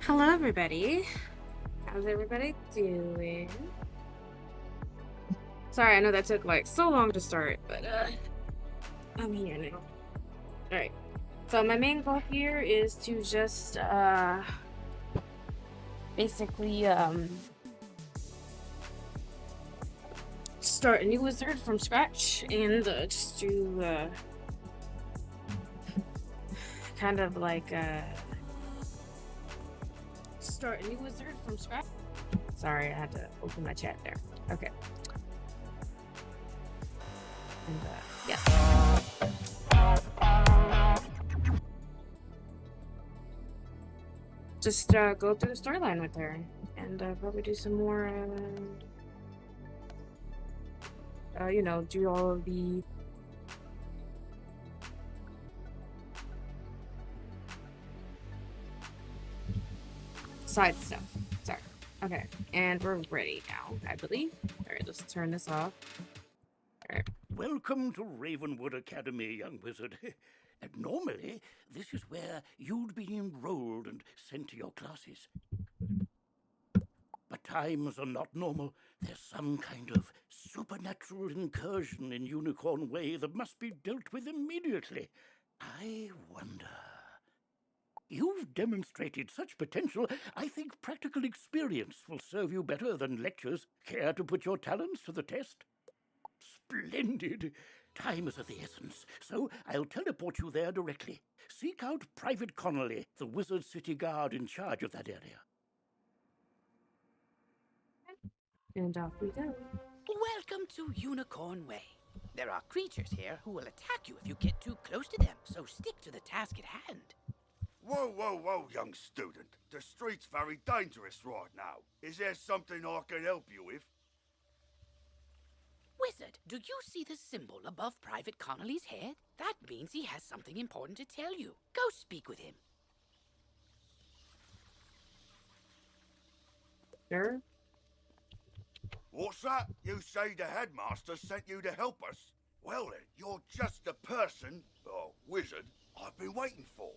Hello, everybody. How's everybody doing? Sorry, I know that took like so long to start, but I'm here now. All right. So my main goal here is to just basically start a new wizard from scratch and just do kind of like start a new wizard from scratch. Sorry, I had to open my chat there. Okay. And yeah. Just go through the storyline with her and probably do some more do all of the side stuff. Sorry. Okay, and we're ready now, I believe. All right, let's turn this off. All right. Welcome to Ravenwood Academy, young wizard. And normally, this is where you'd be enrolled and sent to your classes. But times are not normal. There's some kind of supernatural incursion in Unicorn Way that must be dealt with immediately. I wonder. You've demonstrated such potential, I think practical experience will serve you better than lectures. Care to put your talents to the test? Splendid! Time is of the essence, so I'll teleport you there directly. Seek out Private Connolly, the Wizard City Guard in charge of that area. And off we go. Welcome to Unicorn Way. There are creatures here who will attack you if you get too close to them, so stick to the task at hand. Whoa, whoa, whoa, young student. The street's very dangerous right now. Is there something I can help you with? Wizard, do you see the symbol above Private Connolly's head? That means he has something important to tell you. Go speak with him. Sure. What's that? You say the headmaster sent you to help us? Well then, you're just the person, or wizard, I've been waiting for.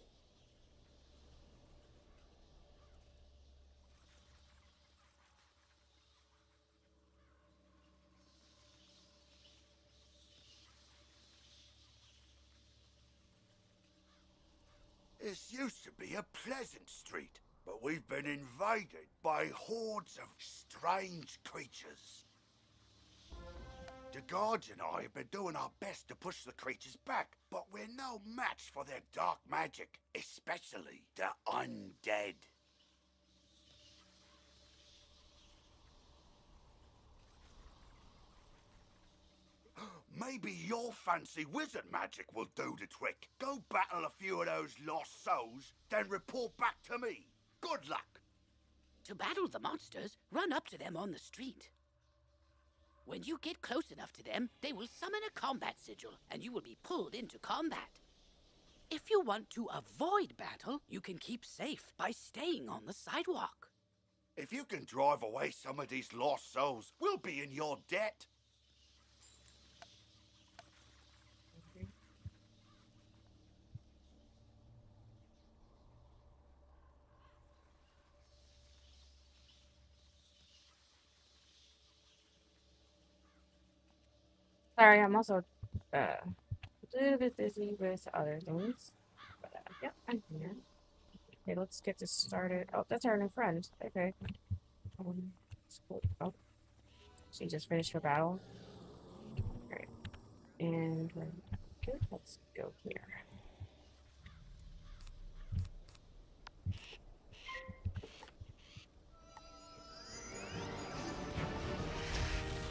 This used to be a pleasant street, but we've been invaded by hordes of strange creatures. The guards and I have been doing our best to push the creatures back, but we're no match for their dark magic, especially the undead. Maybe your fancy wizard magic will do the trick. Go battle a few of those lost souls, then report back to me. Good luck. To battle the monsters, run up to them on the street. When you get close enough to them, they will summon a combat sigil, and you will be pulled into combat. If you want to avoid battle, you can keep safe by staying on the sidewalk. If you can drive away some of these lost souls, we'll be in your debt. Sorry, I'm also a little bit busy with other things. But yep, I'm here. Okay, let's get this started. Oh, that's our new friend. Okay. Oh, she just finished her battle. Alright. And let's go here.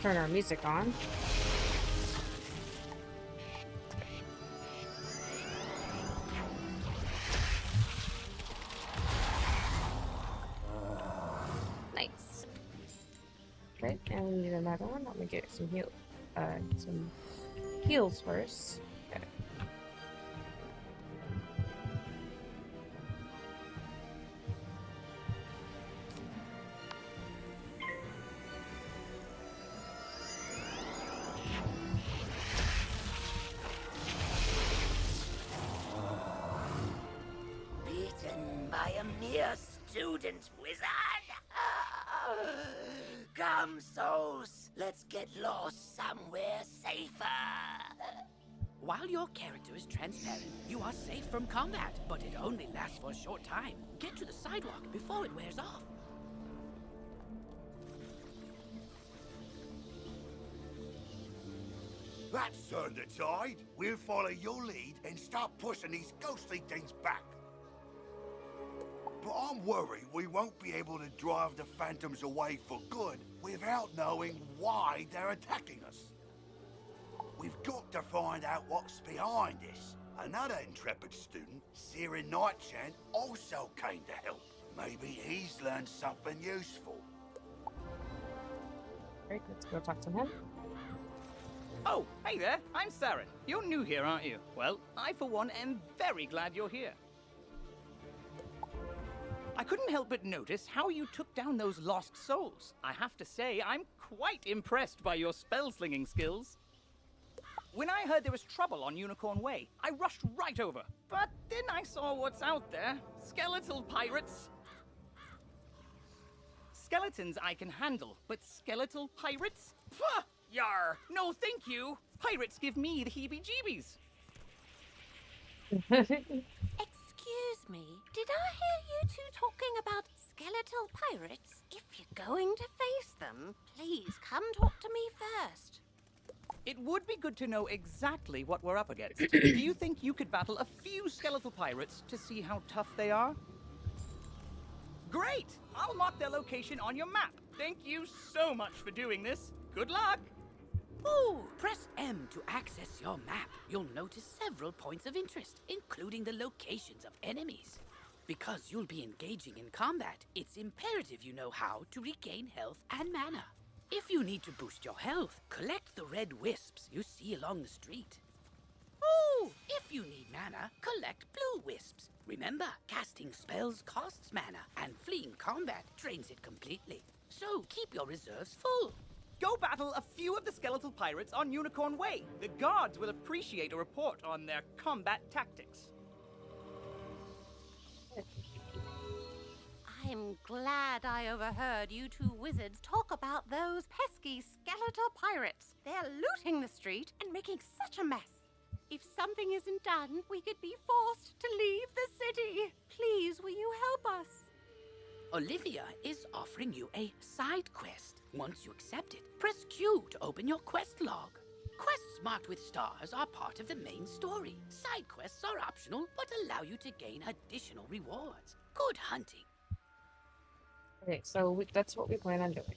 Turn our music on. Nice. Okay, and we need another one. Let me get some heals first. Okay. Beaten by a mere student, wizard! Come, souls, let's get lost somewhere safer. While your character is transparent, you are safe from combat, but it only lasts for a short time. Get to the sidewalk before it wears off. That's turned the tide. We'll follow your lead and start pushing these ghostly things back. But I'm worried we won't be able to drive the phantoms away for good without knowing why they're attacking us. We've got to find out what's behind this. Another intrepid student, Sirin Nightchant, also came to help. Maybe he's learned something useful. Great, let's go talk to him. Oh, hey there, I'm Saren. You're new here, aren't you? Well, I for one am very glad you're here. I couldn't help but notice how you took down those lost souls. I have to say, I'm quite impressed by your spell-slinging skills. When I heard there was trouble on Unicorn Way, I rushed right over. But then I saw what's out there. Skeletal pirates. Skeletons I can handle, but skeletal pirates? Pah! Yar! No thank you! Pirates give me the heebie-jeebies. Excuse me, did I hear you two talking about skeletal pirates? If you're going to face them, please come talk to me first. It would be good to know exactly what we're up against. Do you think you could battle a few skeletal pirates to see how tough they are? Great! I'll mark their location on your map. Thank you so much for doing this. Good luck! Ooh, press M to access your map. You'll notice several points of interest, including the locations of enemies. Because you'll be engaging in combat, it's imperative you know how to regain health and mana. If you need to boost your health, collect the red wisps you see along the street. Ooh, if you need mana, collect blue wisps. Remember, casting spells costs mana, and fleeing combat drains it completely. So keep your reserves full. Go battle a few of the skeletal pirates on Unicorn Way. The guards will appreciate a report on their combat tactics. I'm glad I overheard you two wizards talk about those pesky skeletal pirates. They're looting the street and making such a mess. If something isn't done, we could be forced to leave the city. Please, will you help us? Olivia is offering you a side quest. Once you accept it, press Q to open your quest log. Quests marked with stars are part of the main story. Side quests are optional, but allow you to gain additional rewards. Good hunting. Okay, so that's what we plan on doing.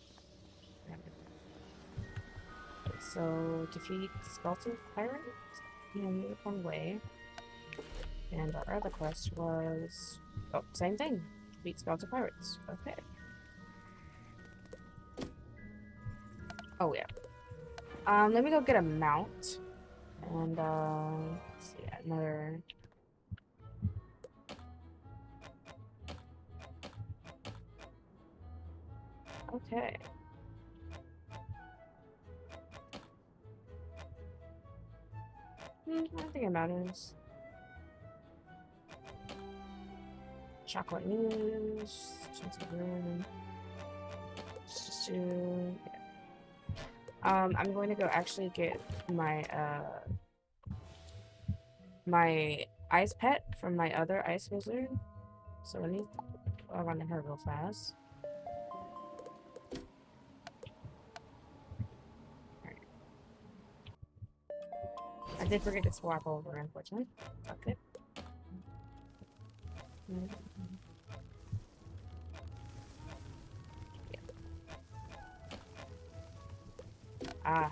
Okay, so defeat skeleton pirates in Unicorn Way. And our other quest was... oh, same thing. Defeat skeleton pirates. Okay. Oh, yeah. Let me go get a mount. And, let's see, another... Okay. I think it matters. Chocolate news. I'm going to go actually get my my ice pet from my other ice wizard. So let me run to her real fast. I did forget to swap over, unfortunately. Okay. Yeah. Ah.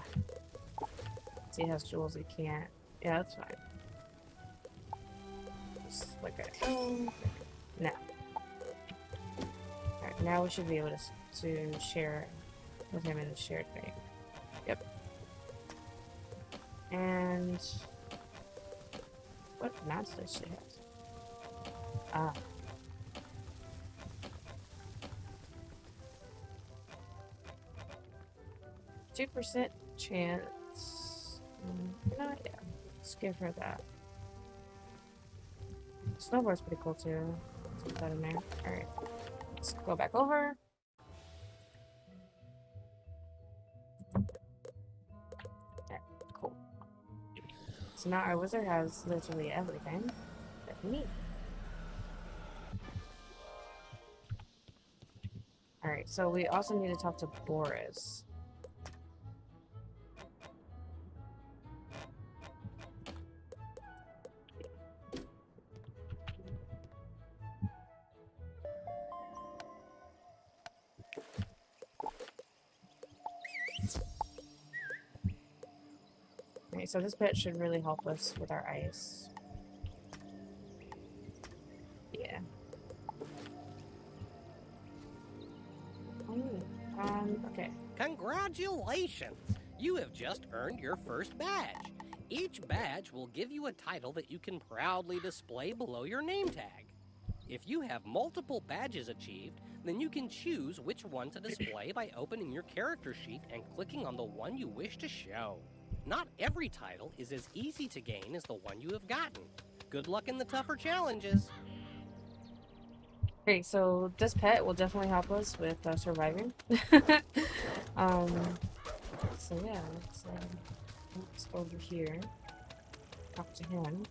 See, it has jewels it can't. Yeah, that's fine. Just like that. Oh. Now. Alright, now we should be able to share with him in the shared thing. Yep. And what mounts does she have? Ah. %2 chance. No, yeah. Let's give her that. Snowboard's pretty cool too. Let's put that in there. Alright. Let's go back over. Okay, cool. So now our wizard has literally everything that we need. Alright, so we also need to talk to Boris. Alright, so this pet should really help us with our ice. Yeah. Okay. Congratulations! You have just earned your first badge. Each badge will give you a title that you can proudly display below your name tag. If you have multiple badges achieved, then you can choose which one to display by opening your character sheet and clicking on the one you wish to show. Not every title is as easy to gain as the one you have gotten. Good luck in the tougher challenges. Great, so this pet will definitely help us with surviving. So yeah, let's go over here, talk to him.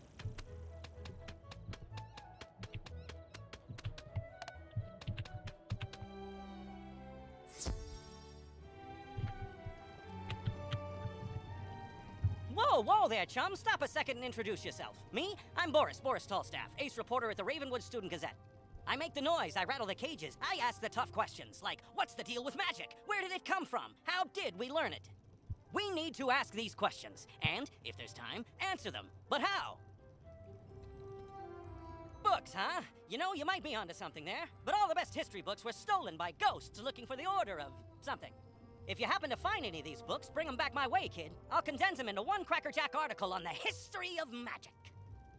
Whoa there, chum. Stop a second and introduce yourself. Me? I'm Boris Tallstaff, ace reporter at the Ravenwood Student Gazette. I make the noise, I rattle the cages, I ask the tough questions, like, what's the deal with magic? Where did it come from? How did we learn it? We need to ask these questions, and, if there's time, answer them. But how? Books, huh? You know, you might be onto something there, but all the best history books were stolen by ghosts looking for the order of something. If you happen to find any of these books, bring them back my way, kid. I'll condense them into one crackerjack article on the history of magic.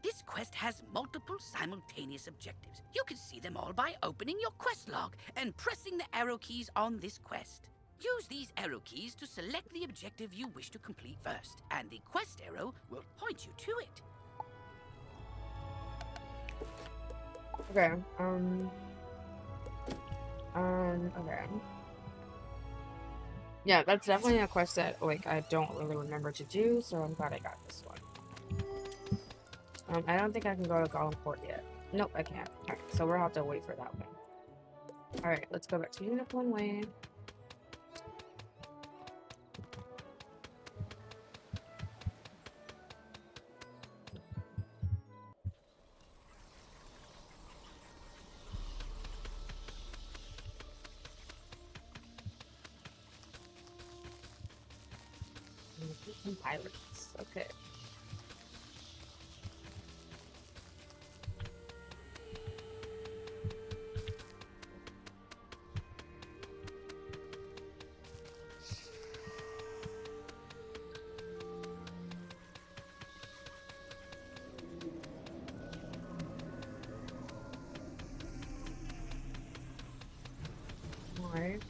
This quest has multiple simultaneous objectives. You can see them all by opening your quest log and pressing the arrow keys on this quest. Use these arrow keys to select the objective you wish to complete first, and the quest arrow will point you to it. Okay, okay. Yeah, that's definitely a quest that, like, I don't really remember to do, so I'm glad I got this one. I don't think I can go to Gollum yet. Nope, I can't. Alright, so we'll have to wait for that one. Alright, let's go back to Unicorn Way. Some pirates. Okay. Alright.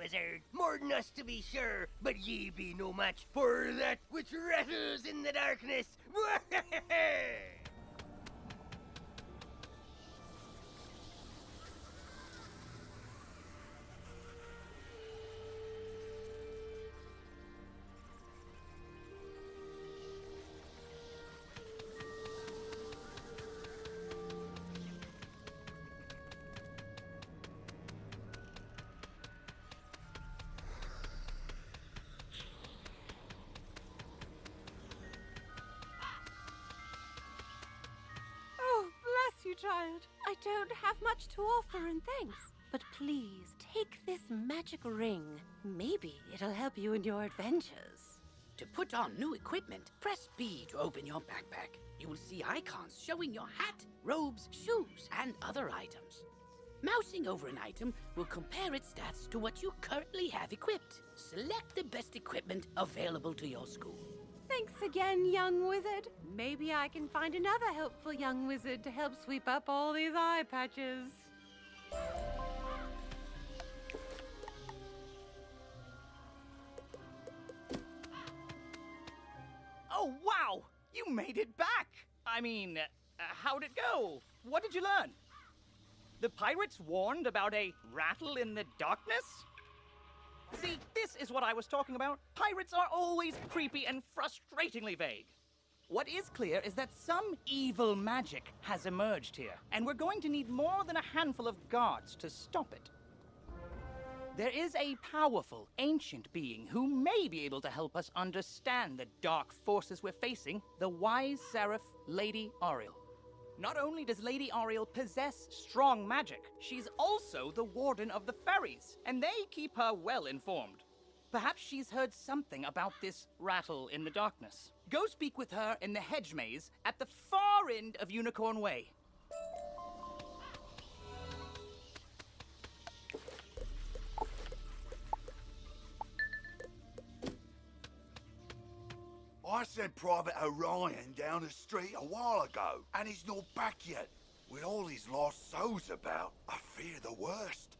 wizard. More than us to be sure, but ye be no match for that which rattles in the darkness. Oh, bless you, child. I don't have much to offer in thanks. But please, take this magic ring. Maybe it'll help you in your adventures. To put on new equipment, press B to open your backpack. You will see icons showing your hat, robes, shoes, and other items. Mousing over an item will compare its stats to what you currently have equipped. Select the best equipment available to your school. Thanks again, young wizard. Maybe I can find another helpful young wizard to help sweep up all these eye patches. Oh, wow! You made it back! I mean, how'd it go? What did you learn? The pirates warned about a rattle in the darkness? See, this is what I was talking about. Pirates are always creepy and frustratingly vague. What is clear is that some evil magic has emerged here, and we're going to need more than a handful of guards to stop it. There is a powerful, ancient being who may be able to help us understand the dark forces we're facing, the wise seraph, Lady Ariel. Not only does Lady Ariel possess strong magic, she's also the warden of the ferries, and they keep her well informed. Perhaps she's heard something about this rattle in the darkness. Go speak with her in the hedge maze at the far end of Unicorn Way. I sent Private Orion down the street a while ago, and he's not back yet. With all these lost souls about, I fear the worst.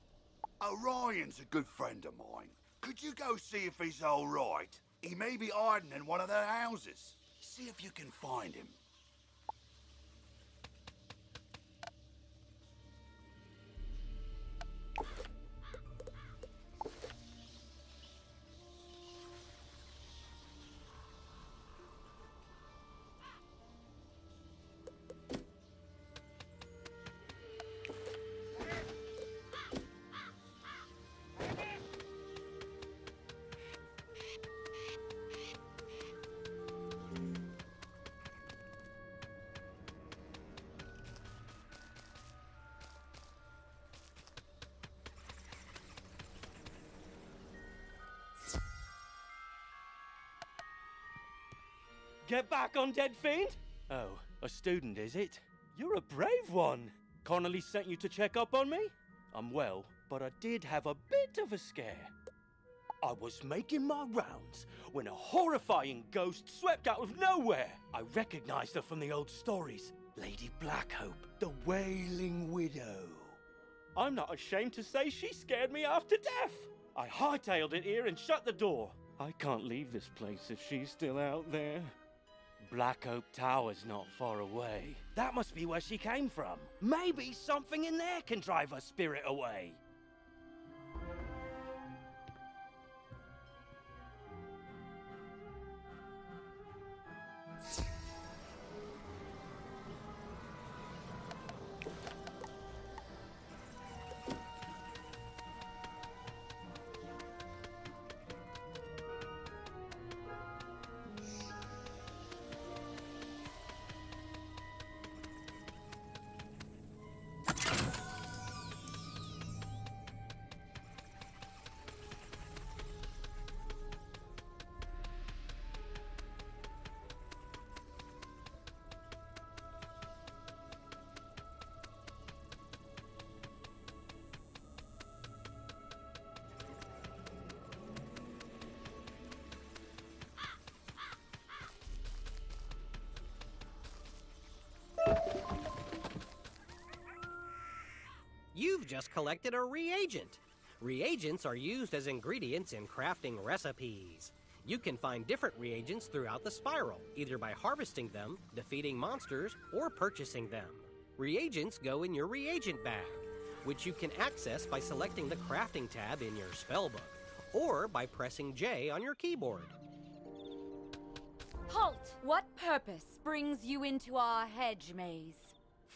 Orion's a good friend of mine. Could you go see if he's all right? He may be hiding in one of their houses. See if you can find him. Get back, undead fiend! Oh, a student, is it? You're a brave one. Connolly sent you to check up on me? I'm well, but I did have a bit of a scare. I was making my rounds when a horrifying ghost swept out of nowhere. I recognized her from the old stories. Lady Blackhope, the Wailing Widow. I'm not ashamed to say she scared me half to death. I hightailed it here and shut the door. I can't leave this place if she's still out there. Black Oak Tower's not far away. That must be where she came from. Maybe something in there can drive her spirit away. You've just collected a reagent. Reagents are used as ingredients in crafting recipes. You can find different reagents throughout the spiral, either by harvesting them, defeating monsters, or purchasing them. Reagents go in your reagent bag, which you can access by selecting the crafting tab in your spellbook, or by pressing J on your keyboard. Halt! What purpose brings you into our hedge maze?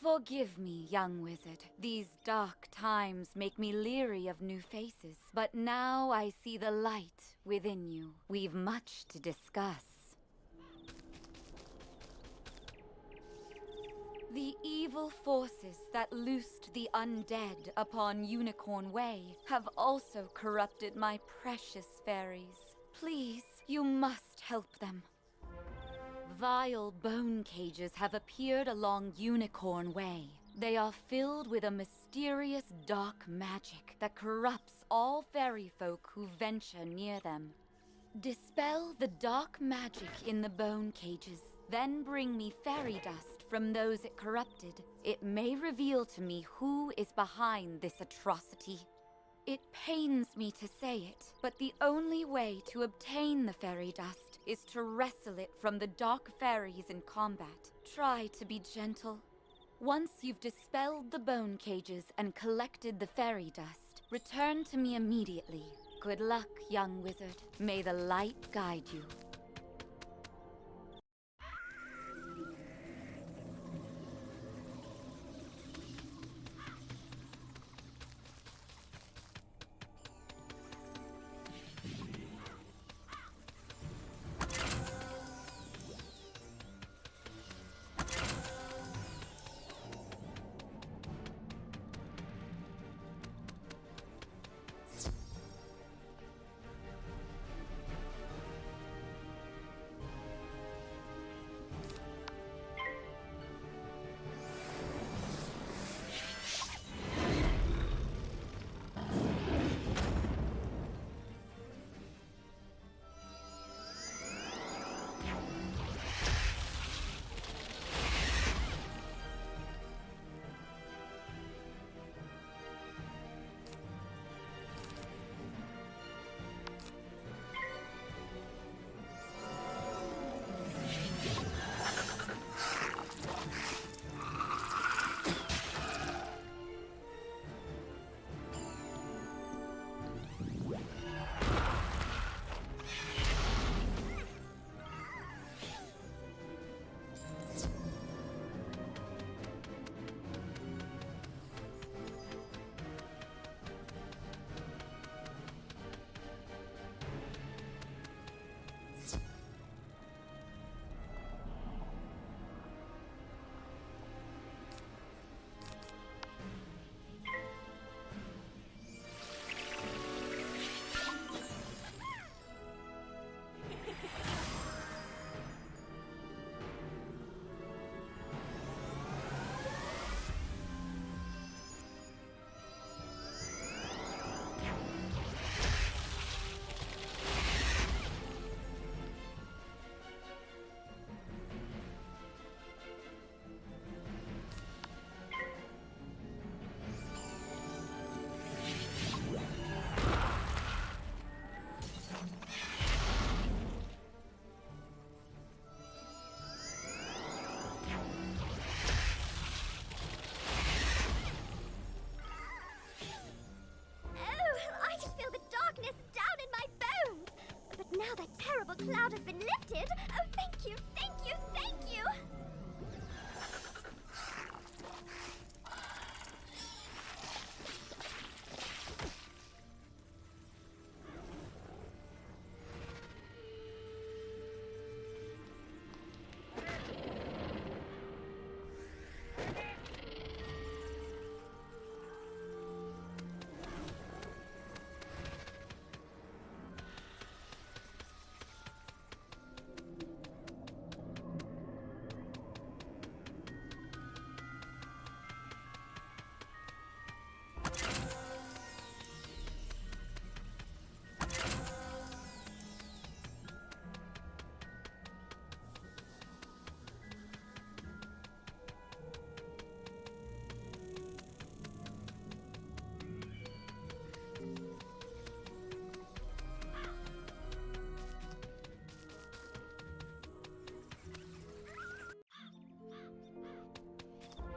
Forgive me, young wizard. These dark times make me leery of new faces. But now I see the light within you. We've much to discuss. The evil forces that loosed the undead upon Unicorn Way have also corrupted my precious fairies. Please, you must help them. Vile bone cages have appeared along Unicorn Way. They are filled with a mysterious dark magic that corrupts all fairy folk who venture near them. Dispel the dark magic in the bone cages, then bring me fairy dust from those it corrupted. It may reveal to me who is behind this atrocity. It pains me to say it, but the only way to obtain the fairy dust is to wrestle it from the dark fairies in combat. Try to be gentle. Once you've dispelled the bone cages and collected the fairy dust, return to me immediately. Good luck, young wizard. May the light guide you.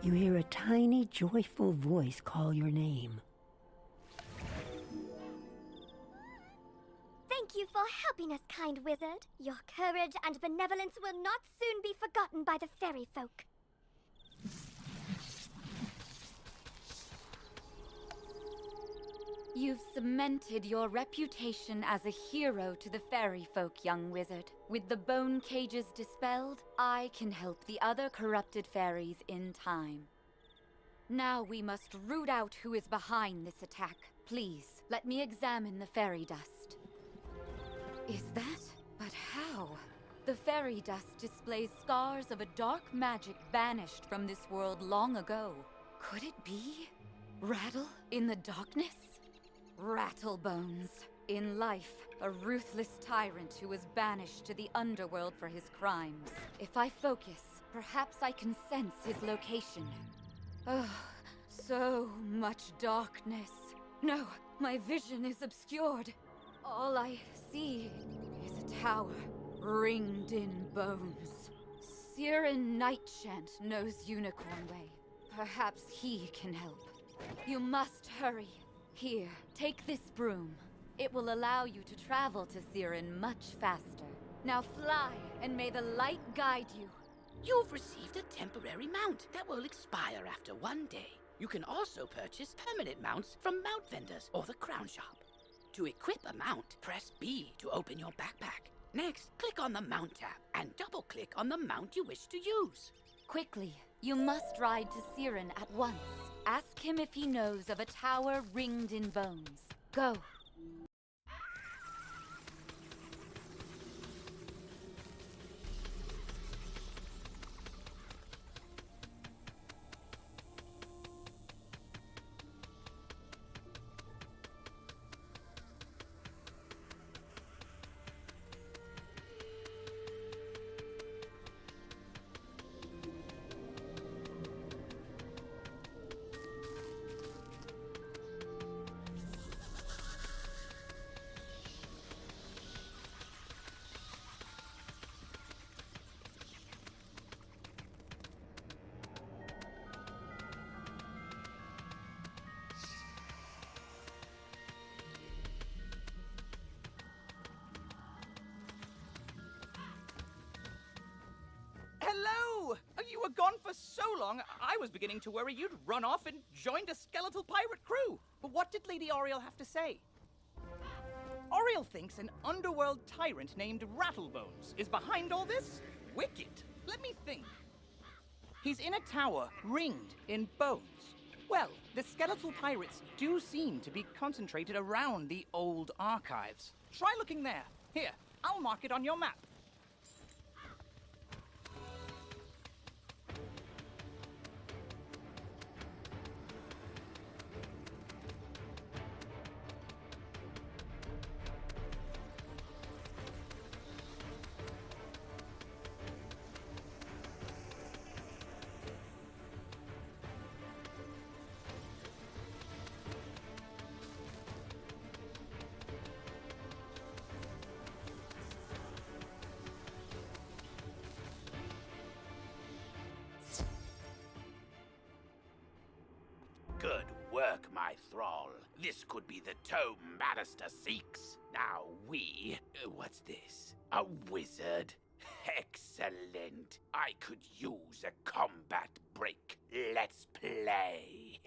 you hear a tiny, joyful voice call your name. Thank you for helping us, kind wizard. Your courage and benevolence will not soon be forgotten by the fairy folk. You've cemented your reputation as a hero to the fairy folk, young wizard. With the bone cages dispelled, I can help the other corrupted fairies in time. Now we must root out who is behind this attack. Please, let me examine the fairy dust. Is that? But how? The fairy dust displays scars of a dark magic banished from this world long ago. Could it be? Rattle in the darkness? Rattlebones. In life, a ruthless tyrant who was banished to the underworld for his crimes. If I focus, perhaps I can sense his location. Oh, so much darkness. No, my vision is obscured. All I see is a tower ringed in bones. Siren Nightshant knows Unicorn Way. Perhaps he can help. You must hurry. Here, take this broom. It will allow you to travel to Siren much faster. Now fly, and may the light guide you. You've received a temporary mount that will expire after 1 day. You can also purchase permanent mounts from mount vendors or the crown shop. To equip a mount, press B to open your backpack. Next, click on the Mount tab and double-click on the mount you wish to use. Quickly, you must ride to Siren at once. Ask him if he knows of a tower ringed in bones. Go. Hello! You were gone for so long, I was beginning to worry you'd run off and joined a skeletal pirate crew. But what did Lady Oriel have to say? Oriel thinks an underworld tyrant named Rattlebones is behind all this? Wicked. Let me think. He's in a tower ringed in bones. Well, the skeletal pirates do seem to be concentrated around the old archives. Try looking there. Here, I'll mark it on your map. Good work, my thrall. This could be the tome Bannister seeks. Now what's this? A wizard? Excellent. I could use a combat break. Let's play.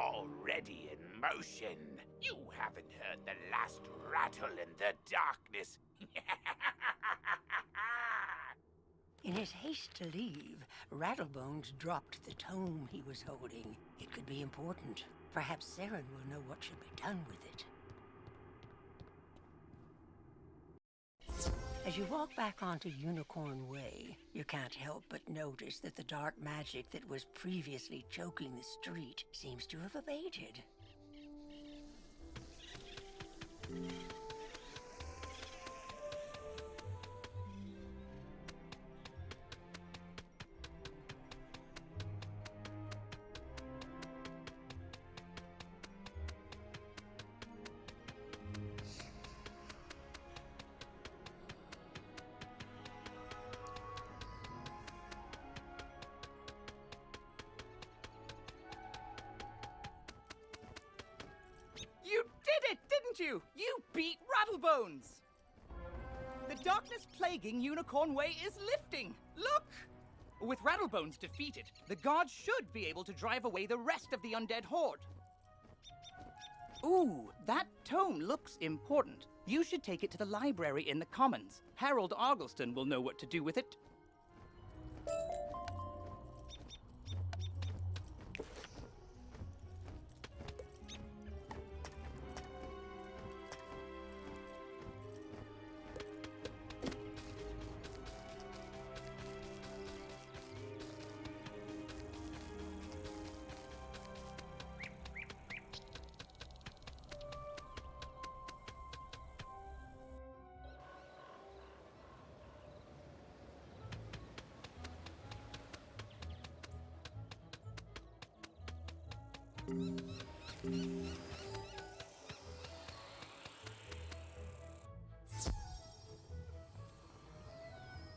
already in motion. You haven't heard the last rattle in the darkness. In his haste to leave, Rattlebones dropped the tome he was holding. It could be important. Perhaps Saren will know what should be done with it. As you walk back onto Unicorn Way, you can't help but notice that the dark magic that was previously choking the street seems to have abated. You did it, didn't you? You beat Rattlebones! The darkness plaguing Unicorn Way is lifting. Look! With Rattlebones defeated, the guards should be able to drive away the rest of the undead horde. Ooh, that tome looks important. You should take it to the library in the Commons. Harold Argleston will know what to do with it.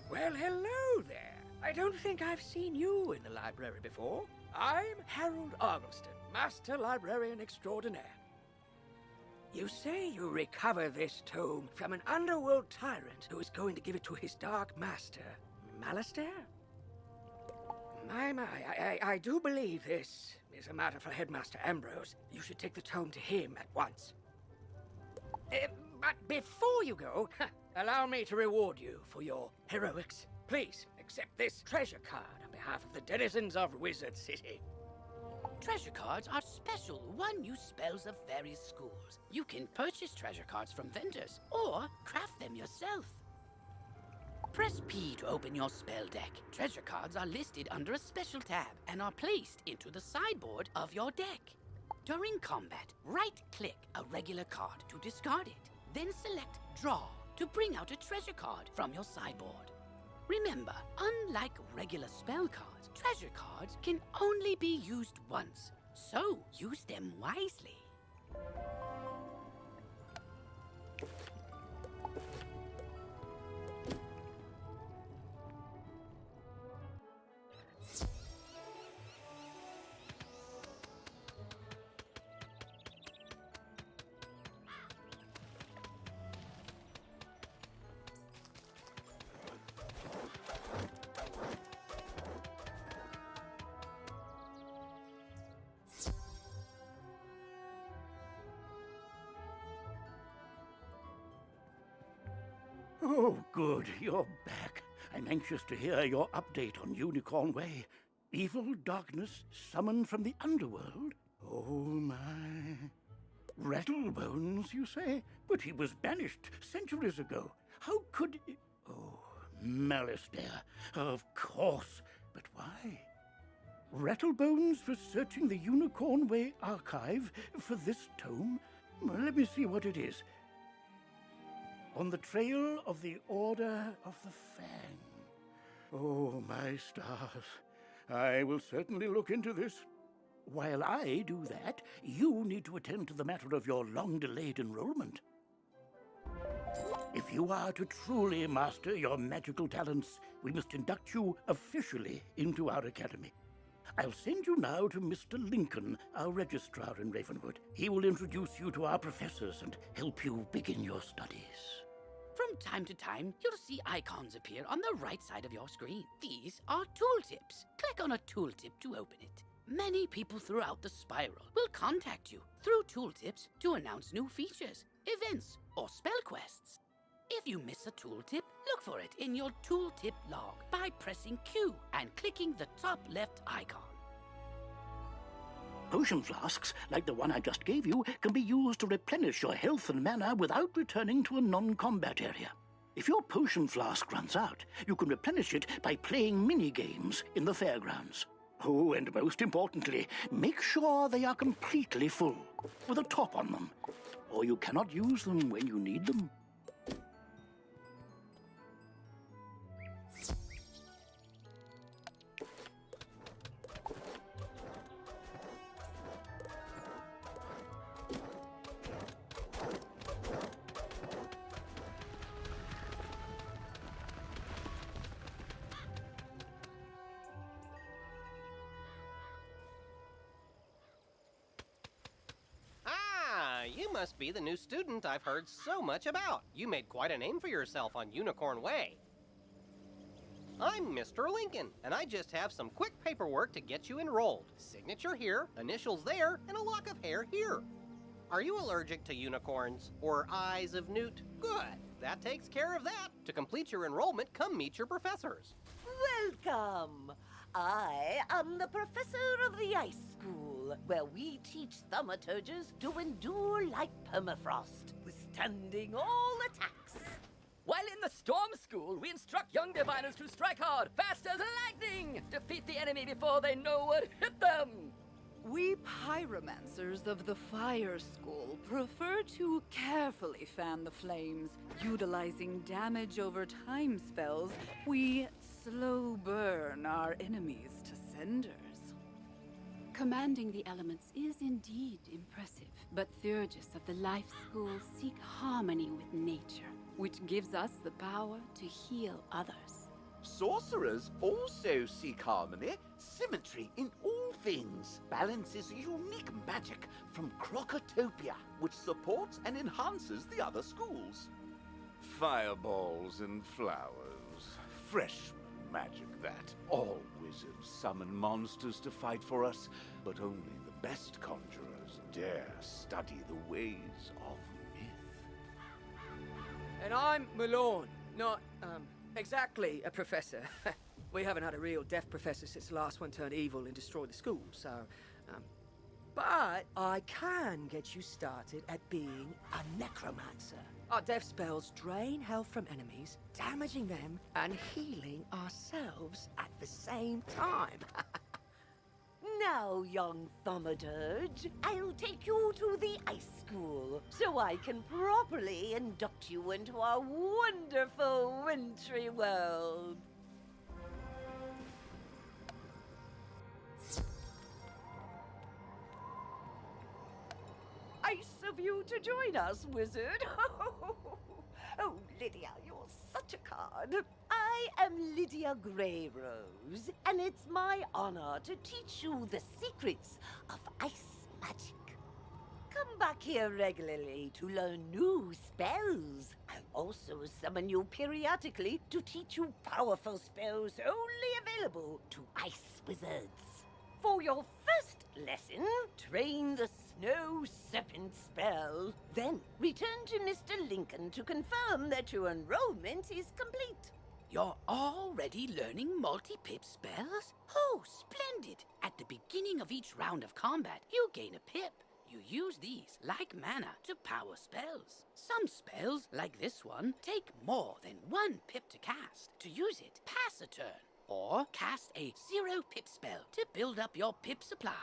Well, hello there. I don't think I've seen you in the library before. I'm Harold Argleston, Master Librarian Extraordinaire. You say you recover this tome from an underworld tyrant who is going to give it to his dark master, Malastair? My, I do believe this is a matter for Headmaster Ambrose. You should take the tome to him at once. But before you go, allow me to reward you for your heroics. Please, accept this treasure card on behalf of the denizens of Wizard City. Treasure cards are special one-use spells of various schools. You can purchase treasure cards from vendors or craft them yourself. Press P to open your spell deck. Treasure cards are listed under a special tab and are placed into the sideboard of your deck. During combat, right-click a regular card to discard it. Then select Draw to bring out a treasure card from your sideboard. Remember, unlike regular spell cards, treasure cards can only be used once, so use them wisely. Oh, good, you're back. I'm anxious to hear your update on Unicorn Way. Evil darkness summoned from the underworld? Oh, my. Rattlebones, you say? But he was banished centuries ago. How could... Oh, Malastair. Of course. But why? Rattlebones was searching the Unicorn Way archive for this tome? Well, let me see what it is. On the trail of the Order of the Fang. Oh, my stars. I will certainly look into this. While I do that, you need to attend to the matter of your long-delayed enrollment. If you are to truly master your magical talents, we must induct you officially into our academy. I'll send you now to Mr. Lincoln, our registrar in Ravenwood. He will introduce you to our professors and help you begin your studies. From time to time, you'll see icons appear on the right side of your screen. These are tooltips. Click on a tooltip to open it. Many people throughout the spiral will contact you through tooltips to announce new features, events, or spell quests. If you miss a tooltip, look for it in your tooltip log by pressing Q and clicking the top left icon. Potion flasks, like the one I just gave you, can be used to replenish your health and mana without returning to a non-combat area. If your potion flask runs out, you can replenish it by playing mini-games in the fairgrounds. Oh, and most importantly, make sure they are completely full, with a top on them, or you cannot use them when you need them. You must be the new student I've heard so much about. You made quite a name for yourself on Unicorn Way. I'm Mr. Lincoln, and I just have some quick paperwork to get you enrolled. Signature here, initials there, and a lock of hair here. Are you allergic to unicorns or eyes of newt? Good. That takes care of that. To complete your enrollment, come meet your professors. Welcome. I am the professor of the Ice School, where we teach thaumaturges to endure like permafrost, withstanding all attacks. While in the Storm School, we instruct young diviners to strike hard, fast as lightning, defeat the enemy before they know what hit them. We pyromancers of the Fire School prefer to carefully fan the flames. Utilizing damage over time spells, we slow burn our enemies to cinders. Commanding the elements is indeed impressive, but Theurgis of the Life School seek harmony with nature, which gives us the power to heal others. Sorcerers also seek harmony, symmetry in all things. Balance is unique magic from Crocotopia, which supports and enhances the other schools. Fireballs and flowers. Freshman magic, that. All wizards summon monsters to fight for us, but only the best conjurers dare study the ways of myth. And I'm Malone, not, exactly a professor. We haven't had a real deaf professor since the last one turned evil and destroyed the school, so, but I can get you started at being a necromancer. Our death spells drain health from enemies, damaging them and healing ourselves at the same time. Now, young thaumaturge, I'll take you to the Ice School so I can properly induct you into our wonderful wintry world. Nice of you to join us, wizard. Oh, Lydia, you're such a card. I am Lydia Greyrose, and it's my honor to teach you the secrets of ice magic. Come back here regularly to learn new spells. I'll also summon you periodically to teach you powerful spells only available to ice wizards. For your first lesson, train the Snow Serpent spell. Then return to Mr. Lincoln to confirm that your enrollment is complete. You're already learning multi-pip spells? Oh, splendid! At the beginning of each round of combat, you gain a pip. You use these, like mana, to power spells. Some spells, like this one, take more than 1 pip to cast. To use it, pass a turn. Or cast a 0 pip spell to build up your pip supply.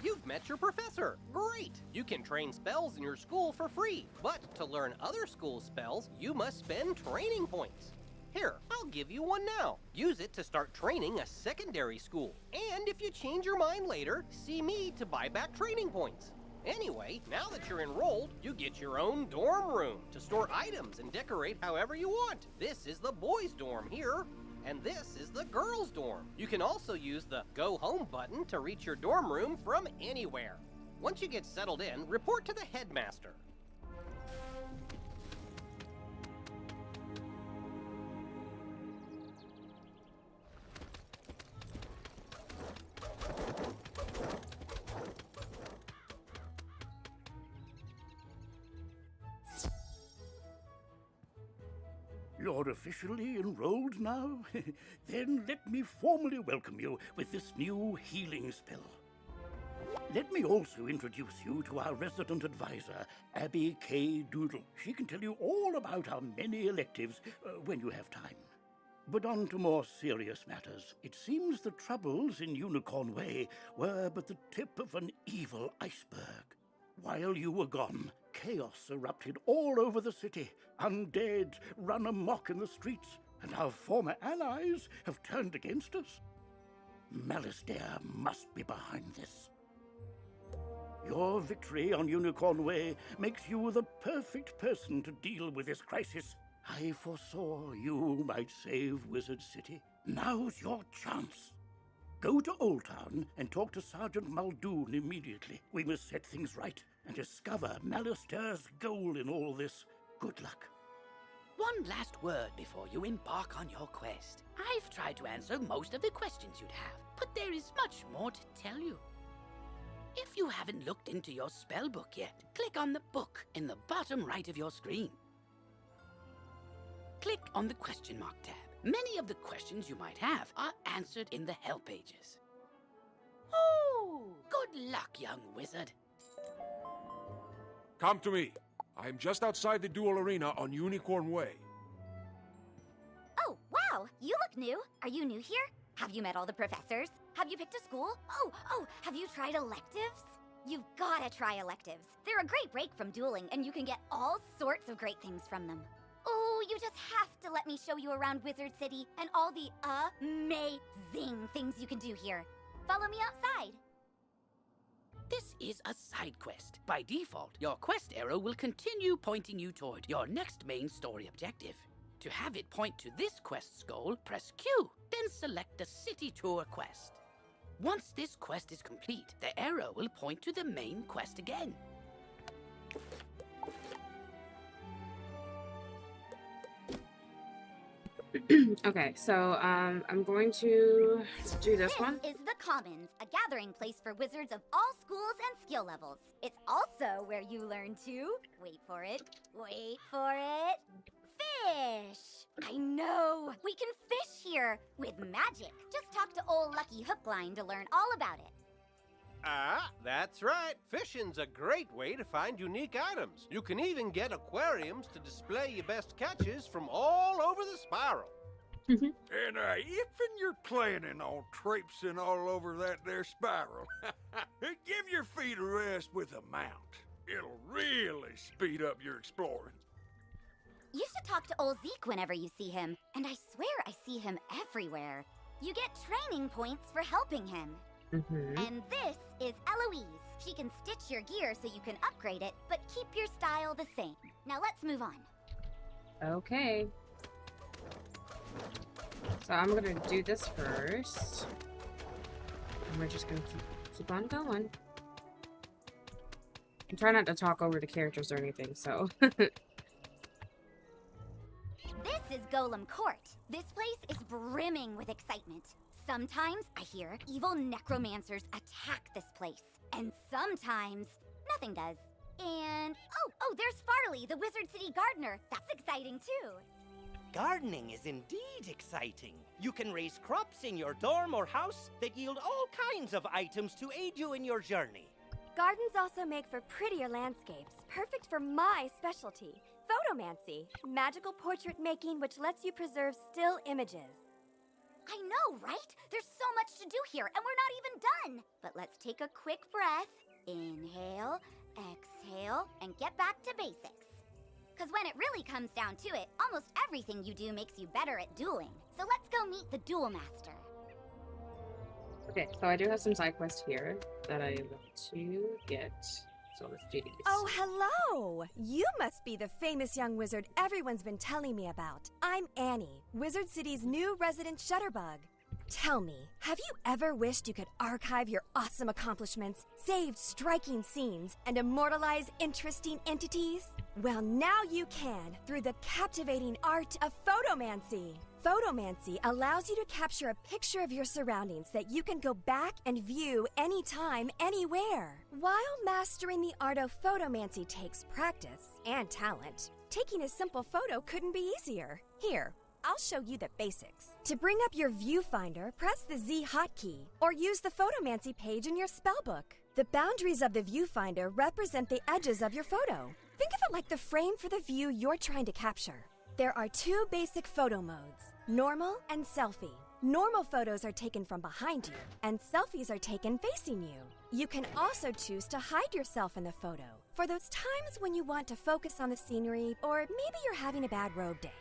You've met your professor. Great! You can train spells in your school for free, but to learn other school spells, you must spend training points. Here, I'll give you one now. Use it to start training a secondary school. And if you change your mind later, see me to buy back training points. Anyway, now that you're enrolled, you get your own dorm room to store items and decorate however you want. This is the boys' dorm here, and this is the girls' dorm. You can also use the Go Home button to reach your dorm room from anywhere. Once you get settled in, report to the headmaster. You're officially enrolled now? Then let me formally welcome you with this new healing spell. Let me also introduce you to our resident advisor, Abby K. Doodle. She can tell you all about our many electives when you have time. But on to more serious matters. It seems the troubles in Unicorn Way were but the tip of an evil iceberg. While you were gone, chaos erupted all over the city. Undead run amok in the streets, and our former allies have turned against us. Malastare must be behind this. Your victory on Unicorn Way makes you the perfect person to deal with this crisis. I foresaw you might save Wizard City. Now's your chance. Go to Old Town and talk to Sergeant Muldoon immediately. We must set things right and discover Malastare's goal in all this. Good luck. One last word before you embark on your quest. I've tried to answer most of the questions you'd have, but there is much more to tell you. If you haven't looked into your spell book yet, click on the book in the bottom right of your screen. Click on the question mark tab. Many of the questions you might have are answered in the help pages. Oh, good luck, young wizard. Come to me. I am just outside the duel arena on Unicorn Way. Oh, wow! You look new. Are you new here? Have you met all the professors? Have you picked a school? Oh, have you tried electives? You've gotta try electives. They're a great break from dueling, and you can get all sorts of great things from them. Oh, you just have to let me show you around Wizard City and all the amazing things you can do here. Follow me outside. This is a side quest. By default, your quest arrow will continue pointing you toward your next main story objective. To have it point to this quest's goal, press Q, then select the City Tour quest. Once this quest is complete, the arrow will point to the main quest again. Okay, so I'm going to do this one. This is the Commons, a gathering place for wizards of all schools and skill levels. It's also where you learn to, wait for it, fish! I know! We can fish here with magic. Just talk to old Lucky Hookline to learn all about it. Ah, that's right. Fishing's a great way to find unique items. You can even get aquariums to display your best catches from all over the spiral. And if you're planning on traipsing all over that there spiral, give your feet a rest with a mount. It'll really speed up your exploring. You should talk to old Zeke whenever you see him, and I swear I see him everywhere. You get training points for helping him. And this is Eloise. She can stitch your gear so you can upgrade it, but keep your style the same. Now let's move on. Okay. So I'm gonna do this first. And we're just gonna keep on going. I'm trying not to talk over the characters or anything, so. This is Golem Court. This place is brimming with excitement. Sometimes, I hear, evil necromancers attack this place. And sometimes, nothing does. And, oh, there's Farley, the Wizard City gardener. That's exciting, too. Gardening is indeed exciting. You can raise crops in your dorm or house that yield all kinds of items to aid you in your journey. Gardens also make for prettier landscapes, perfect for my specialty, photomancy, magical portrait making which lets you preserve still images. I know, right? There's so much to do here, and we're not even done. But let's take a quick breath. Inhale, exhale, and get back to basics. Because when it really comes down to it, almost everything you do makes you better at dueling. So let's go meet the Duel Master. Okay, so I do have some side quests here that I want to get. So let's do these. Oh, hello! You must be the famous young wizard everyone's been telling me about. I'm Annie, Wizard City's new resident shutterbug. Tell me, have you ever wished you could archive your awesome accomplishments, save striking scenes, and immortalize interesting entities? Well, now you can through the captivating art of photomancy. Photomancy allows you to capture a picture of your surroundings that you can go back and view anytime, anywhere. While mastering the art of photomancy takes practice and talent, taking a simple photo couldn't be easier. Here, I'll show you the basics. To bring up your viewfinder, press the Z hotkey, or use the photomancy page in your spellbook. The boundaries of the viewfinder represent the edges of your photo. Think of it like the frame for the view you're trying to capture. There are two basic photo modes, normal and selfie. Normal photos are taken from behind you, and selfies are taken facing you. You can also choose to hide yourself in the photo for those times when you want to focus on the scenery, or maybe you're having a bad robe day.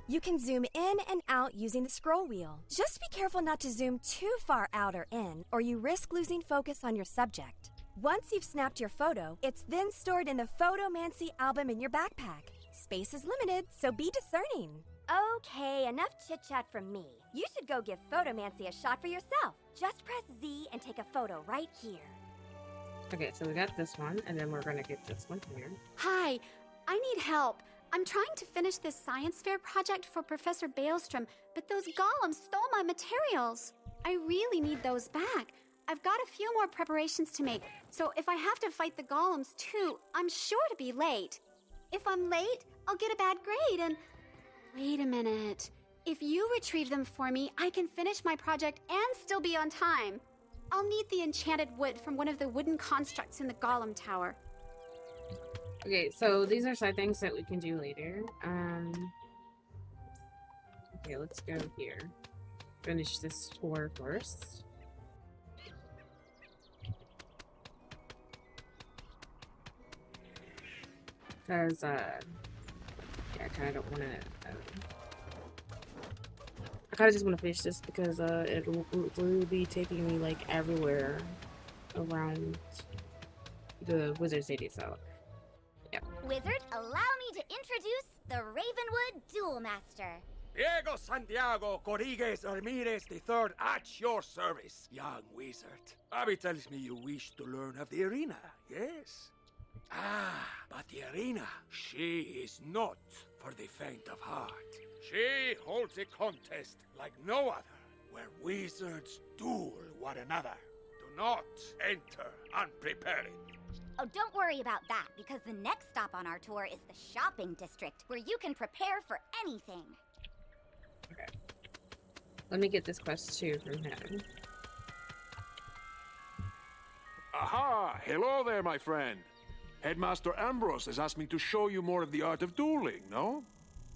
You can zoom in and out using the scroll wheel. Just be careful not to zoom too far out or in, or you risk losing focus on your subject. Once you've snapped your photo, it's then stored in the Photomancy album in your backpack. Space is limited, so be discerning. Okay, enough chit-chat from me. You should go give Photomancy a shot for yourself. Just press Z and take a photo right here. Okay, so we got this one, and then we're gonna get this one here. Hi, I need help. I'm trying to finish this science fair project for Professor Baelstrom, but those golems stole my materials. I really need those back. I've got a few more preparations to make, so if I have to fight the golems too, I'm sure to be late. If I'm late, I'll get a bad grade and... Wait a minute. If you retrieve them for me, I can finish my project and still be on time. I'll need the enchanted wood from one of the wooden constructs in the golem tower. Okay, so these are side things that we can do later. Okay, let's go here. Finish this tour first. Because, yeah, I kind of don't want to, I kind of just want to finish this because, it will be taking me, like, everywhere around the Wizard City, so, yeah. Wizard, allow me to introduce the Ravenwood Duel Master. Diego Santiago Rodriguez Ramirez III at your service, young wizard. Abby tells me you wish to learn of the arena, yes? Ah, but the arena, she is not for the faint of heart. She holds a contest like no other, where wizards duel one another. Do not enter unprepared. Oh, don't worry about that, because the next stop on our tour is the shopping district, where you can prepare for anything. Okay. Let me get this quest too from him. Aha! Hello there, my friend. Headmaster Ambrose has asked me to show you more of the art of dueling, no?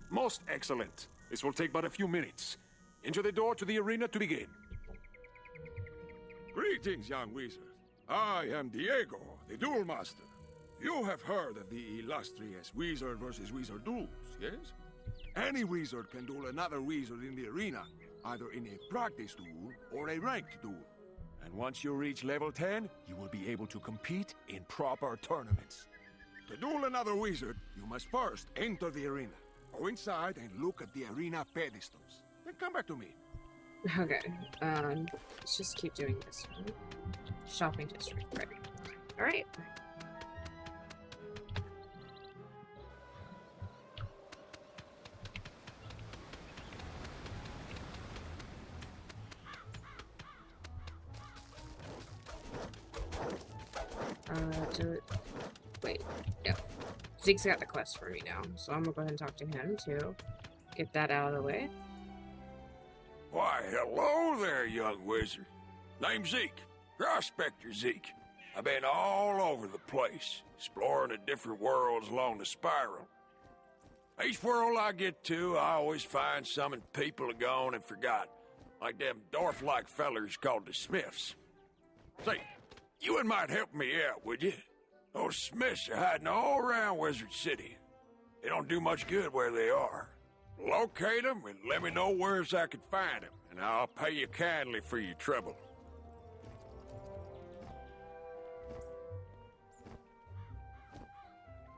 Most excellent. This will take but a few minutes. Enter the door to the arena to begin. Greetings, young wizard. I am Diego, the duel master. You have heard of the illustrious wizard versus wizard duels, yes? Any wizard can duel another wizard in the arena, either in a practice duel or a ranked duel. And once you reach level 10, you will be able to compete in proper tournaments. To duel another wizard, you must first enter the arena. Go inside and look at the arena pedestals. Then come back to me. Okay, let's just keep doing this one. Shopping district, right. Alright. Wait, yeah. Zeke's got the quest for me now, so I'm gonna go ahead and talk to him to get that out of the way. Why, hello there, young wizard. Name's Zeke. Prospector Zeke. I've been all over the place, exploring the different worlds along the spiral. Each world I get to, I always find something people are gone and forgot, like them dwarf-like fellers called the Smiths. Say, you might help me out, would you? Those Smiths are hiding all around Wizard City. They don't do much good where they are. Locate them and let me know where I can find them, and I'll pay you kindly for your trouble.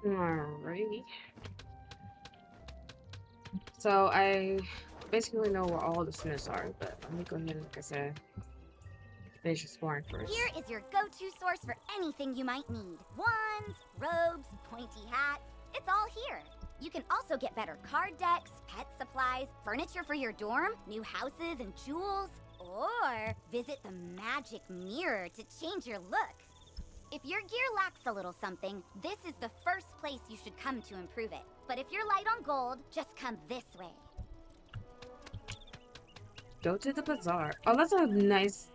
Alrighty. So I basically know where all the smiths are, but let me go ahead and, like I said, finish exploring first. Here is your go-to source for anything you might need. Wands, robes, pointy hats. It's all here. You can also get better card decks, pet supplies, furniture for your dorm, new houses and jewels, or visit the magic mirror to change your look. If your gear lacks a little something, this is the first place you should come to improve it. But if you're light on gold, just come this way. Go to the bazaar. Oh, that's a nice...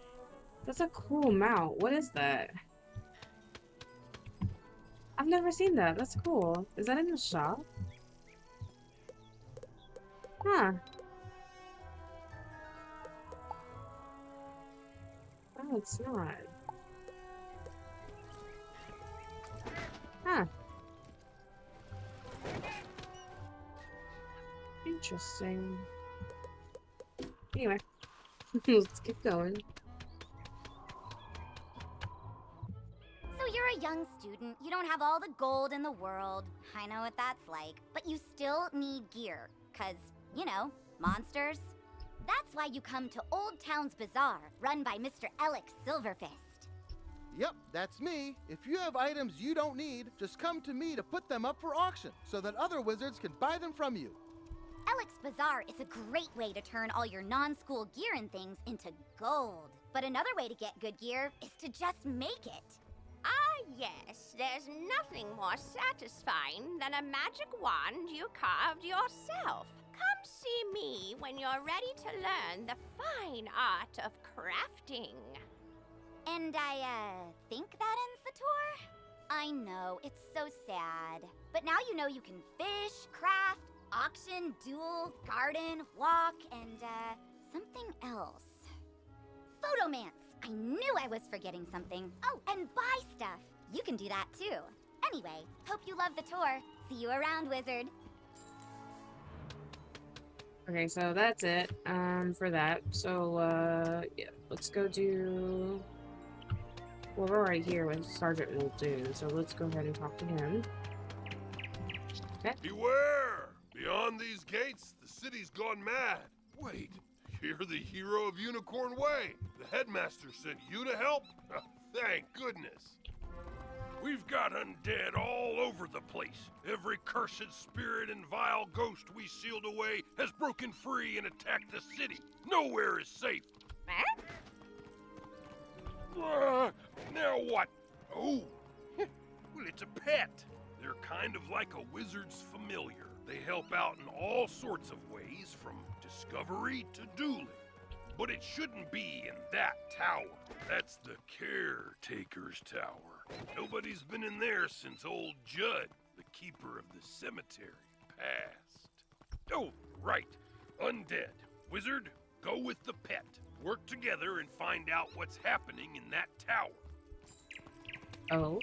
That's a cool mount. What is that? I've never seen that. That's cool. Is that in the shop? Huh. Oh, it's not. Huh. Interesting. Anyway, let's keep going. So you're a young student, you don't have all the gold in the world. I know what that's like. But you still need gear, 'cause, you know, monsters. That's why you come to Old Town's Bazaar, run by Mr. Alex Silverfist. Yep, that's me. If you have items you don't need, just come to me to put them up for auction, so that other wizards can buy them from you. Alex Bazaar is a great way to turn all your non-school gear and things into gold. But another way to get good gear is to just make it. Ah, yes, there's nothing more satisfying than a magic wand you carved yourself. Come see me when you're ready to learn the fine art of crafting. And I think that ends the tour? I know, it's so sad. But now you know you can fish, craft, auction, duel, garden, walk, and, something else. Photomance! I knew I was forgetting something. Oh, and buy stuff. You can do that too. Anyway, hope you love the tour. See you around, Wizard. Okay, so that's it, for that. So, yeah, let's go do... Well, we're already here with Sergeant Muldoon, so let's go ahead and talk to him. Okay. Beware! Beyond these gates, the city's gone mad. Wait, you're the hero of Unicorn Way. The headmaster sent you to help? Thank goodness. We've got undead all over the place. Every cursed spirit and vile ghost we sealed away has broken free and attacked the city. Nowhere is safe. Now what? Oh, well, it's a pet. They're kind of like a wizard's familiar. They help out in all sorts of ways, from discovery to dueling. But it shouldn't be in that tower. That's the caretaker's tower. Nobody's been in there since old Judd, the keeper of the cemetery, passed. Oh, right. Undead. Wizard, go with the pet. Work together and find out what's happening in that tower. Oh.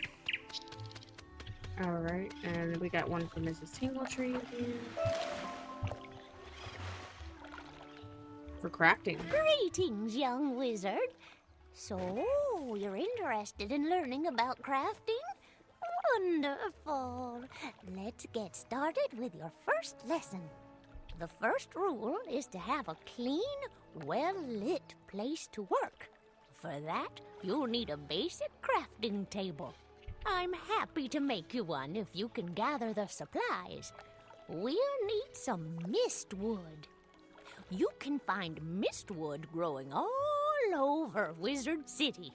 Alright, and we got one for Mrs. Tingletree here. For crafting. Greetings, young wizard. So, you're interested in learning about crafting? Wonderful. Let's get started with your first lesson. The first rule is to have a clean, well-lit place to work. For that, you'll need a basic crafting table. I'm happy to make you one if you can gather the supplies. We'll need some mistwood. You can find mistwood growing all over Wizard City.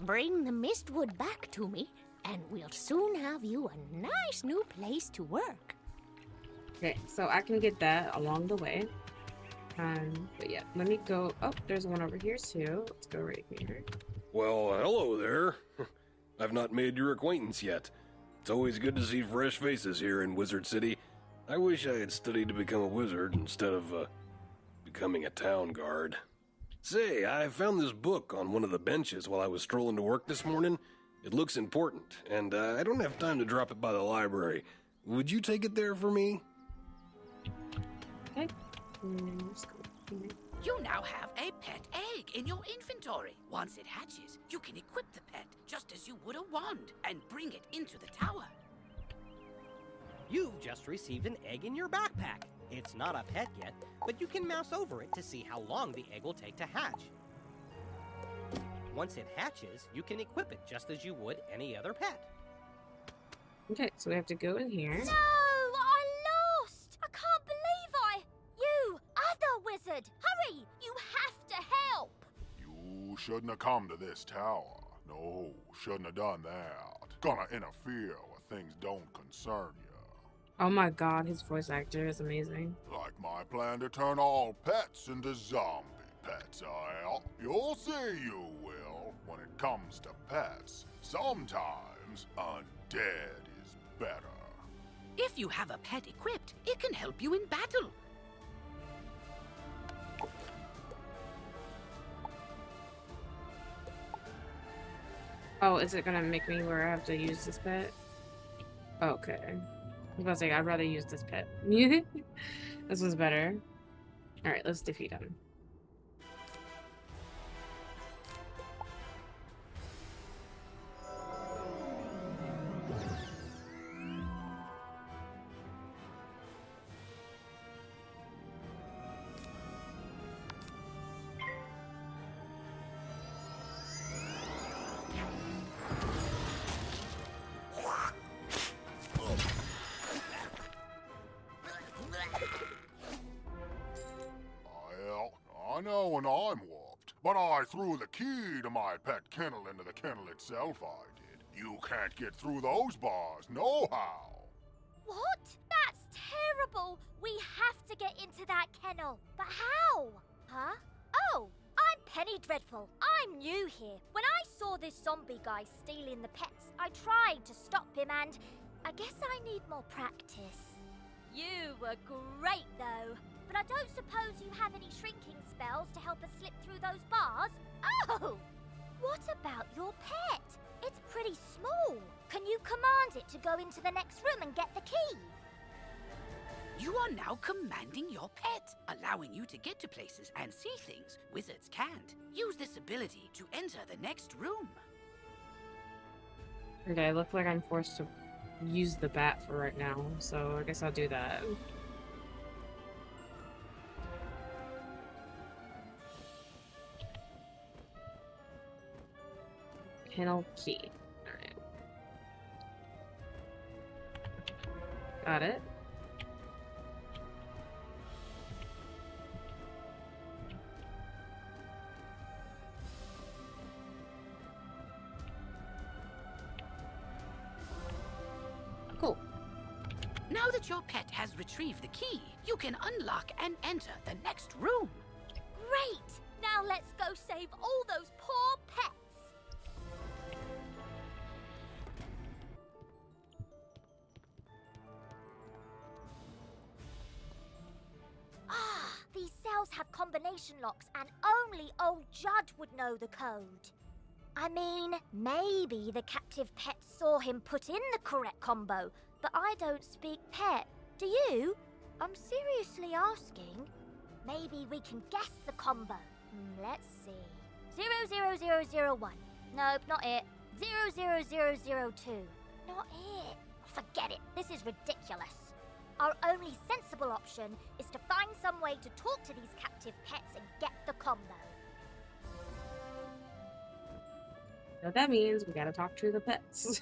Bring the mistwood back to me, and we'll soon have you a nice new place to work. Okay, so I can get that along the way. But yeah, let me go. Oh, there's one over here too. Let's go right here. Well, hello there. I've not made your acquaintance yet. It's always good to see fresh faces here in Wizard City. I wish I had studied to become a wizard instead of, becoming a town guard. Say, I found this book on one of the benches while I was strolling to work this morning. It looks important, and I don't have time to drop it by the library. Would you take it there for me? Okay. You now have a pet egg in your inventory. Once it hatches, you can equip the pet just as you would a wand and bring it into the tower. You've just received an egg in your backpack. It's not a pet yet, but you can mouse over it to see how long the egg will take to hatch. Once it hatches, you can equip it just as you would any other pet. Okay, so we have to go in here. No, I lost! I can't believe You, other wizard! Hurry! You have to help! You shouldn't have come to this tower. No, shouldn't have done that. Gonna interfere with things don't concern you. Oh my god, his voice actor is amazing. Like my plan to turn all pets into zombie pets, Al. You'll see you will. When it comes to pets, sometimes undead is better. If you have a pet equipped, it can help you in battle. Oh, is it gonna make me where I have to use this pet? Okay. I was about to say, I'd rather use this pet. This was better. Alright, let's defeat him. I know when I'm whooped, but I threw the key to my pet kennel into the kennel itself, I did. You can't get through those bars, nohow. What? That's terrible! We have to get into that kennel. But how? Huh? Oh, I'm Penny Dreadful. I'm new here. When I saw this zombie guy stealing the pets, I tried to stop him and I guess I need more practice. You were great though. But I don't suppose you have any shrinking spells to help us slip through those bars? Oh! What about your pet? It's pretty small. Can you command it to go into the next room and get the key? You are now commanding your pet, allowing you to get to places and see things wizards can't. Use this ability to enter the next room. Okay, I look like I'm forced to use the bat for right now, so I guess I'll do that. Kennel key. Alright. Got it. Cool. Now that your pet has retrieved the key, you can unlock and enter the next room. Great! Now let's go save all those poor pets! These cells have combination locks and only old Judd would know the code. I mean, maybe the captive pet saw him put in the correct combo, but I don't speak pet. Do you? I'm seriously asking. Maybe we can guess the combo. Let's see. 00001. Nope, not it. 00002. Not it. Forget it. This is ridiculous. Our only sensible option is to find some way to talk to these captive pets and get the combo. What that means, we gotta talk to the pets.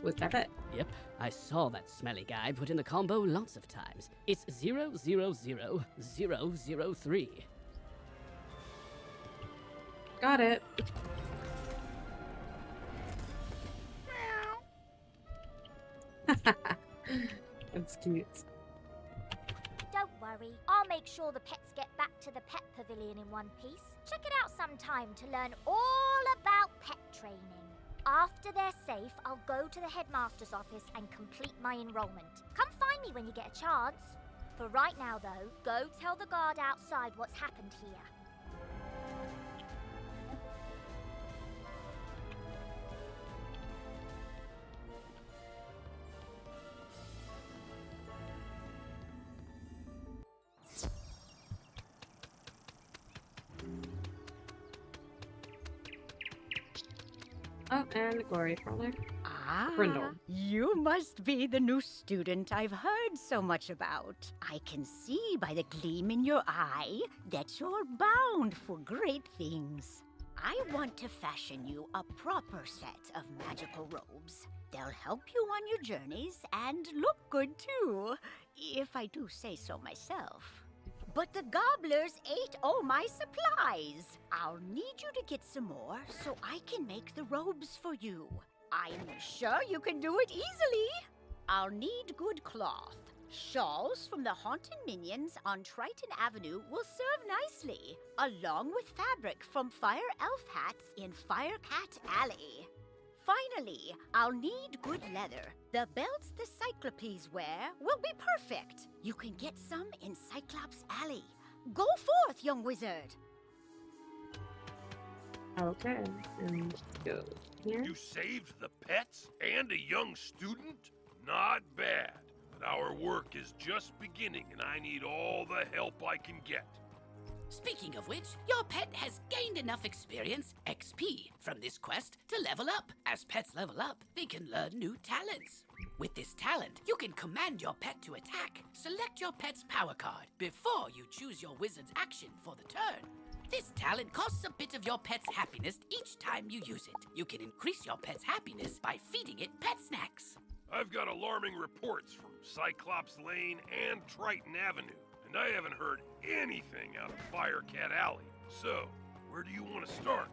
With that pet. Yep, I saw that smelly guy put in the combo lots of times. It's 000003. Got it. That's cute. Don't worry, I'll make sure the pets get back to the pet pavilion in one piece. Check it out sometime to learn all about pet training. After they're safe, I'll go to the headmaster's office and complete my enrollment. Come find me when you get a chance. For right now, though, go tell the guard outside what's happened here. Oh, and the glory folder. Brindle. You must be the new student I've heard so much about. I can see by the gleam in your eye that you're bound for great things. I want to fashion you a proper set of magical robes. They'll help you on your journeys and look good too, if I do say so myself. But the gobblers ate all my supplies. I'll need you to get some more so I can make the robes for you. I'm sure you can do it easily. I'll need good cloth. Shawls from the haunted minions on Triton Avenue will serve nicely, along with fabric from Fire Elf hats in Firecat Alley. Finally, I'll need good leather. The belts the Cyclopes wear will be perfect. You can get some in Cyclops Alley. Go forth, young wizard. Okay, and go here. You saved the pets and a young student? Not bad. But our work is just beginning, and I need all the help I can get. Speaking of which, your pet has gained enough experience, XP, from this quest to level up. As pets level up, they can learn new talents. With this talent, you can command your pet to attack. Select your pet's power card before you choose your wizard's action for the turn. This talent costs a bit of your pet's happiness each time you use it. You can increase your pet's happiness by feeding it pet snacks. I've got alarming reports from Cyclops Lane and Triton Avenue, and I haven't heard anything out of Firecat Alley. So, where do you want to start?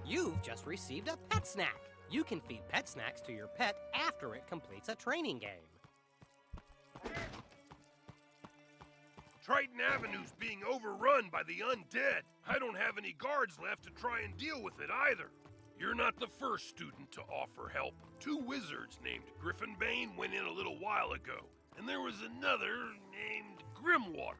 You've just received a pet snack. You can feed pet snacks to your pet after it completes a training game. Triton Avenue's being overrun by the undead. I don't have any guards left to try and deal with it either. You're not the first student to offer help. 2 wizards named Griffinbane went in a little while ago, and there was another named Grimwater.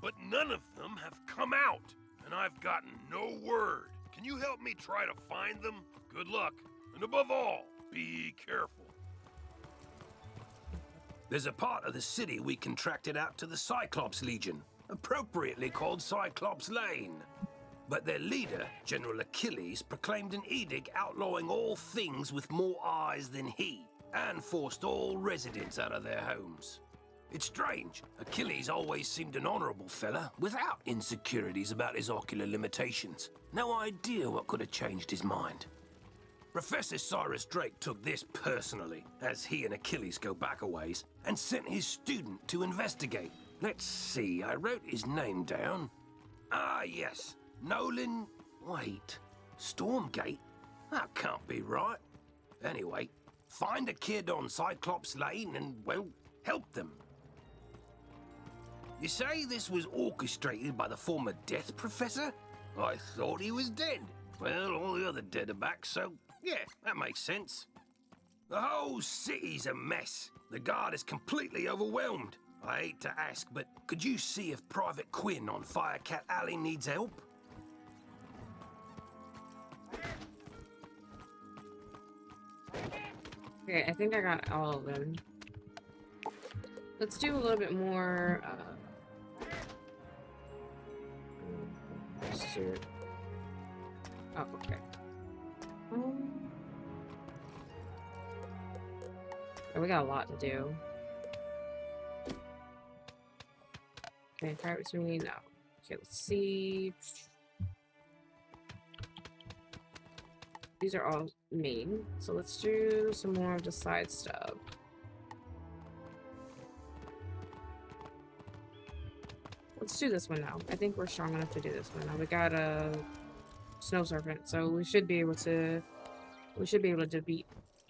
But none of them have come out, and I've gotten no word. Can you help me try to find them? Good luck, and above all, be careful. There's a part of the city we contracted out to the Cyclops Legion, appropriately called Cyclops Lane. But their leader, General Achilles, proclaimed an edict outlawing all things with more eyes than he, and forced all residents out of their homes. It's strange. Achilles always seemed an honorable fella, without insecurities about his ocular limitations. No idea what could have changed his mind. Professor Cyrus Drake took this personally, as he and Achilles go back a ways, and sent his student to investigate. Let's see, I wrote his name down. Ah, yes. Nolan... wait. Stormgate? That can't be right. Anyway, find a kid on Cyclops Lane and, well, help them. You say this was orchestrated by the former Death Professor? I thought he was dead. Well, all the other dead are back, so yeah, that makes sense. The whole city's a mess. The guard is completely overwhelmed. I hate to ask, but could you see if Private Quinn on Firecat Alley needs help? Okay, I think I got all of them. Let's do a little bit more, let's do... Oh, okay. Oh, we got a lot to do. Okay, Pirate Swinging, no. Okay, let's see. These are all main, so let's do some more of the side stuff. Let's do this one now. I think we're strong enough to do this one now. We got a Snow Serpent, so we should be able to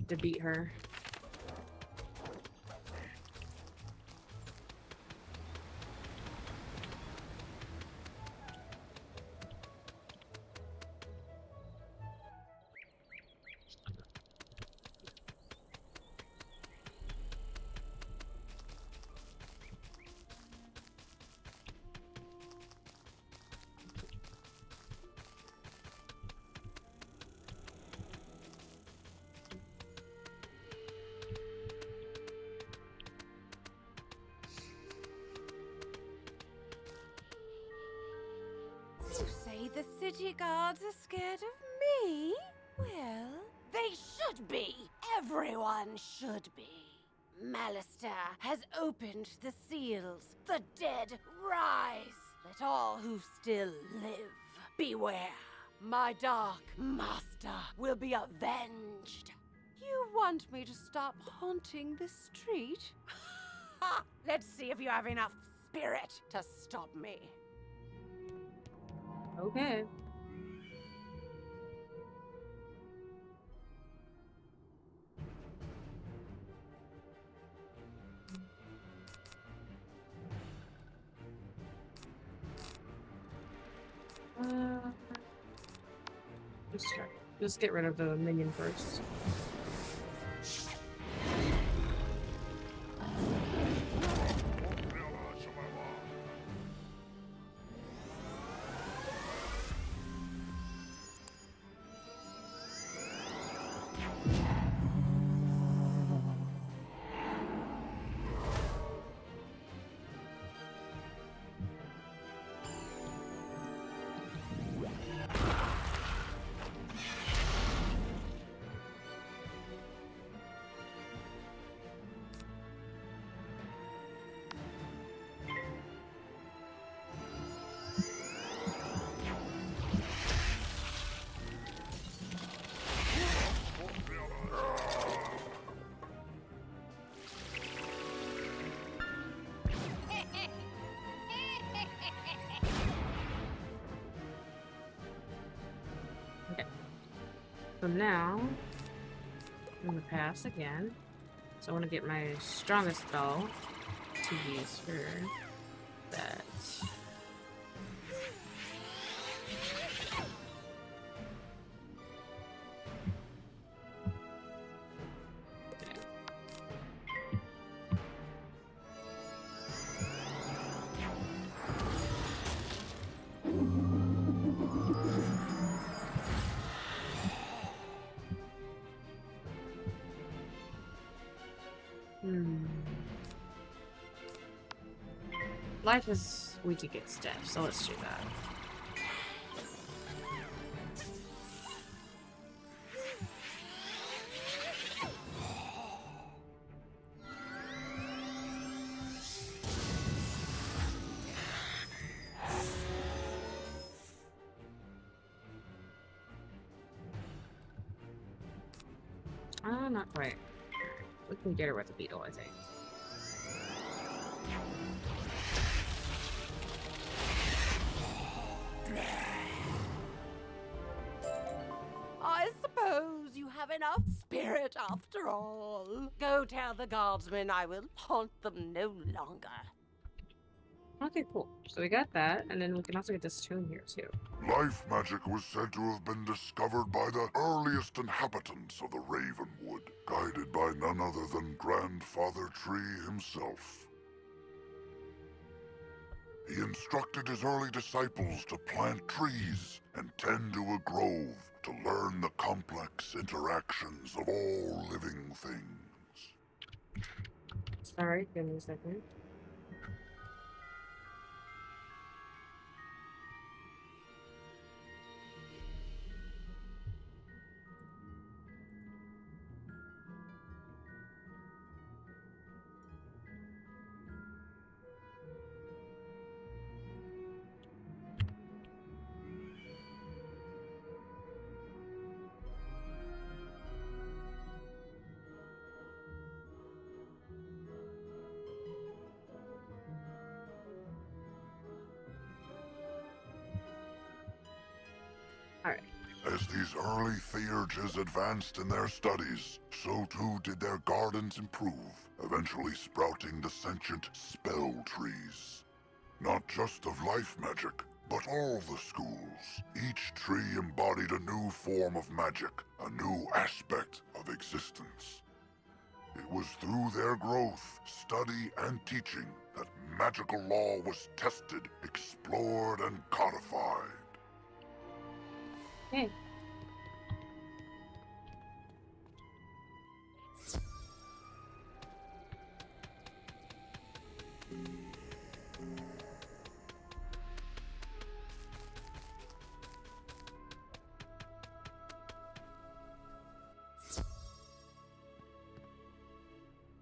defeat her. You say the city guards are scared of me? Well, they should be. Everyone should be. Malister has opened the seals. The dead rise. Let all who still live beware. My dark master will be avenged. You want me to stop haunting this street? Ha! Let's see if you have enough spirit to stop me. Okay. Just get rid of the minion first. So now, I'm gonna pass again. So I want to get my strongest spell to use for that. Life is weak against death, so let's do that. Not quite. We can get her with a beetle, I think. I suppose you have enough spirit after all. Go tell the guardsmen I will haunt them no longer. Okay, cool. So we got that, and then we can also get this tune here, too. Life magic was said to have been discovered by the earliest inhabitants of the Ravenwood, guided by none other than Grandfather Tree himself. He instructed his early disciples to plant trees and tend to a grove to learn the complex interactions of all living things. Sorry, give me a second. Alright. As these early Theurges advanced in their studies, so too did their gardens improve, eventually sprouting the sentient spell trees. Not just of life magic, but all the schools. Each tree embodied a new form of magic, a new aspect of existence. It was through their growth, study, and teaching that magical law was tested, explored, and codified. Hey.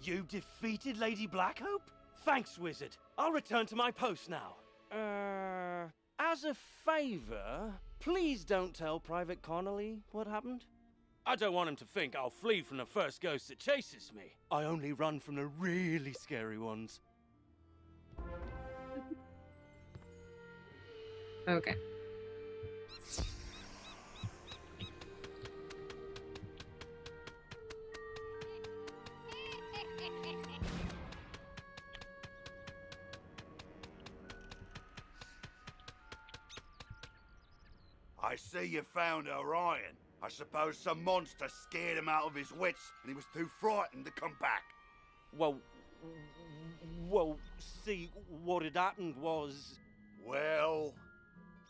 You defeated Lady Blackhope? Thanks, Wizard. I'll return to my post now. As a favor, please don't tell Private Connolly what happened. I don't want him to think I'll flee from the first ghost that chases me. I only run from the really scary ones. Okay. I see you found Orion. I suppose some monster scared him out of his wits and he was too frightened to come back. Well, see, what had happened was... Well,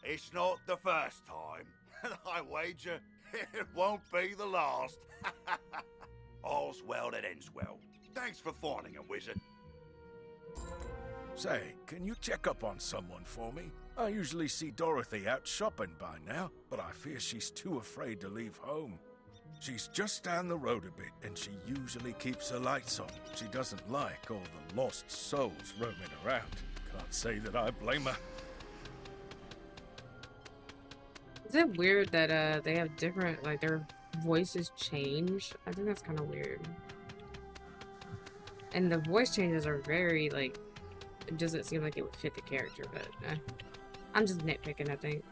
it's not the first time. And I wager it won't be the last. All's well that ends well. Thanks for finding him, Wizard. Say, can you check up on someone for me? I usually see Dorothy out shopping by now, but I fear she's too afraid to leave home. She's just down the road a bit, and she usually keeps her lights on. She doesn't like all the lost souls roaming around. Can't say that I blame her. Is it weird that they have different, like, their voices change? I think that's kind of weird. And the voice changes are very, like, it doesn't seem like it would fit the character, but I'm just nitpicking, I think.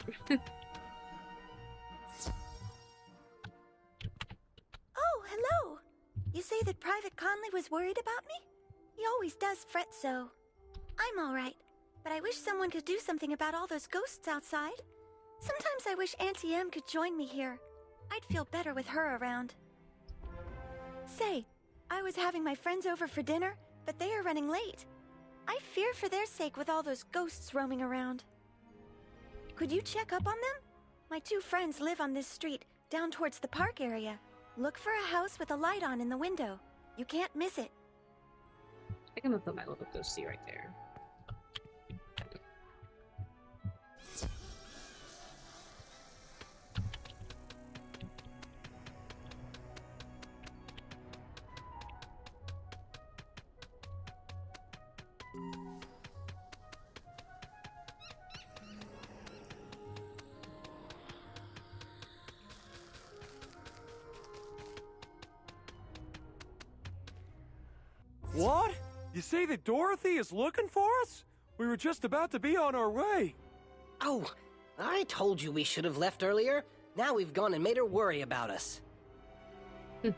Oh, hello! You say that Private Conley was worried about me? He always does fret so. I'm alright, but I wish someone could do something about all those ghosts outside. Sometimes I wish Auntie Em could join me here. I'd feel better with her around. Say, I was having my friends over for dinner, but they are running late. I fear for their sake with all those ghosts roaming around. Could you check up on them? My two friends live on this street, down towards the park area. Look for a house with a light on in the window. You can't miss it. I can put my little ghosty right there. What? You say that Dorothy is looking for us? We were just about to be on our way. Oh, I told you we should have left earlier. Now we've gone and made her worry about us.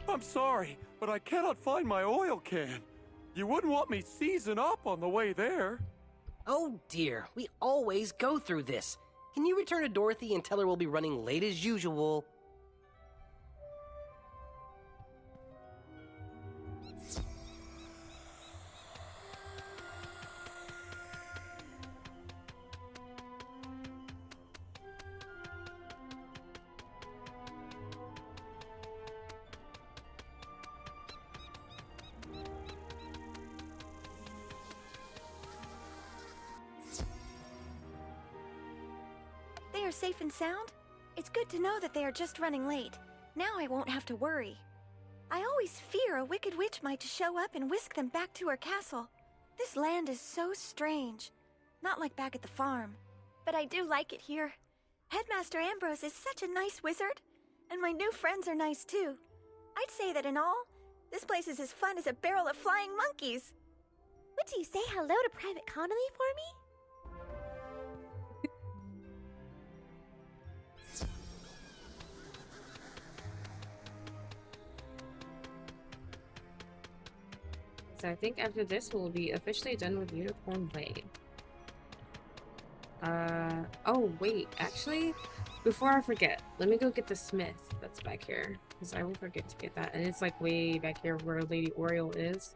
I'm sorry, but I cannot find my oil can. You wouldn't want me seizing up on the way there. Oh dear, we always go through this. Can you return to Dorothy and tell her we'll be running late as usual? They are safe and sound? It's good to know that they are just running late. Now I won't have to worry. I always fear a wicked witch might show up and whisk them back to her castle. This land is so strange. Not like back at the farm. But I do like it here. Headmaster Ambrose is such a nice wizard. And my new friends are nice too. I'd say that in all, this place is as fun as a barrel of flying monkeys. Would you say hello to Private Connolly for me? So I think after this we'll be officially done with Unicorn Way. Oh wait, actually, before I forget, let me go get the smith that's back here, because I will forget to get that, and it's like way back here where Lady Oriole is.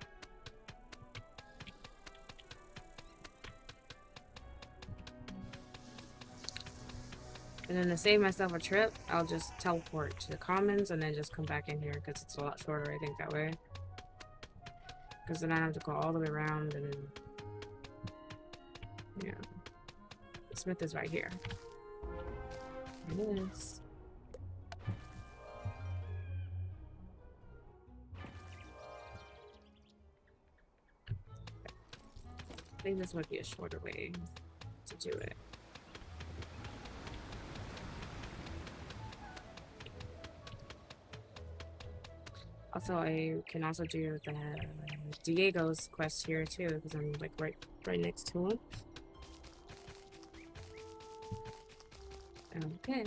And then to save myself a trip, I'll just teleport to the commons and then just come back in here, because it's a lot shorter, I think, that way. Because then I have to go all the way around and then... Yeah. The smith is right here. There it is. think this might be a shorter way to do it. Also, I can also do the Diego's quest here too, because I'm like right next to him. Okay.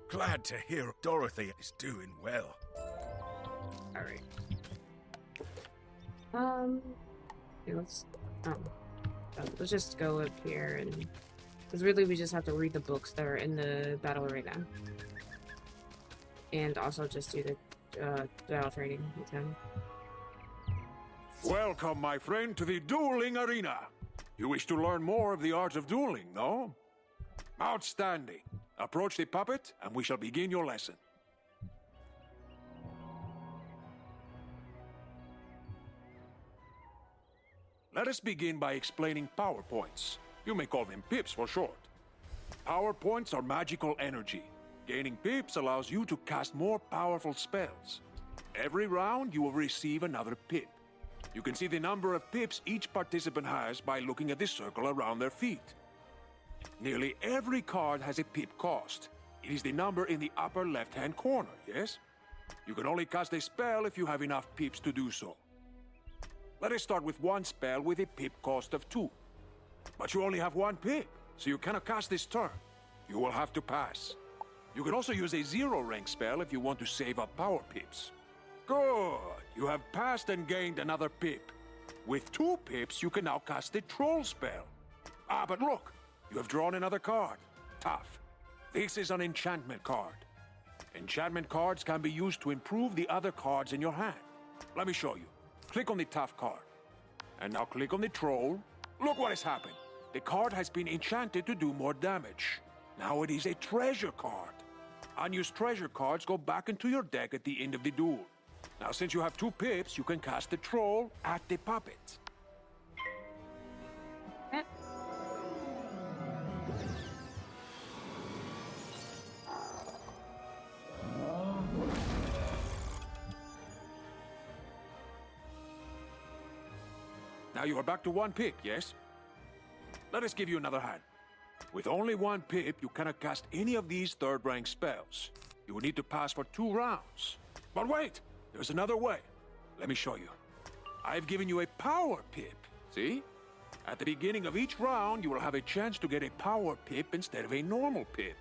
Glad to hear Dorothy is doing well. Alright. Yeah, let's just go up here, and because really we just have to read the books that are in the battle right now. And also just do the battle training with him. Welcome, my friend, to the dueling arena. You wish to learn more of the art of dueling, no? Outstanding. Approach the puppet, and we shall begin your lesson. Let us begin by explaining power points. You may call them pips for short. Power points are magical energy. Gaining pips allows you to cast more powerful spells. Every round, you will receive another pip. You can see the number of pips each participant has by looking at the circle around their feet. Nearly every card has a pip cost. It is the number in the upper left-hand corner, yes? You can only cast a spell if you have enough pips to do so. Let us start with one spell with a pip cost of 2. But you only have 1 pip, so you cannot cast this turn. You will have to pass. You can also use a 0-rank spell if you want to save up power pips. Good! You have passed and gained another pip. With 2 pips, you can now cast the troll spell. Ah, but look! You have drawn another card. Tough. This is an enchantment card. Enchantment cards can be used to improve the other cards in your hand. Let me show you. Click on the tough card. And now click on the troll. Look what has happened. The card has been enchanted to do more damage. Now it is a treasure card. Unused treasure cards go back into your deck at the end of the duel. Now since you have 2 pips, you can cast the troll at the puppet. Now you are back to 1 pip, yes? Let us give you another hand. With only 1 pip, you cannot cast any of these 3rd-rank spells. You will need to pass for 2 rounds. But wait! There's another way. Let me show you. I've given you a power pip. See? At the beginning of each round, you will have a chance to get a power pip instead of a normal pip.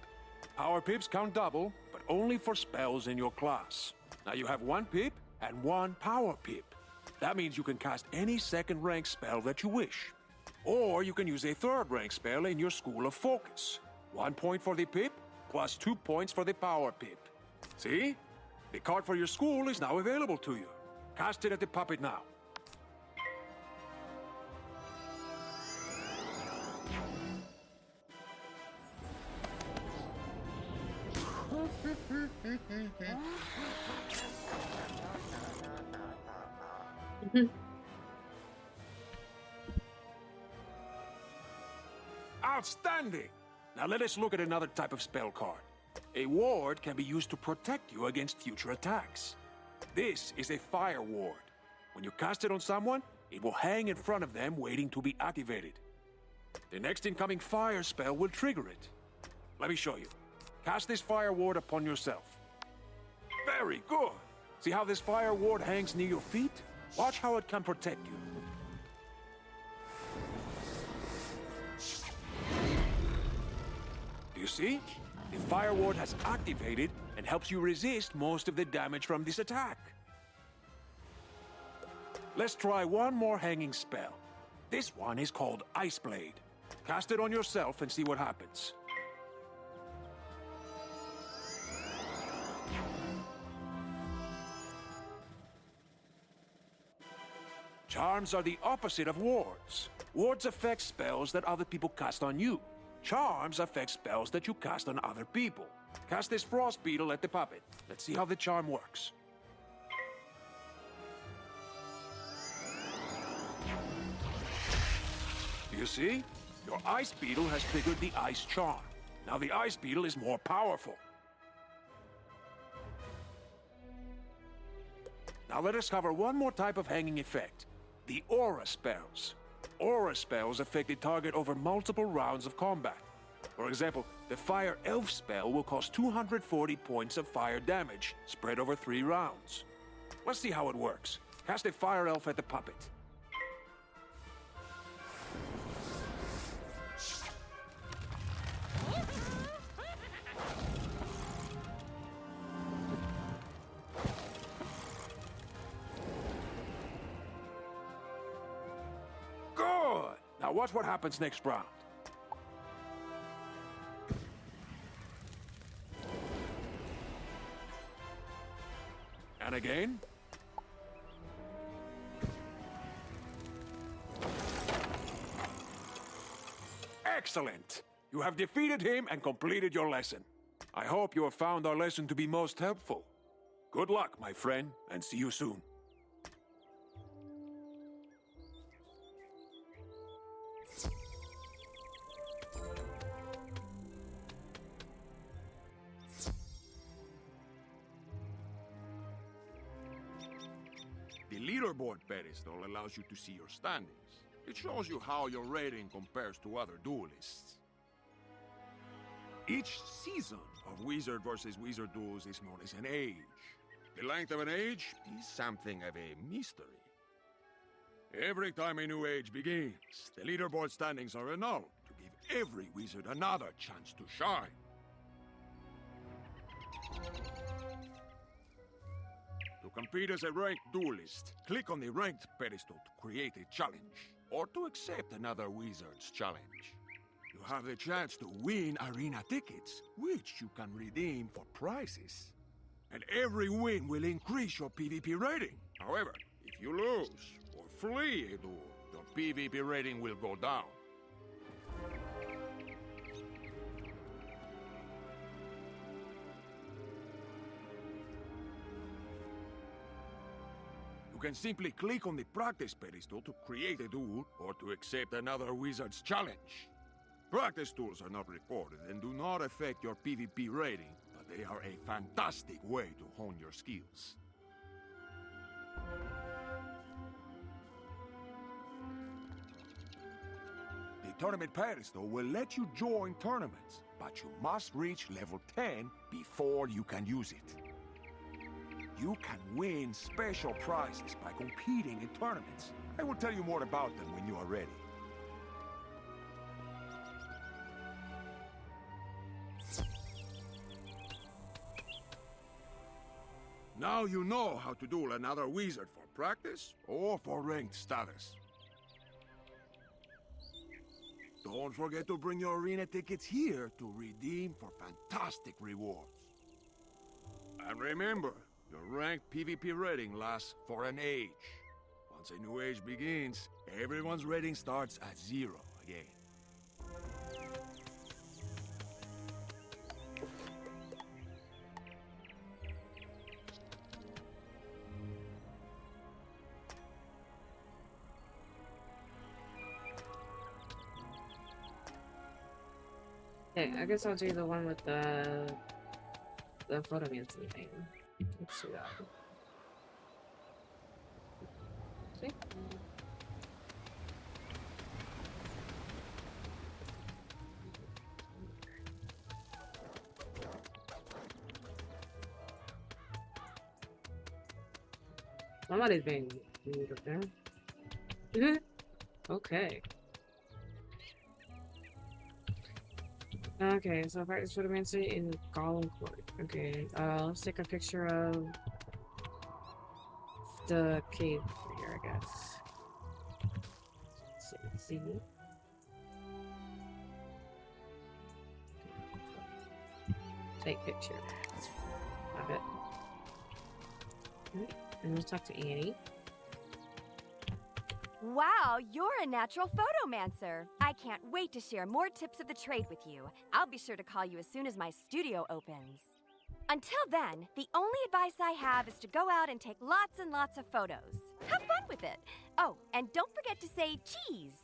Power pips count double, but only for spells in your class. Now you have 1 pip and 1 power pip. That means you can cast any 2nd-rank spell that you wish. Or you can use a 3rd-rank spell in your School of Focus. 1 point for the pip, plus 2 points for the power pip. See? The card for your school is now available to you. Cast it at the puppet now. Outstanding! Now let us look at another type of spell card. A ward can be used to protect you against future attacks. This is a fire ward. When you cast it on someone, it will hang in front of them waiting to be activated. The next incoming fire spell will trigger it. Let me show you. Cast this fire ward upon yourself. Very good! See how this fire ward hangs near your feet? Watch how it can protect you. Do you see? The fire ward has activated and helps you resist most of the damage from this attack. Let's try one more hanging spell. This one is called Ice Blade. Cast it on yourself and see what happens. Charms are the opposite of wards. Wards affect spells that other people cast on you. Charms affect spells that you cast on other people. Cast this frost beetle at the puppet. Let's see how the charm works. You see? Your ice beetle has triggered the ice charm. Now the ice beetle is more powerful. Now let us cover one more type of hanging effect. the aura spells. Aura spells affect the target over multiple rounds of combat. For example, the Fire Elf spell will cost 240 points of fire damage, spread over 3 rounds. Let's see how it works. Cast a Fire Elf at the puppet. Good! Now watch what happens next round. And again. Excellent! You have defeated him and completed your lesson. I hope you have found our lesson to be most helpful. Good luck, my friend, and see you soon. The leaderboard pedestal allows you to see your standings. It shows you how your rating compares to other duelists. Each season of Wizard vs. Wizard duels is known as an age. The length of an age is something of a mystery. Every time a new age begins, the leaderboard standings are annulled to give every wizard another chance to shine. To compete as a ranked duelist, click on the ranked pedestal to create a challenge, or to accept another wizard's challenge. You have the chance to win arena tickets, which you can redeem for prizes. And every win will increase your PvP rating. However, if you lose or flee a duel, your PvP rating will go down. You can simply click on the practice pedestal to create a duel or to accept another wizard's challenge. Practice duels are not recorded and do not affect your PvP rating, but they are a fantastic way to hone your skills. The tournament pedestal will let you join tournaments, but you must reach level 10 before you can use it. You can win special prizes by competing in tournaments. I will tell you more about them when you are ready. Now you know how to duel another wizard for practice or for ranked status. Don't forget to bring your arena tickets here to redeem for fantastic rewards. And remember, your ranked PvP rating lasts for an age. Once a new age begins, everyone's rating starts at 0 again. Okay, I guess I'll do the one with the photomancy thing. Let's see that. See? Somebody's being moved up there. Okay. Okay, so practice photomancy in the Golem Court. Okay, let's take a picture of the cave here, I guess. Let's see. Take picture. Have it. Okay, and let's talk to Annie. Wow, you're a natural photomancer. I can't wait to share more tips of the trade with you. I'll be sure to call you as soon as my studio opens. Until then, the only advice I have is to go out and take lots and lots of photos. Have fun with it. Oh, and don't forget to say cheese.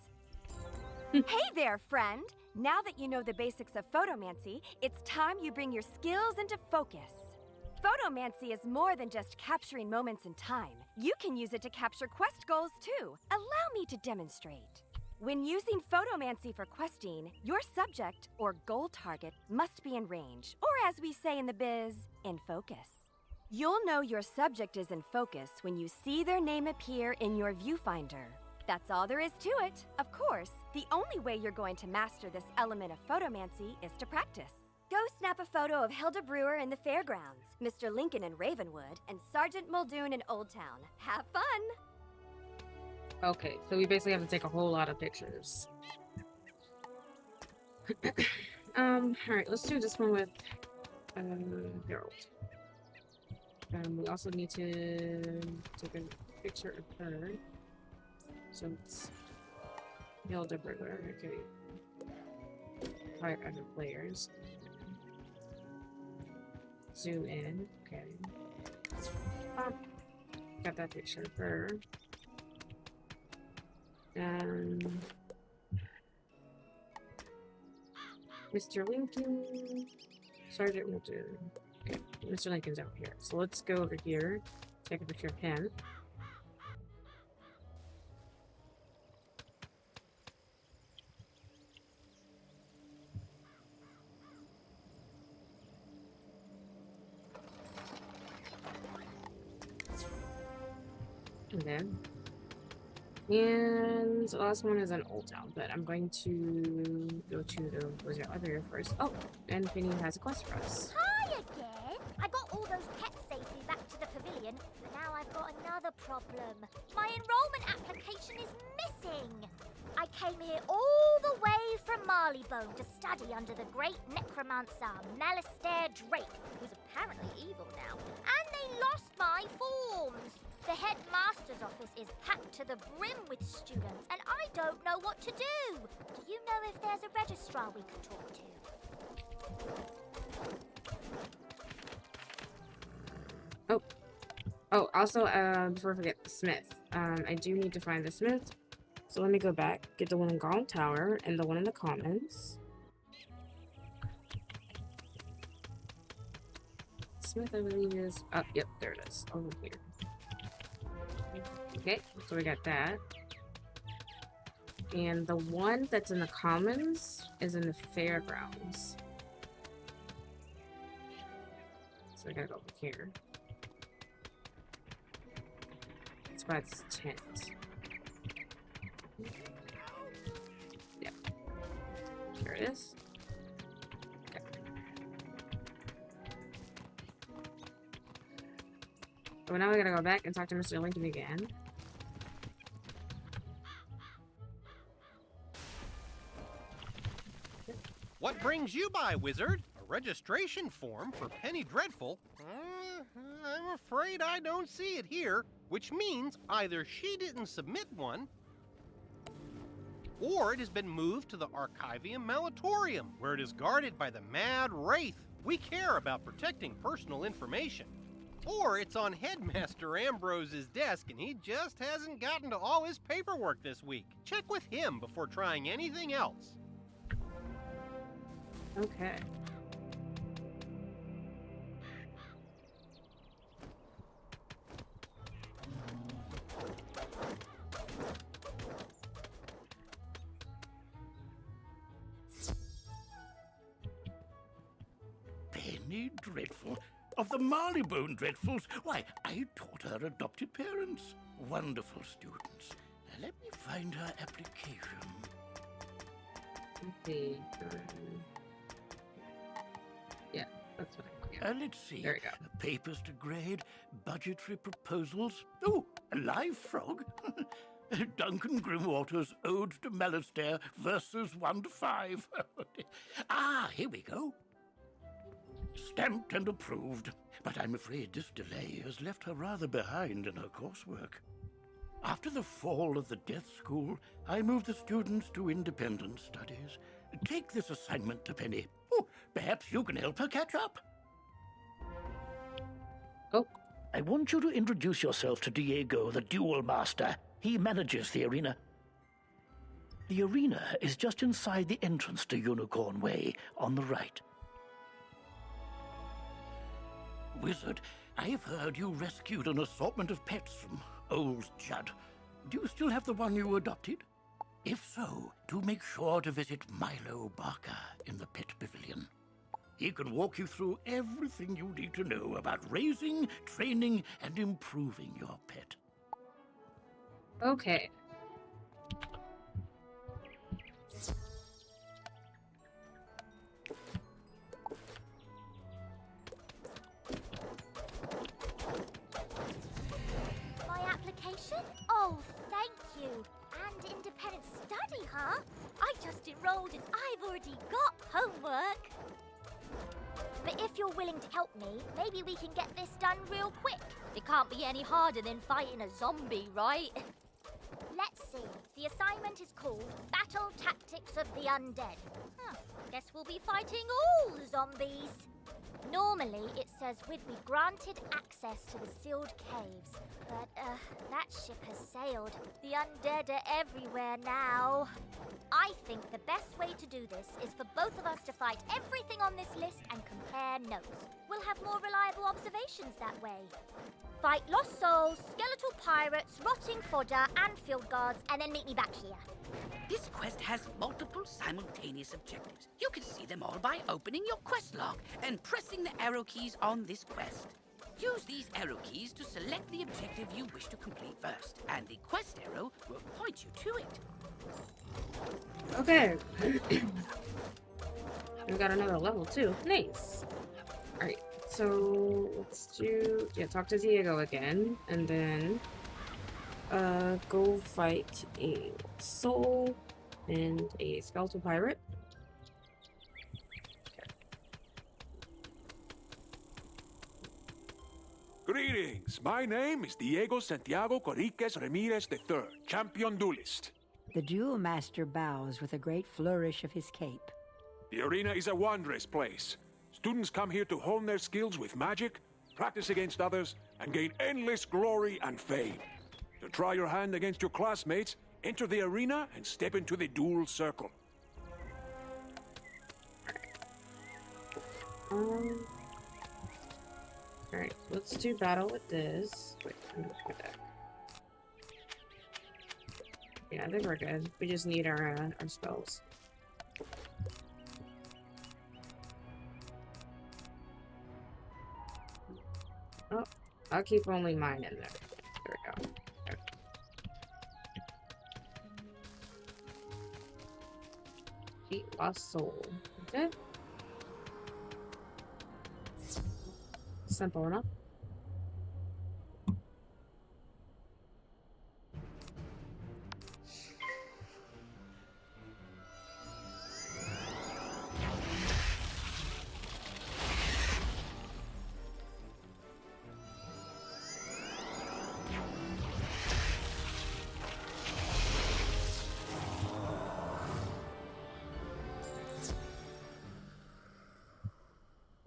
Hey there, friend. Now that you know the basics of photomancy, it's time you bring your skills into focus. Photomancy is more than just capturing moments in time. You can use it to capture quest goals too. Allow me to demonstrate. When using photomancy for questing, your subject, or goal target, must be in range, or as we say in the biz, in focus. You'll know your subject is in focus when you see their name appear in your viewfinder. That's all there is to it. Of course, the only way you're going to master this element of photomancy is to practice. Go snap a photo of Hilda Brewer in the fairgrounds, Mr. Lincoln in Ravenwood, and Sergeant Muldoon in Old Town. Have fun! Okay, so we basically have to take a whole lot of pictures. Alright, let's do this one with Harold. We also need to take a picture of her. So it's Hilda Brewer, okay. Hire other players. Zoom in, okay. Got that picture of her. Mr. Lincoln, Sergeant Muldoon. Okay, Mr. Lincoln's over here. So let's go over here, take a picture of him. And the last one is an Old Town, but I'm going to go to the Wizard Library first. Oh, and Penny has a quest for us. Hi again! I got all those pets safely back to the pavilion, but now I've got another problem. My enrollment application is missing! I came here all the way from Marleybone to study under the great necromancer, Malistaire Drake, who's apparently evil now, and they lost my forms! The headmaster's office is packed to the brim with students, and I don't know what to do. Do you know if there's a registrar we could talk to? Oh, also, before I forget, the Smith. I do need to find the Smith. So let me go back, get the one in Gaunt Tower, and the one in the Commons. Smith, I believe, is... Oh, yep, there it is. Over here. Okay, so we got that. And the one that's in the Commons is in the Fairgrounds. So I gotta go over here. It's by its tent. Yep. Here it is. Okay. So now we gotta go back and talk to Mr. Lincoln again. What brings you by, Wizard? A registration form for Penny Dreadful? I'm afraid I don't see it here, which means either she didn't submit one, or it has been moved to the Archivium Malatorium, where it is guarded by the Mad Wraith. We care about protecting personal information. Or it's on Headmaster Ambrose's desk and he just hasn't gotten to all his paperwork this week. Check with him before trying anything else. Okay. Penny Dreadful? Of the Marleybone Dreadfuls? Why, I taught her adopted parents. Wonderful students. Now, let me find her application. Okay. Yeah, that's what I want. Let's see. There we go. Papers to grade, budgetary proposals. Oh, a live frog. Duncan Grimwater's Ode to Malistaire, verses 1 to 5. Here we go. Stamped and approved. But I'm afraid this delay has left her rather behind in her coursework. After the fall of the Death School, I moved the students to independent studies. Take this assignment to Penny. Oh, perhaps you can help her catch up. Oh. I want you to introduce yourself to Diego, the Duel Master. He manages the arena. The arena is just inside the entrance to Unicorn Way, on the right. Wizard, I've heard you rescued an assortment of pets from old Judd. Do you still have the one you adopted? If so, do make sure to visit Milo Barker in the Pet Pavilion. He can walk you through everything you need to know about raising, training, and improving your pet. Okay. My application? Oh, thank you. And independent study, huh? I just enrolled and I've already got homework. But if you're willing to help me, maybe we can get this done real quick. It can't be any harder than fighting a zombie, right? Let's see. The assignment is called Battle Tactics of the Undead. Guess we'll be fighting all zombies. Normally, it says we'd be granted access to the sealed caves. But, that ship has sailed. The undead are everywhere now. I think the best way to do this is for both of us to fight everything on this list and compare notes. We'll have more reliable observations that way. Fight lost souls, skeletal pirates, rotting fodder, and field guards, and then meet me back here. This quest has multiple simultaneous objectives. You can see them all by opening your quest log and pressing the arrow keys on this quest. Use these arrow keys to select the objective you wish to complete first, and the quest arrow will point you to it. Okay. We got another level too. Nice. Alright, so let's talk to Diego again, and then go fight a soul and a skeletal pirate. Greetings. My name is Diego Santiago Coriques Ramirez III, champion duelist. The duel master bows with a great flourish of his cape. The arena is a wondrous place. Students come here to hone their skills with magic, practice against others, and gain endless glory and fame. To try your hand against your classmates, enter the arena and step into the duel circle. Alright, let's do battle with this. Wait, I'm gonna put that. Yeah, I think we're good. We just need our spells. Oh, I'll keep only mine in there. There we go. There. Feet lost soul. Okay. Simple enough.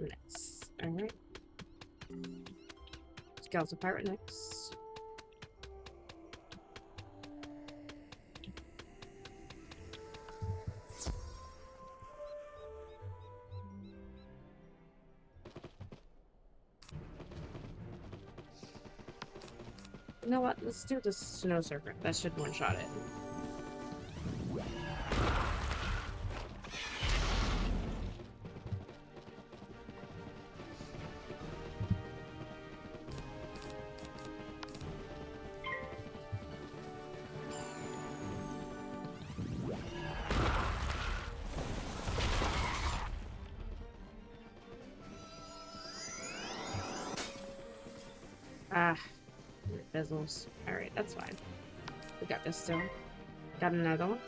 Nice. Alright. Skeletal pirate next. You know what? Let's do the snow serpent. That should one-shot it. Ah, it fizzles. Alright, that's fine. We got this still. Got another one.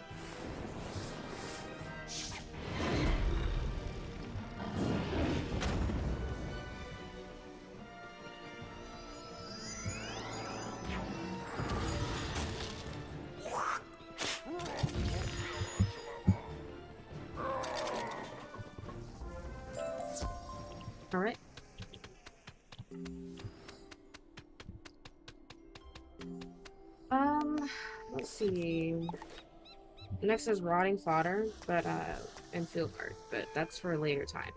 Alright. Let's see. Next is rotting fodder, but and field guard, but that's for a later time.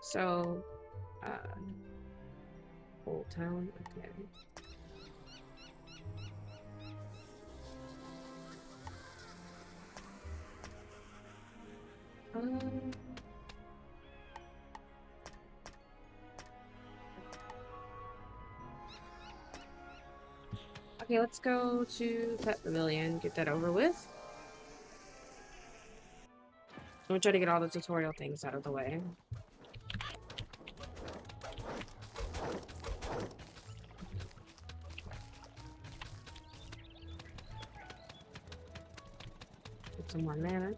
So Old Town, okay. Okay, let's go to Pet Pavilion, get that over with. I'm gonna try to get all the tutorial things out of the way. Get some more mana.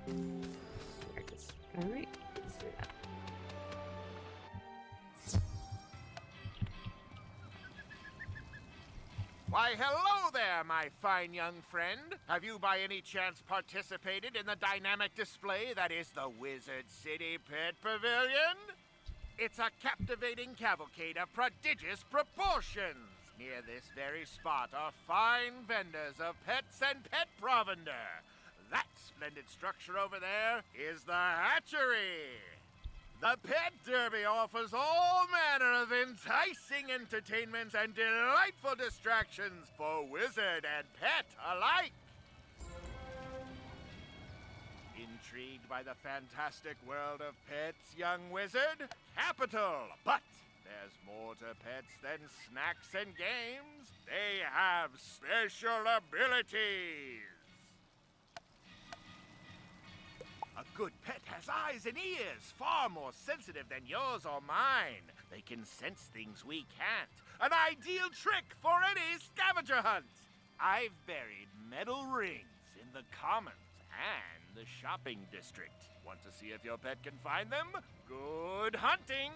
There it is. Alright, let's do that. Why, hello there, my fine young friend. Have you by any chance participated in the dynamic display that is the Wizard City Pet Pavilion? It's a captivating cavalcade of prodigious proportions. Near this very spot are fine vendors of pets and pet provender. That splendid structure over there is the hatchery. The Pet Derby offers all manner of enticing entertainments and delightful distractions for wizard and pet alike. Intrigued by the fantastic world of pets, young wizard? Capital! But there's more to pets than snacks and games. They have special abilities. A good pet has eyes and ears far more sensitive than yours or mine. They can sense things we can't. An ideal trick for any scavenger hunt. I've buried metal rings in the commons and the shopping district. Want to see if your pet can find them? Good hunting!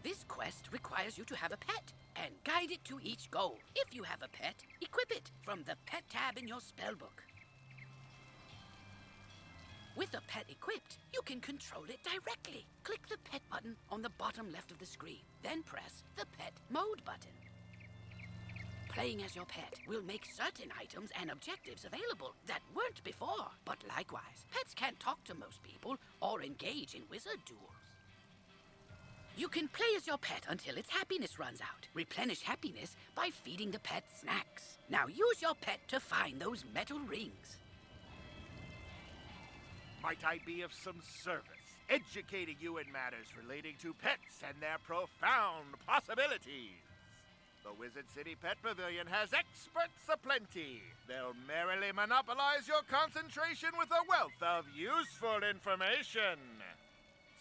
This quest requires you to have a pet and guide it to each goal. If you have a pet, equip it from the pet tab in your spellbook. With a pet equipped, you can control it directly. Click the pet button on the bottom left of the screen, then press the pet mode button. Playing as your pet will make certain items and objectives available that weren't before. But likewise, pets can't talk to most people or engage in wizard duels. You can play as your pet until its happiness runs out. Replenish happiness by feeding the pet snacks. Now use your pet to find those metal rings. Might I be of some service, educating you in matters relating to pets and their profound possibilities? The Wizard City Pet Pavilion has experts aplenty. They'll merrily monopolize your concentration with a wealth of useful information.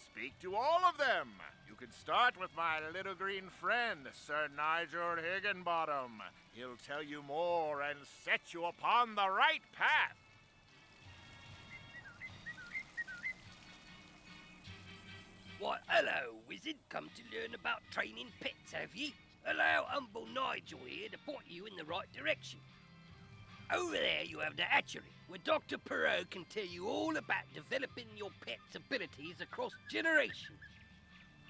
Speak to all of them. You can start with my little green friend, Sir Nigel Higginbottom. He'll tell you more and set you upon the right path. Why, hello, wizard. Come to learn about training pets, have ye? Allow humble Nigel here to point you in the right direction. Over there you have the hatchery, where Dr. Perot can tell you all about developing your pet's abilities across generations.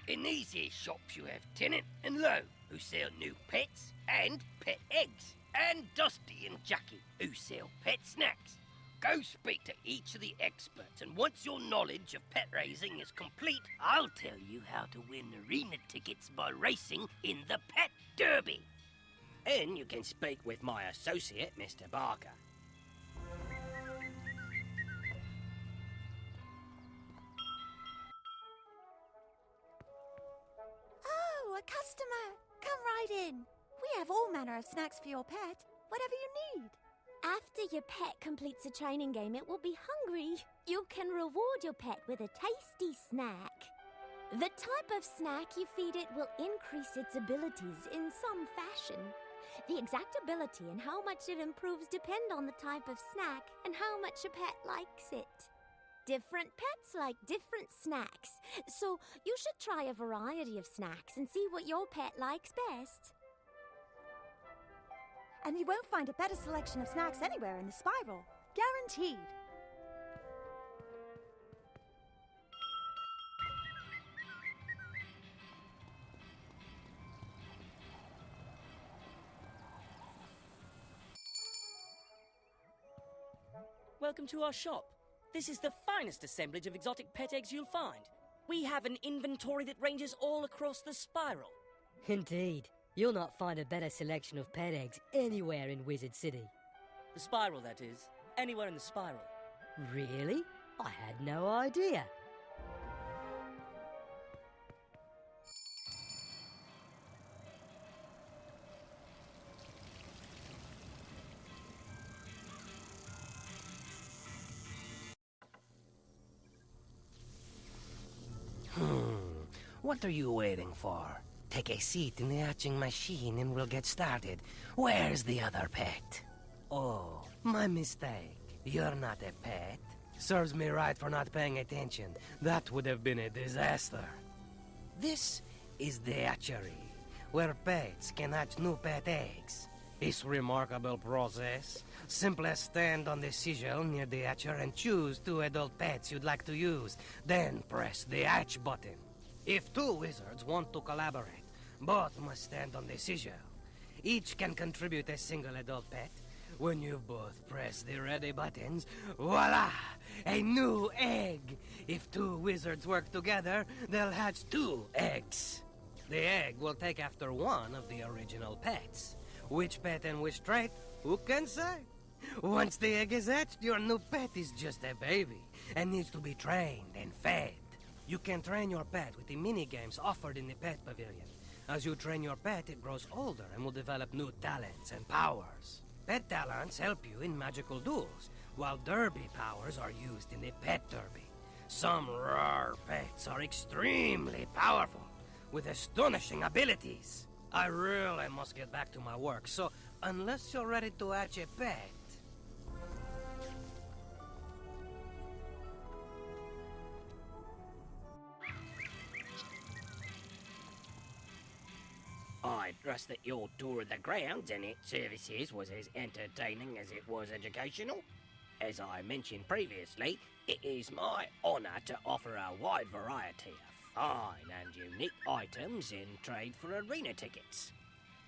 In these here shops you have Tennant and Lowe, who sell new pets and pet eggs, and Dusty and Jackie, who sell pet snacks. Go speak to each of the experts, and once your knowledge of pet raising is complete, I'll tell you how to win arena tickets by racing in the Pet Derby. And you can speak with my associate, Mr. Barker. Oh, a customer! Come right in. We have all manner of snacks for your pet. Whatever you need. After your pet completes a training game, it will be hungry. You can reward your pet with a tasty snack. The type of snack you feed it will increase its abilities in some fashion. The exact ability and how much it improves depend on the type of snack and how much a pet likes it. Different pets like different snacks, so you should try a variety of snacks and see what your pet likes best. And you won't find a better selection of snacks anywhere in the spiral. Guaranteed. Welcome to our shop. This is the finest assemblage of exotic pet eggs you'll find. We have an inventory that ranges all across the spiral. Indeed. You'll not find a better selection of pet eggs anywhere in Wizard City. The spiral, that is. Anywhere in the spiral. Really? I had no idea. What are you waiting for? Take a seat in the hatching machine and we'll get started. Where's the other pet? Oh, my mistake. You're not a pet. Serves me right for not paying attention. That would have been a disaster. This is the hatchery, where pets can hatch new pet eggs. This remarkable process. Simply stand on the sigil near the hatcher and choose 2 adult pets you'd like to use. Then press the hatch button. If 2 wizards want to collaborate, both must stand on the sigil. Each can contribute a single adult pet. When you've both pressed the ready buttons, voila! A new egg! If 2 wizards work together, they'll hatch 2 eggs. The egg will take after one of the original pets. Which pet and which trait? Who can say? Once the egg is hatched, your new pet is just a baby and needs to be trained and fed. You can train your pet with the mini-games offered in the pet pavilion. As you train your pet, it grows older and will develop new talents and powers. Pet talents help you in magical duels, while derby powers are used in the pet derby. Some rare pets are extremely powerful, with astonishing abilities. I really must get back to my work, so unless you're ready to hatch a pet... I trust that your tour of the grounds and its services was as entertaining as it was educational. As I mentioned previously, it is my honour to offer a wide variety of fine and unique items in trade for arena tickets.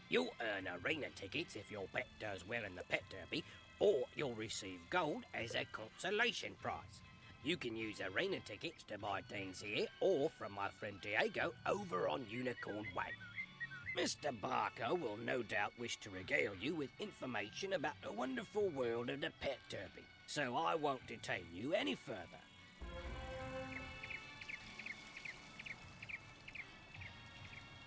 You'll earn arena tickets if your pet does well in the pet derby, or you'll receive gold as a consolation prize. You can use arena tickets to buy things here or from my friend Diego over on Unicorn Way. Mr. Barker will no doubt wish to regale you with information about the wonderful world of the pet derby, so I won't detain you any further.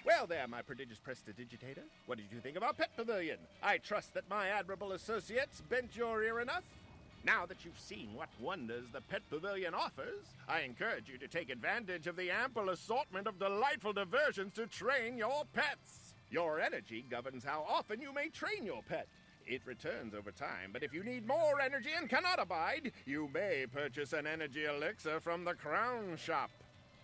Well there, my prodigious prestidigitator. What did you think of our pet pavilion? I trust that my admirable associates bent your ear enough? Now that you've seen what wonders the pet pavilion offers, I encourage you to take advantage of the ample assortment of delightful diversions to train your pets. Your energy governs how often you may train your pet. It returns over time, but if you need more energy and cannot abide, you may purchase an energy elixir from the Crown Shop.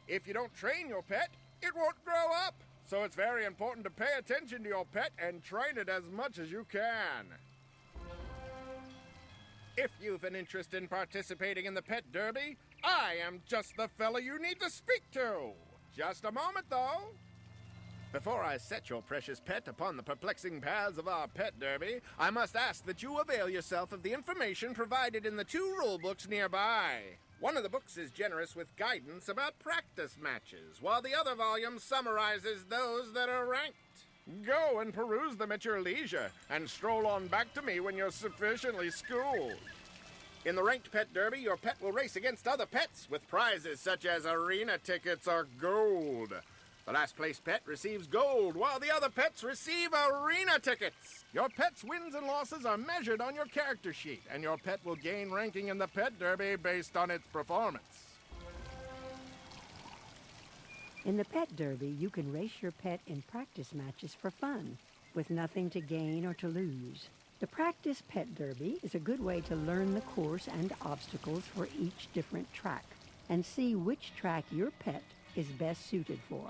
If you don't train your pet, it won't grow up. So it's very important to pay attention to your pet and train it as much as you can. If you've an interest in participating in the pet derby, I am just the fella you need to speak to. Just a moment, though. Before I set your precious pet upon the perplexing paths of our pet derby, I must ask that you avail yourself of the information provided in the 2 rule books nearby. One of the books is generous with guidance about practice matches, while the other volume summarizes those that are ranked. Go and peruse them at your leisure, and stroll on back to me when you're sufficiently schooled. In the Ranked Pet Derby, your pet will race against other pets with prizes such as arena tickets or gold. The last place pet receives gold, while the other pets receive arena tickets. Your pet's wins and losses are measured on your character sheet, and your pet will gain ranking in the Pet Derby based on its performance. In the Pet Derby, you can race your pet in practice matches for fun, with nothing to gain or to lose. The Practice Pet Derby is a good way to learn the course and obstacles for each different track, and see which track your pet is best suited for.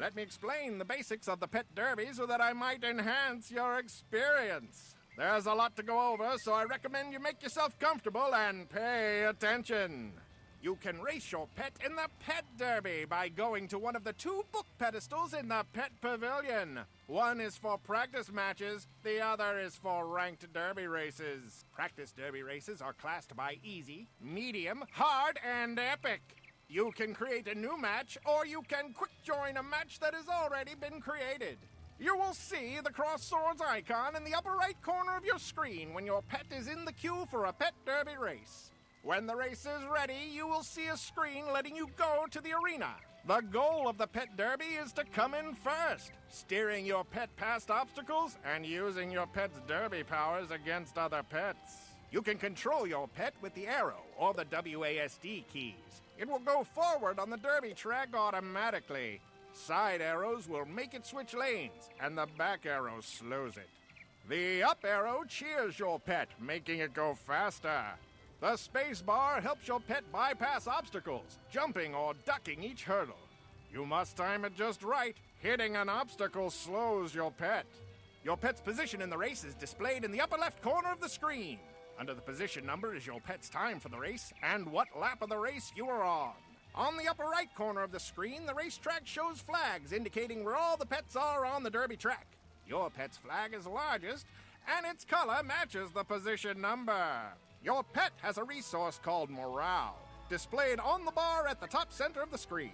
Let me explain the basics of the Pet Derby so that I might enhance your experience. There's a lot to go over, so I recommend you make yourself comfortable and pay attention. You can race your pet in the Pet Derby by going to one of the 2 book pedestals in the Pet Pavilion. One is for practice matches, the other is for ranked derby races. Practice derby races are classed by easy, medium, hard, and epic. You can create a new match, or you can quick join a match that has already been created. You will see the cross swords icon in the upper right corner of your screen when your pet is in the queue for a Pet Derby race. When the race is ready, you will see a screen letting you go to the arena. The goal of the Pet Derby is to come in first, steering your pet past obstacles and using your pet's derby powers against other pets. You can control your pet with the arrow or the WASD keys. It will go forward on the derby track automatically. Side arrows will make it switch lanes, and the back arrow slows it. The up arrow cheers your pet, making it go faster. The space bar helps your pet bypass obstacles, jumping or ducking each hurdle. You must time it just right. Hitting an obstacle slows your pet. Your pet's position in the race is displayed in the upper left corner of the screen. Under the position number is your pet's time for the race and what lap of the race you are on. On the upper right corner of the screen, the racetrack shows flags indicating where all the pets are on the derby track. Your pet's flag is largest, and its color matches the position number. Your pet has a resource called morale, displayed on the bar at the top center of the screen.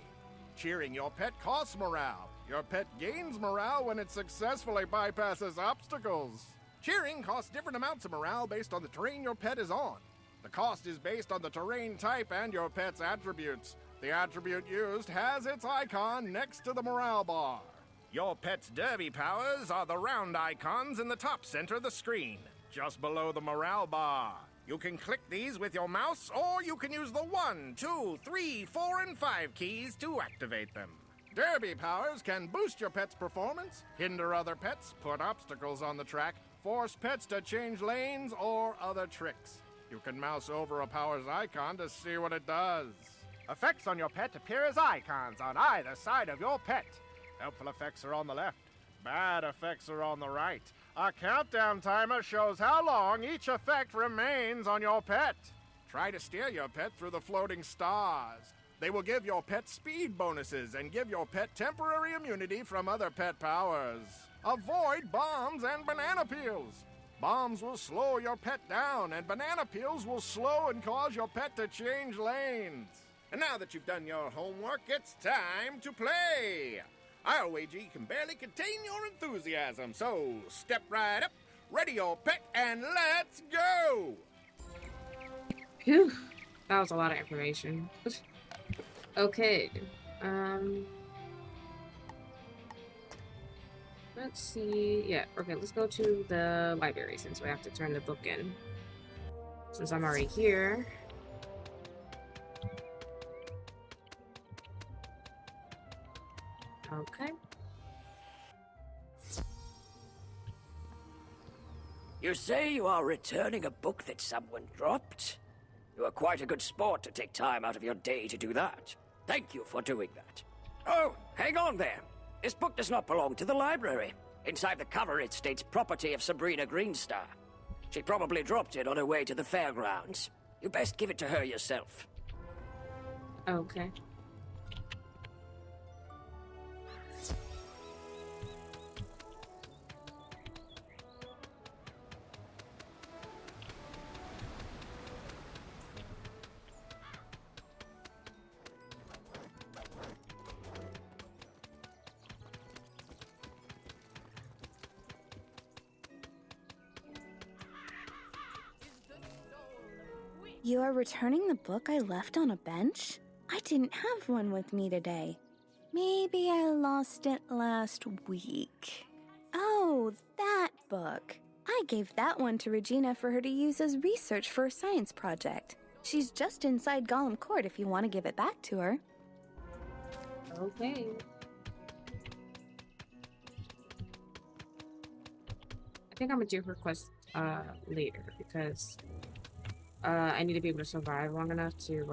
Cheering your pet costs morale. Your pet gains morale when it successfully bypasses obstacles. Cheering costs different amounts of morale based on the terrain your pet is on. The cost is based on the terrain type and your pet's attributes. The attribute used has its icon next to the morale bar. Your pet's derby powers are the round icons in the top center of the screen, just below the morale bar. You can click these with your mouse, or you can use the 1, 2, 3, 4, and 5 keys to activate them. Derby powers can boost your pet's performance, hinder other pets, put obstacles on the track, force pets to change lanes, or other tricks. You can mouse over a power's icon to see what it does. Effects on your pet appear as icons on either side of your pet. Helpful effects are on the left. Bad effects are on the right. A countdown timer shows how long each effect remains on your pet. Try to steer your pet through the floating stars. They will give your pet speed bonuses and give your pet temporary immunity from other pet powers. Avoid bombs and banana peels. Bombs will slow your pet down, and banana peels will slow and cause your pet to change lanes. And now that you've done your homework, it's time to play. I'll wager you can barely contain your enthusiasm, so step right up, ready your pet, and let's go! Phew, that was a lot of information. Okay, let's see, yeah, okay, let's go to the library since we have to turn the book in. Since I'm already here. Okay. You say you are returning a book that someone dropped? You are quite a good sport to take time out of your day to do that. Thank you for doing that. Oh, hang on there. This book does not belong to the library. Inside the cover it states property of Sabrina Greenstar. She probably dropped it on her way to the fairgrounds. You best give it to her yourself. Okay. You are returning the book I left on a bench? I didn't have one with me today. Maybe I lost it last week. Oh, that book. I gave that one to Regina for her to use as research for a science project. She's just inside Gollum Court if you want to give it back to her. Okay. I think I'm gonna do her quest later because I need to be able to survive long enough to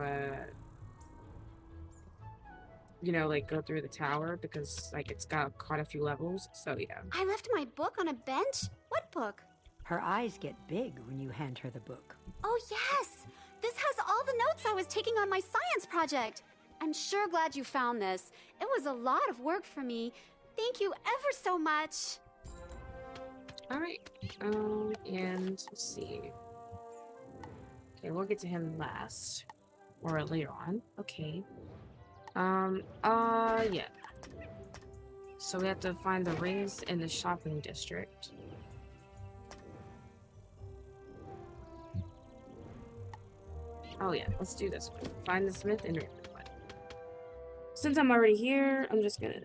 you know, like go through the tower because like it's got quite a few levels. So yeah. I left my book on a bench? What book? Her eyes get big when you hand her the book. Oh yes! This has all the notes I was taking on my science project. I'm sure glad you found this. It was a lot of work for me. Thank you ever so much. Alright. And let's see. Okay, we'll get to him last. Or later on. Okay. Yeah. So we have to find the rings in the shopping district. Oh yeah, let's do this one. Find the smith and one. Since I'm already here, I'm just gonna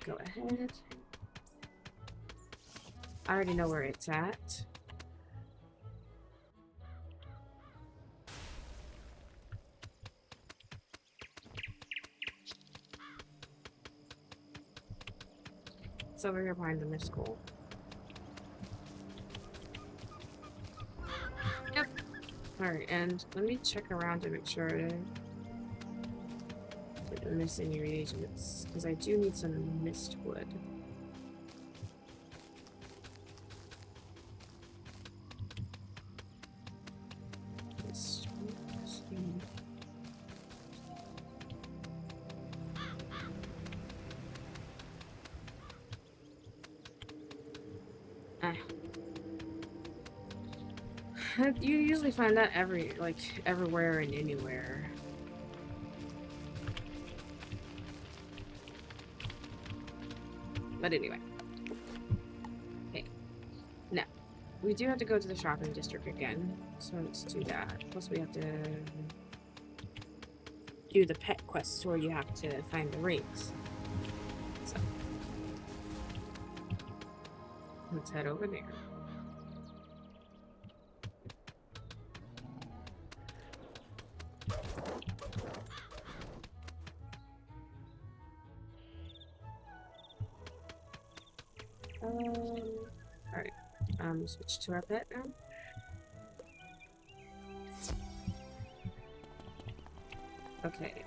go ahead. I already know where it's at. It's over here behind the middle school. Yep. Alright, and let me check around to make sure I didn't miss any reagents, because I do need some mistwood. You usually find that everywhere and anywhere. But anyway. Okay. Now, we do have to go to the shopping district again. So let's do that. Plus we have to do the pet quest where you have to find the rings. So let's head over there. Alright. Switch to our pet now. Okay.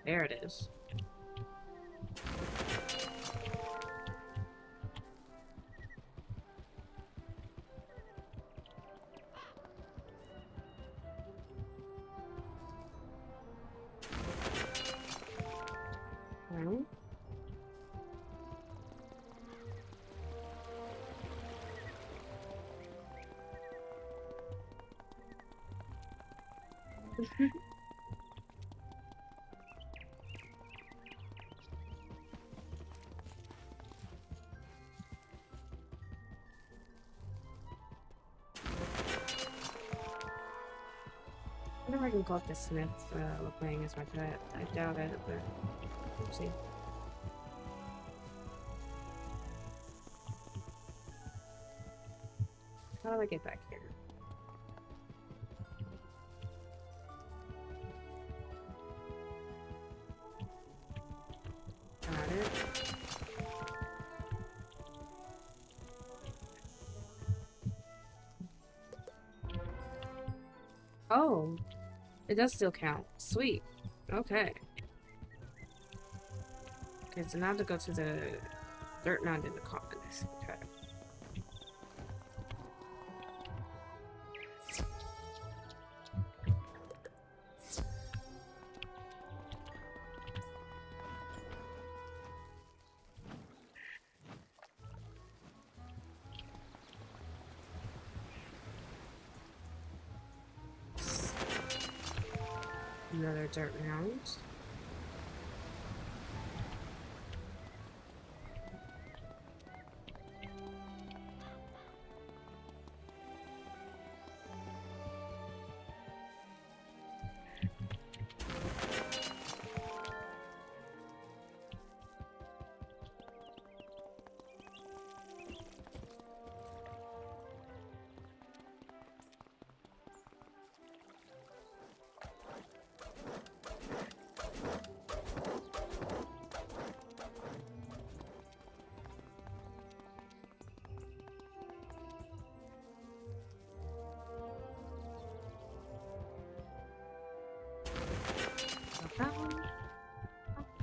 There it is. I wonder if I can call it the Smith playing as my pet. I doubt it, but we'll see. How do I get back here? Got it. Oh, it does still count. Sweet. Okay. Okay, so now I have to go to the dirt mound in the commons. Okay. Another dirt mound.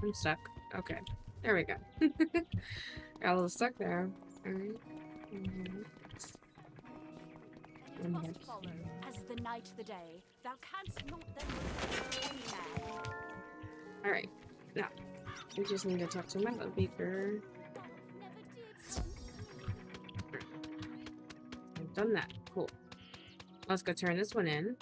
I'm stuck. Okay. There we go. Got a little stuck there. Alright. Must follow, as the night the day. Thou canst not then any man. Alright. Now, we just need to talk to my beaker. I've done that. Cool. Let's go turn this one in.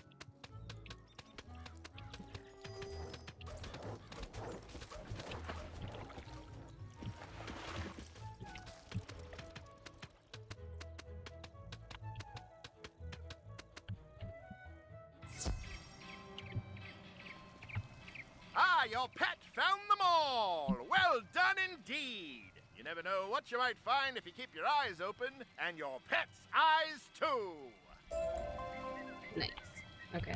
Ah, your pet found them all! Well done indeed! You never know what you might find if you keep your eyes open, and your pet's eyes too! Nice. Okay.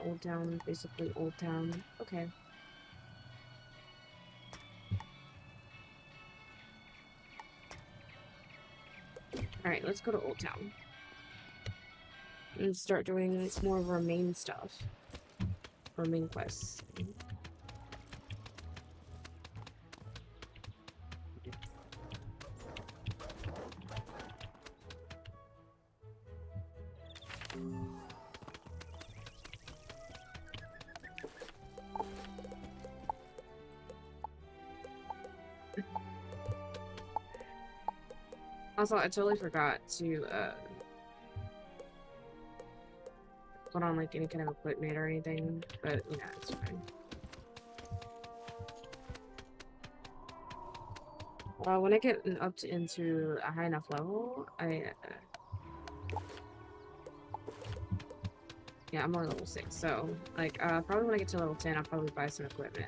Old Town, basically Old Town. Okay. Alright, let's go to Old Town. And start doing more of our main stuff. Our main quests. Also, I totally forgot to put on like any kind of equipment or anything, but yeah, it's fine. When I get into a high enough level, yeah, I'm on level 6, so like probably when I get to level 10, I'll probably buy some equipment.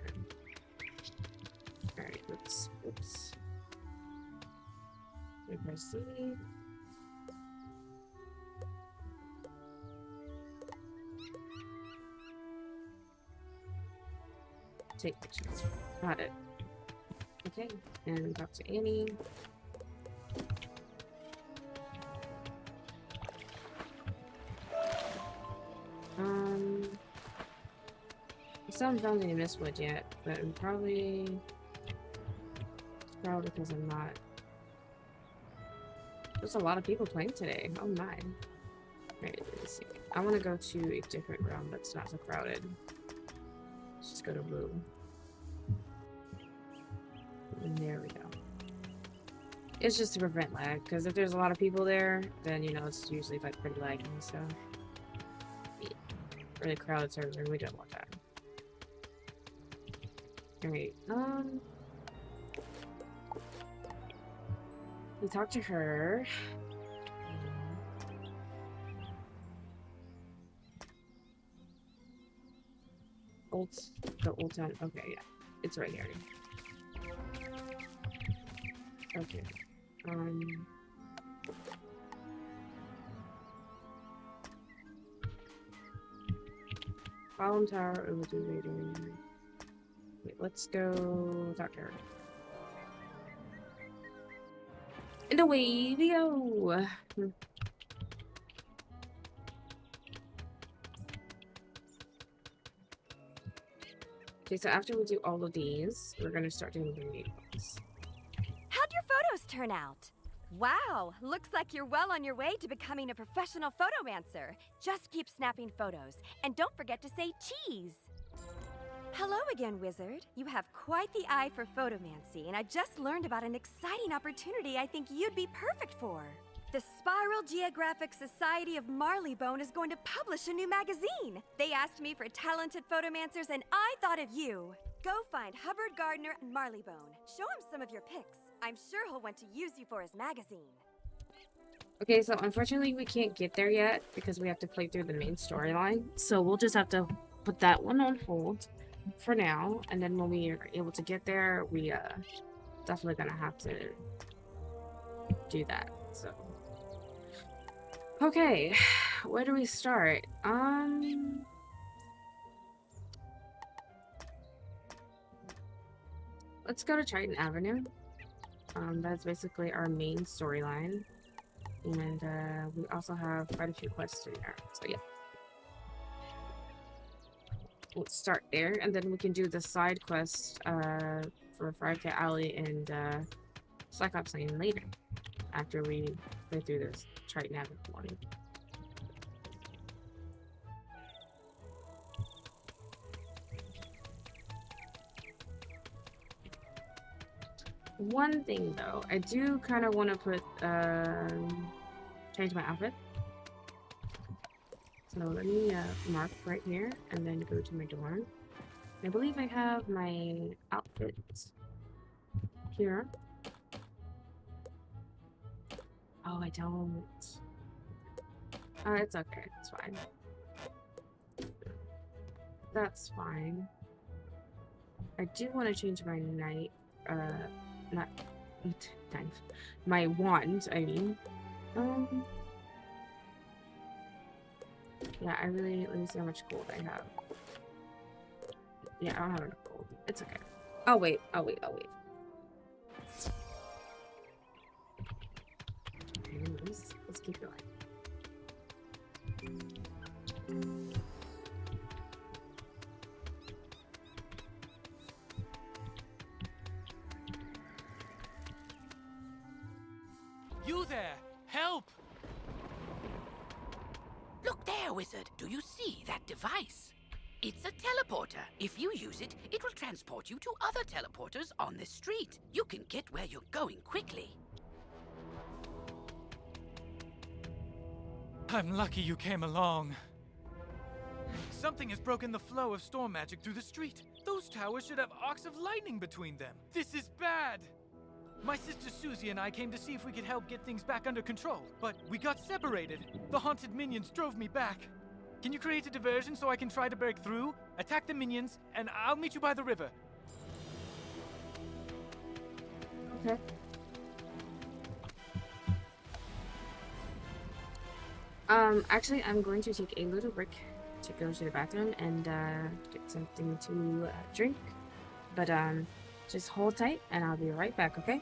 All right, let's oops. Press C. Take pictures. Got it. Okay, and talk to Annie. I still haven't found any Mistwood yet, but it's probably because I'm not. There's a lot of people playing today. Oh my. Alright, let's see. I want to go to a different realm that's not so crowded. Let's just go to Blue. And there we go. It's just to prevent lag, because if there's a lot of people there, then you know it's usually like pretty laggy, so yeah. Really crowded server, we don't want that. Alright, we talked to her. The Old Town. Okay, yeah, it's right here. Okay. Column Tower. It will do later. Wait, let's go talk to her. And away we go. Okay, so after we do all of these, we're gonna start doing the main ones. How'd your photos turn out? Wow, looks like you're well on your way to becoming a professional photomancer. Just keep snapping photos, and don't forget to say cheese. Hello again, Wizard. You have quite the eye for photomancy, and I just learned about an exciting opportunity I think you'd be perfect for. The Spiral Geographic Society of Marleybone is going to publish a new magazine. They asked me for talented photomancers, and I thought of you. Go find Hubbard Gardner and Marleybone. Show him some of your pics. I'm sure he'll want to use you for his magazine. Okay, so unfortunately we can't get there yet because we have to play through the main storyline. So we'll just have to put that one on hold for now, and then when we are able to get there, we definitely gonna have to do that. So okay, where do we start? Let's go to Triton Avenue. That's basically our main storyline. And we also have quite a few quests in there. So yeah. We'll start there, and then we can do the side quest for 5K Alley and Cyclops Lane later, after we go through this Triton Avenue morning. One thing though, I do kind of want to put change my outfit. So let me mark right here and then go to my dorm. I believe I have my outfit here. Oh, I don't. Oh, it's okay. It's fine. That's fine. I do want to change my not knife. My wand, I mean. Yeah, let me see how much gold I have. Yeah, I don't have enough gold. It's okay. Oh wait. Okay, let's keep going. You there! Help! Look there, Wizard. Do you see that device? It's a teleporter. If you use it, it will transport you to other teleporters on this street. You can get where you're going quickly. I'm lucky you came along. Something has broken the flow of storm magic through the street. Those towers should have arcs of lightning between them. This is bad! My sister Susie and I came to see if we could help get things back under control, but we got separated. The haunted minions drove me back. Can you create a diversion so I can try to break through, attack the minions, and I'll meet you by the river? Okay. Actually, I'm going to take a little break to go to the bathroom and get something to drink. But just hold tight, and I'll be right back, okay?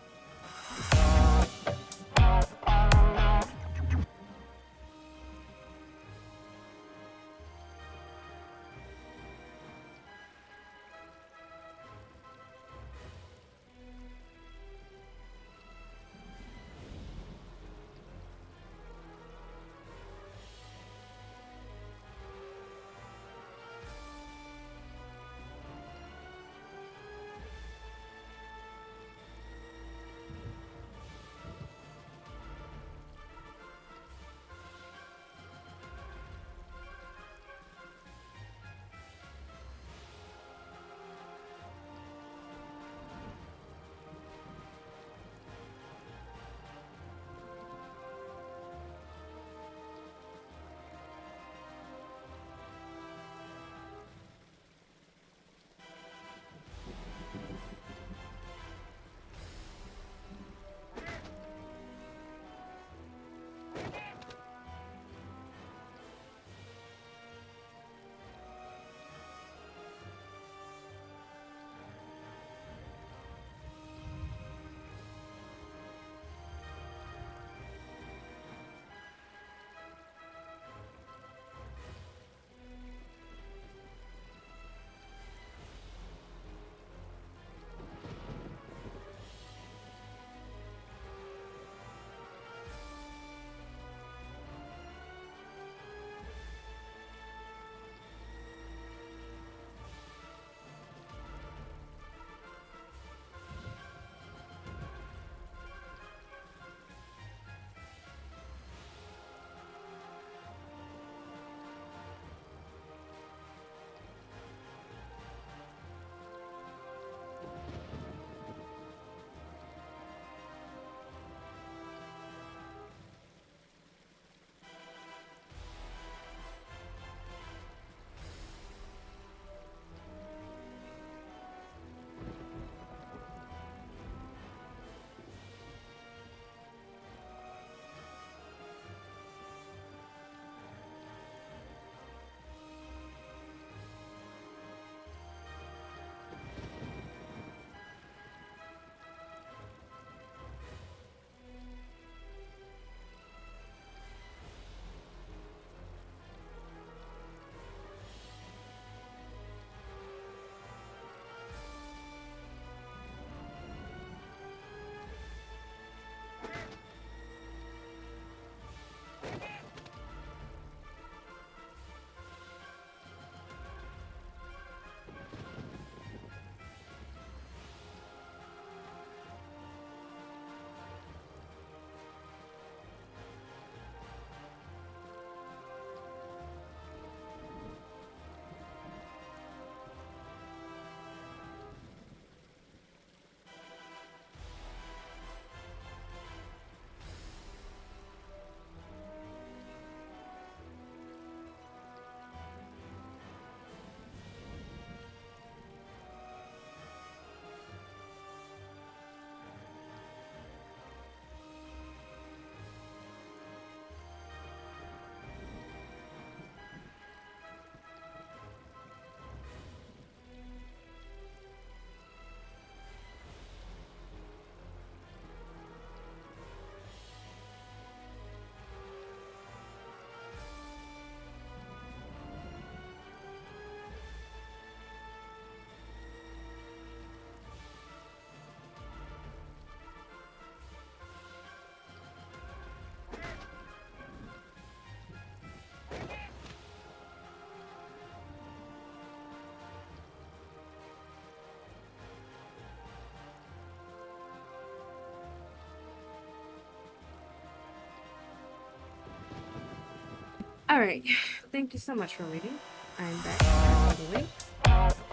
Alright, thank you so much for waiting. I'm back all the way.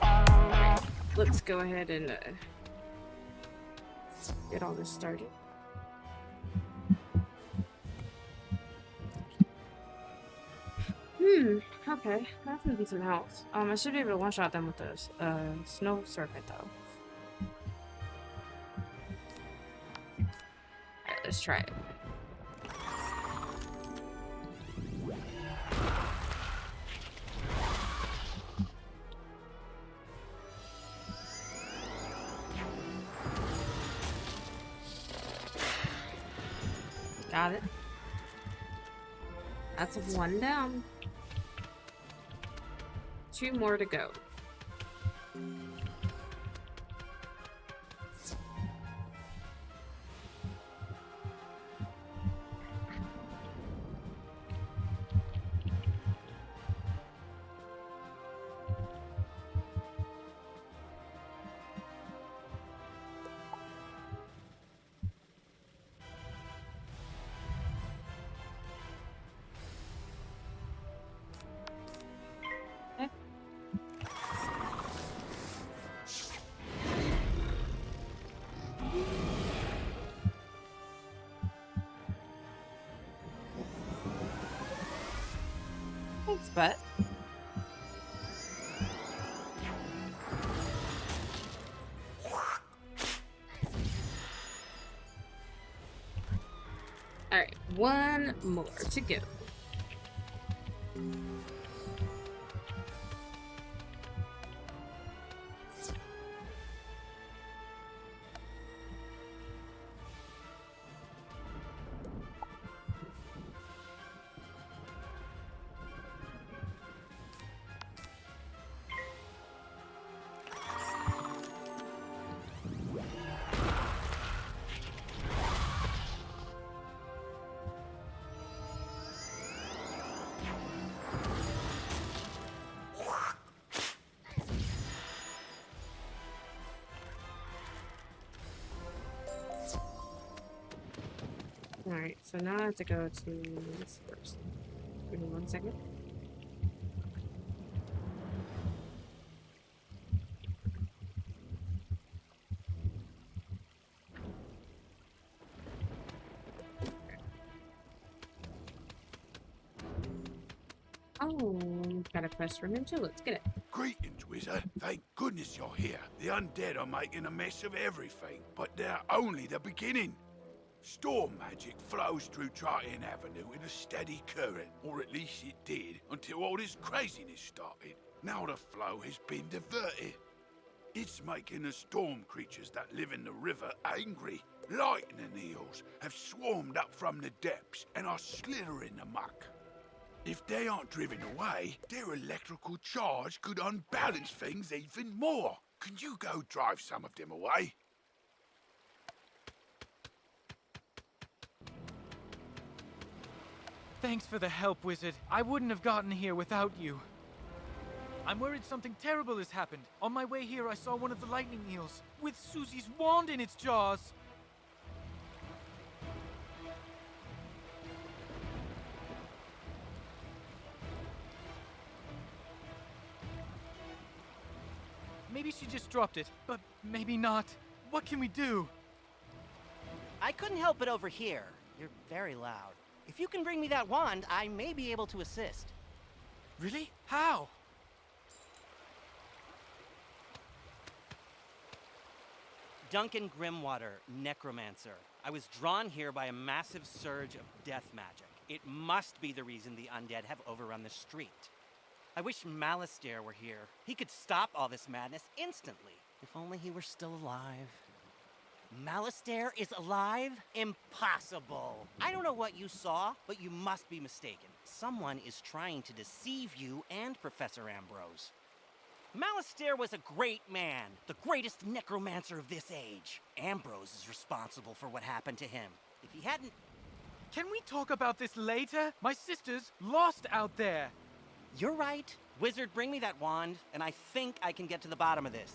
Alright, let's go ahead and get all this started. Okay, that's gonna be some health. I should be able to one-shot them with the snow serpent though. Alright, let's try it. Got it. That's one down. 2 more to go. Thanks, but alright, 1 more to go. Alright, so now I have to go to this first. Give me 1 second. Oh, we've got a quest for him too. Let's get it. Greetings, Wizard. Thank goodness you're here. The undead are making a mess of everything, but they're only the beginning. Storm magic flows through Triton Avenue in a steady current, or at least it did, until all this craziness started. Now the flow has been diverted. It's making the storm creatures that live in the river angry. Lightning eels have swarmed up from the depths and are slithering amok. If they aren't driven away, their electrical charge could unbalance things even more. Can you go drive some of them away? Thanks for the help, Wizard. I wouldn't have gotten here without you. I'm worried something terrible has happened. On my way here, I saw one of the lightning eels with Susie's wand in its jaws. Maybe she just dropped it, but maybe not. What can we do? I couldn't help but overhear. You're very loud. If you can bring me that wand, I may be able to assist. Really? How? Duncan Grimwater, Necromancer. I was drawn here by a massive surge of death magic. It must be the reason the undead have overrun the street. I wish Malastare were here. He could stop all this madness instantly. If only he were still alive. Malastare is alive? Impossible! I don't know what you saw, but you must be mistaken. Someone is trying to deceive you and Professor Ambrose. Malastare was a great man, the greatest necromancer of this age. Ambrose is responsible for what happened to him. If he hadn't... Can we talk about this later? My sister's lost out there. You're right. Wizard, bring me that wand, and I think I can get to the bottom of this.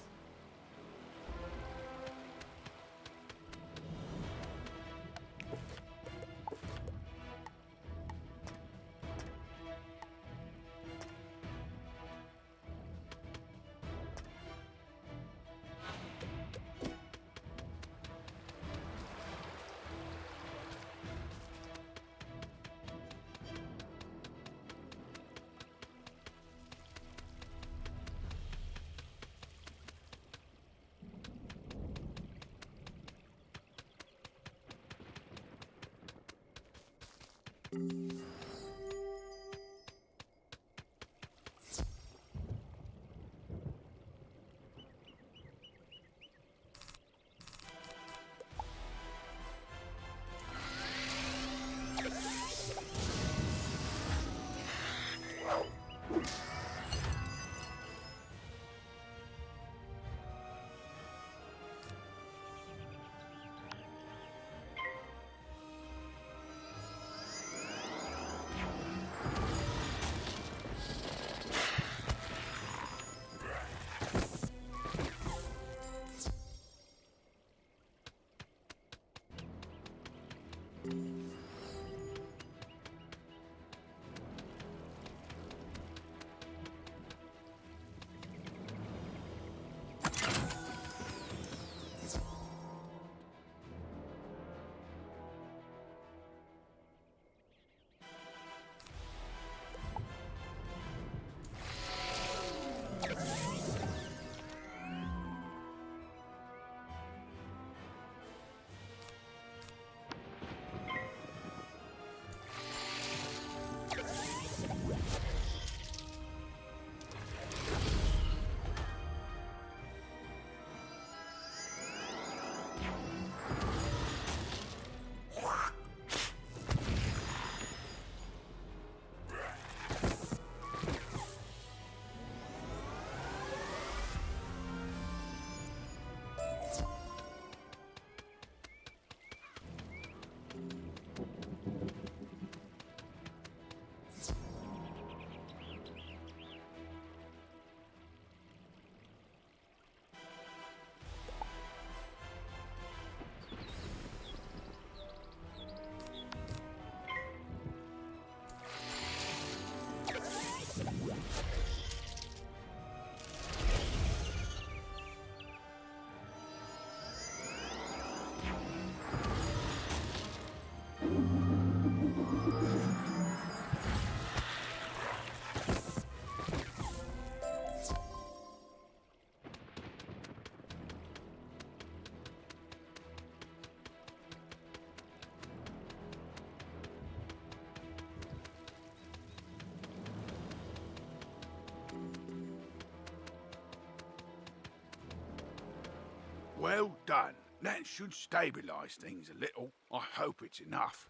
Well done. That should stabilize things a little. I hope it's enough.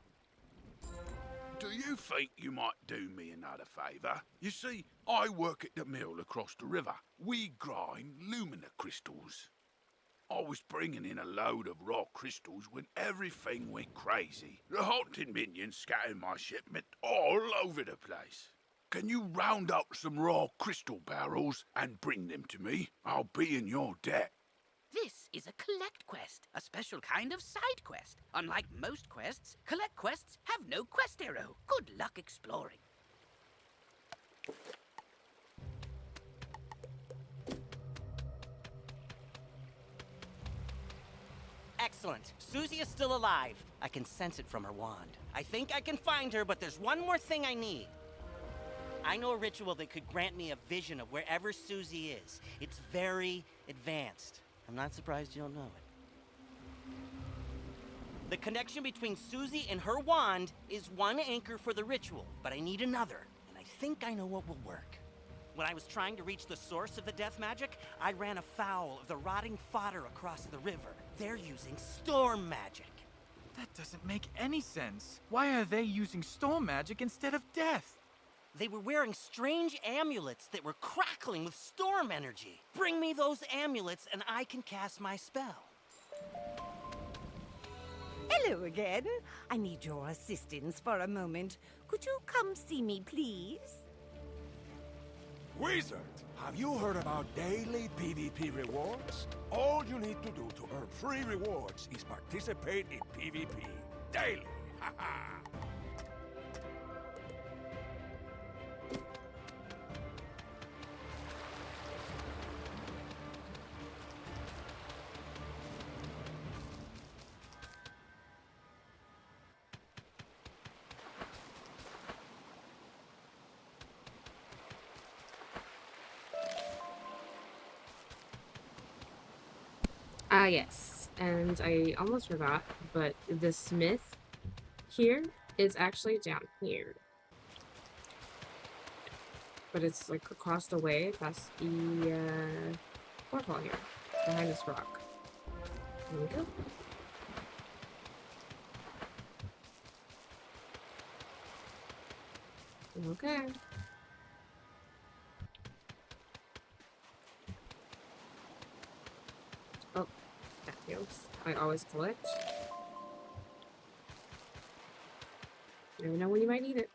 Do you think you might do me another favour? You see, I work at the mill across the river. We grind lumina crystals. I was bringing in a load of raw crystals when everything went crazy. The haunted minions scattered my shipment all over the place. Can you round up some raw crystal barrels and bring them to me? I'll be in your debt. This is a collect quest, a special kind of side quest. Unlike most quests, collect quests have no quest arrow. Good luck exploring. Excellent. Susie is still alive. I can sense it from her wand. I think I can find her, but there's one more thing I need. I know a ritual that could grant me a vision of wherever Susie is. It's very advanced. I'm not surprised you don't know it. The connection between Susie and her wand is one anchor for the ritual, but I need another, and I think I know what will work. When I was trying to reach the source of the death magic, I ran afoul of the rotting fodder across the river. They're using storm magic. That doesn't make any sense. Why are they using storm magic instead of death? They were wearing strange amulets that were crackling with storm energy. Bring me those amulets and I can cast my spell. Hello again. I need your assistance for a moment. Could you come see me, please? Wizard, have you heard about daily PvP rewards? All you need to do to earn free rewards is participate in PvP. Daily! Haha! Yes, and I almost forgot, but the smith here is actually down here. But it's like across the way past the waterfall here, behind this rock. There we go. Okay. Oh, that feels. I always collect. You never know when you might need it.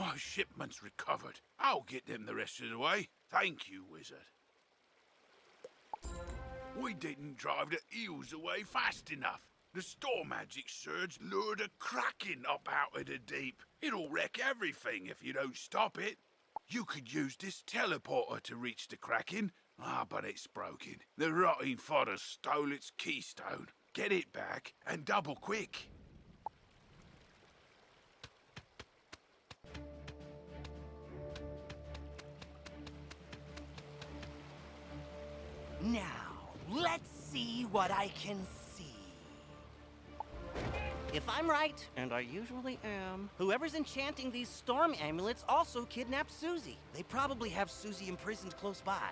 My shipment's recovered. I'll get them the rest of the way. Thank you, Wizard. We didn't drive the eels away fast enough. The storm magic surge lured a kraken up out of the deep. It'll wreck everything if you don't stop it. You could use this teleporter to reach the kraken. But it's broken. The rotting fodder stole its keystone. Get it back, and double quick. Now, let's see what I can see. If I'm right, and I usually am, whoever's enchanting these storm amulets also kidnapped Susie. They probably have Susie imprisoned close by.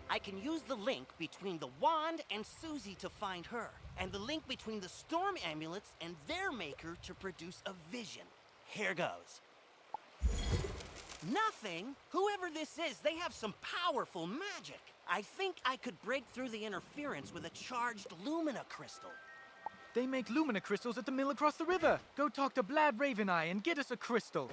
I can use the link between the wand and Susie to find her, and the link between the storm amulets and their maker to produce a vision. Here goes. Nothing? Whoever this is, they have some powerful magic. I think I could break through the interference with a charged Lumina crystal. They make Lumina crystals at the mill across the river. Go talk to Blab Raveneye and get us a crystal.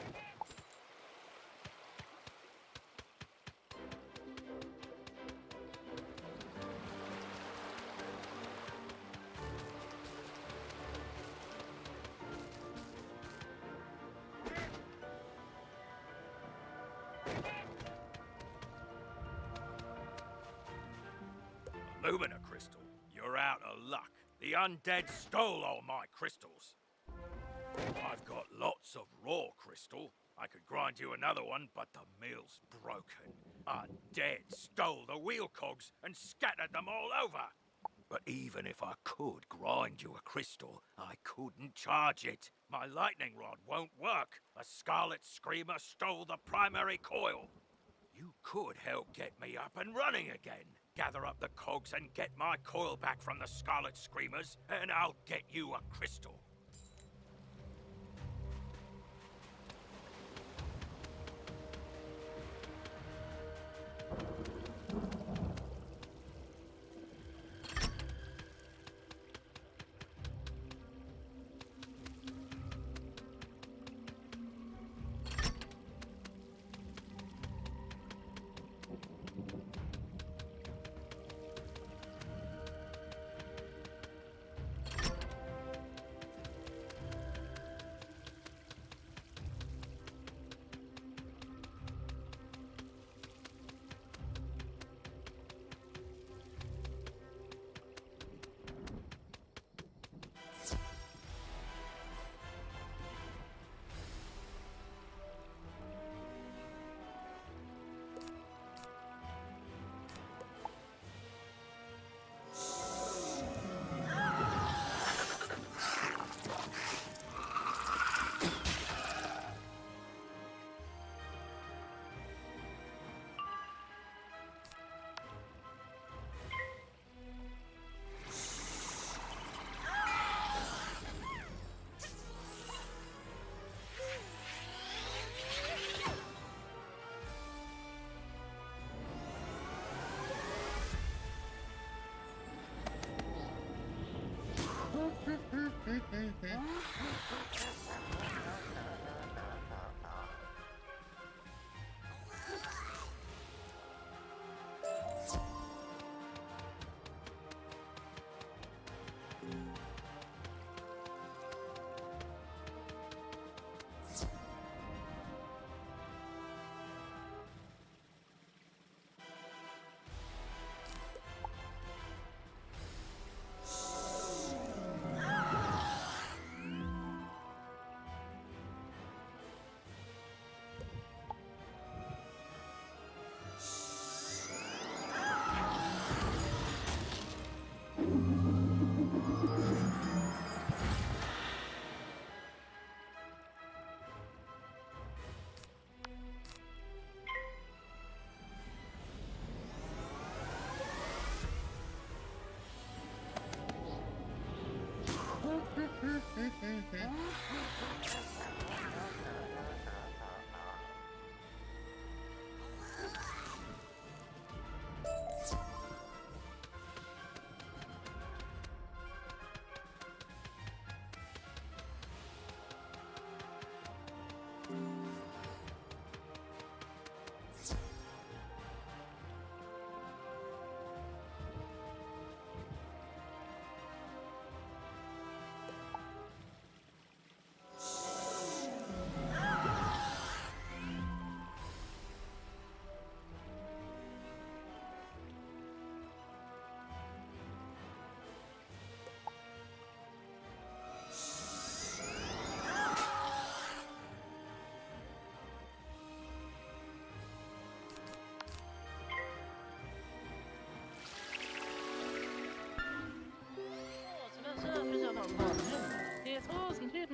Lumina crystal, you're out of luck. The undead stole all my crystals. I've got lots of raw crystal. I could grind you another one, but the mill's broken. Undead stole the wheel cogs and scattered them all over. But even if I could grind you a crystal, I couldn't charge it. My lightning rod won't work. A Scarlet Screamer stole the primary coil. You could help get me up and running again. Gather up the cogs and get my coil back from the Scarlet Screamers, and I'll get you a crystal.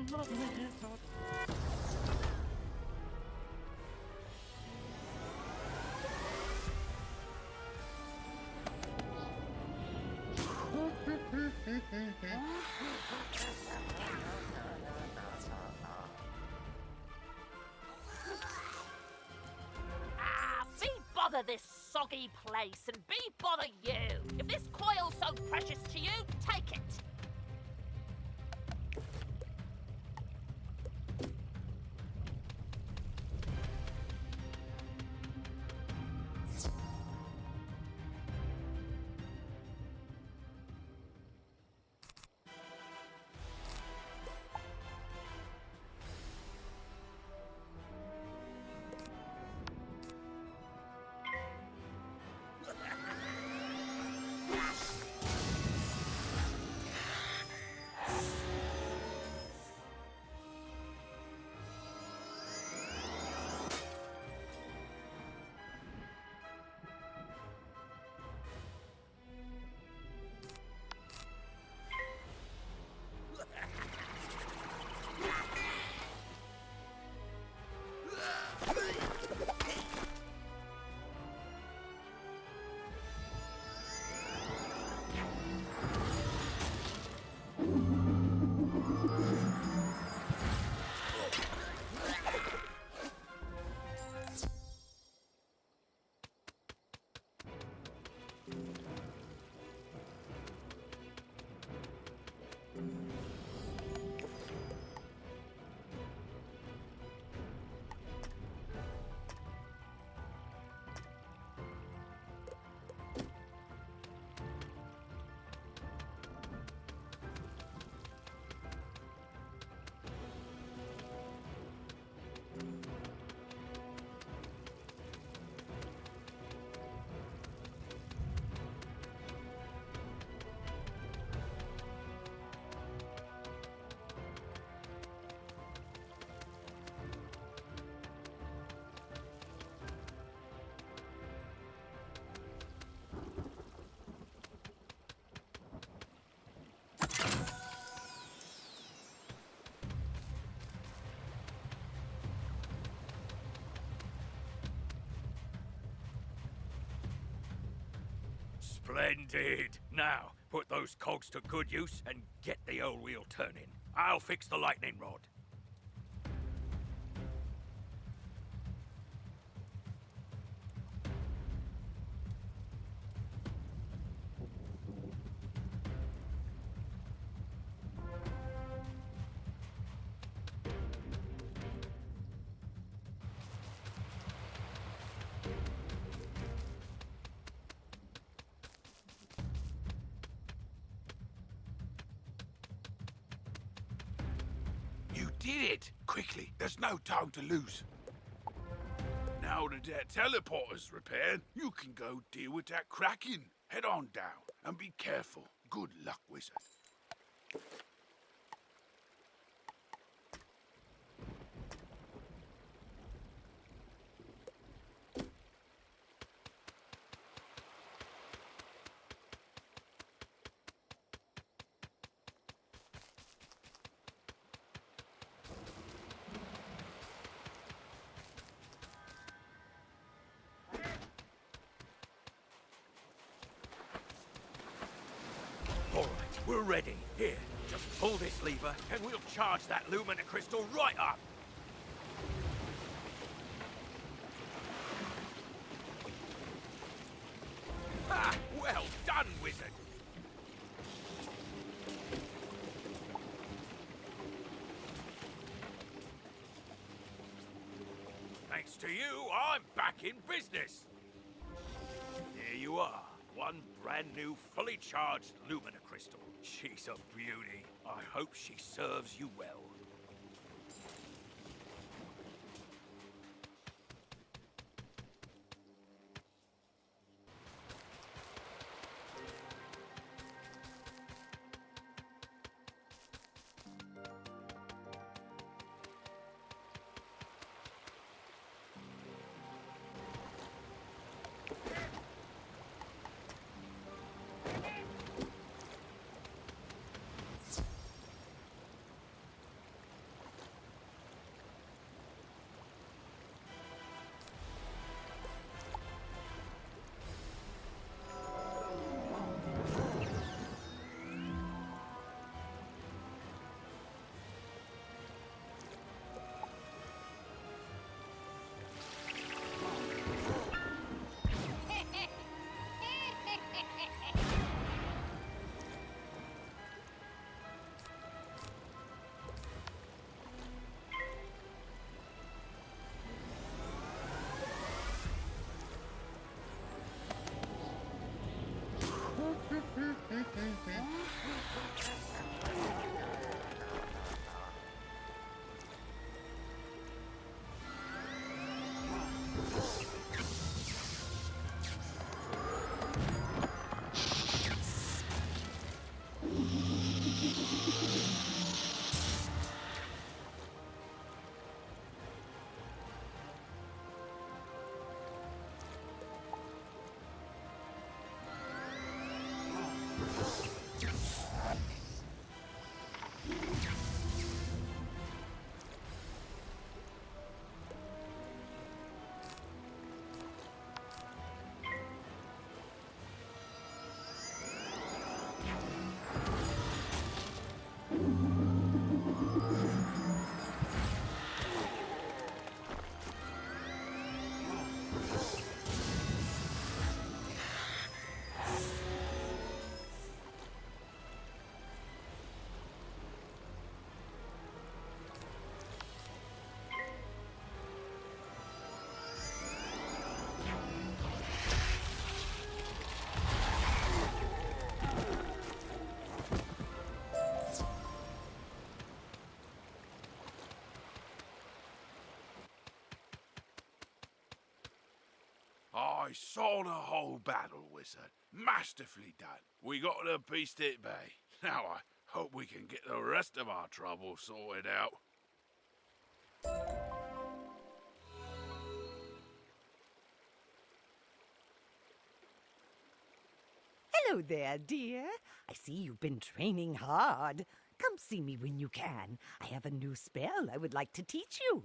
Be bother this soggy place, and be bother you. If this coil's so precious to you, take it. Splendid! Now, put those cogs to good use and get the old wheel turning. I'll fix the lightning rod. You did it! Quickly, there's no time to lose. Now that that teleporter's repaired, you can go deal with that Kraken. Head on down, and be careful. Good luck, Wizard. All right, we're ready. Here, just pull this lever, and we'll charge that Lumina crystal right up. Ah, well done, Wizard. Thanks to you, I'm back in business. Here you are. One brand new, fully charged Lumina crystal. She's a beauty. I hope she serves you well. I saw the whole battle, Wizard. Masterfully done. We got the beast at bay. Now I hope we can get the rest of our trouble sorted out. Hello there, dear. I see you've been training hard. Come see me when you can. I have a new spell I would like to teach you.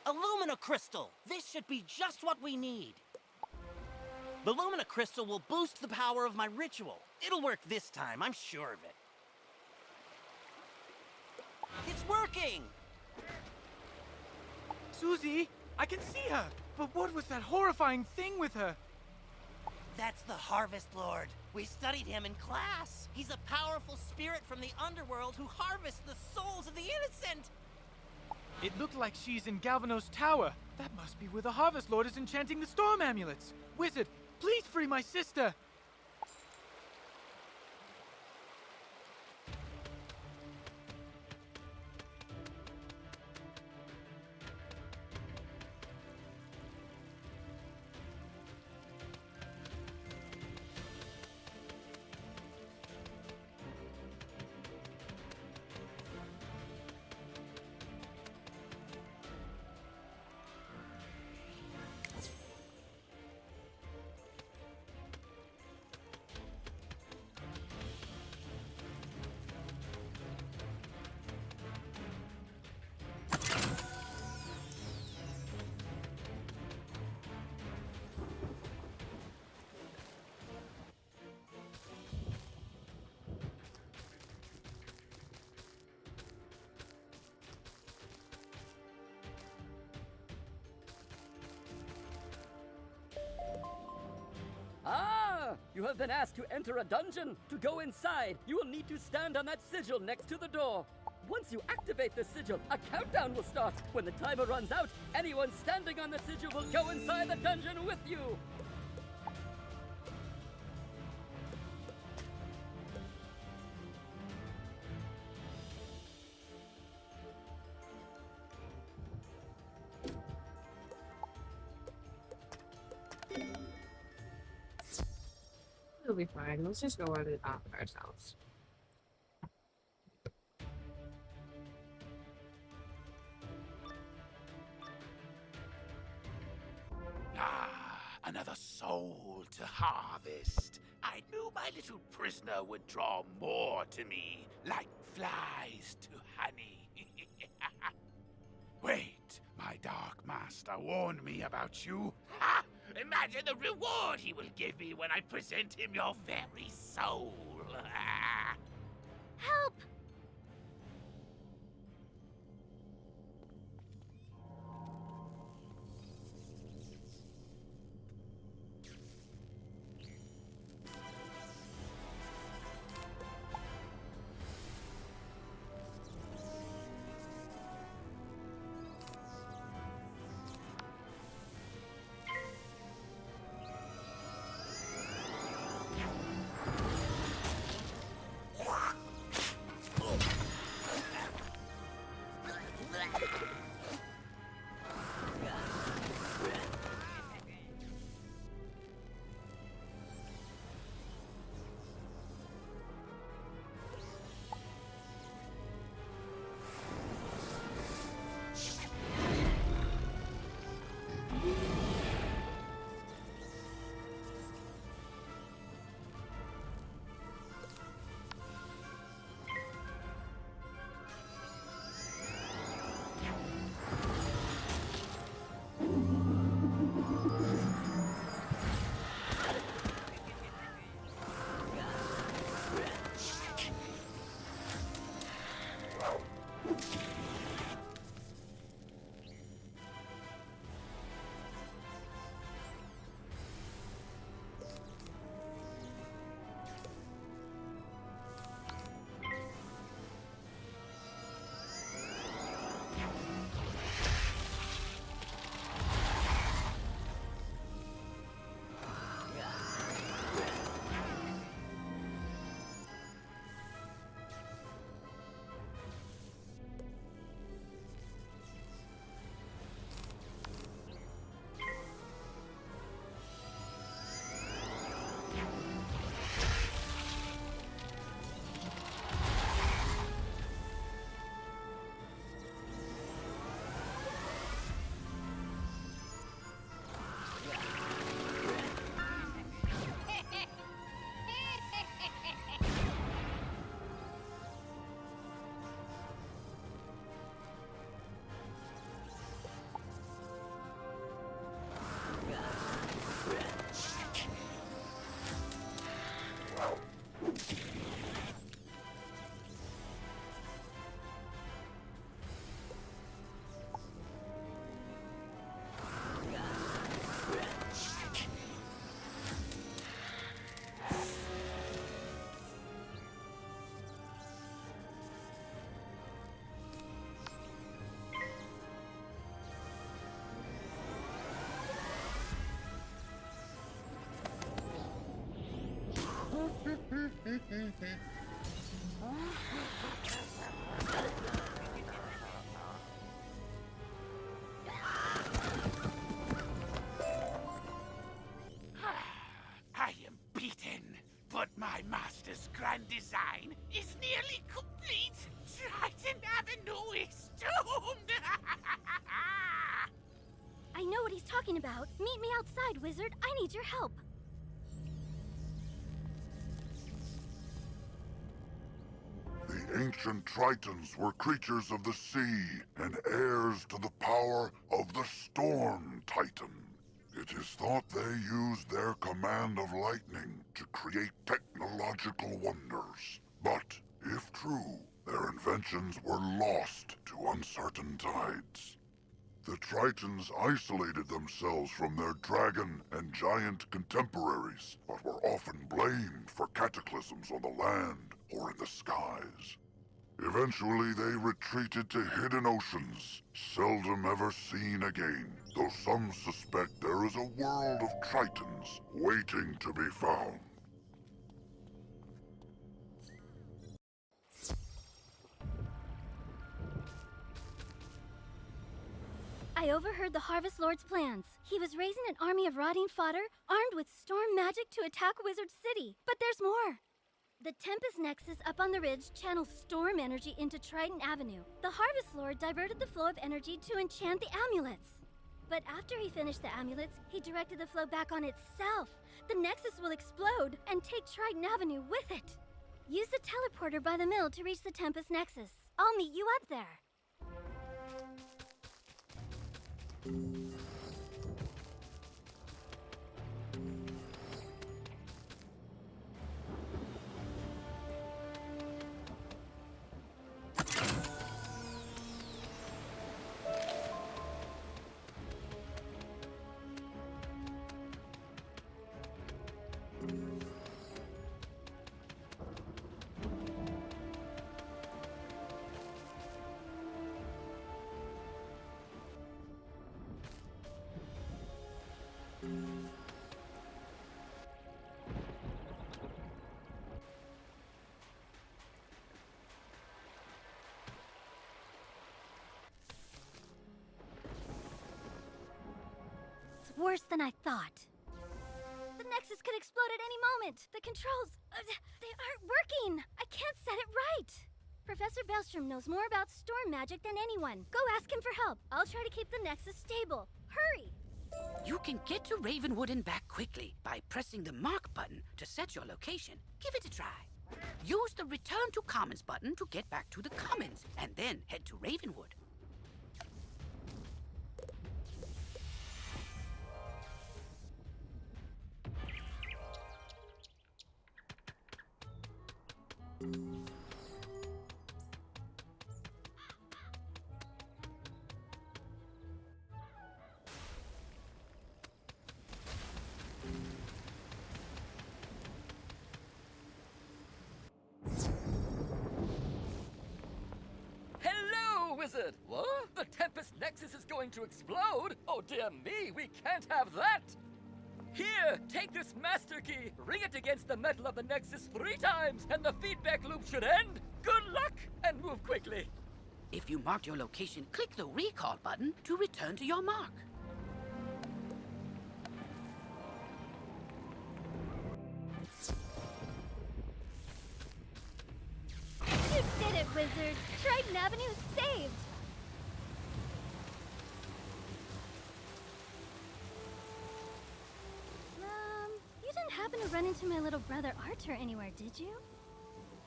A Lumina Crystal! This should be just what we need. The Lumina Crystal will boost the power of my ritual. It'll work this time, I'm sure of it. It's working! Susie, I can see her! But what was that horrifying thing with her? That's the Harvest Lord. We studied him in class. He's a powerful spirit from the underworld who harvests the souls of the innocent. It looked like she's in Galvanos Tower. That must be where the Harvest Lord is enchanting the storm amulets. Wizard, please free my sister! Ah! You have been asked to enter a dungeon. To go inside, you will need to stand on that sigil next to the door. Once you activate the sigil, a countdown will start. When the timer runs out, anyone standing on the sigil will go inside the dungeon with you. It'll be fine. Let's just go on it ourselves. Another soul to harvest. I knew my little prisoner would draw more to me, like flies to honey. Wait, my dark master warned me about you. Ha! Imagine the reward he will give me when I present him your very soul. Help! I am beaten, but my master's grand design is nearly complete. Triton Avenue is doomed! I know what he's talking about. Meet me outside, Wizard. I need your help. The ancient Tritons were creatures of the sea and heirs to the power of the Storm Titan. It is thought they used their command of lightning to create technological wonders. But, if true, their inventions were lost to uncertain tides. The Tritons isolated themselves from their dragon and giant contemporaries, but were often blamed for cataclysms on the land or in the skies. Eventually, they retreated to hidden oceans, seldom ever seen again, though some suspect there is a world of Tritons waiting to be found. I overheard the Harvest Lord's plans. He was raising an army of rotting fodder, armed with storm magic to attack Wizard City. But there's more. The Tempest Nexus up on the ridge channels storm energy into Triton Avenue. The Harvest Lord diverted the flow of energy to enchant the amulets. But after he finished the amulets, he directed the flow back on itself. The Nexus will explode and take Triton Avenue with it. Use the teleporter by the mill to reach the Tempest Nexus. I'll meet you up there. It's worse than I thought. The Nexus could explode at any moment. The controls, they aren't working. I can't set it right. Professor Bellstrom knows more about storm magic than anyone. Go ask him for help. I'll try to keep the Nexus stable. Hurry! You can get to Ravenwood and back quickly by pressing the mark button to set your location. Give it a try. Use the Return to Commons button to get back to the Commons, and then head to Ravenwood. Hello, Wizard! What? The Tempest Nexus is going to explode? Oh dear me, we can't have that! Here, take this Master Key, ring it against the metal of the Nexus 3 times, and the feedback loop should end! Good luck, and move quickly! If you marked your location, click the Recall button to return to your mark. You did it, Wizard! Triton Avenue is saved! You didn't happen to run into my little brother Arthur anywhere, did you?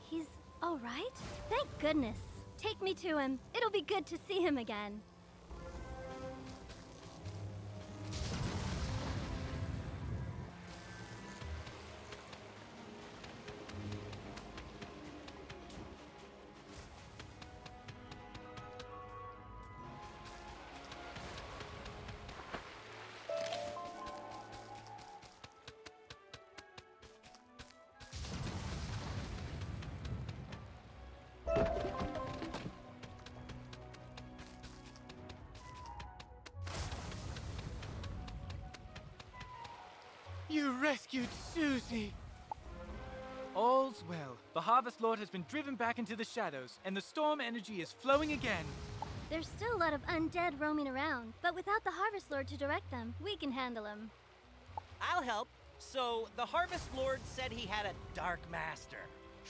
He's all right? Thank goodness. Take me to him. It'll be good to see him again. You rescued Susie! All's well. The Harvest Lord has been driven back into the shadows, and the storm energy is flowing again. There's still a lot of undead roaming around, but without the Harvest Lord to direct them, we can handle them. I'll help. So, the Harvest Lord said he had a Dark Master.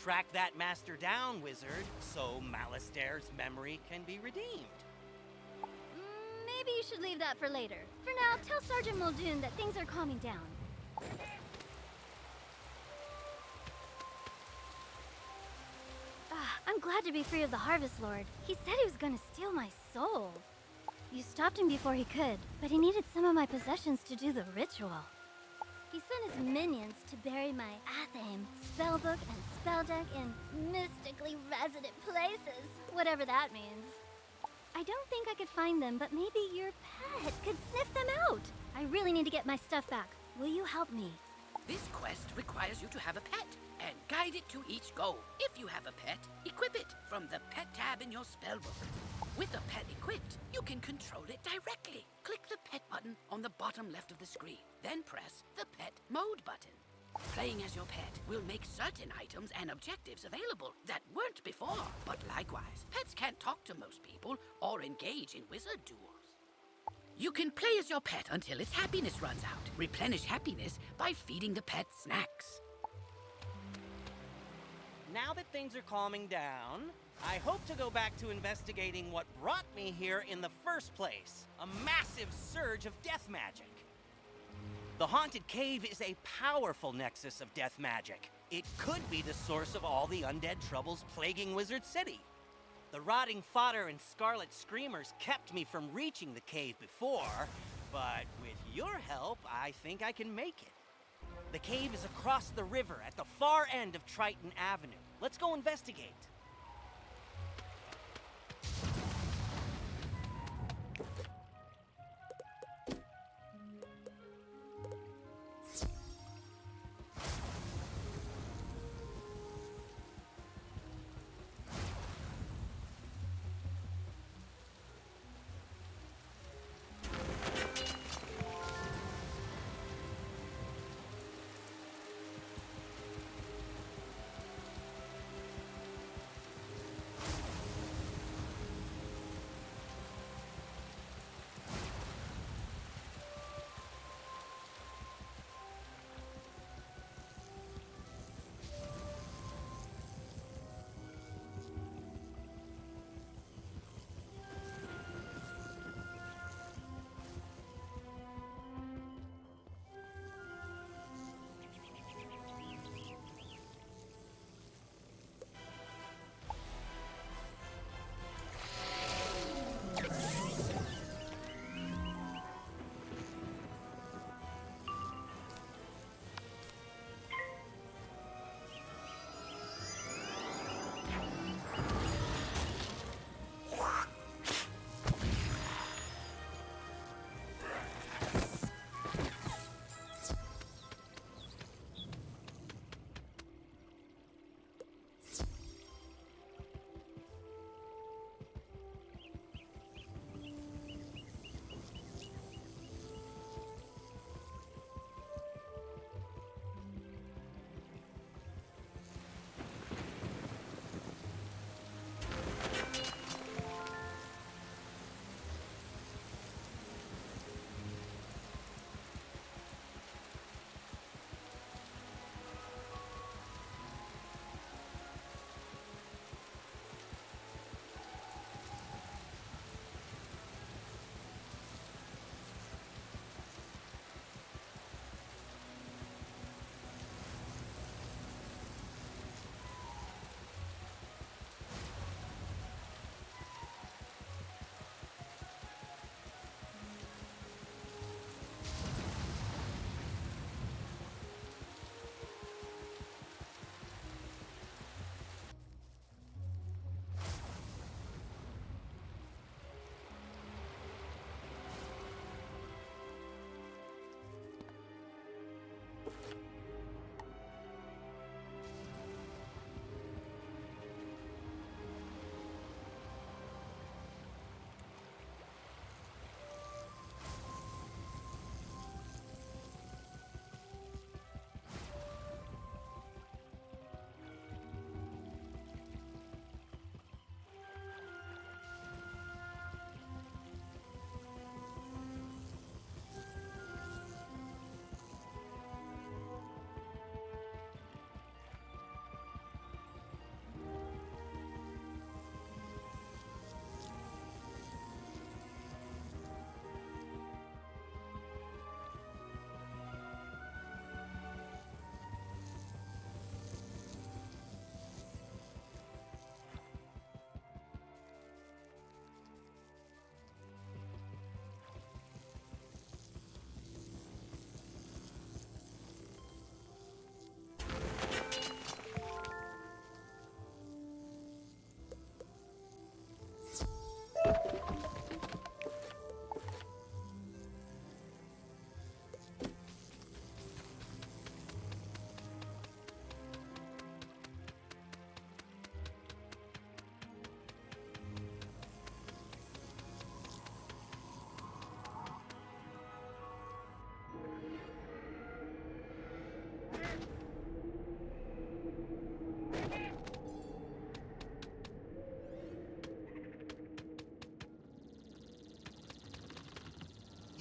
Track that master down, wizard, so Malastaire's memory can be redeemed. Maybe you should leave that for later. For now, tell Sergeant Muldoon that things are calming down. I'm glad to be free of the Harvest Lord. He said he was gonna steal my soul. You stopped him before he could, but he needed some of my possessions to do the ritual. He sent his minions to bury my Athame, spellbook, and spell deck in mystically resident places, whatever that means. I don't think I could find them, but maybe your pet could sniff them out. I really need to get my stuff back. Will you help me? This quest requires you to have a pet and guide it to each goal. If you have a pet, equip it from the pet tab in your spellbook. With the pet equipped, you can control it directly. Click the pet button on the bottom left of the screen, then press the pet mode button. Playing as your pet will make certain items and objectives available that weren't before. But likewise, pets can't talk to most people or engage in wizard duels. You can play as your pet until its happiness runs out. Replenish happiness by feeding the pet snacks. Now that things are calming down, I hope to go back to investigating what brought me here in the first place. A massive surge of death magic. The Haunted Cave is a powerful nexus of death magic. It could be the source of all the undead troubles plaguing Wizard City. The rotting fodder and scarlet screamers kept me from reaching the cave before, but with your help, I think I can make it. The cave is across the river at the far end of Triton Avenue. Let's go investigate.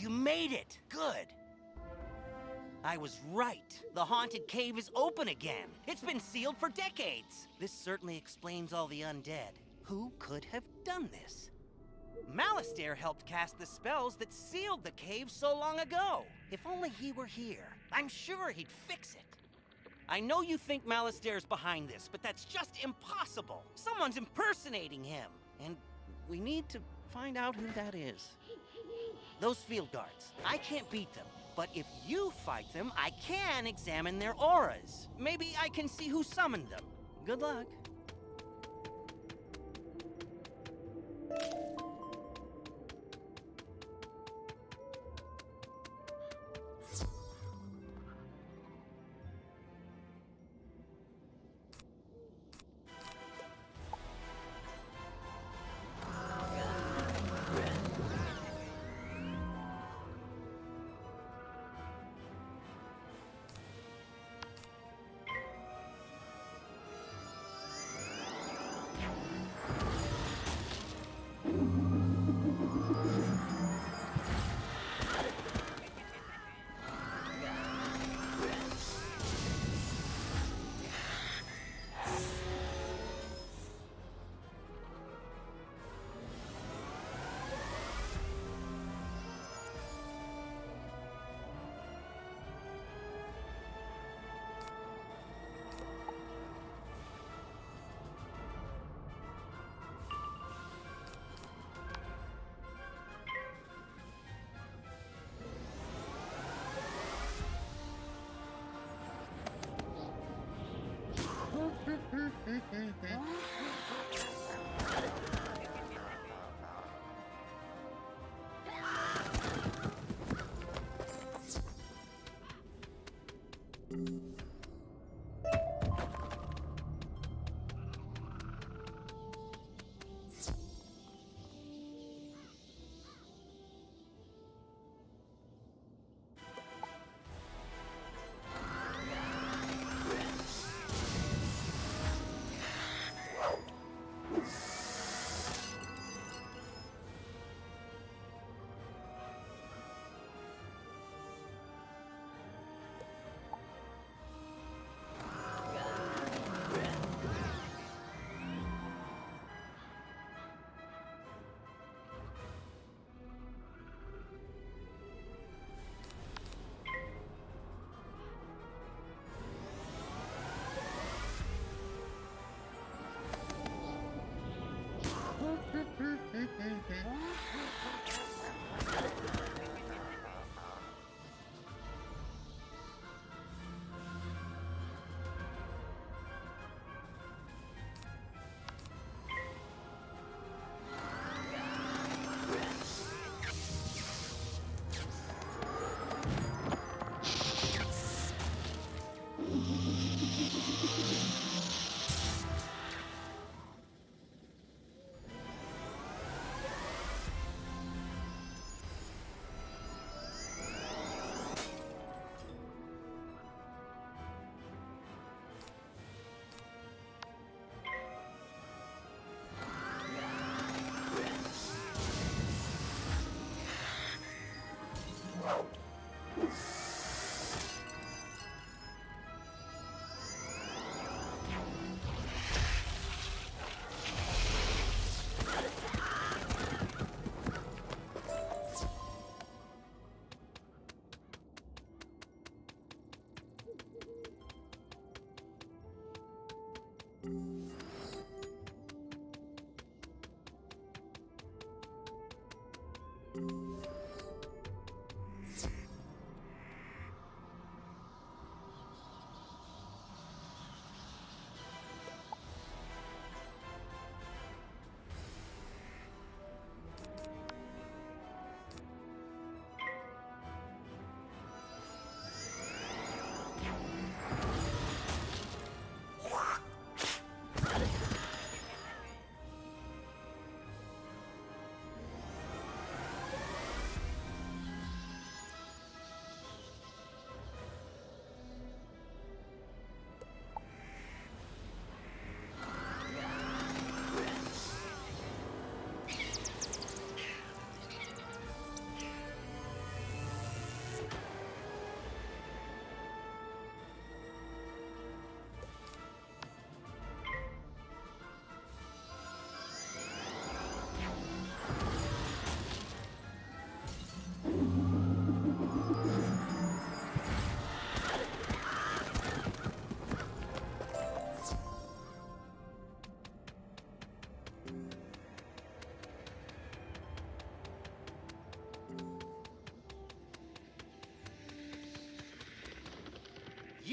you made it. Good. I was right. The haunted cave is open again. It's been sealed for decades. This certainly explains all the undead. Who could have done this? Malastair helped cast the spells that sealed the cave so long ago. If only he were here, I'm sure he'd fix it. I know you think Malastair's behind this, but that's just impossible. Someone's impersonating him, and we need to find out who that is. Those field guards, I can't beat them, but if you fight them, I can examine their auras. Maybe I can see who summoned them. Good luck.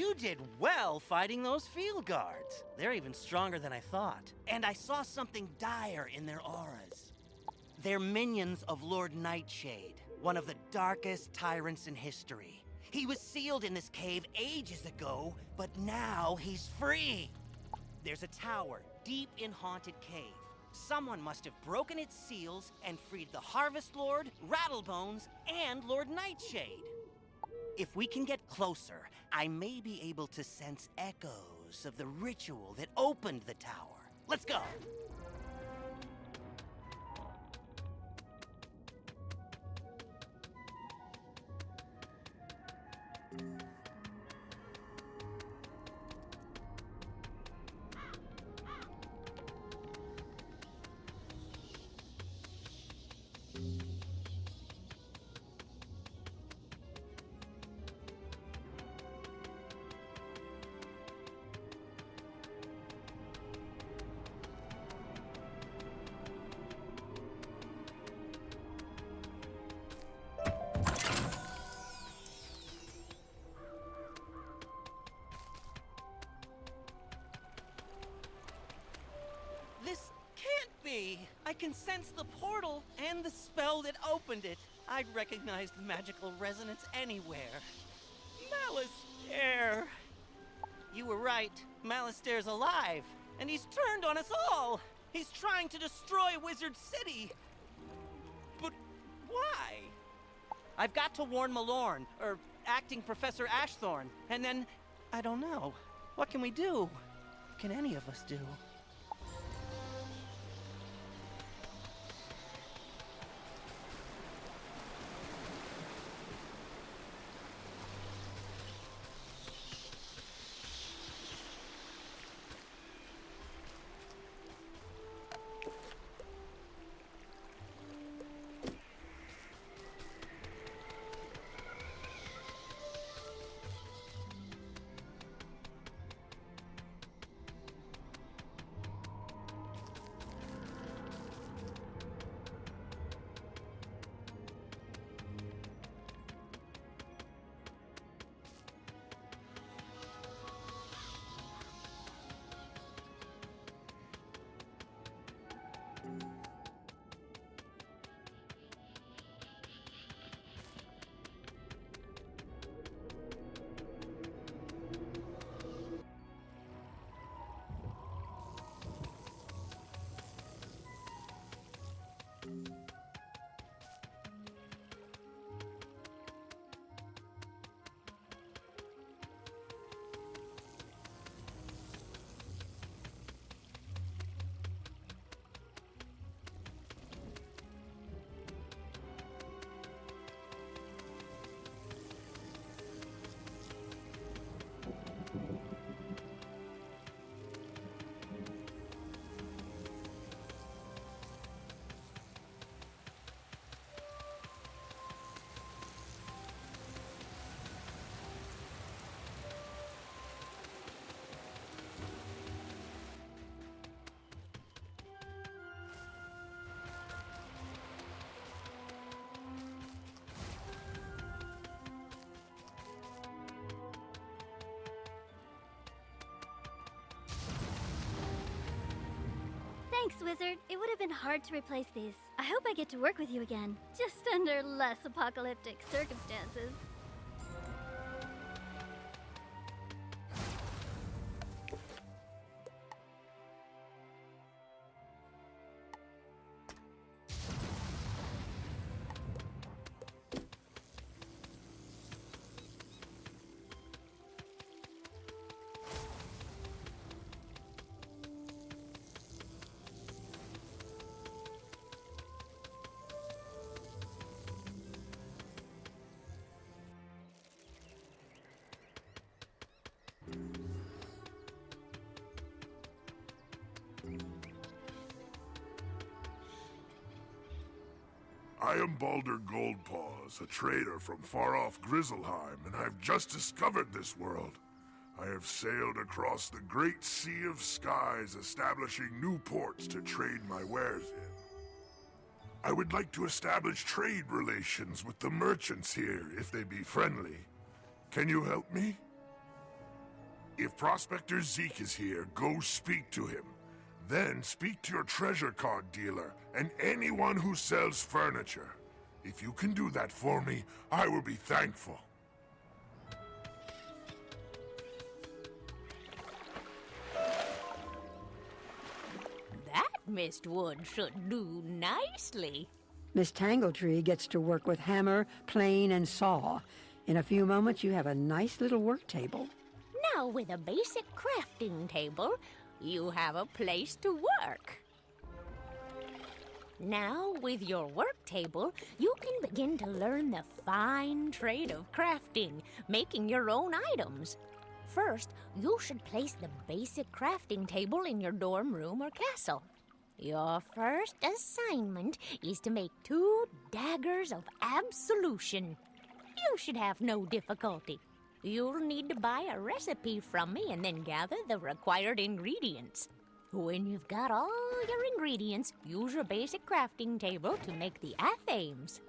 You did well fighting those field guards. They're even stronger than I thought. And I saw something dire in their auras. They're minions of Lord Nightshade, one of the darkest tyrants in history. He was sealed in this cave ages ago, but now he's free. There's a tower deep in Haunted Cave. Someone must have broken its seals and freed the Harvest Lord, Rattlebones, and Lord Nightshade. If we can get closer, I may be able to sense echoes of the ritual that opened the tower. Let's go! This can't be! I can sense the portal and the spell that opened it. I'd recognize the magical resonance anywhere. Malistaire! You were right. Malistaire's alive, and he's turned on us all! He's trying to destroy Wizard City! But why? I've got to warn Malorn, or acting Professor Ashthorn, and then, I don't know. What can we do? What can any of us do? Thanks, Wizard. It would have been hard to replace these. I hope I get to work with you again, just under less apocalyptic circumstances. I am Baldur Goldpaws, a trader from far-off Grizzleheim, and I've just discovered this world. I have sailed across the great sea of skies, establishing new ports to trade my wares in. I would like to establish trade relations with the merchants here, if they be friendly. Can you help me? If Prospector Zeke is here, go speak to him. Then speak to your treasure card dealer and anyone who sells furniture. If you can do that for me, I will be thankful. That Mistwood should do nicely. Miss Tangletree gets to work with hammer, plane, and saw. In a few moments, you have a nice little work table. Now, with a basic crafting table, you have a place to work. Now, with your work table, you can begin to learn the fine trade of crafting, making your own items. First, you should place the basic crafting table in your dorm room or castle. Your first assignment is to make 2 daggers of absolution. You should have no difficulty. You'll need to buy a recipe from me and then gather the required ingredients. When you've got all your ingredients, use your basic crafting table to make the athames.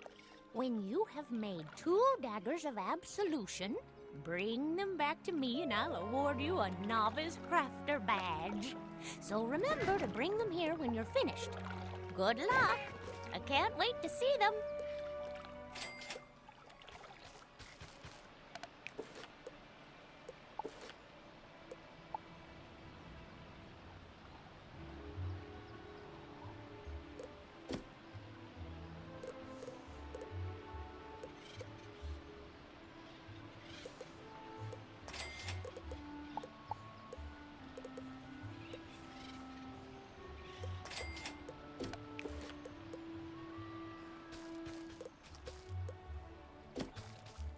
When you have made 2 daggers of absolution, bring them back to me and I'll award you a novice crafter badge. So remember to bring them here when you're finished. Good luck. I can't wait to see them.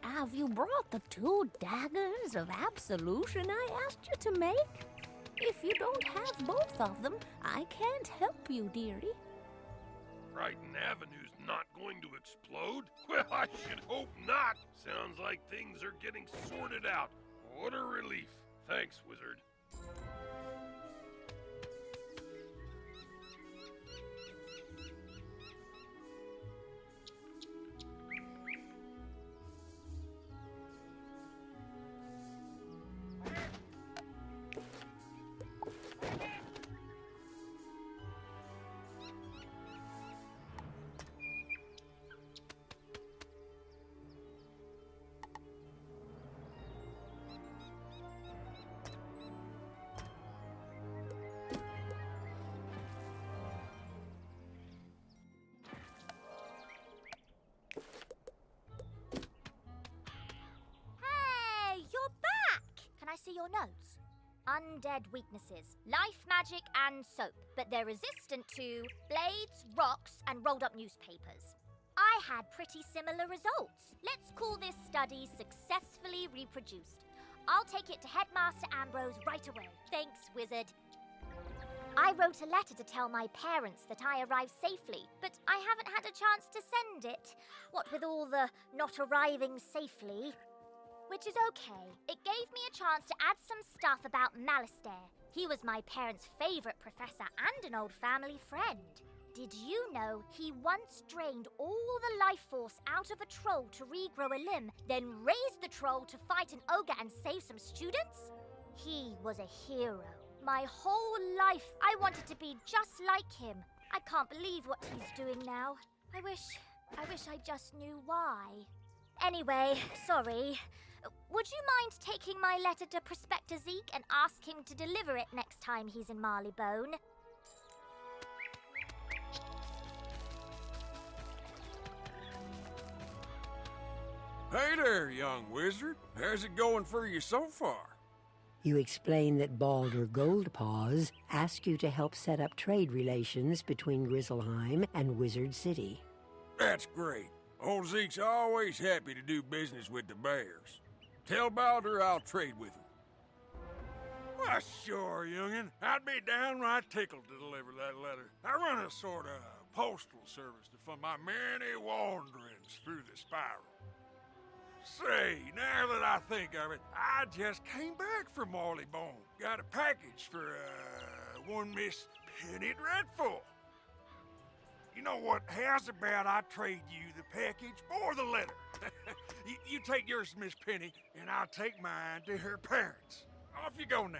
Have you brought the 2 daggers of absolution I asked you to make? If you don't have both of them, I can't help you, dearie. Brighton Avenue's not going to explode? Well, I should hope not. Sounds like things are getting sorted out. What a relief. Thanks, Wizard. See your notes. Undead weaknesses, life magic and soap, but they're resistant to blades, rocks, and rolled up newspapers. I had pretty similar results. Let's call this study successfully reproduced. I'll take it to Headmaster Ambrose right away. Thanks, Wizard. I wrote a letter to tell my parents that I arrived safely, but I haven't had a chance to send it. What with all the not arriving safely. Which is okay. It gave me a chance to add some stuff about Malistaire. He was my parents' favorite professor and an old family friend. Did you know he once drained all the life force out of a troll to regrow a limb, then raised the troll to fight an ogre and save some students? He was a hero. My whole life I wanted to be just like him. I can't believe what he's doing now. I wish I just knew why. Anyway, sorry. Would you mind taking my letter to Prospector Zeke and ask him to deliver it next time he's in Marleybone? Hey there, young wizard. How's it going for you so far? You explain that Baldur Goldpaws asked you to help set up trade relations between Grizzleheim and Wizard City. That's great. Old Zeke's always happy to do business with the bears. Tell Baldur I'll trade with him. Why, sure, youngin'. I'd be downright tickled to deliver that letter. I run a sort of postal service to fund my many wanderings through the spiral. Say, now that I think of it, I just came back from Marleybone. Got a package for, one Miss Penny Dreadful. You know what? How's about I trade you the package or the letter? you take yours to Miss Penny, and I'll take mine to her parents. Off you go now.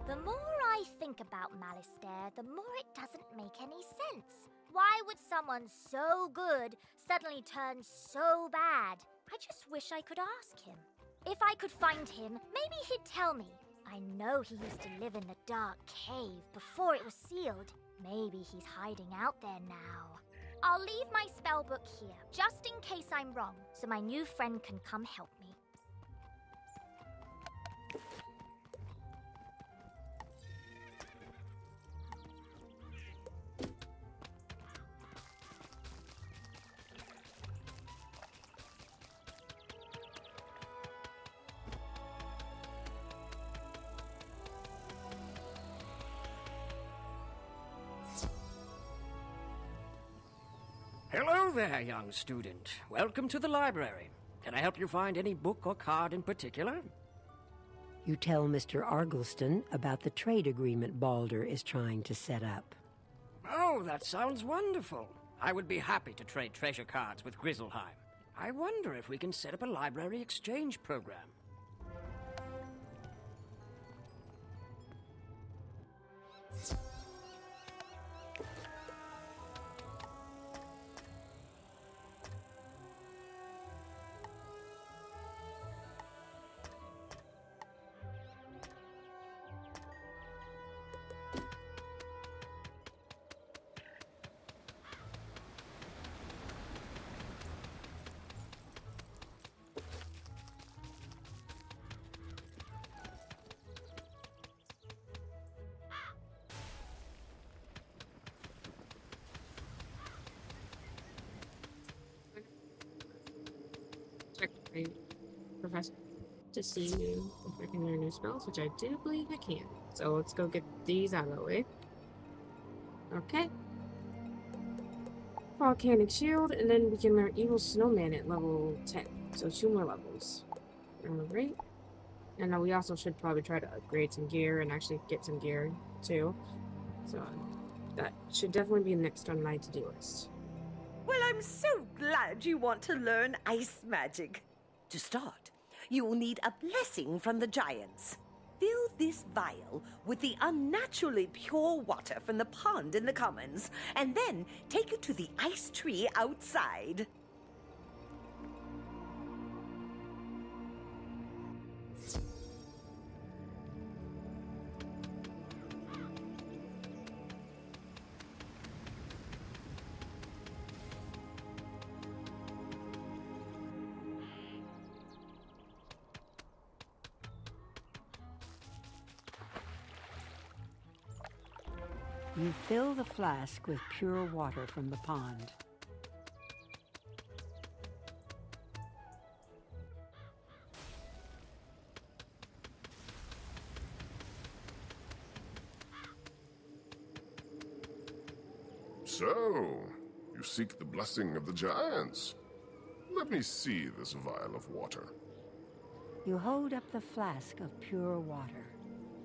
The more I think about Malistaire, the more it doesn't make any sense. Why would someone so good suddenly turn so bad? I just wish I could ask him. If I could find him, maybe he'd tell me. I know he used to live in the dark cave before it was sealed. Maybe he's hiding out there now. I'll leave my spellbook here, just in case I'm wrong, so my new friend can come help me. Hello there, young student. Welcome to the library. Can I help you find any book or card in particular? You tell Mr. Argleston about the trade agreement Balder is trying to set up. Oh, that sounds wonderful. I would be happy to trade treasure cards with Grizzleheim. I wonder if we can set up a library exchange program. Check my professor to see if I can learn new spells, which I do believe I can. So let's go get these out of the way. Okay. Volcanic Shield, and then we can learn Evil Snowman at level 10. So 2 more levels. Alright. And we also should probably try to upgrade some gear and actually get some gear too. So that should definitely be next on my to-do list. Well, I'm so glad you want to learn ice magic. To start, you will need a blessing from the giants. Fill this vial with the unnaturally pure water from the pond in the commons, and then take it to the ice tree outside. You fill the flask with pure water from the pond. So, you seek the blessing of the giants. Let me see this vial of water. You hold up the flask of pure water.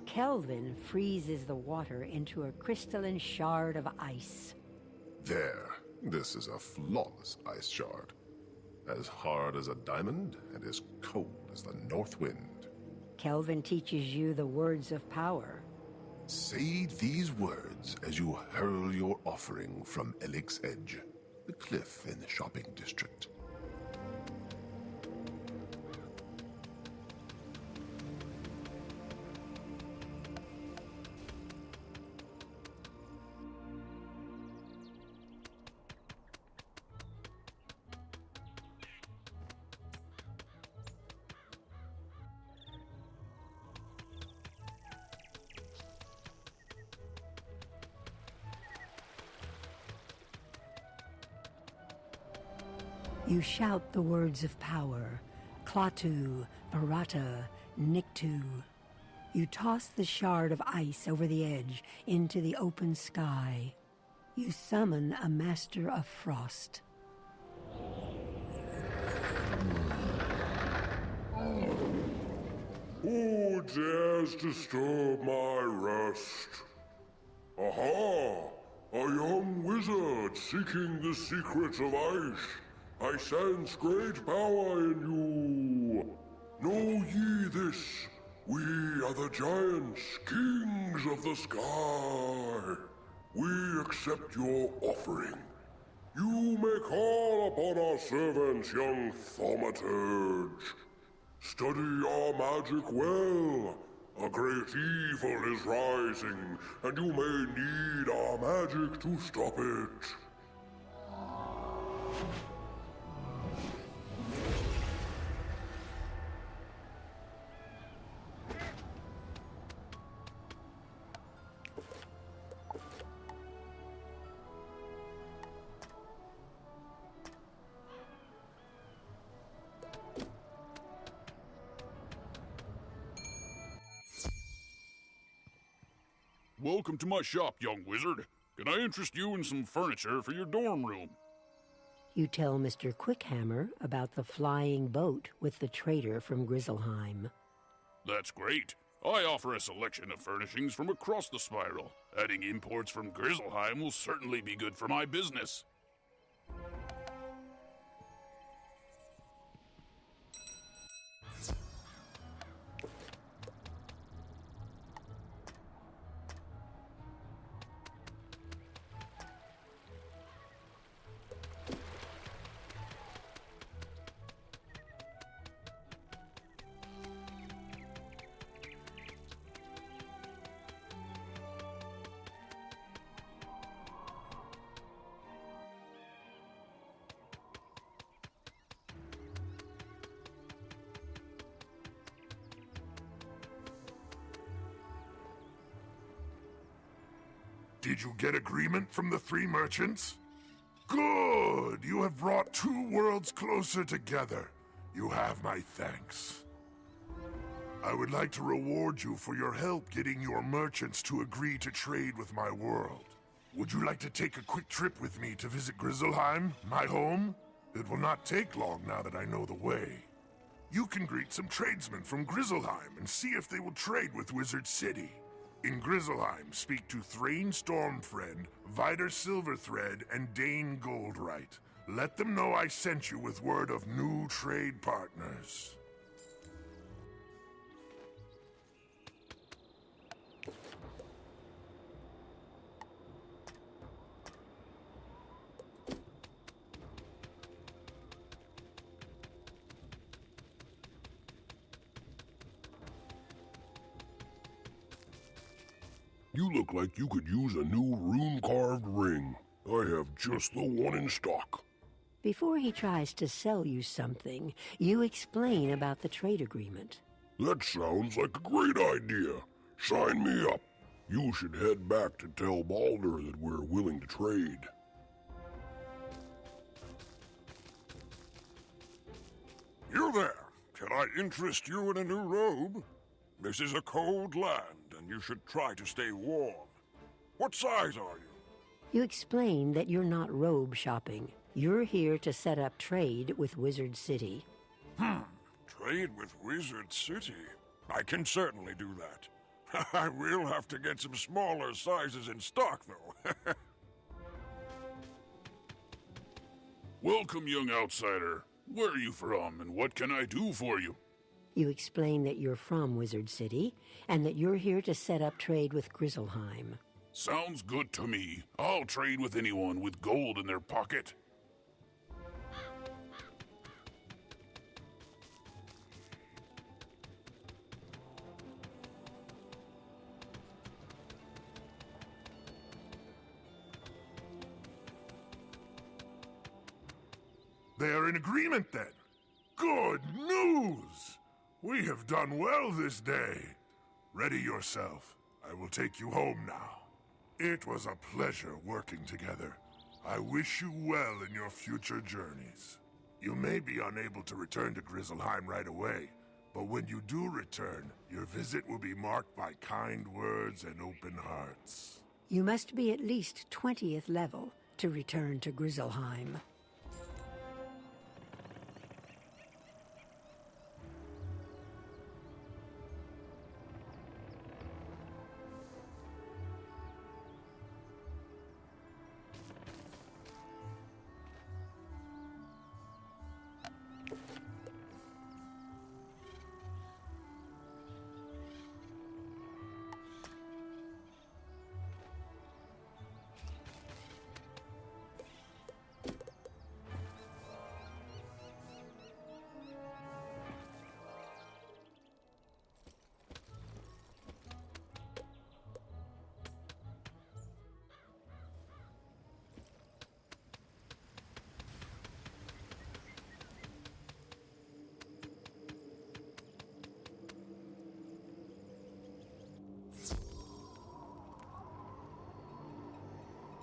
Kelvin freezes the water into a crystalline shard of ice. There. This is a flawless ice shard. As hard as a diamond and as cold as the north wind. Kelvin teaches you the words of power. Say these words as you hurl your offering from Elix's Edge, the cliff in the shopping district. You shout the words of power. Klaatu, Barata, Niktu. You toss the shard of ice over the edge into the open sky. You summon a Master of Frost. Who dares disturb my rest? Aha! A young wizard seeking the secrets of ice. I sense great power in you. Know ye this? We are the giants, kings of the sky. We accept your offering. You may call upon our servants, young thaumaturge. Study our magic well. A great evil is rising, and you may need our magic to stop it. Welcome to my shop, young wizard. Can I interest you in some furniture for your dorm room? You tell Mr. Quickhammer about the flying boat with the trader from Grizzleheim. That's great. I offer a selection of furnishings from across the spiral. Adding imports from Grizzleheim will certainly be good for my business. Did you get agreement from the three merchants? Good! You have brought two worlds closer together. You have my thanks. I would like to reward you for your help getting your merchants to agree to trade with my world. Would you like to take a quick trip with me to visit Grizzleheim, my home? It will not take long now that I know the way. You can greet some tradesmen from Grizzleheim and see if they will trade with Wizard City. In Grizzleheim, speak to Thrain Stormfriend, Vider Silverthread, and Dane Goldright. Let them know I sent you with word of new trade partners. You look like you could use a new rune-carved ring. I have just the one in stock. Before he tries to sell you something, you explain about the trade agreement. That sounds like a great idea. Sign me up. You should head back to tell Baldur that we're willing to trade. You there. Can I interest you in a new robe? This is a cold land, and you should try to stay warm. What size are you? You explain that you're not robe shopping. You're here to set up trade with Wizard City. Trade with Wizard City? I can certainly do that. I will have to get some smaller sizes in stock, though. Welcome, young outsider. Where are you from, and what can I do for you? You explain that you're from Wizard City, and that you're here to set up trade with Grizzleheim. Sounds good to me. I'll trade with anyone with gold in their pocket. They are in agreement, then. Good news! We have done well this day. Ready yourself. I will take you home now. It was a pleasure working together. I wish you well in your future journeys. You may be unable to return to Grizzleheim right away, But when you do return, your visit will be marked by kind words and open hearts. You must be at least 20th level to return to Grizzleheim.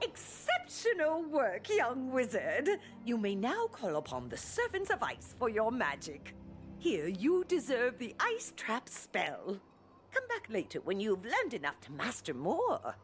Exceptional work, young wizard. You may now call upon the servants of ice for your magic. Here, you deserve the ice trap spell. Come back later when you've learned enough to master more.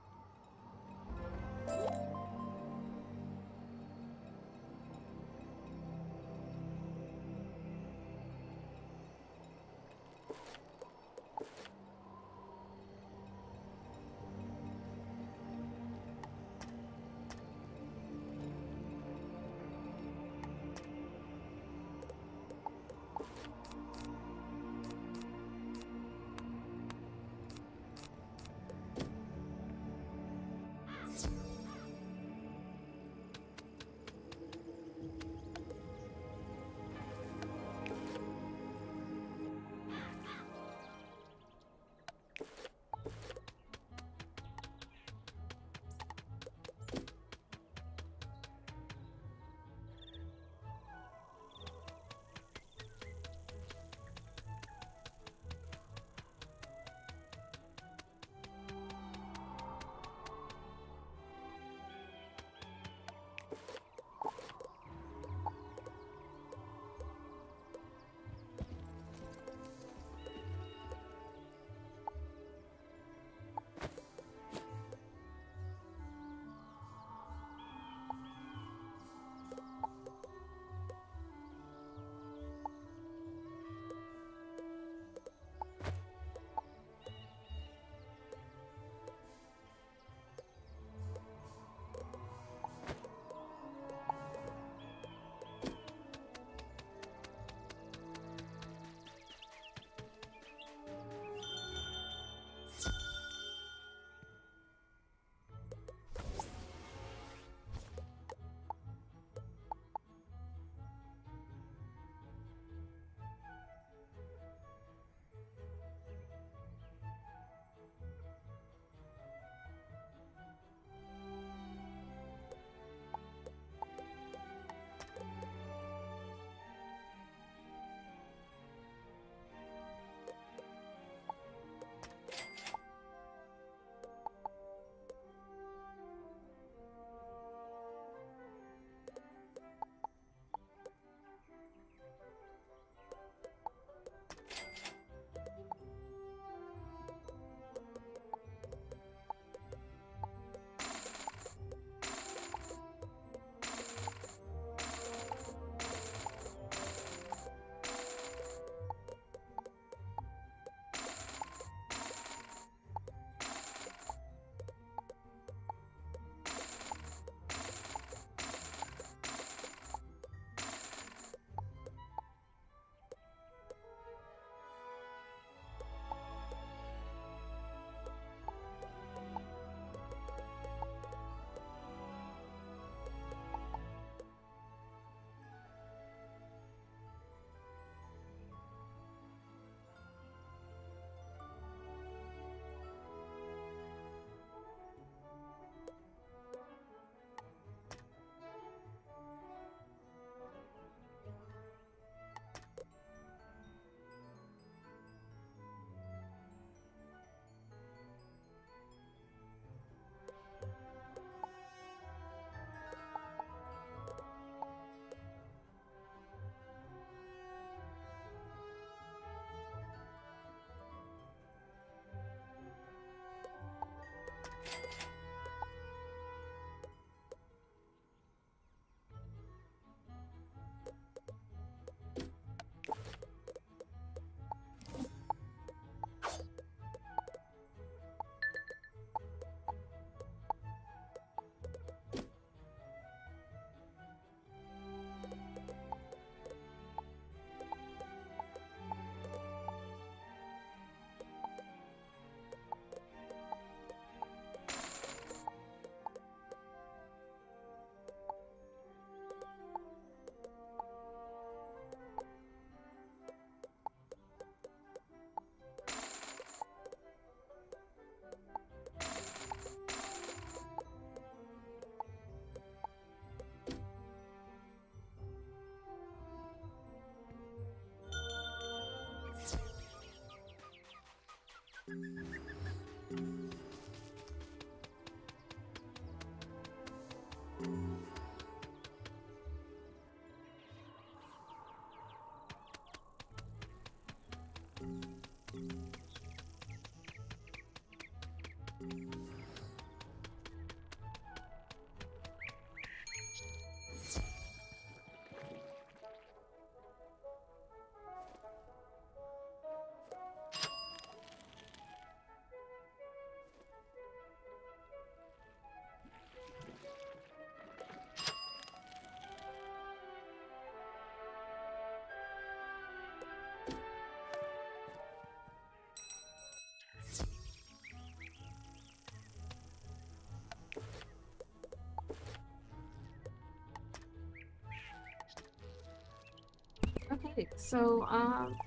Okay, so,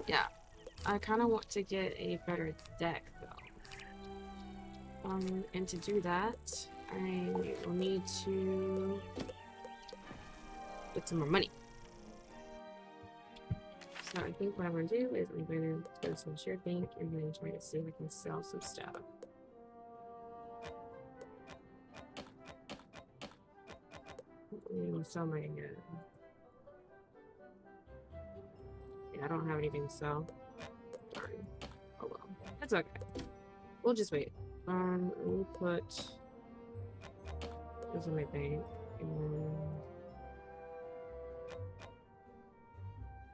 yeah. I kind of want to get a better deck, though. And to do that, I will need to get some more money. So I think what I'm going to do is I'm going to go to some shared bank and then try to see if I can sell some stuff. I'm going to sell my, yeah, I don't have anything to sell. Darn. Oh well. That's okay. We'll just wait. We'll put this in my bank.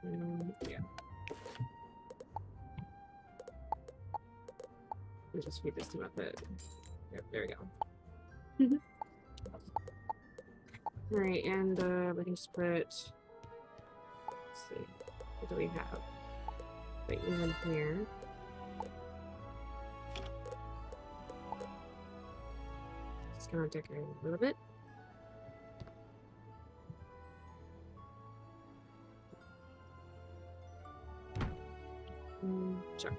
And yeah. We'll just feed this to my pet. Yep, there we go. Alright, and we can just put, let's see, what do we have? Put you in here. Just gonna decorate a little bit. Sure.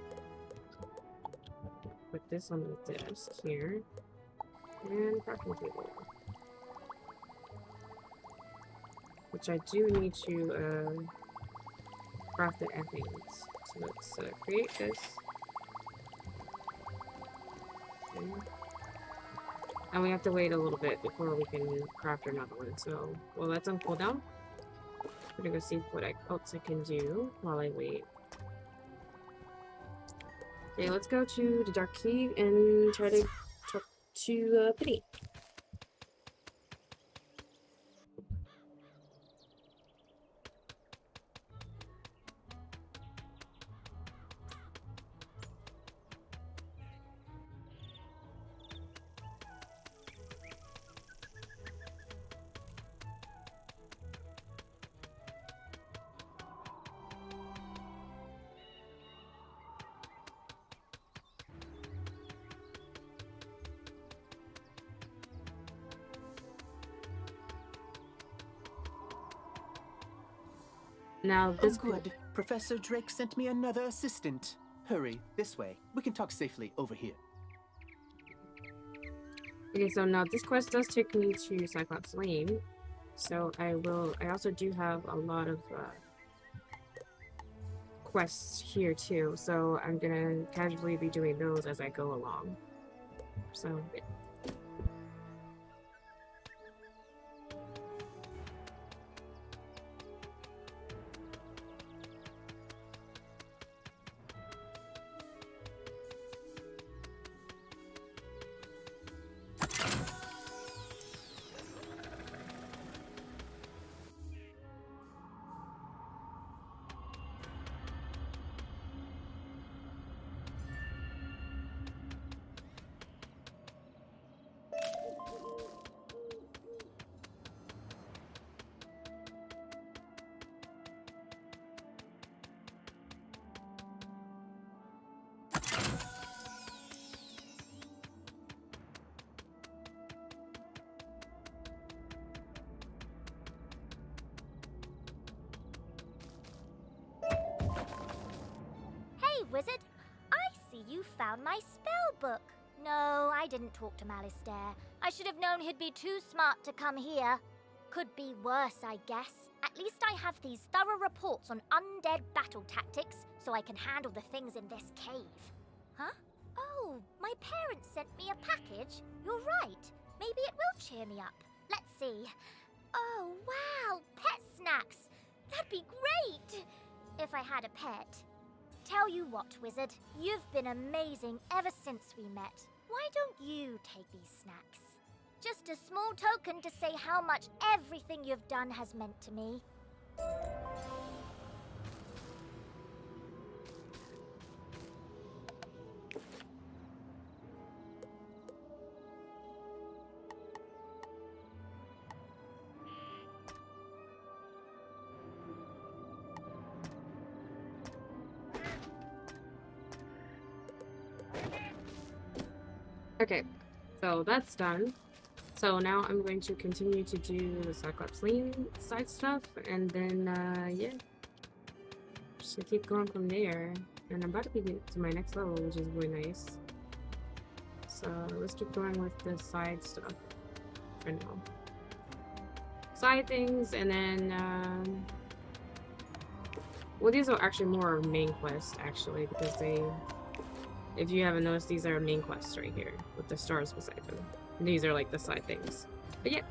Put this on the desk here. And crafting table. Which I do need to craft the things. So let's create this. Okay. And we have to wait a little bit before we can craft another one. So while that's on cooldown, I'm gonna go see what else I can do while I wait. Okay, let's go to the Dark Cave and try to talk to Pity. Now this good. Professor Drake sent me another assistant. Hurry, this way. We can talk safely over here. Okay, so now this quest does take me to Cyclops Lane. So I also do have a lot of quests here too. So I'm gonna casually be doing those as I go along. So yeah. Wizard, I see you found my spell book. No, I didn't talk to Malistaire. I should have known he'd be too smart to come here. Could be worse, I guess. At least I have these thorough reports on undead battle tactics, so I can handle the things in this cave. Huh? Oh, my parents sent me a package. You're right. Maybe it will cheer me up. Let's see. Oh, wow, pet snacks. That'd be great if I had a pet. Tell you what, Wizard, you've been amazing ever since we met. Why don't you take these snacks? Just a small token to say how much everything you've done has meant to me. Okay, so that's done. So now I'm going to continue to do the Cyclops Lane side stuff, and then, yeah. to keep going from there. And I'm about to be to my next level, which is really nice. So let's keep going with the side stuff for now. Side things, and then well, these are actually more main quests actually, because they, if you haven't noticed, these are main quests right here with the stars beside them. And these are like the side things. But yeah.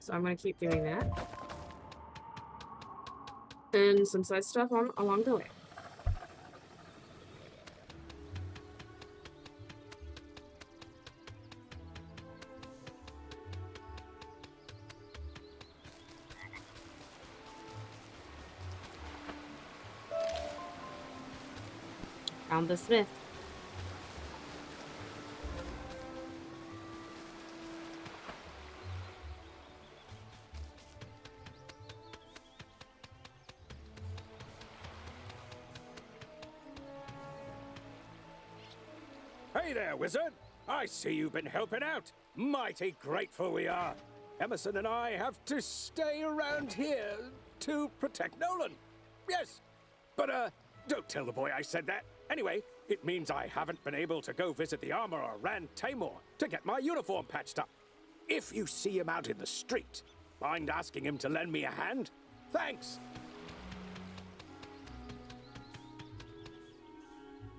So I'm gonna keep doing that. And some side stuff along the way. Found the smith. Hey there, wizard. I see you've been helping out. Mighty grateful we are. Emerson and I have to stay around here to protect Nolan. Yes, but don't tell the boy I said that. Anyway, it means I haven't been able to go visit the armorer Rand Tamor to get my uniform patched up. If you see him out in the street, mind asking him to lend me a hand? Thanks.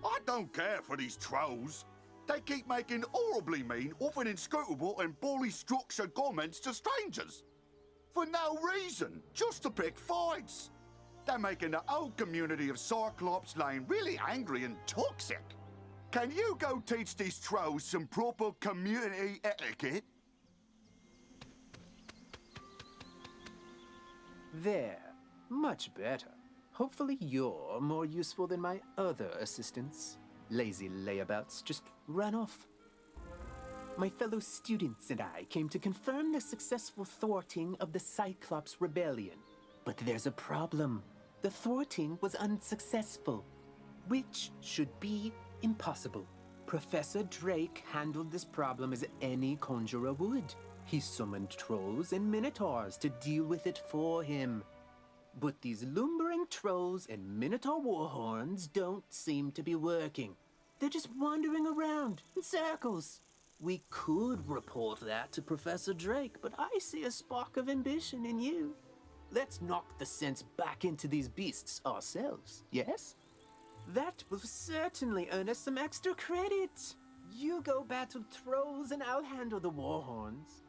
I don't care for these trolls. They keep making horribly mean, often inscrutable and poorly structured comments to strangers. For no reason, just to pick fights. They're making the whole community of Cyclops Lane really angry and toxic. Can you go teach these trolls some proper community etiquette? There. Much better. Hopefully you're more useful than my other assistants. Lazy layabouts just run off. My fellow students and I came to confirm the successful thwarting of the Cyclops Rebellion. But there's a problem. The thwarting was unsuccessful, which should be impossible. Professor Drake handled this problem as any conjurer would. He summoned trolls and minotaurs to deal with it for him. But these lumbering trolls and minotaur warhorns don't seem to be working. They're just wandering around in circles. We could report that to Professor Drake, but I see a spark of ambition in you. Let's knock the sense back into these beasts ourselves, yes? That will certainly earn us some extra credit. You go battle trolls and I'll handle the warhorns.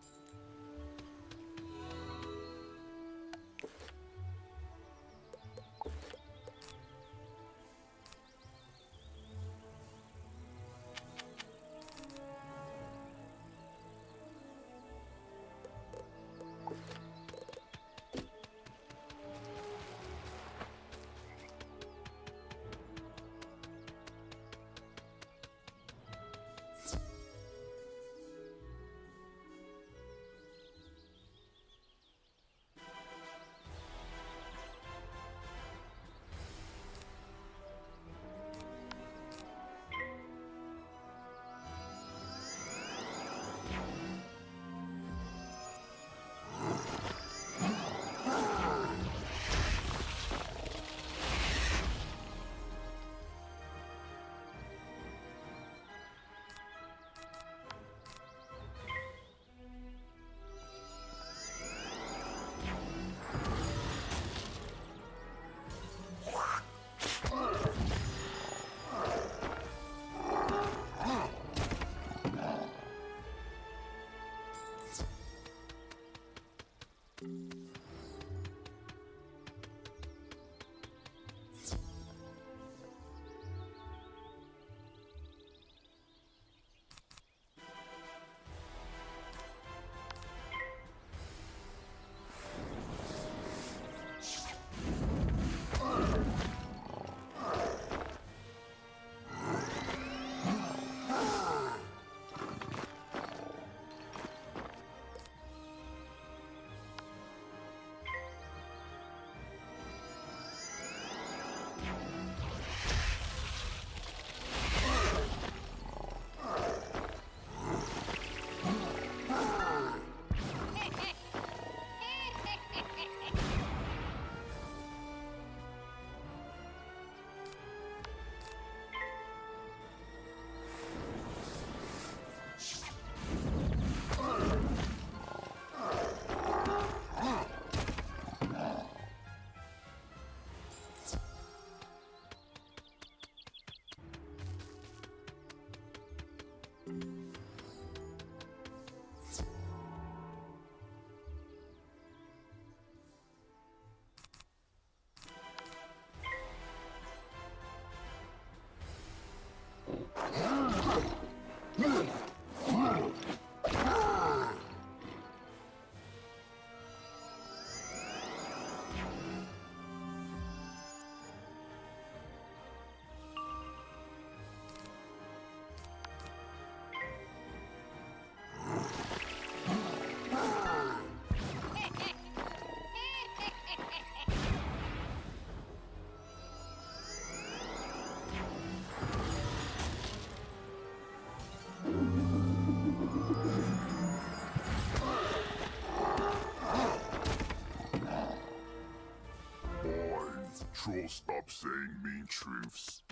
Troll, stop saying mean truths.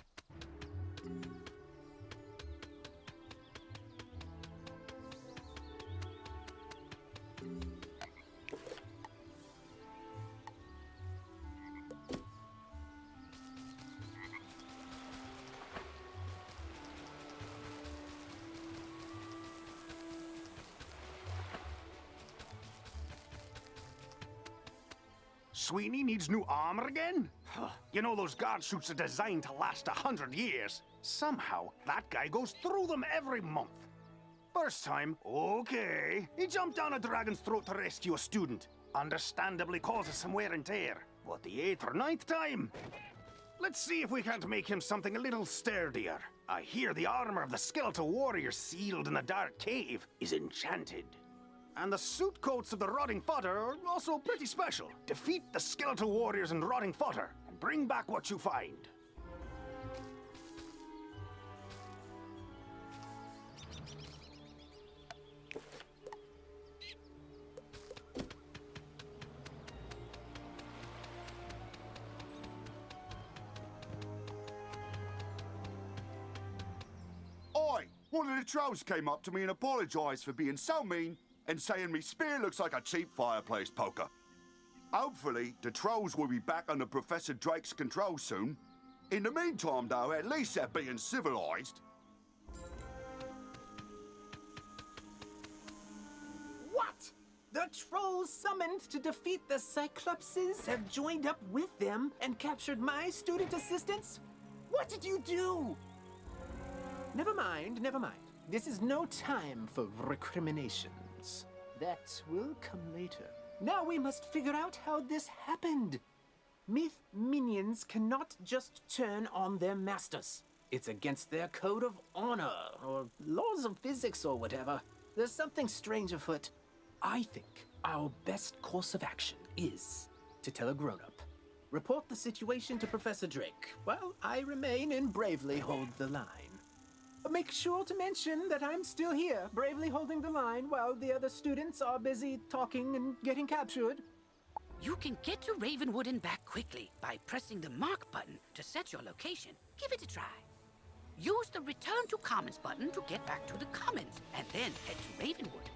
Sweeney needs new armor again? You know those guard suits are designed to last 100 years. Somehow, that guy goes through them every month. First time, okay. He jumped down a dragon's throat to rescue a student. Understandably causes some wear and tear. But the 8th or 9th time? Let's see if we can't make him something a little sturdier. I hear the armor of the skeletal warrior sealed in the dark cave is enchanted. And the suit coats of the rotting fodder are also pretty special. Defeat the skeletal warriors and rotting fodder, and bring back what you find. Oi! One of the trolls came up to me and apologised for being so mean and saying me spear looks like a cheap fireplace poker. Hopefully, the trolls will be back under Professor Drake's control soon. In the meantime, though, at least they're being civilised. What? The trolls summoned to defeat the Cyclopses have joined up with them and captured my student assistants? What did you do? Never mind, never mind. This is no time for recriminations. That will come later. Now we must figure out how this happened. Myth minions cannot just turn on their masters. It's against their code of honor, or laws of physics, or whatever. There's something strange afoot. I think our best course of action is to tell a grown-up. Report the situation to Professor Drake, while I remain and bravely hold the line. Make sure to mention that I'm still here, bravely holding the line while the other students are busy talking and getting captured. You can get to Ravenwood and back quickly by pressing the mark button to set your location. Give it a try. Use the Return to Commons button to get back to the Commons, and then head to Ravenwood.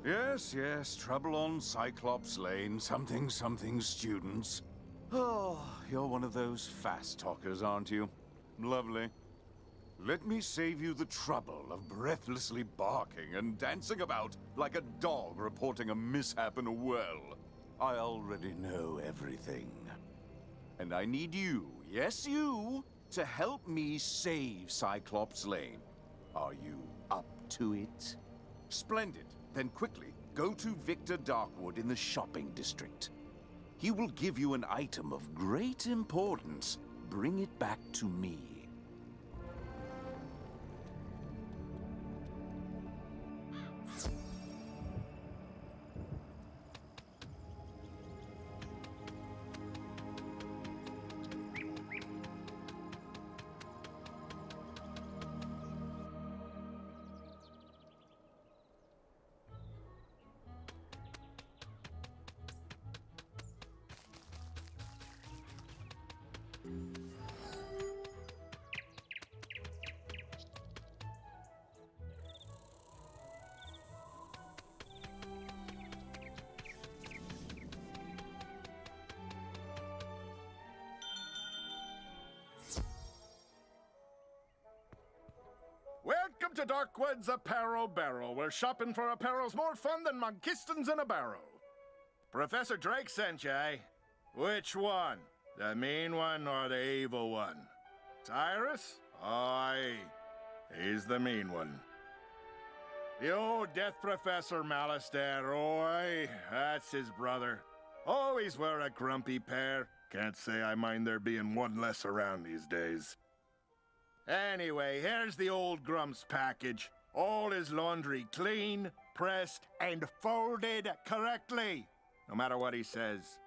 Yes, yes, trouble on Cyclops Lane, something students. Oh, you're one of those fast talkers, aren't you? Lovely. Let me save you the trouble of breathlessly barking and dancing about like a dog reporting a mishap in a well. I already know everything. And I need you, yes you, to help me save Cyclops Lane. Are you up to it? Splendid. Then quickly, go to Victor Darkwood in the shopping district. He will give you an item of great importance. Bring it back to me. to Darkwood's Apparel Barrel, where shopping for apparel's more fun than Monkistons in a barrel. Professor Drake sent you, eh? Which one? The mean one or the evil one? Cyrus? Aye, he's the mean one. The old Death Professor Malistaire, oi, that's his brother. Always wear a grumpy pair. Can't say I mind there being one less around these days. Anyway, here's the old Grump's package. All his laundry clean, pressed, and folded correctly. No matter what he says.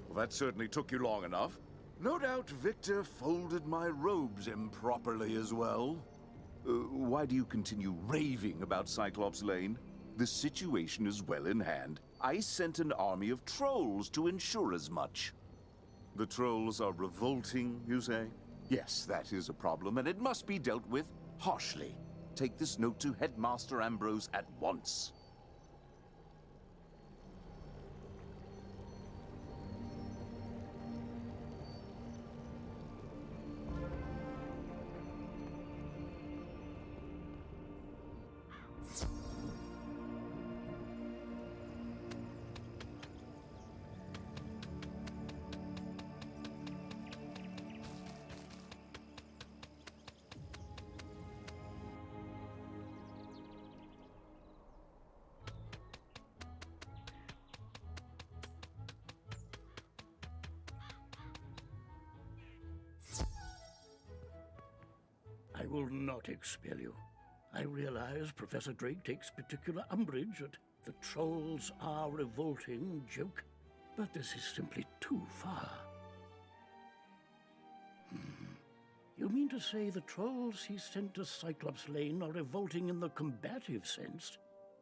Well, that certainly took you long enough. No doubt Victor folded my robes improperly as well. Why do you continue raving about Cyclops Lane? The situation is well in hand. I sent an army of trolls to ensure as much. The trolls are revolting, you say? Yes, that is a problem, and it must be dealt with harshly. Take this note to Headmaster Ambrose at once. I will not expel you. I realize Professor Drake takes particular umbrage at the trolls are revolting joke, but this is simply too far. You mean to say the trolls he sent to Cyclops Lane are revolting in the combative sense?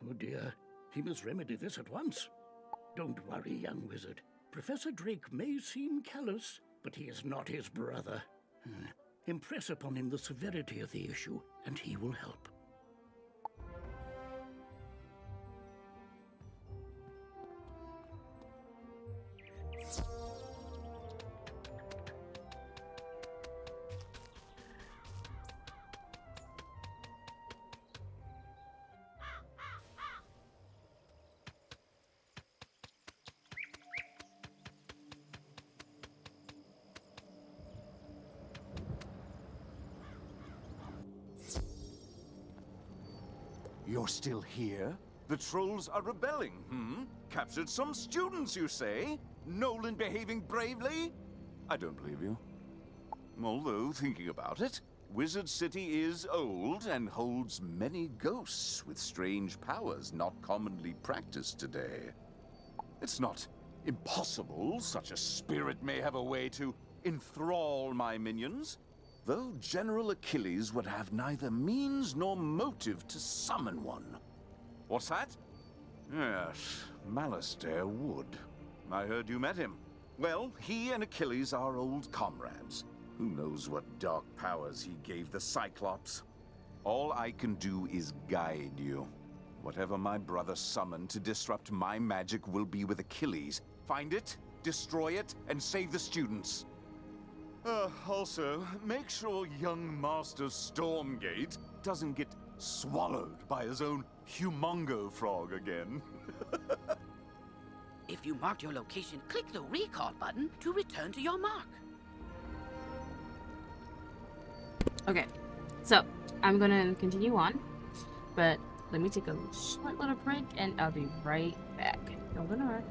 Oh dear, he must remedy this at once. Don't worry, young wizard. Professor Drake may seem callous, but he is not his brother. Impress upon him the severity of the issue, and he will help. You're still here? The trolls are rebelling, Captured some students, you say? Nolan behaving bravely? I don't believe you. Although, thinking about it, Wizard City is old and holds many ghosts with strange powers not commonly practiced today. It's not impossible such a spirit may have a way to enthrall my minions. Though General Achilles would have neither means nor motive to summon one. What's that? Yes, Malistaire would. I heard you met him. Well, he and Achilles are old comrades. Who knows what dark powers he gave the Cyclops? All I can do is guide you. Whatever my brother summoned to disrupt my magic will be with Achilles. Find it, destroy it, and save the students. Also, make sure young Master Stormgate doesn't get swallowed by his own humongo frog again. If you marked your location, click the recall button to return to your mark. Okay, so I'm gonna continue on, but let me take a short little break and I'll be right back. Don't go nowhere.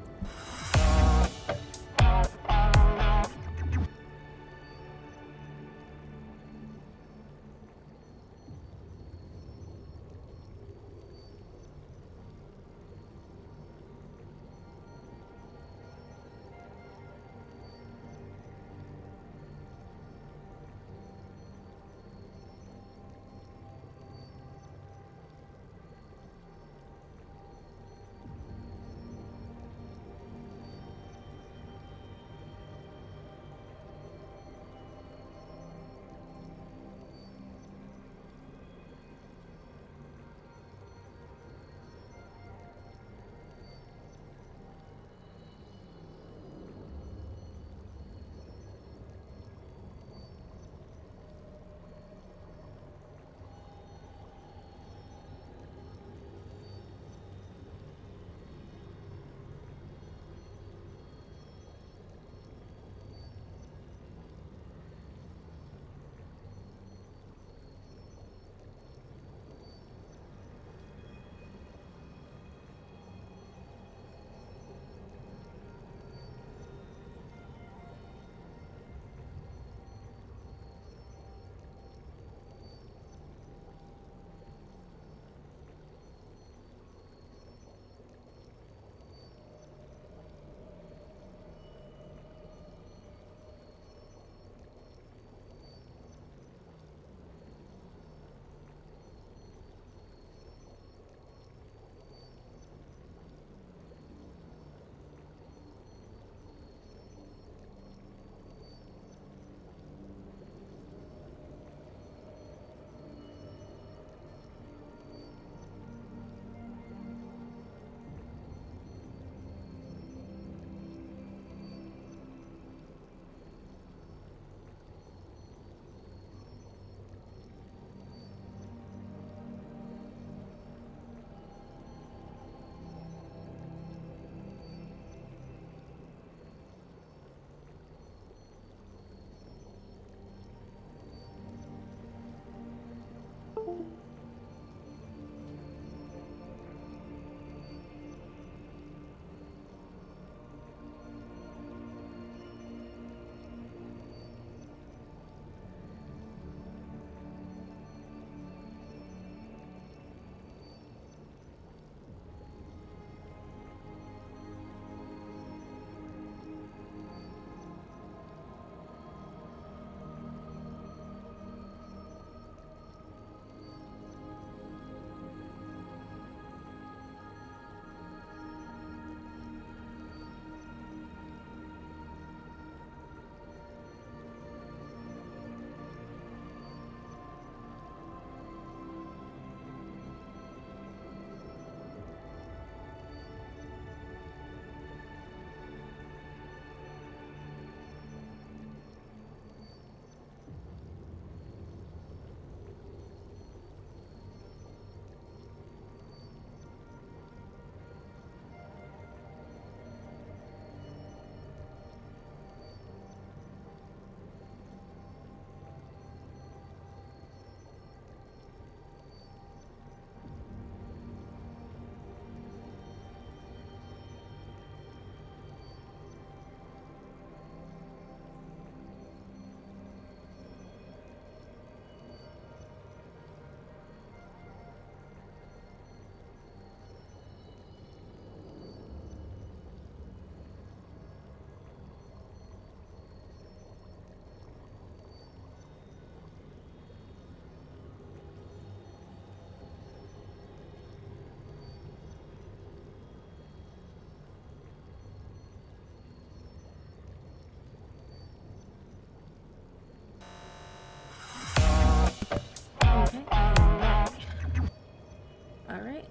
Alright,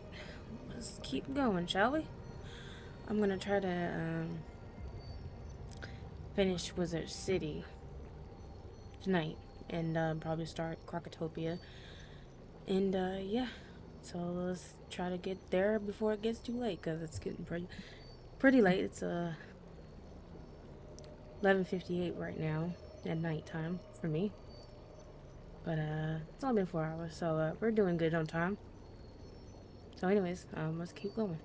let's keep going, shall we? I'm gonna try to finish Wizard City tonight and probably start Crocotopia. And yeah, so let's try to get there before it gets too late, because it's getting pretty late. It's 11:58 right now at nighttime for me. But it's only been 4 hours, so we're doing good on time. So anyways, let's keep going.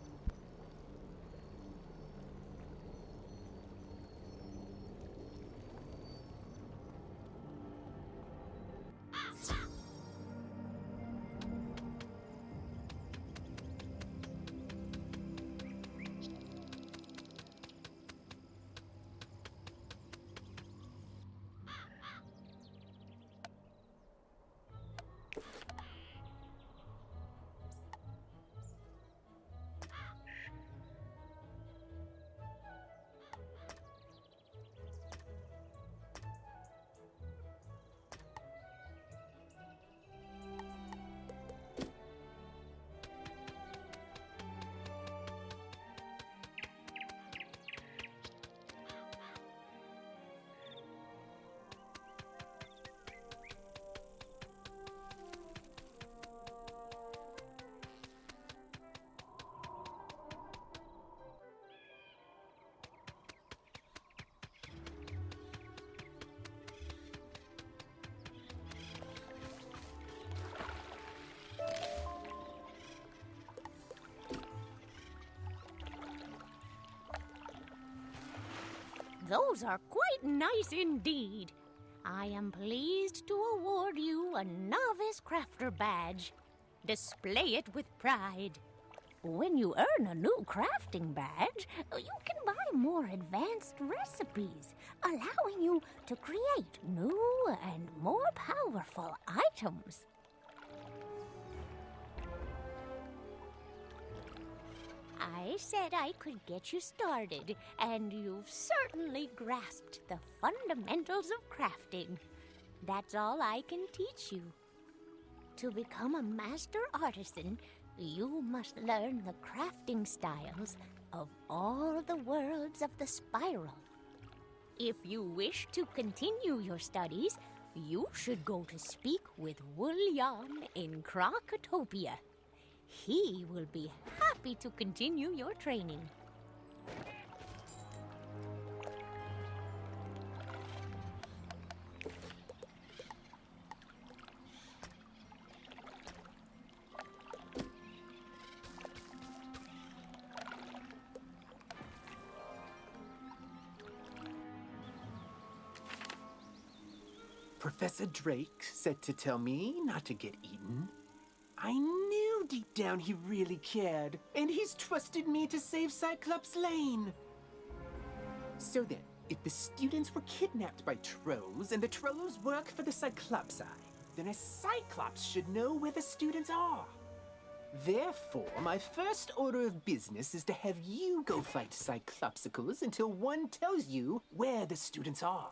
Those are quite nice indeed. I am pleased to award you a Novice Crafter badge. Display it with pride. When you earn a new crafting badge, you can buy more advanced recipes, allowing you to create new and more powerful items. I said I could get you started, and you've certainly grasped the fundamentals of crafting. That's all I can teach you. To become a master artisan, you must learn the crafting styles of all the worlds of the spiral. If you wish to continue your studies, you should go to speak with Woolyan in Crocotopia. He will be happy to continue your training. Professor Drake said to tell me not to get eaten. I knew deep down he really cared, and he's trusted me to save Cyclops Lane. So then, if the students were kidnapped by trolls and the trolls work for the Cyclopsi, then a Cyclops should know where the students are. Therefore, my first order of business is to have you go fight Cyclopsicles until one tells you where the students are.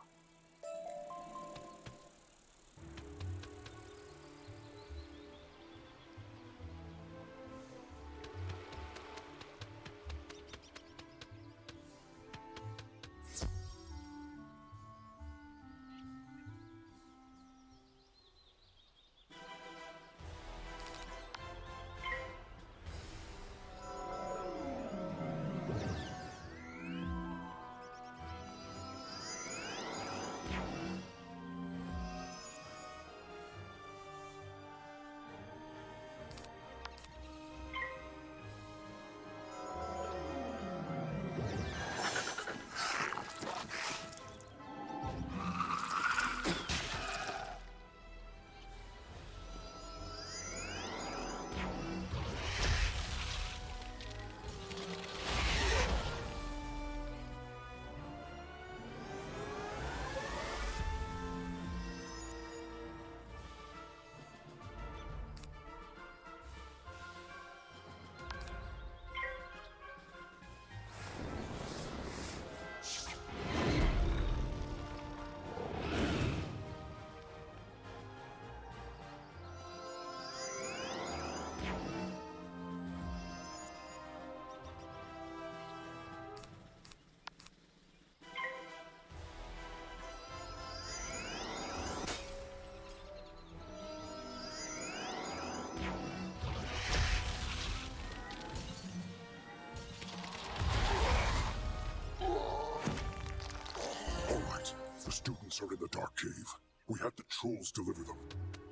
The students are in the dark cave. We had the trolls deliver them.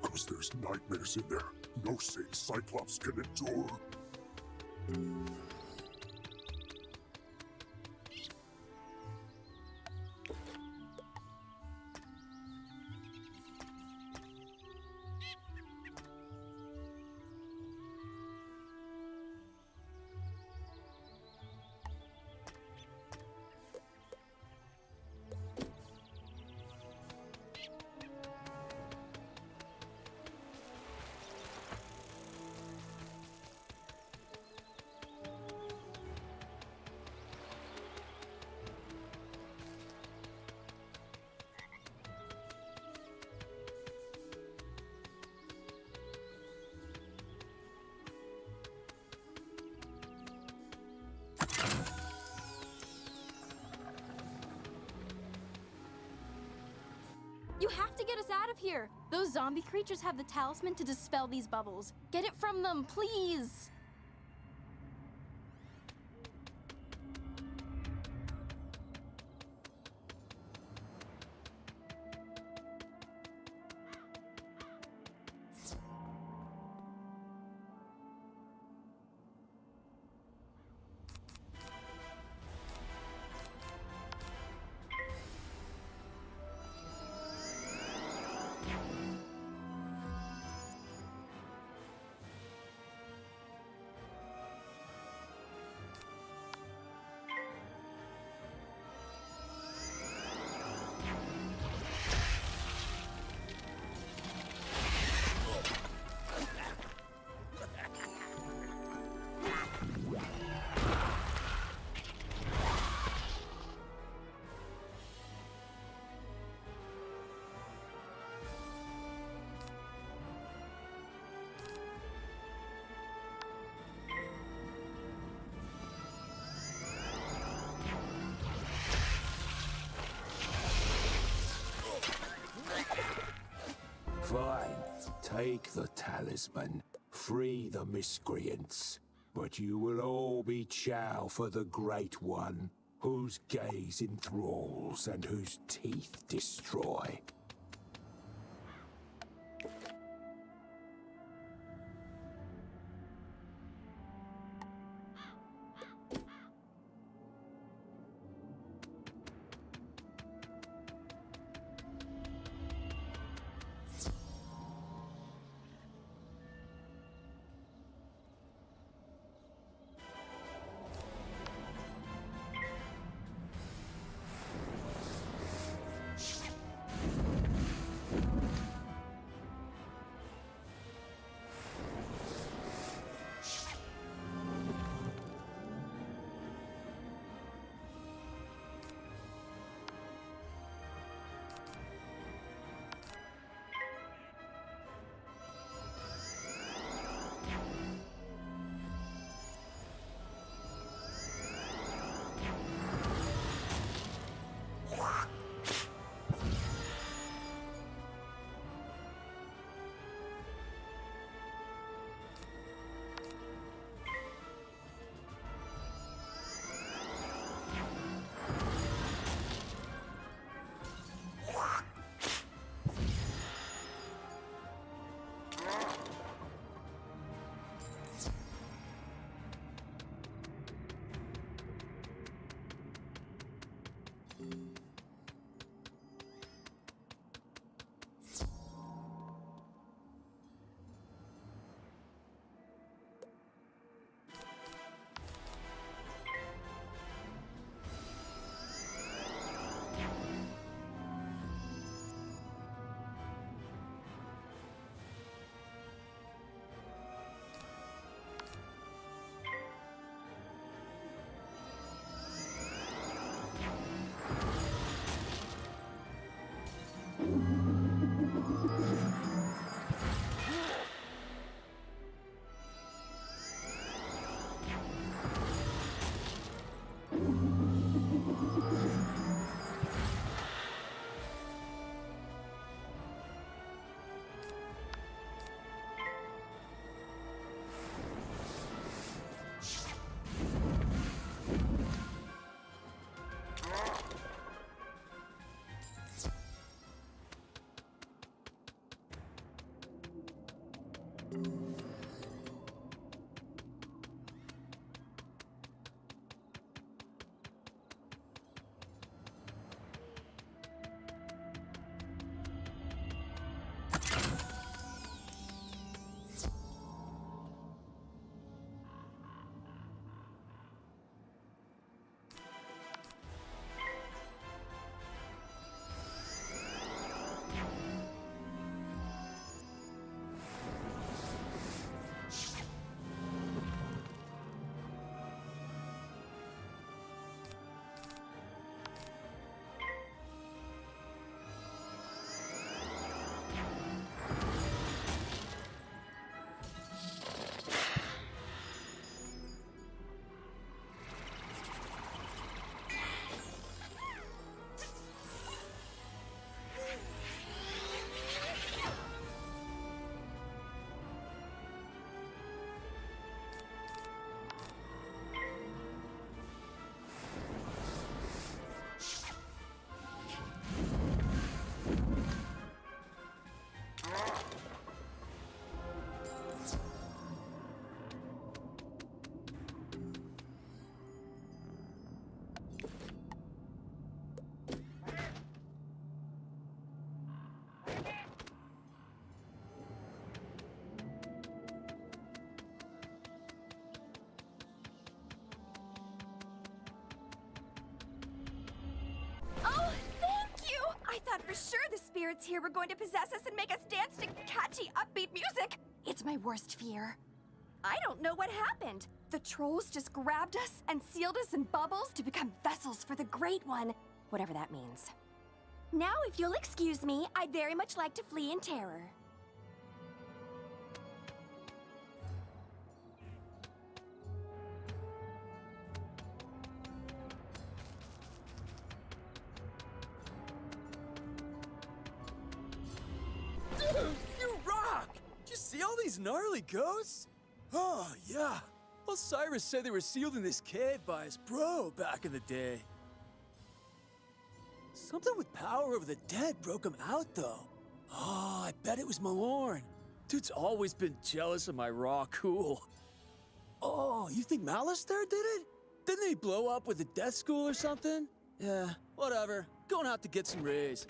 Cause there's nightmares in there. No sane Cyclops can endure. You have to get us out of here! Those zombie creatures have the talisman to dispel these bubbles. Get it from them, please! Fine. Take the talisman. Free the miscreants. But you will all be chow for the Great One, whose gaze enthralls and whose teeth destroy. spirits here were going to possess us and make us dance to catchy, upbeat music. It's my worst fear. I don't know what happened. The trolls just grabbed us and sealed us in bubbles to become vessels for the Great One, whatever that means. Now, if you'll excuse me, I'd very much like to flee in terror. Dude, you rock! Did you see all these gnarly ghosts? Oh, yeah. Osiris said they were sealed in this cave by his bro back in the day. Something with power over the dead broke him out, though. Oh, I bet it was Malorn. Dude's always been jealous of my raw cool. Oh, you think Malister did it? Didn't he blow up with the death school or something? Yeah, whatever. Going out to get some rays.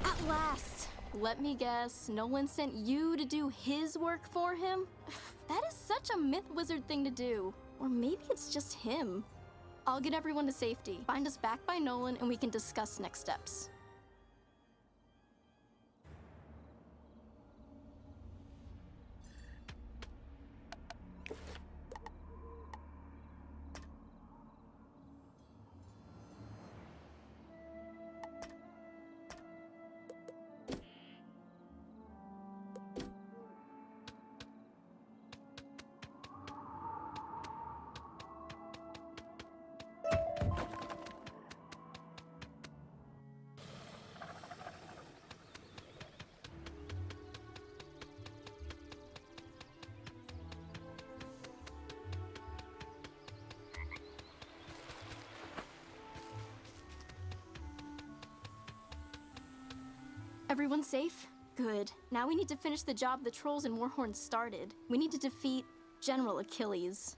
At last! Let me guess, Nolan sent you to do his work for him? That is such a myth wizard thing to do. Or maybe it's just him. I'll get everyone to safety. Find us back by Nolan and we can discuss next steps. Everyone safe? Good. Now we need to finish the job the trolls and Warhorns started. We need to defeat General Achilles.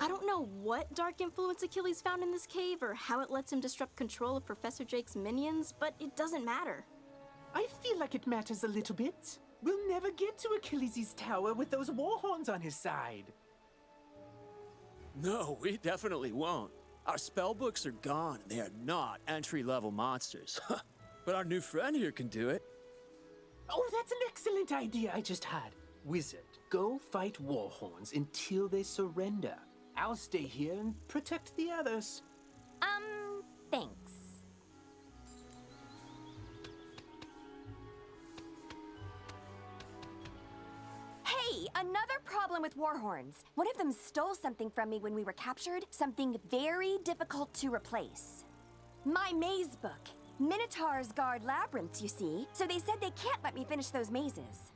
I don't know what dark influence Achilles found in this cave or how it lets him disrupt control of Professor Drake's minions, but it doesn't matter. I feel like it matters a little bit. We'll never get to Achilles' tower with those Warhorns on his side. No, we definitely won't. Our spellbooks are gone, and they are not entry-level monsters. But our new friend here can do it. Oh, that's an excellent idea I just had. Wizard, go fight Warhorns until they surrender. I'll stay here and protect the others. Thanks. Hey, another problem with Warhorns. One of them stole something from me when we were captured, something very difficult to replace. My maze book. Minotaurs guard labyrinths, you see, so they said they can't let me finish those mazes.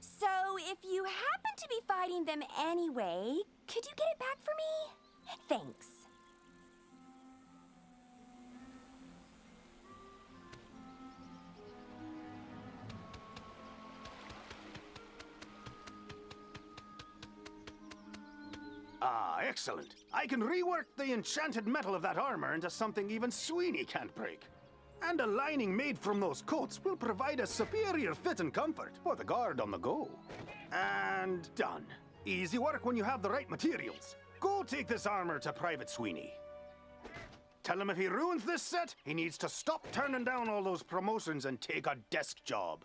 So, if you happen to be fighting them anyway, could you get it back for me? Thanks. Ah, excellent. I can rework the enchanted metal of that armor into something even Sweeney can't break. And a lining made from those coats will provide a superior fit and comfort for the guard on the go. And done. Easy work when you have the right materials. Go take this armor to Private Sweeney. Tell him if he ruins this set, he needs to stop turning down all those promotions and take a desk job.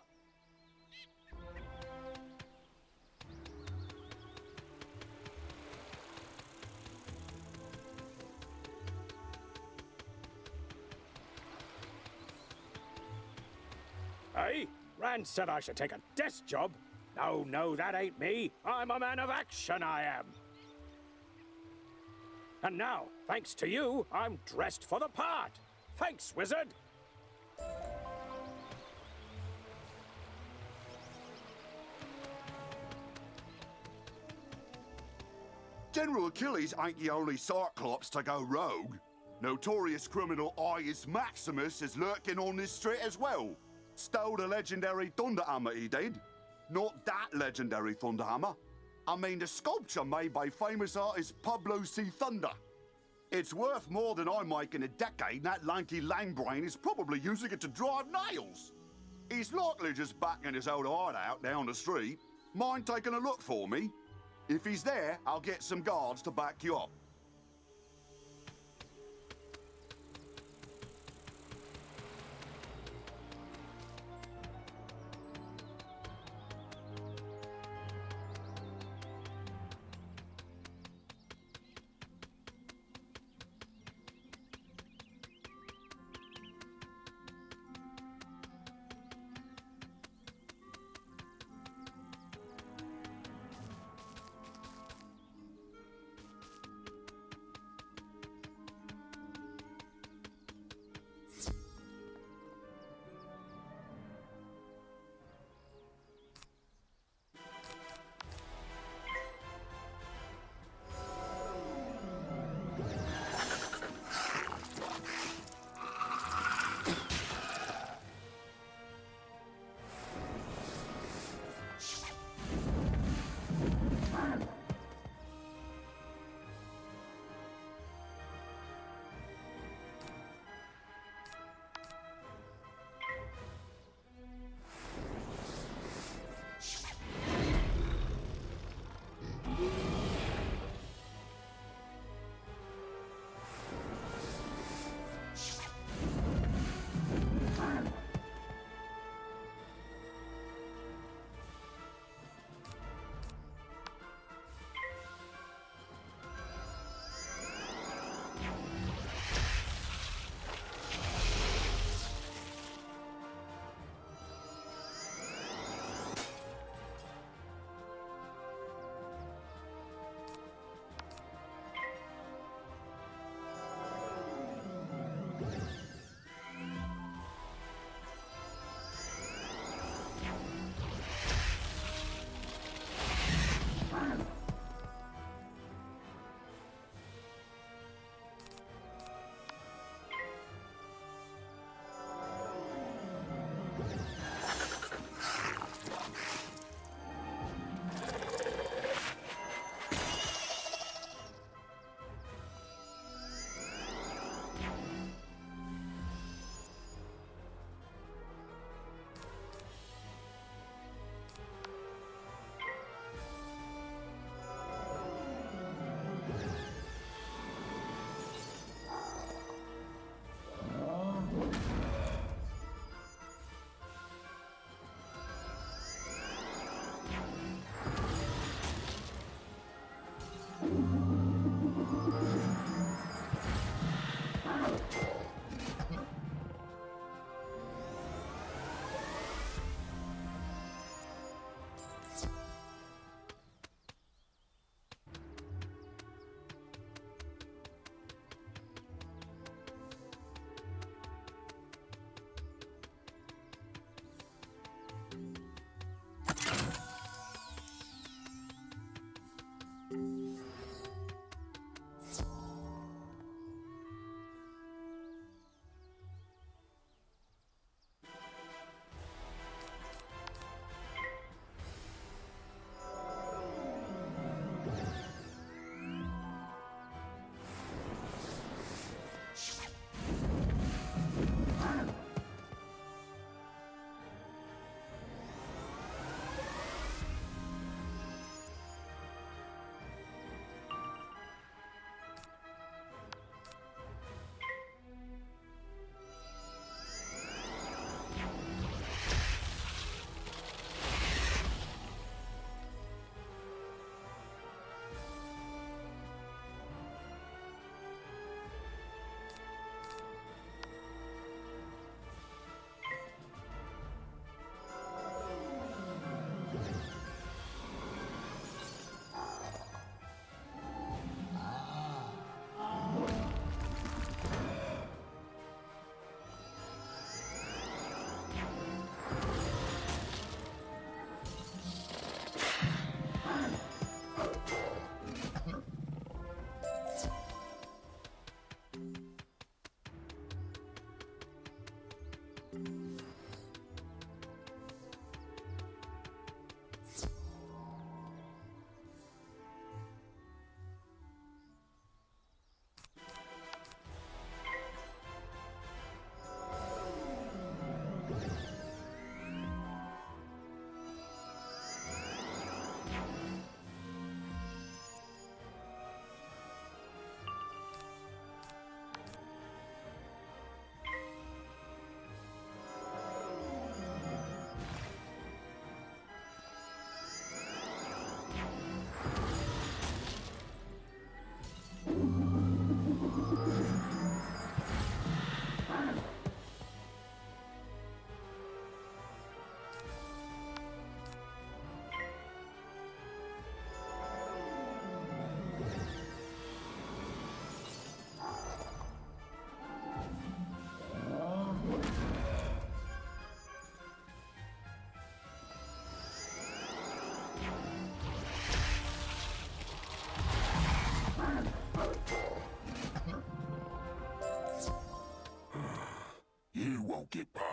Hey, Rand said I should take a desk job. No, no, that ain't me. I'm a man of action, I am. And now, thanks to you, I'm dressed for the part. Thanks, Wizard. General Achilles ain't the only Cyclops to go rogue. Notorious criminal Ius Maximus is lurking on this street as well. Stole the legendary Thunderhammer, he did. Not that legendary Thunderhammer. I mean the sculpture made by famous artist Pablo C. Thunder. It's worth more than I make in a decade, and that lanky langbrain is probably using it to drive nails. He's likely just back in his old hideout down the street. Mind taking a look for me? If he's there, I'll get some guards to back you up.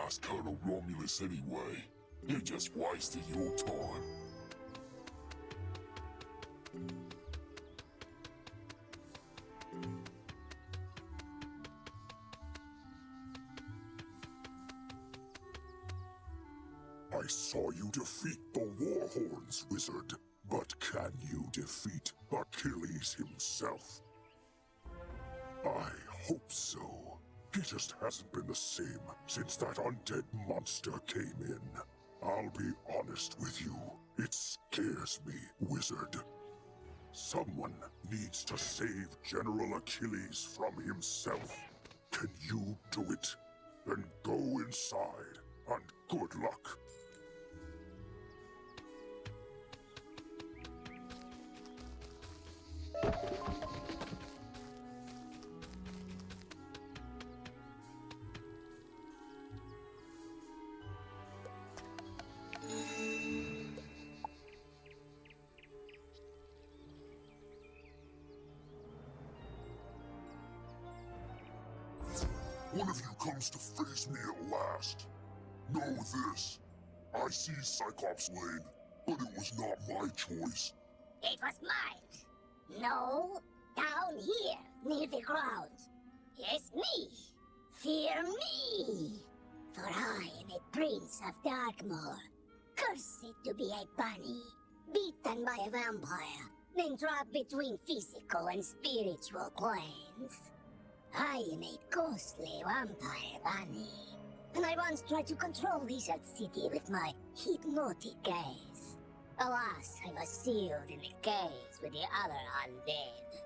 ask Colonel Romulus anyway. You're just wasting your time. I saw you defeat the Warhorns, Wizard. But can you defeat Achilles himself? I hope so. He just hasn't been the same since that undead monster came in. I'll be honest with you. It scares me, Wizard. Someone needs to save General Achilles from himself. Can you do it? Then go inside, and good luck. One of you comes to face me at last. Know this. I see Cyclops Lane, but it was not my choice. It was mine. No, down here, near the ground. Yes, me. Fear me. For I am a prince of Darkmoor, cursed to be a bunny, beaten by a vampire, then trapped between physical and spiritual planes. I am a ghostly vampire bunny, and I once tried to control Wizard City with my hypnotic gaze. Alas, I was sealed in a cage with the other undead.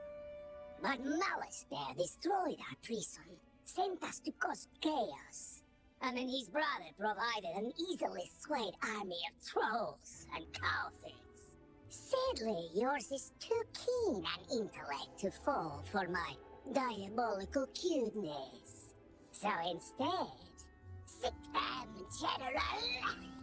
But Malice there destroyed our prison, sent us to cause chaos. And then his brother provided an easily swayed army of trolls and cowards. Sadly, yours is too keen an intellect to fall for my diabolical cuteness. So instead, sick them, General!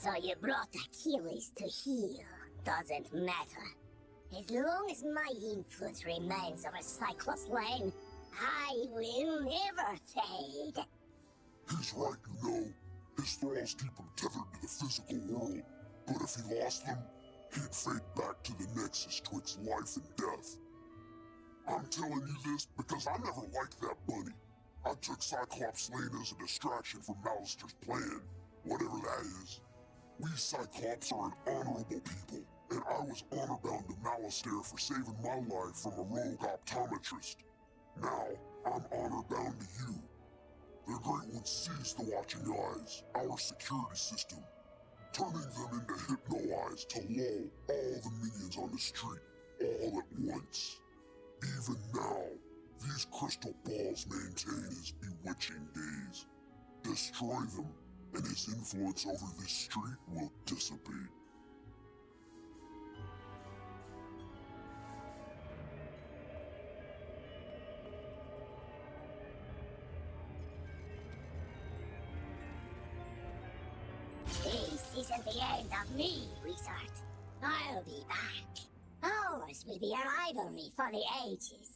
So you brought Achilles to heel. Doesn't matter. As long as my influence remains over Cyclops Lane, I will never fade. He's right, you know. His thralls keep him tethered to the physical world. But if he lost them, he'd fade back to the nexus twixt life and death. I'm telling you this because I never liked that bunny. I took Cyclops Lane as a distraction from Malister's plan, whatever that is. We Cyclops are an honorable people, and I was honor-bound to Malister for saving my life from a rogue optometrist. Now, I'm honor-bound to you. The Great One sees the watching eyes, our security system, turning them into hypno-eyes to lull all the minions on the street, all at once. Even now, these crystal balls maintain his bewitching gaze. Destroy them, and his influence over this street will dissipate. This isn't the end of me, Wizard. I'll be back. Ours will be a rivalry for the ages.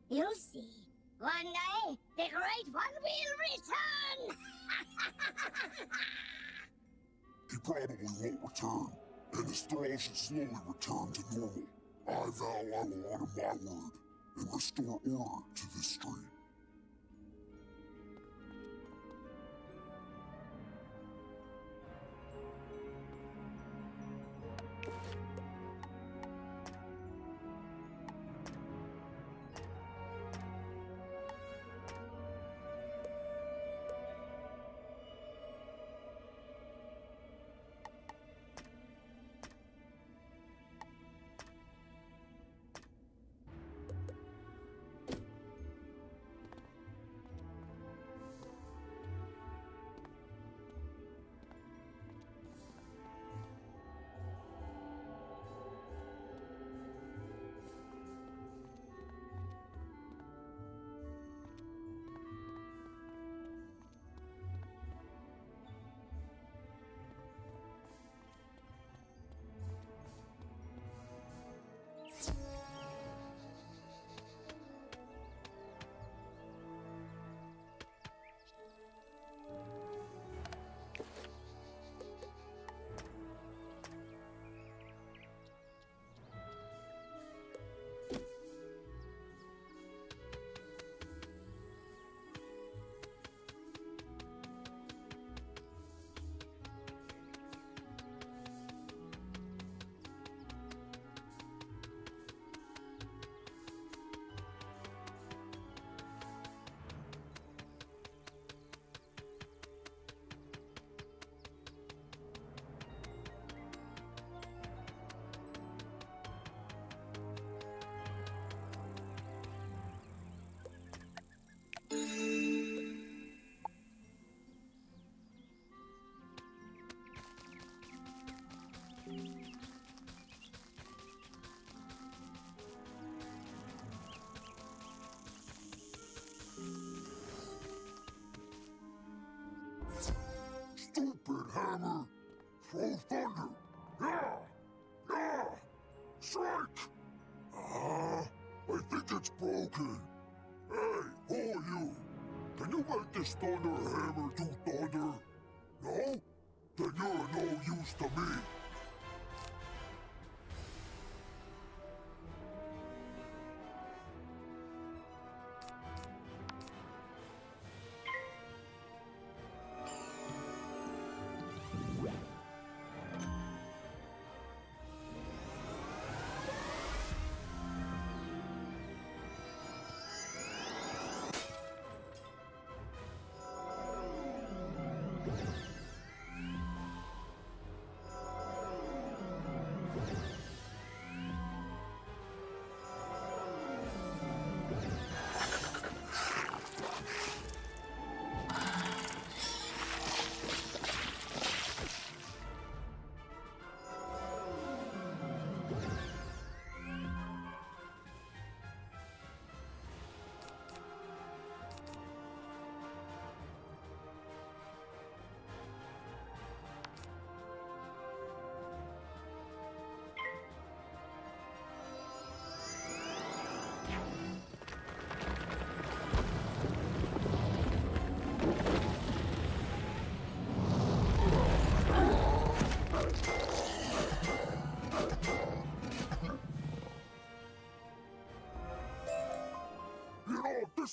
You'll see. One day, the Great One will return! He probably won't return, and his thralls should slowly return to normal. I vow I will honor my word and restore order to this street. Stupid hammer! Throw thunder! Yeah! Yeah! Strike! I think it's broken. Hey, who are you? Can you make this thunder hammer do thunder? No? Then you're no use to me.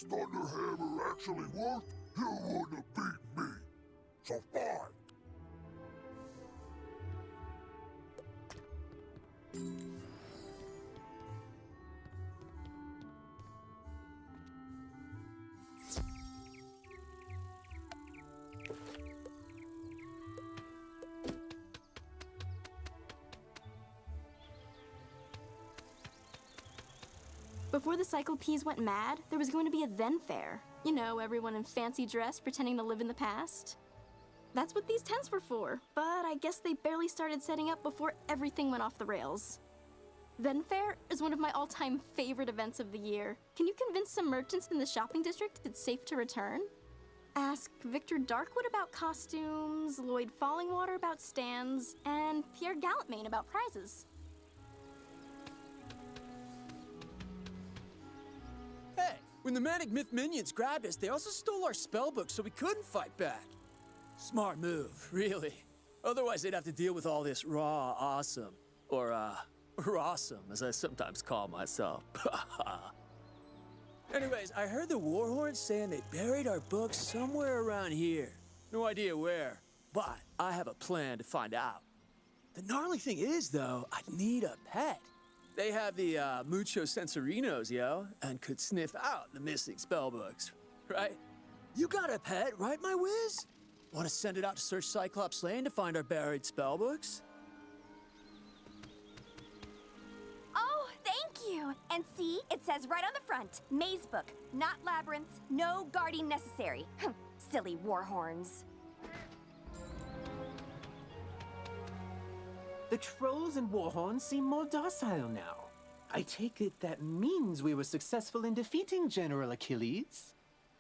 Thunderhammer actually worked, you wouldn't have beat me. So fine. Before the Cyclopes went mad, there was going to be a then fair. You know, everyone in fancy dress pretending to live in the past. That's what these tents were for, but I guess they barely started setting up before everything went off the rails. Then Fair is one of my all-time favorite events of the year. Can you convince some merchants in the shopping district it's safe to return? Ask Victor Darkwood about costumes, Lloyd Fallingwater about stands, and Pierre Gallantmain about prizes. Hey, when the Manic Myth minions grabbed us, they also stole our spellbook so we couldn't fight back. Smart move, really. Otherwise, they'd have to deal with all this raw awesome. Or, rawsome, as I sometimes call myself. Anyways, I heard the Warhorns saying they buried our books somewhere around here. No idea where, but I have a plan to find out. The gnarly thing is, though, I'd need a pet. They have the Mucho Sensorinos, yo, and could sniff out the missing spellbooks, right? You got a pet, right, my whiz? Want to send it out to search Cyclops Lane to find our buried spellbooks? Oh, thank you! And see, it says right on the front, Maze Book, not labyrinths, no guarding necessary. Silly Warhorns. The trolls and Warhorns seem more docile now. I take it that means we were successful in defeating General Achilles?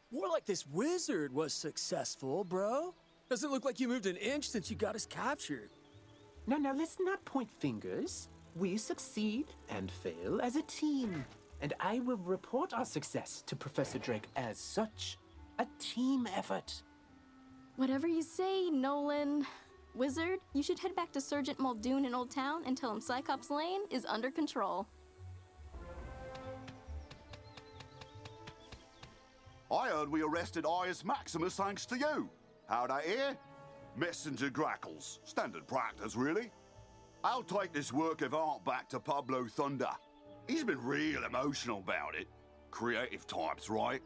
More like this wizard was successful, bro. Doesn't look like you moved an inch since you got us captured. Now, let's not point fingers. We succeed and fail as a team. And I will report our success to Professor Drake as such. A team effort. Whatever you say, Nolan. Wizard, you should head back to Sergeant Muldoon in Old Town and tell him Cyclops Lane is under control. I heard we arrested Ius Maximus thanks to you. How'd I hear? Messenger grackles. Standard practice, really. I'll take this work of art back to Pablo Thunder. He's been real emotional about it. Creative types, right?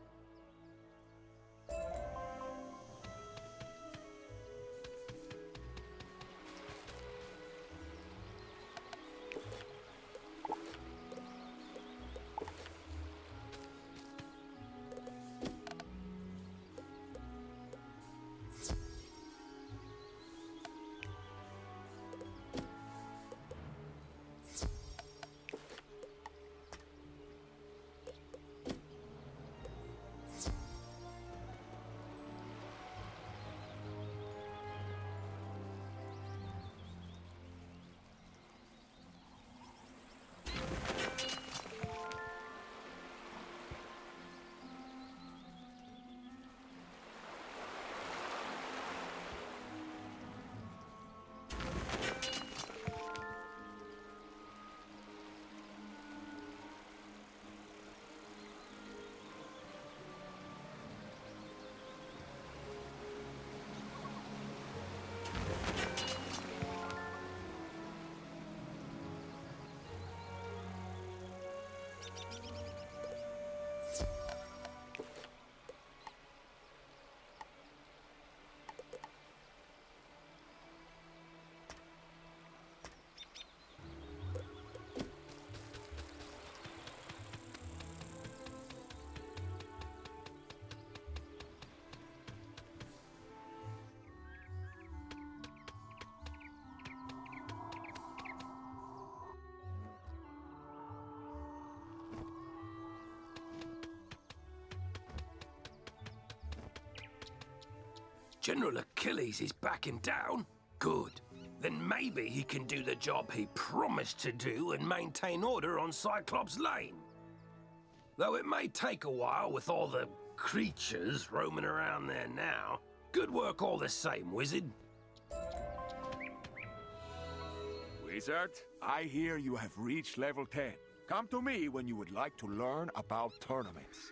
General Achilles is backing down? Good. Then maybe he can do the job he promised to do and maintain order on Cyclops Lane. Though it may take a while with all the creatures roaming around there now. Good work all the same, Wizard. Wizard, I hear you have reached level 10. Come to me when you would like to learn about tournaments.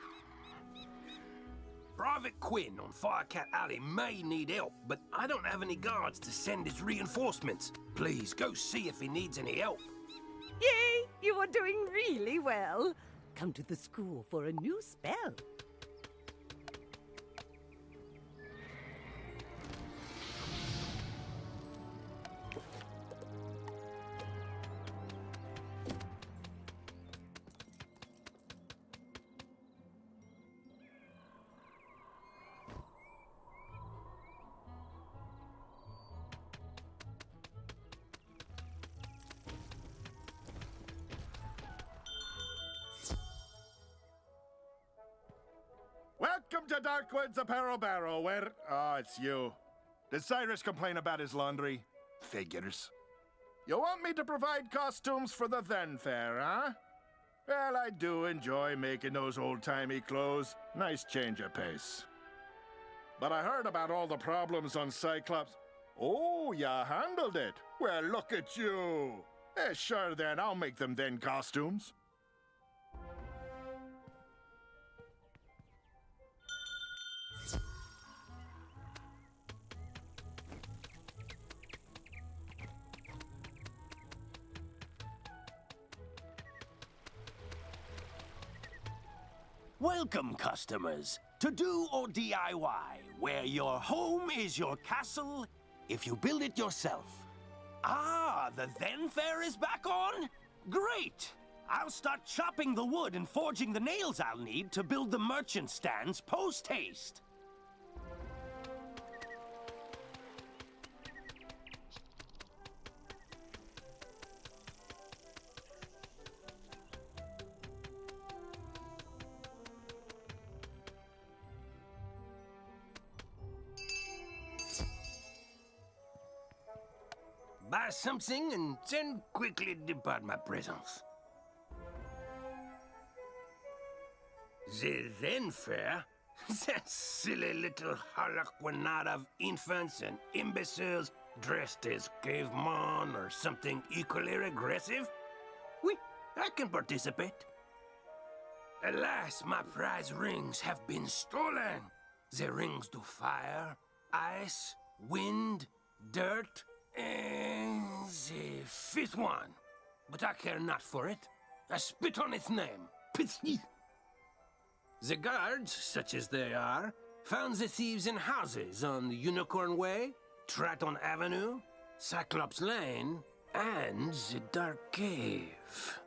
Private Quinn on Firecat Alley may need help, but I don't have any guards to send as reinforcements. Please go see if he needs any help. Yay! You are doing really well. Come to the school for a new spell. Welcome to Darkwood's Apparel Barrel, where... Oh, it's you. Did Cyrus complain about his laundry? Figures. You want me to provide costumes for the then fair, huh? Well, I do enjoy making those old-timey clothes. Nice change of pace. But I heard about all the problems on Cyclops. Oh, you handled it. Well, look at you. Sure then, I'll make them then costumes. Welcome, customers, to Do or DIY, where your home is your castle if you build it yourself. Ah, the Then Fair is back on? Great! I'll start chopping the wood and forging the nails I'll need to build the merchant stands post-haste. Buy something and then quickly depart my presence. The Then Fair? That silly little harlequinade of infants and imbeciles dressed as cavemen or something equally regressive? Oui, I can participate. Alas, my prize rings have been stolen. The rings do fire, ice, wind, dirt, and the fifth one. But I care not for it. I spit on its name. Pity. The guards, such as they are, found the thieves in houses on Unicorn Way, Triton Avenue, Cyclops Lane, and the Dark Cave.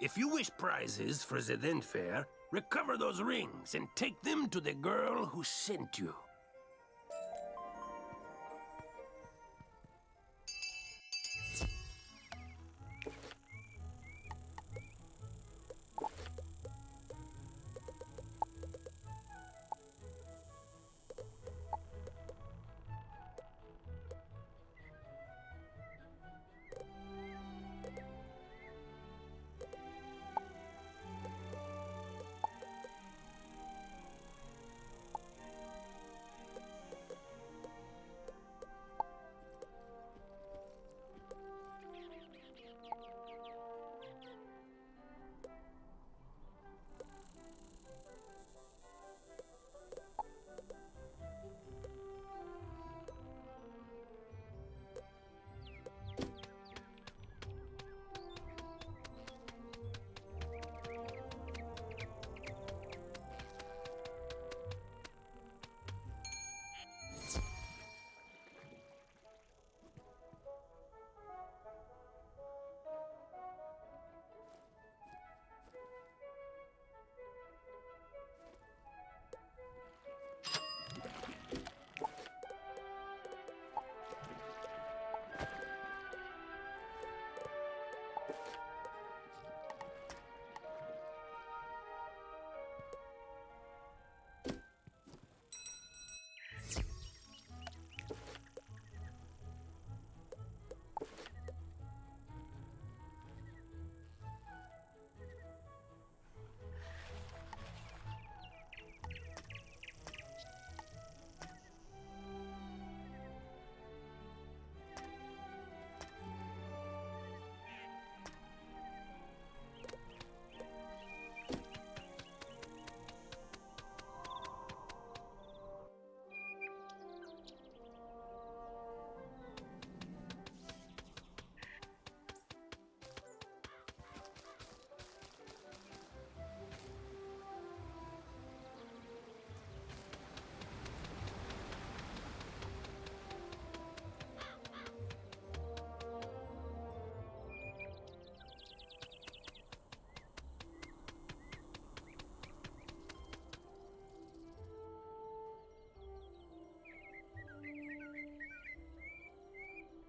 If you wish prizes for the Then Fair, recover those rings and take them to the girl who sent you.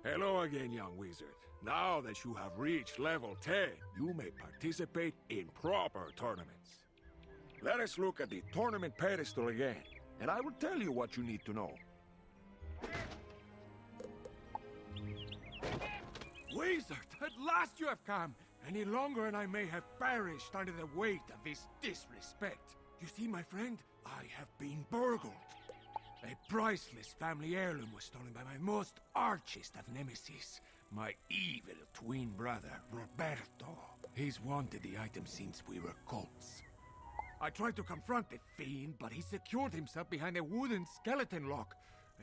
Hello again, young wizard. Now that you have reached level 10, you may participate in proper tournaments. Let us look at the tournament pedestal again, and I will tell you what you need to know. Wizard, at last you have come! Any longer and I may have perished under the weight of this disrespect. You see, my friend, I have been burgled. A priceless family heirloom was stolen by my most archest of nemesis, my evil twin brother, Roberto. He's wanted the item since we were colts. I tried to confront the fiend, but he secured himself behind a wooden skeleton lock.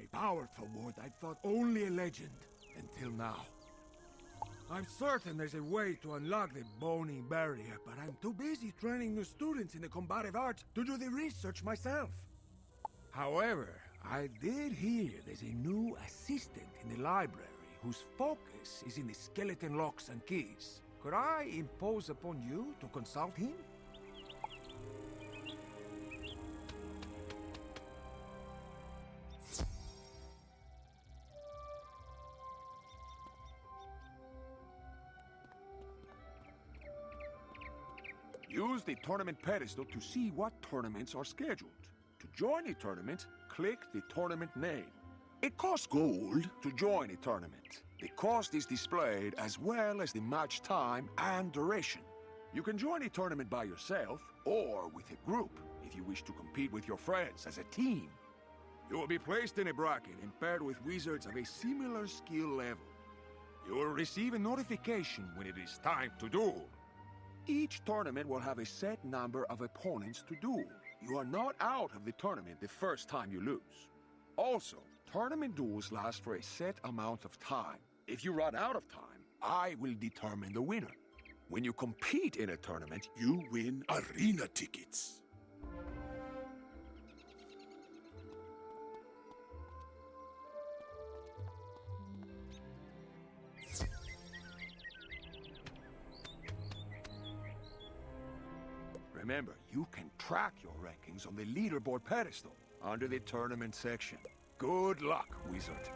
A powerful ward I thought only a legend, until now. I'm certain there's a way to unlock the bony barrier, but I'm too busy training new students in the combative arts to do the research myself. However, I did hear there's a new assistant in the library whose focus is in the skeleton locks and keys. Could I impose upon you to consult him? Use the tournament pedestal to see what tournaments are scheduled. To join a tournament, click the tournament name. It costs gold to join a tournament. The cost is displayed as well as the match time and duration. You can join a tournament by yourself or with a group if you wish to compete with your friends as a team. You will be placed in a bracket and paired with wizards of a similar skill level. You will receive a notification when it is time to duel. Each tournament will have a set number of opponents to duel. You are not out of the tournament the first time you lose. Also, tournament duels last for a set amount of time. If you run out of time, I will determine the winner. When you compete in a tournament, you win arena tickets. Remember, you can track your rankings on the leaderboard pedestal under the tournament section. Good luck, wizard.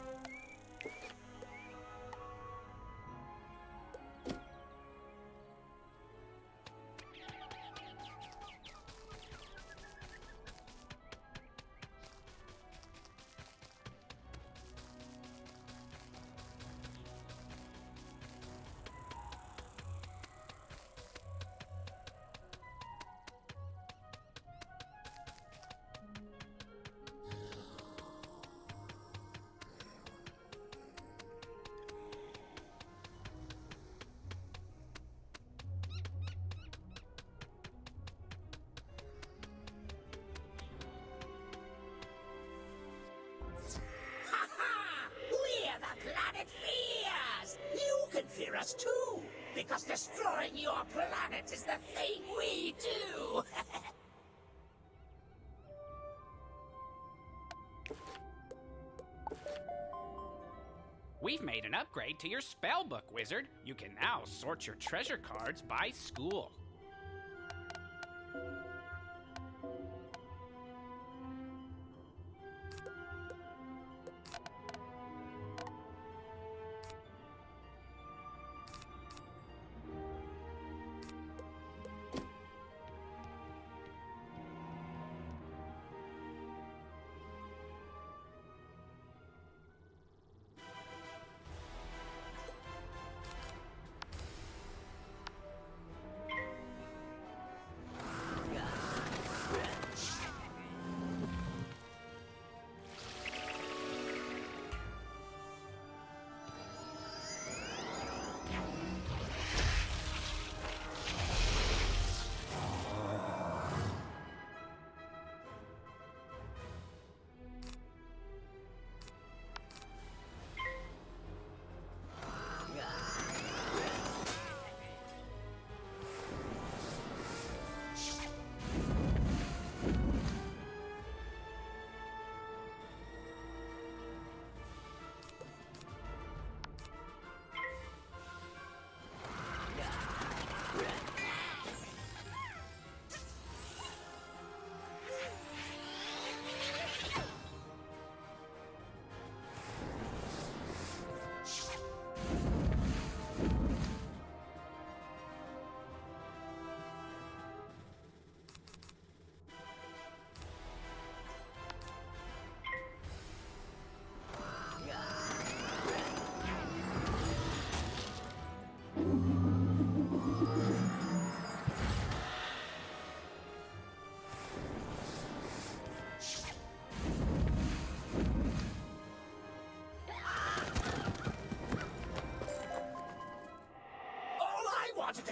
We're the planet fears! You can fear us too, because destroying your planet is the thing we do! We've made an upgrade to your spellbook, wizard. You can now sort your treasure cards by school.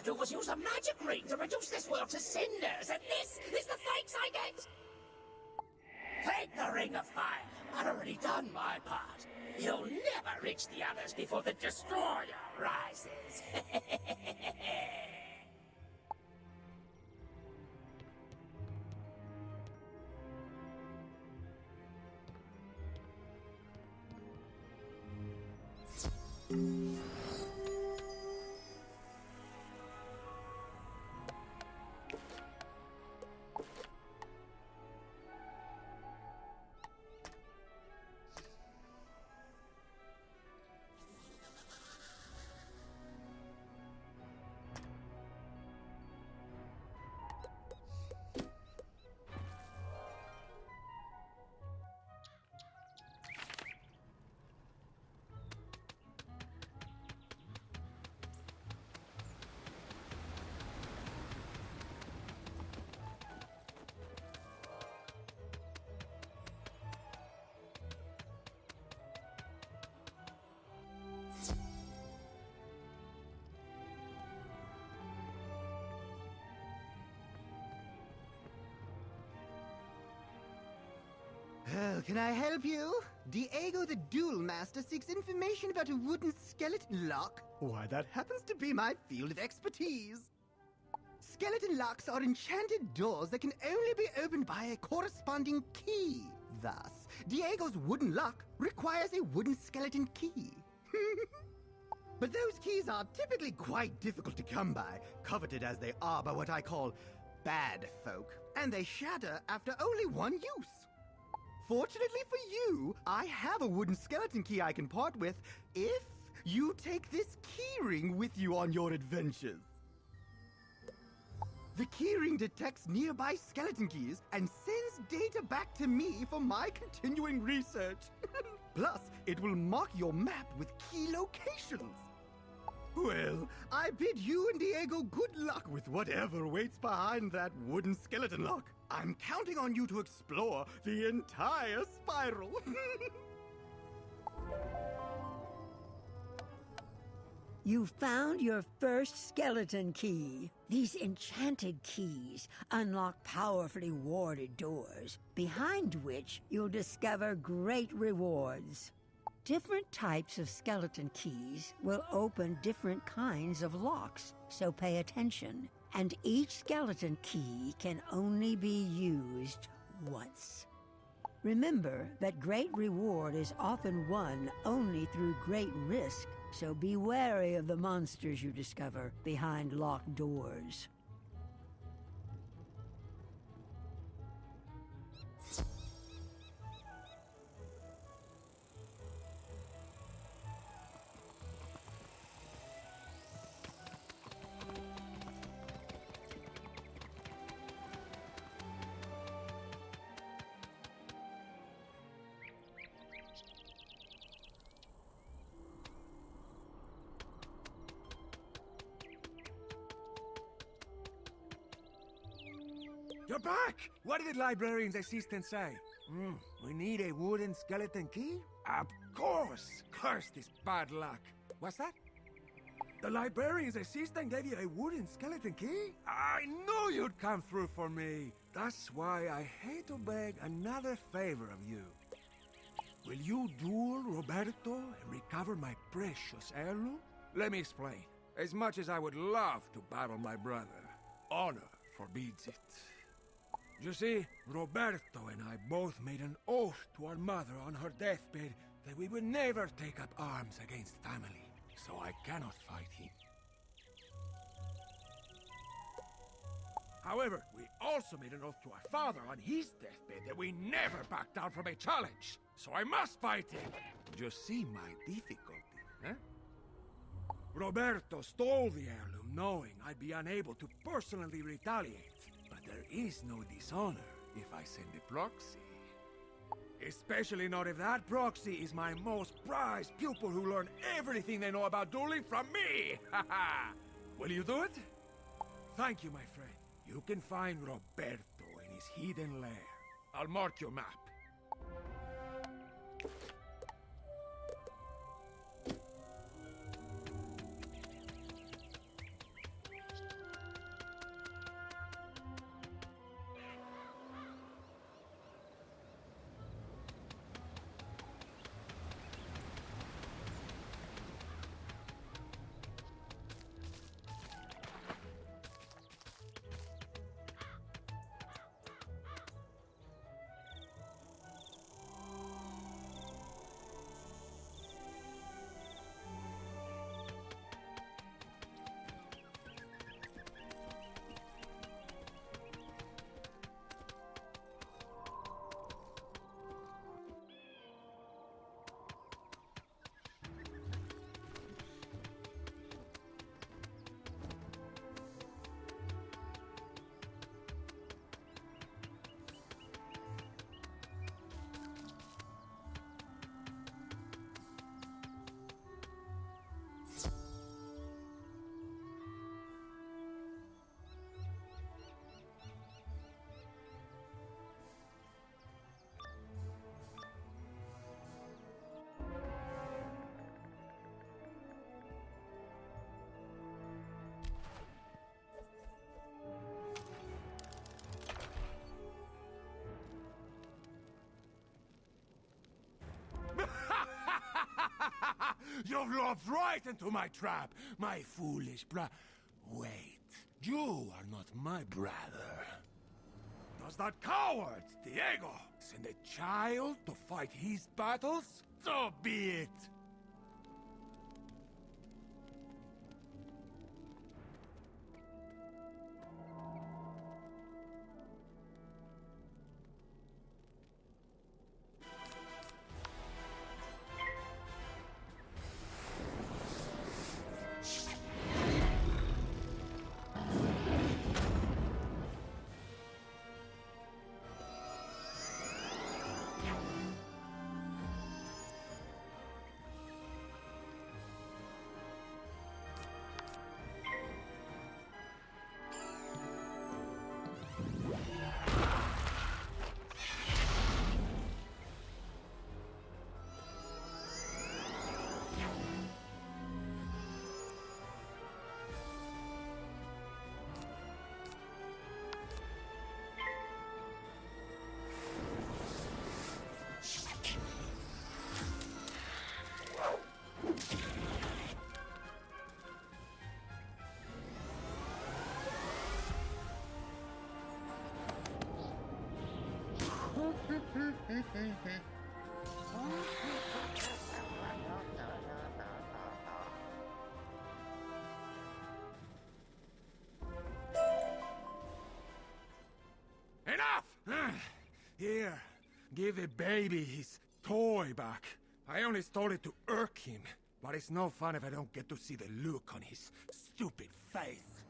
do was use a magic ring to reduce this world to cinders, and this is the thanks I get! Take the Ring of Fire. I've already done my part. You'll never reach the others before the Destroyer rises. Oh, can I help you? Diego the Duel Master seeks information about a wooden skeleton lock. Why, that happens to be my field of expertise. Skeleton locks are enchanted doors that can only be opened by a corresponding key. Thus, Diego's wooden lock requires a wooden skeleton key. But those keys are typically quite difficult to come by, coveted as they are by what I call bad folk, and they shatter after only one use. Fortunately for you, I have a wooden skeleton key I can part with if you take this keyring with you on your adventures. The keyring detects nearby skeleton keys and sends data back to me for my continuing research. Plus, it will mark your map with key locations. Well, I bid you and Diego good luck with whatever waits behind that wooden skeleton lock. I'm counting on you to explore the entire spiral. You found your first skeleton key. These enchanted keys unlock powerfully warded doors, behind which you'll discover great rewards. Different types of skeleton keys will open different kinds of locks, so pay attention. And each skeleton key can only be used once. Remember that great reward is often won only through great risk, so be wary of the monsters you discover behind locked doors. You're back! What did the librarian's assistant say? We need a wooden skeleton key? Of course! Curse this bad luck. What's that? The librarian's assistant gave you a wooden skeleton key? I knew you'd come through for me. That's why I hate to beg another favor of you. Will you duel Roberto and recover my precious heirloom? Let me explain. As much as I would love to battle my brother, honor forbids it. You see, Roberto and I both made an oath to our mother on her deathbed that we would never take up arms against family, so I cannot fight him. However, we also made an oath to our father on his deathbed that we never back down from a challenge, so I must fight him. You see my difficulty, huh? Roberto stole the heirloom knowing I'd be unable to personally retaliate. There is no dishonor if I send a proxy. Especially not if that proxy is my most prized pupil who learned everything they know about dueling from me! Haha! Will you do it? Thank you, my friend. You can find Roberto in his hidden lair. I'll mark your map. You've lopped right into my trap, my foolish Wait, you are not my brother. Does that coward, Diego, send a child to fight his battles? So be it. Enough! Here, give the baby his toy back. I only stole it to irk him, but it's no fun if I don't get to see the look on his stupid face.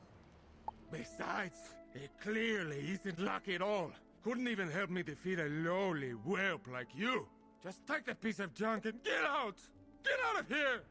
Besides, he clearly isn't lucky at all. Couldn't even help me defeat a lowly whelp like you. Just take the piece of junk and get out! Get out of here!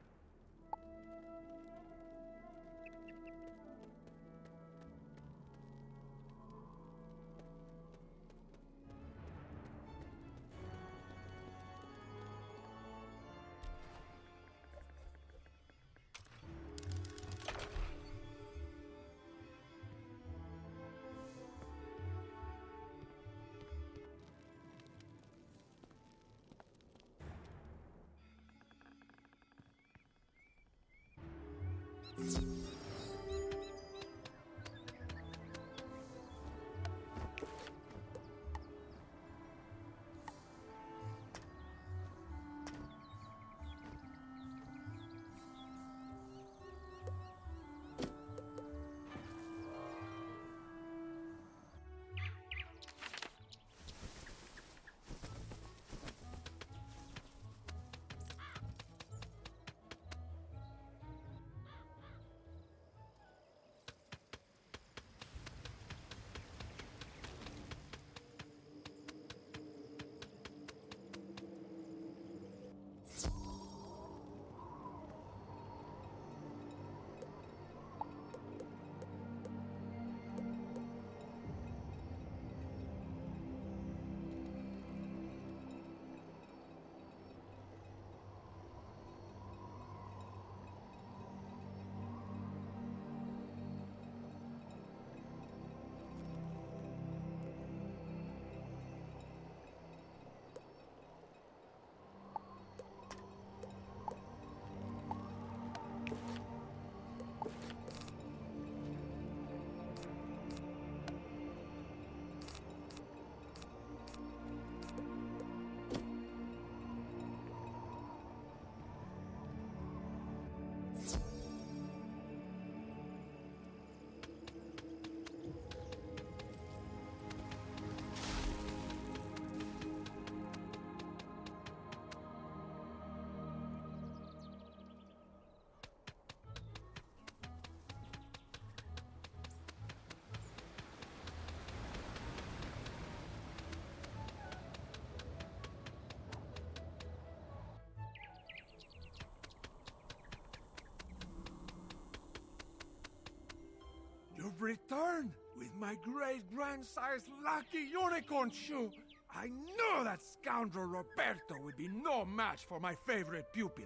You've returned with my great-grandsire's lucky unicorn shoe. I knew that scoundrel Roberto would be no match for my favorite pupil.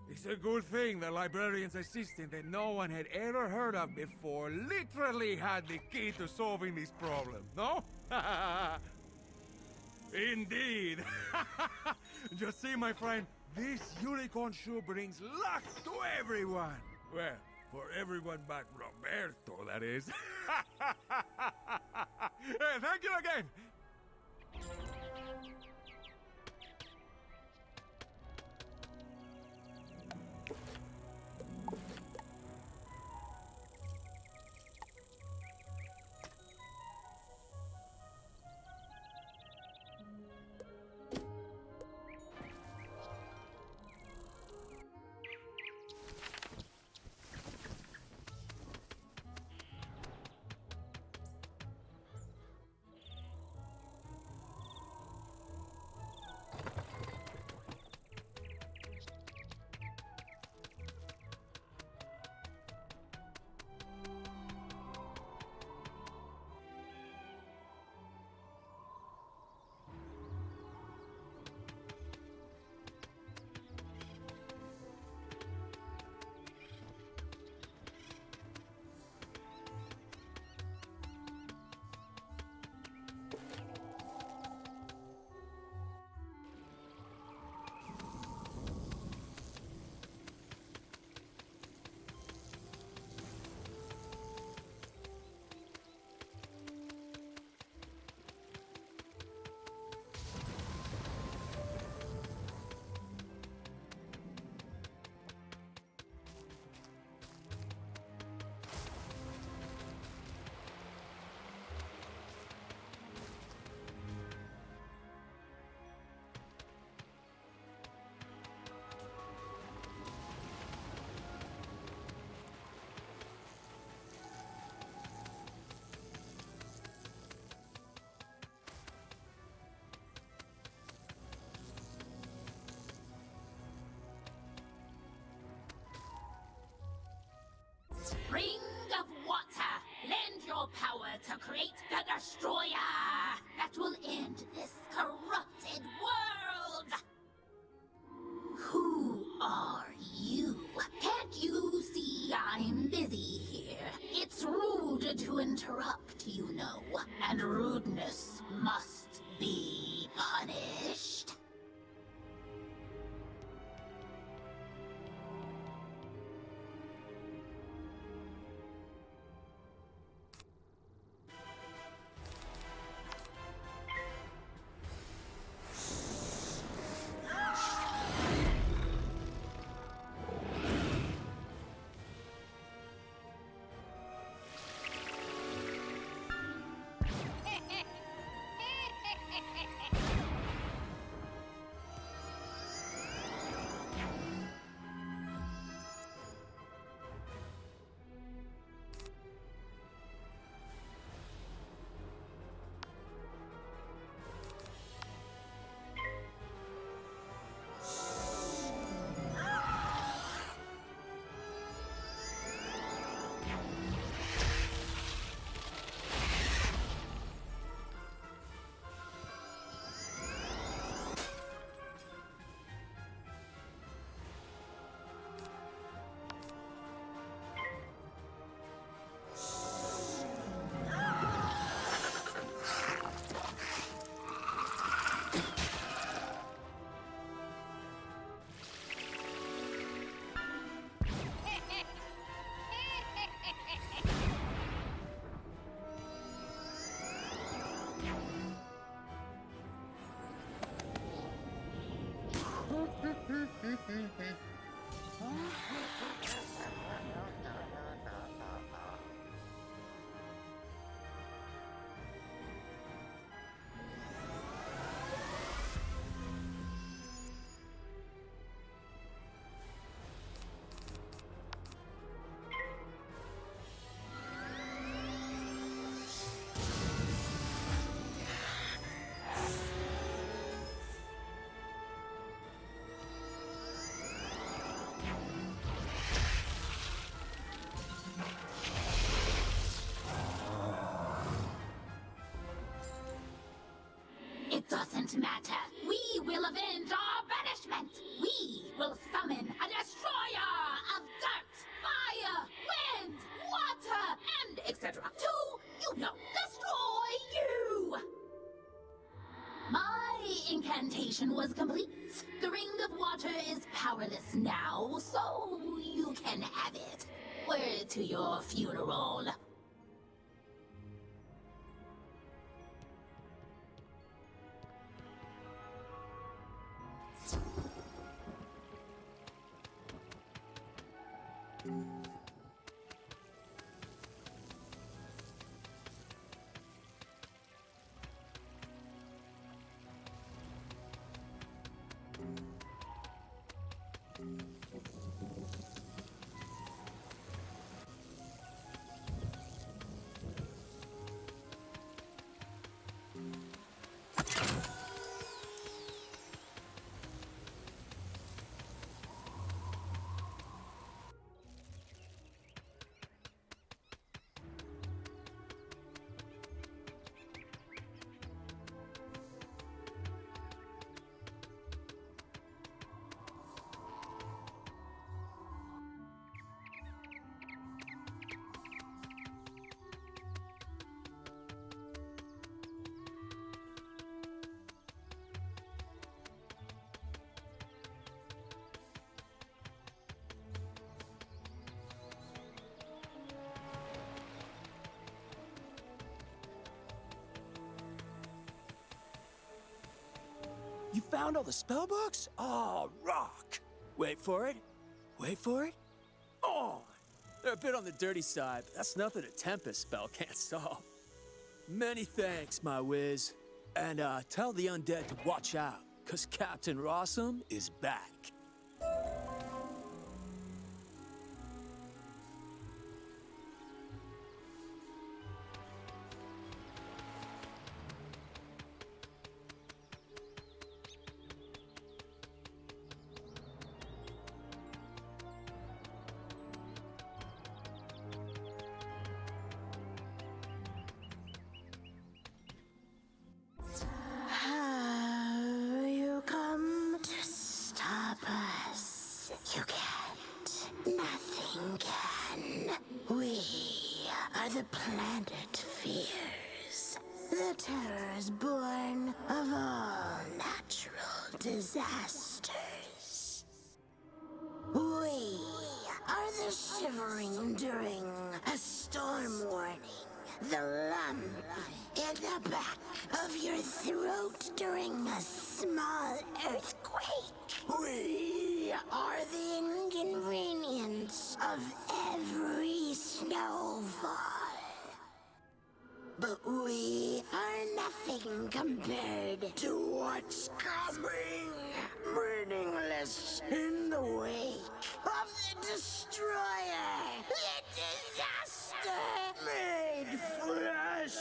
It's a good thing the librarian's assistant that no one had ever heard of before literally had the key to solving this problem, no? Indeed. Just see, my friend, This unicorn shoe brings luck to everyone. Well, for everyone but Roberto, that is. Hey, thank you again. Spring of water, lend your power to create the destroyer that will end this corrupted world. Who are you? Can't you see I'm busy here? It's rude to interrupt, you know, and rudeness must be punished. It doesn't matter. We will avenge our banishment. We will summon a destroyer of dirt, fire, wind, water, and etc. to, destroy you. My incantation was complete. The ring of water powerless now, so you can have it. Word to your funeral. You found all the spell books? Oh, rock! Wait for it. Wait for it. On! They're a bit on the dirty side, but that's nothing a Tempest spell can't solve. Many thanks, my whiz. And tell the undead to watch out, 'cause Captain Rossum is back. Have you come to stop us? You can't. Nothing can. We are the planet fears. The terrors born of all natural disasters. We are the shivering during a storm warning. The lump in the back of your throat during a small earthquake. We are the inconvenience of every snowfall. But we are nothing compared to what's coming. Meaningless in the wake of the destroyer. The disaster made flesh.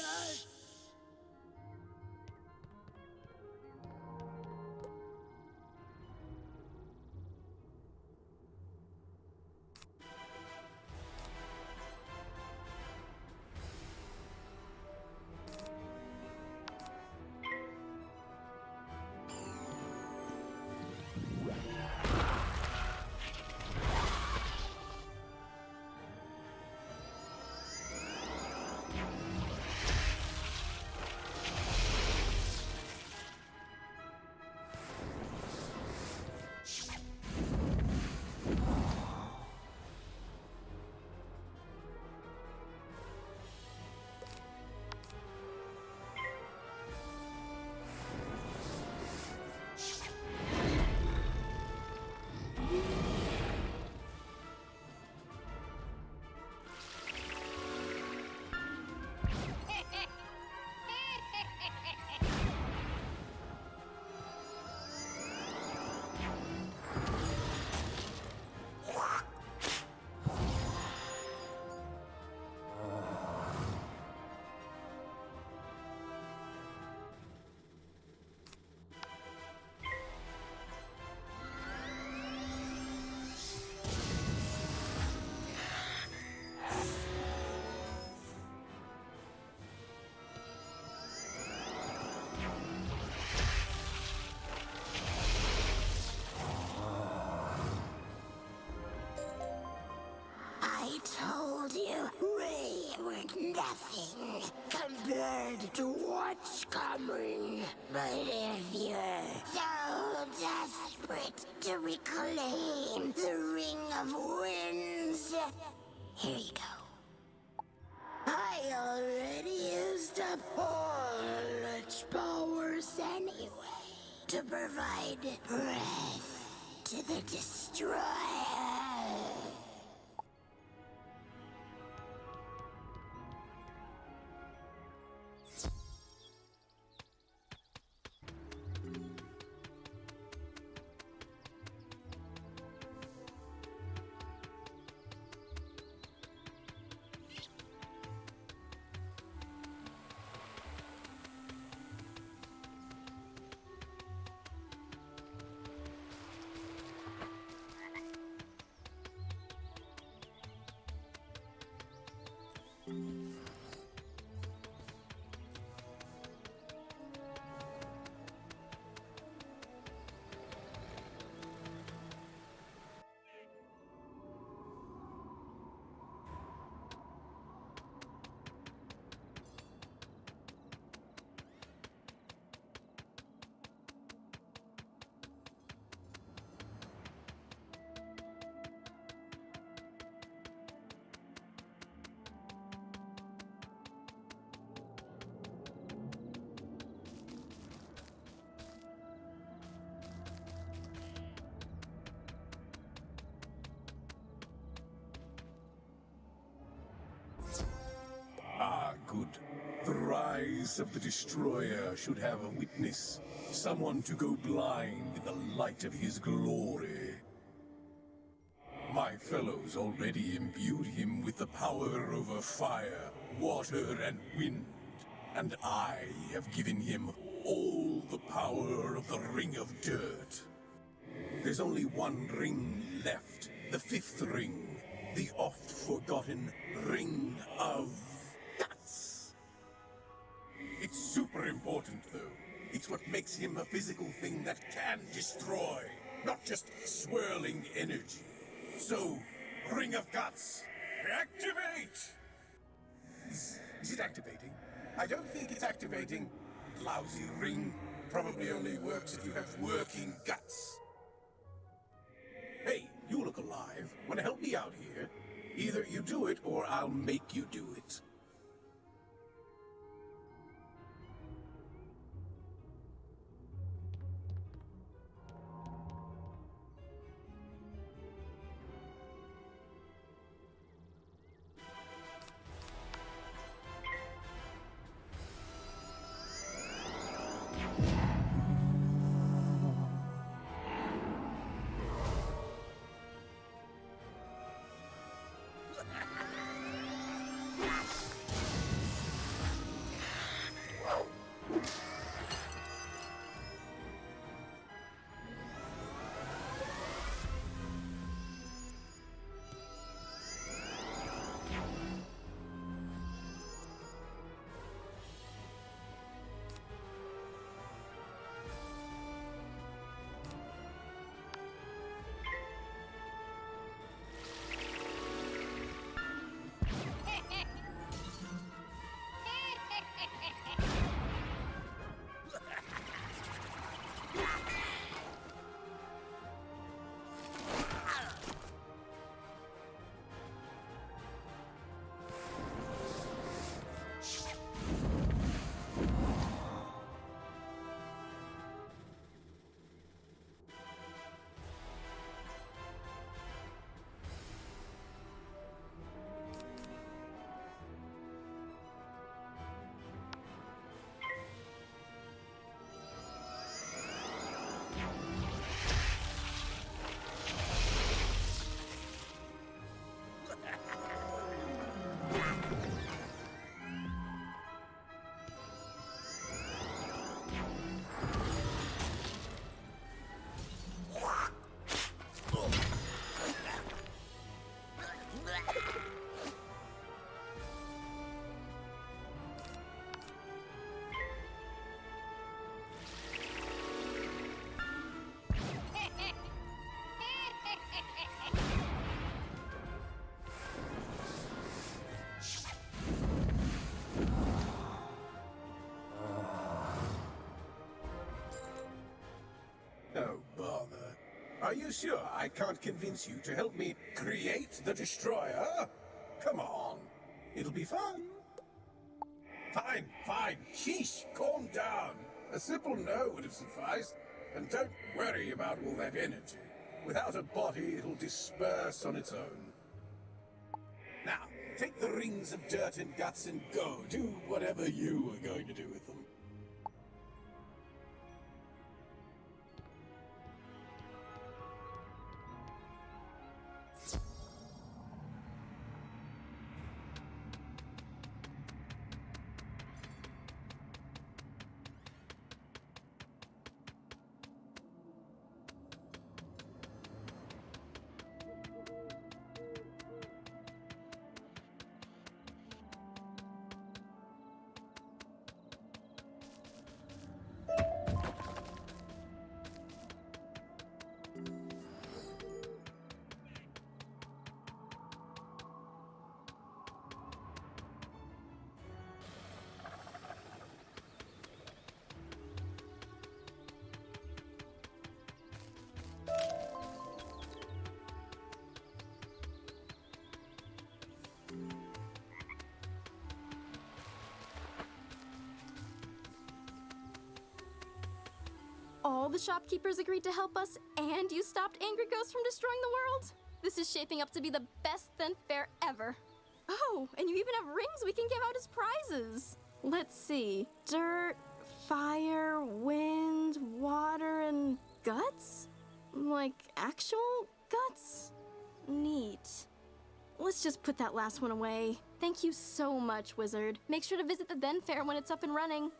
I told you we were nothing compared to what's coming. But if you're so desperate to reclaim the Ring of Winds. Here you go. I already used up all its powers anyway to provide breath to the Destroyer. Ah, good. The rise of the Destroyer should have a witness. Someone to go blind in the light of his glory. My fellows already imbued him with the power over fire, water, and wind. And I have given him all the power of the Ring of Dirt. There's only one ring left, the fifth ring, the oft-forgotten Ring of Guts. It's super important, though. It's what makes him a physical thing that can destroy, not just swirling energy. So, Ring of Guts, activate! Is it activating? I don't think it's activating. Lousy ring. Probably only works if you have working guts. Hey, you look alive. Want to help me out here? Either you do it, or I'll make you do it. sure I can't convince you to help me create the destroyer? Come on, it'll be fun. Fine, fine. Sheesh, calm down. A simple no would have sufficed. And don't worry about all that energy. Without a body, it'll disperse on its own. Now, take the rings of dirt and guts and go. Do whatever you are going to do with them. All the shopkeepers agreed to help us, and you stopped Angry Ghost from destroying the world? This is shaping up to be the best Zen fair ever. Oh, and you even have rings we can give out as prizes. Let's see. Dirt, fire, wind, water, and guts? Like actual guts? Neat. Let's just put that last one away. Thank you so much, Wizard. Make sure to visit the Zen fair when it's up and running.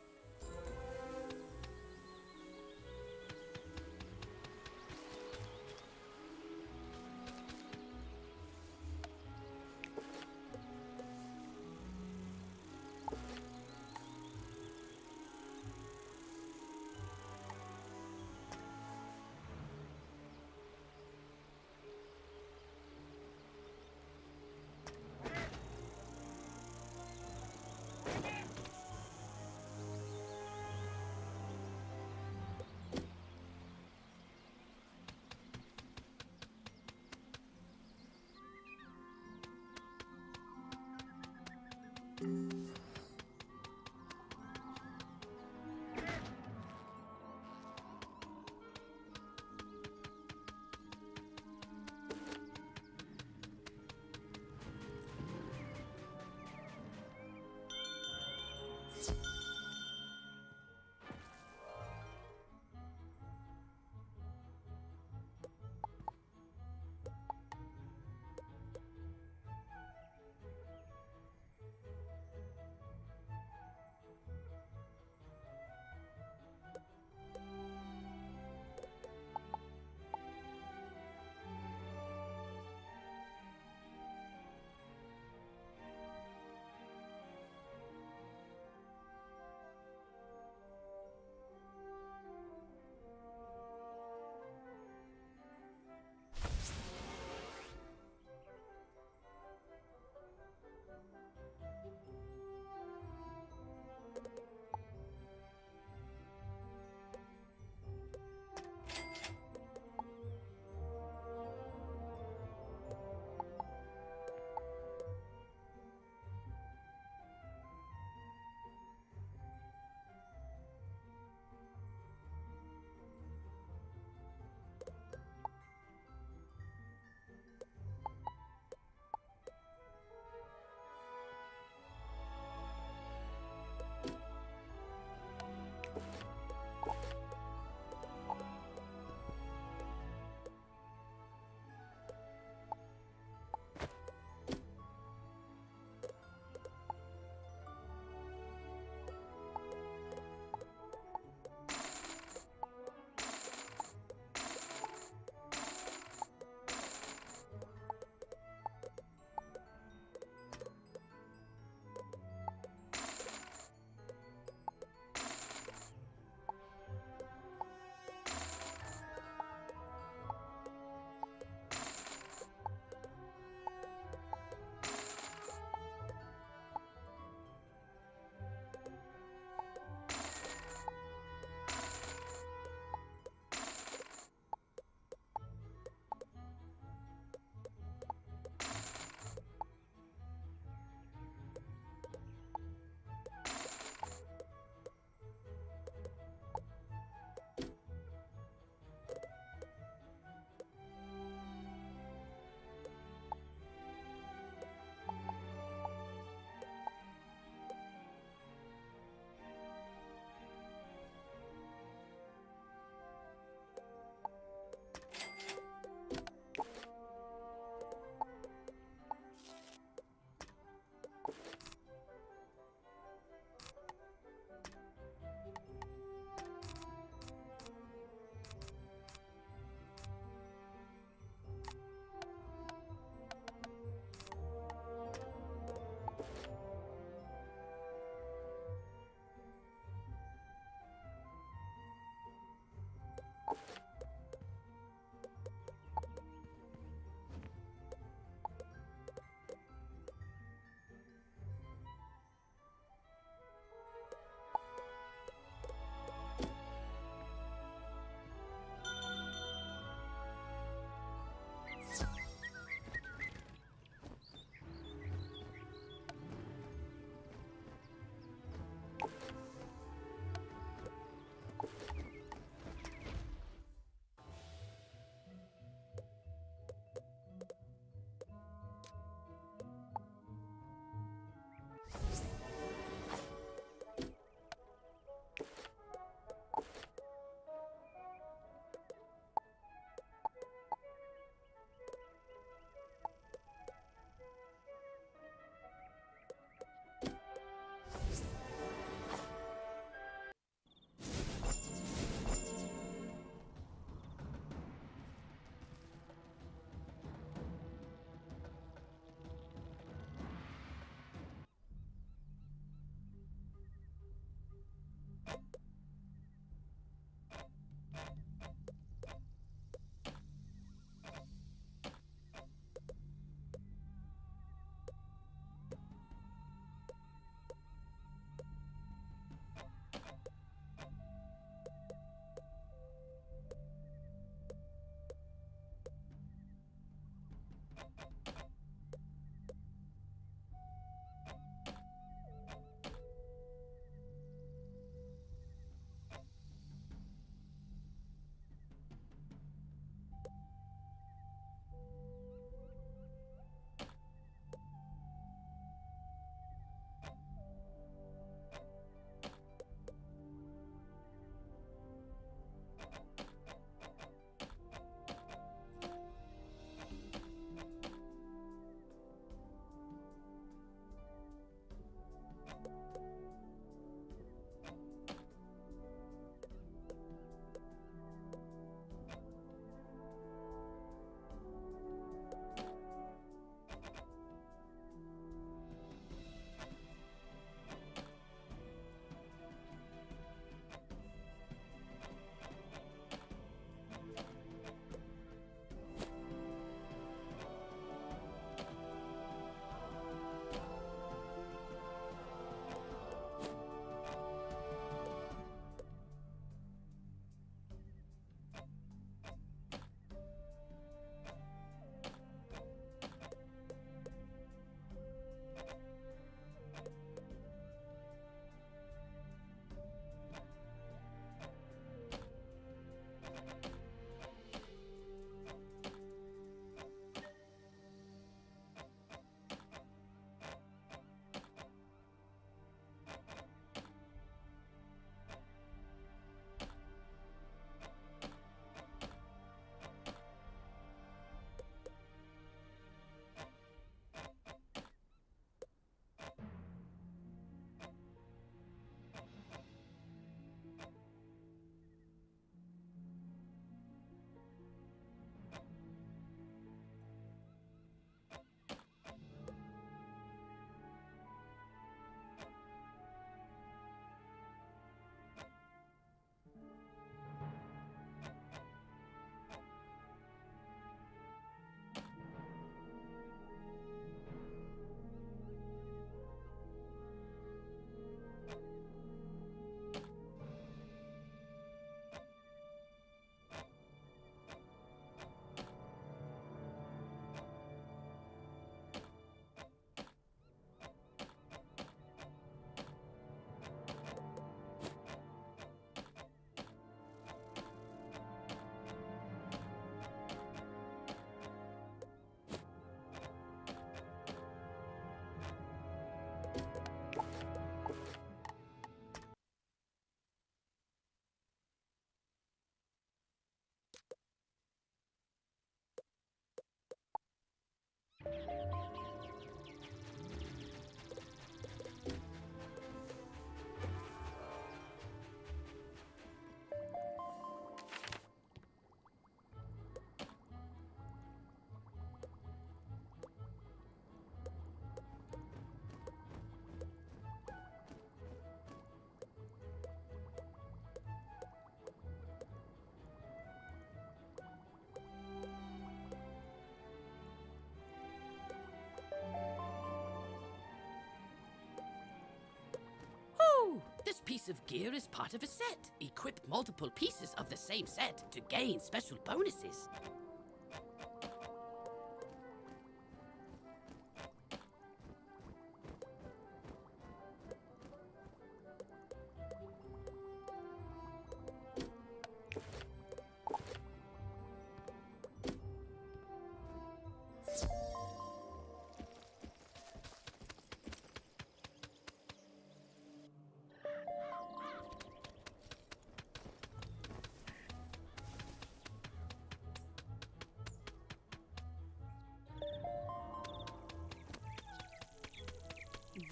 piece of gear is part of a set. Equip multiple pieces of the same set to gain special bonuses.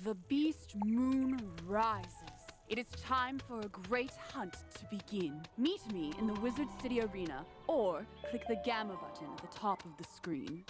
The beast moon rises. It is time for a great hunt to begin. Meet me in the Wizard City Arena, or click the Gamma button at the top of the screen.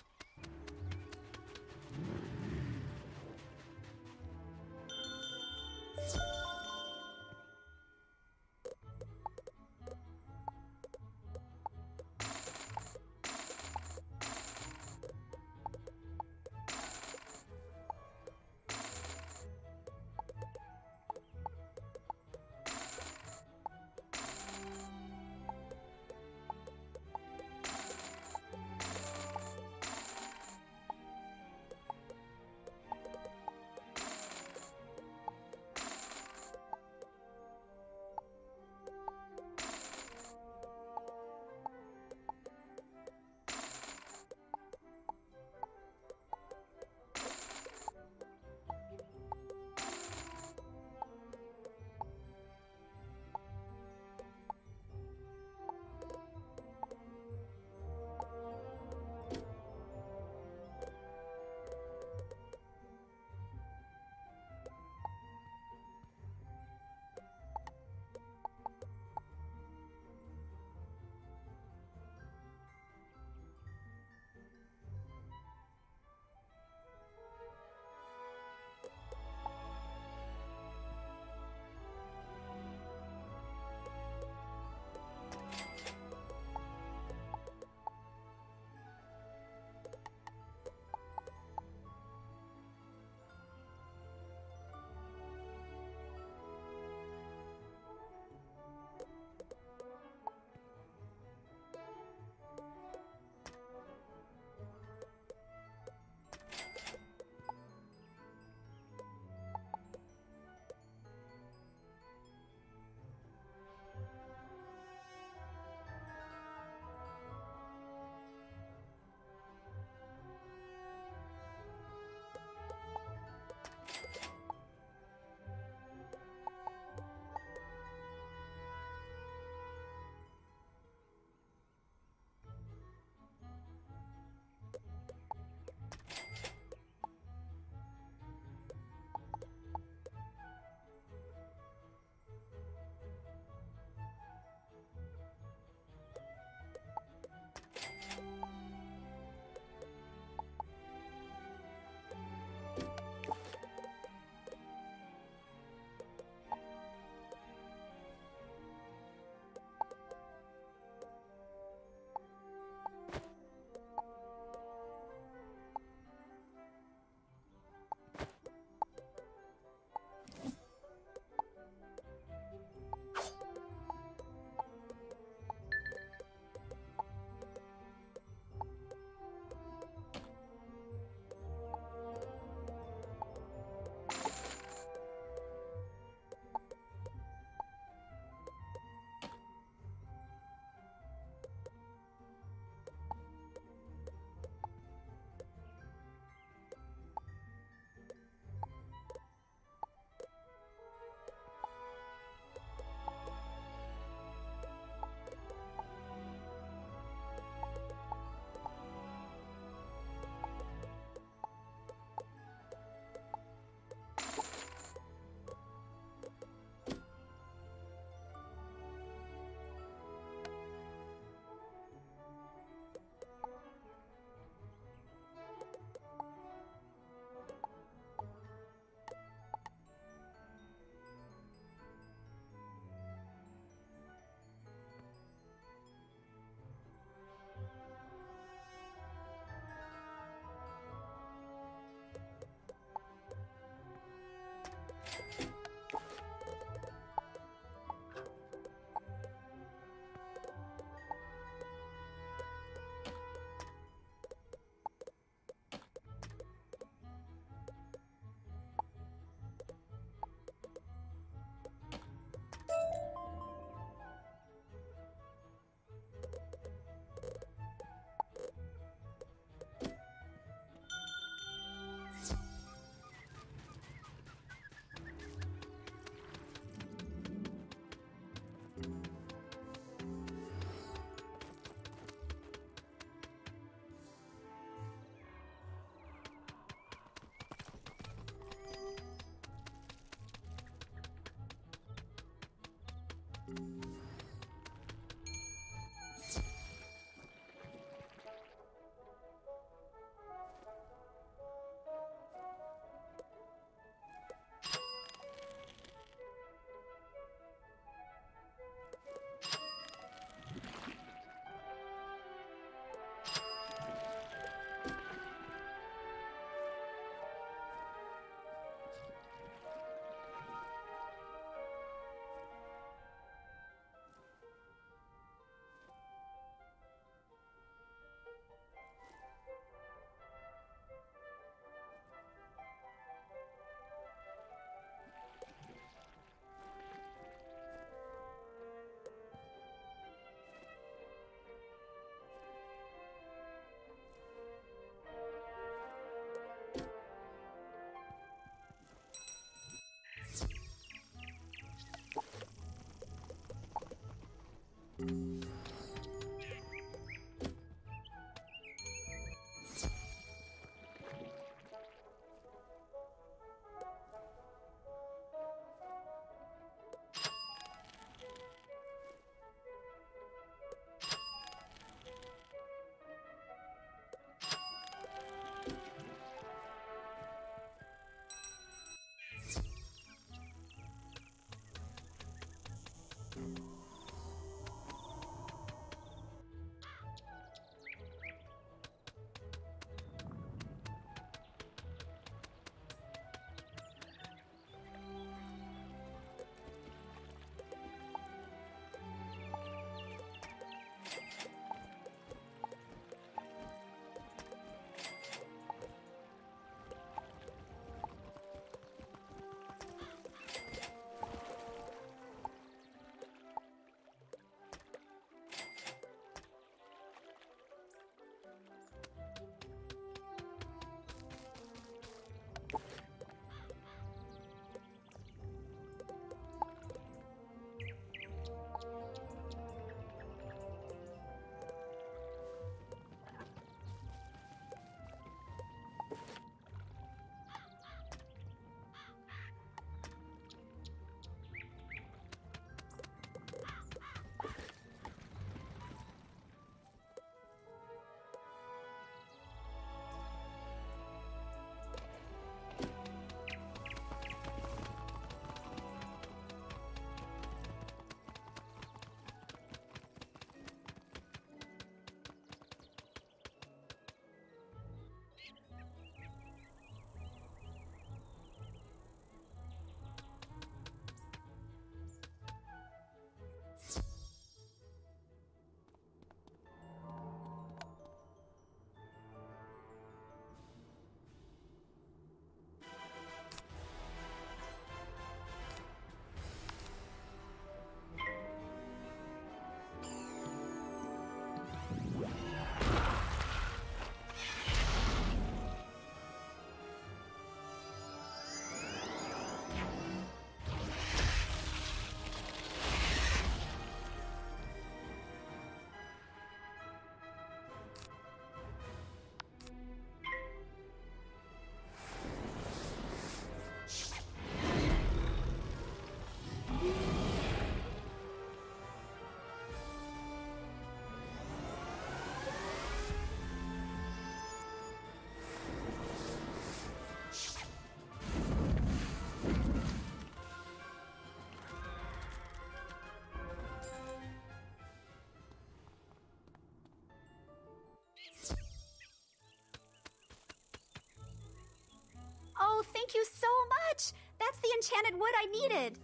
Oh, thank you so much! That's the enchanted wood I needed.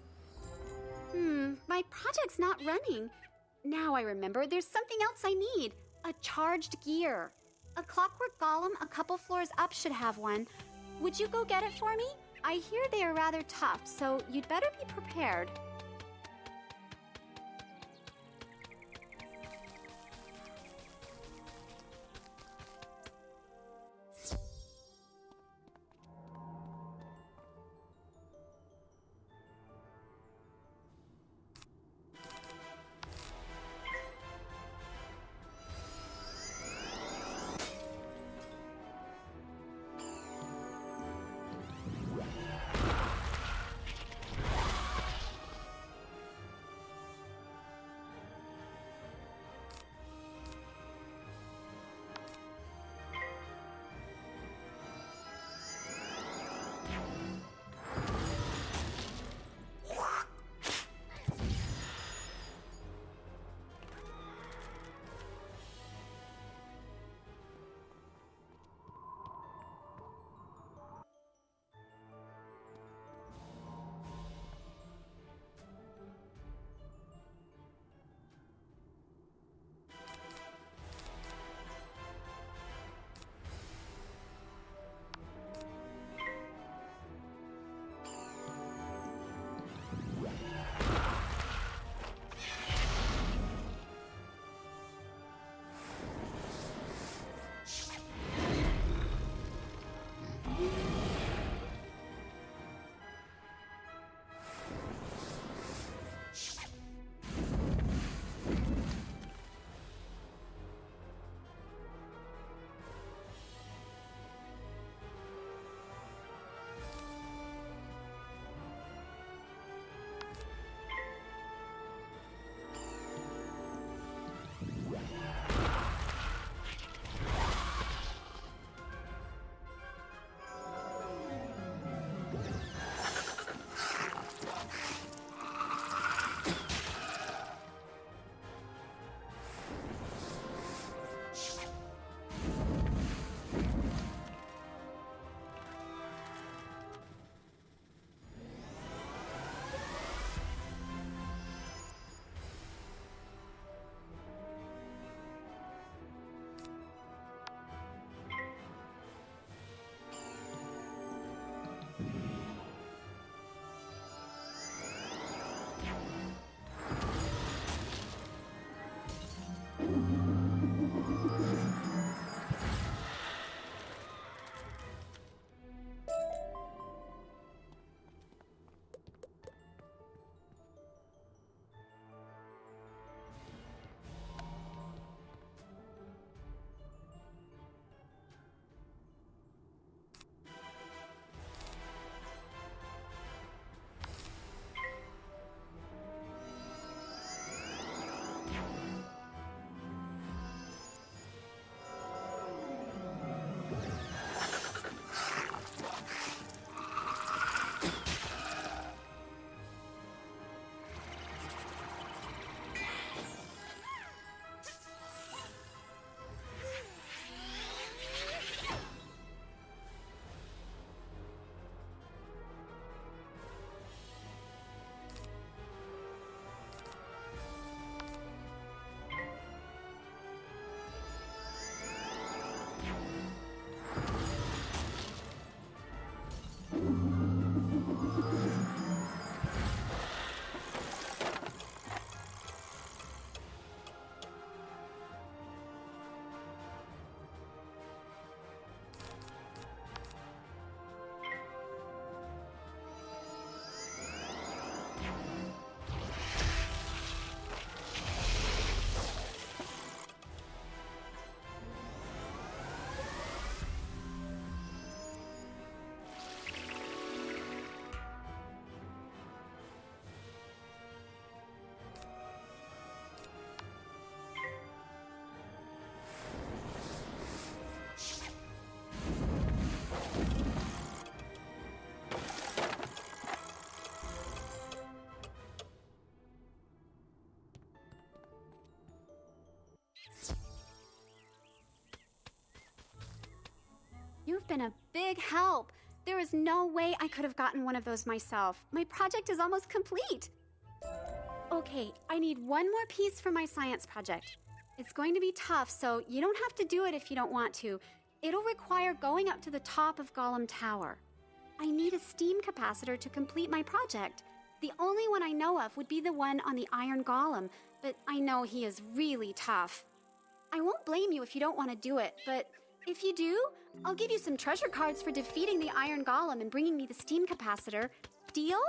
My project's not running. Now I remember, there's something else I need. A charged gear. A clockwork golem a couple floors up should have one. Would you go get it for me? I hear they are rather tough, so you'd better be prepared. You've been a big help. There is no way I could have gotten one of those myself. My project is almost complete. Okay, I need one more piece for my science project. It's going to be tough, so you don't have to do it if you don't want to. It'll require going up to the top of Golem Tower. I need a steam capacitor to complete my project. The only one I know of would be the one on the Iron Golem, but I know he is really tough. I won't blame you if you don't want to do it, but if you do, I'll give you some treasure cards for defeating the Iron Golem and bringing me the steam capacitor. Deal?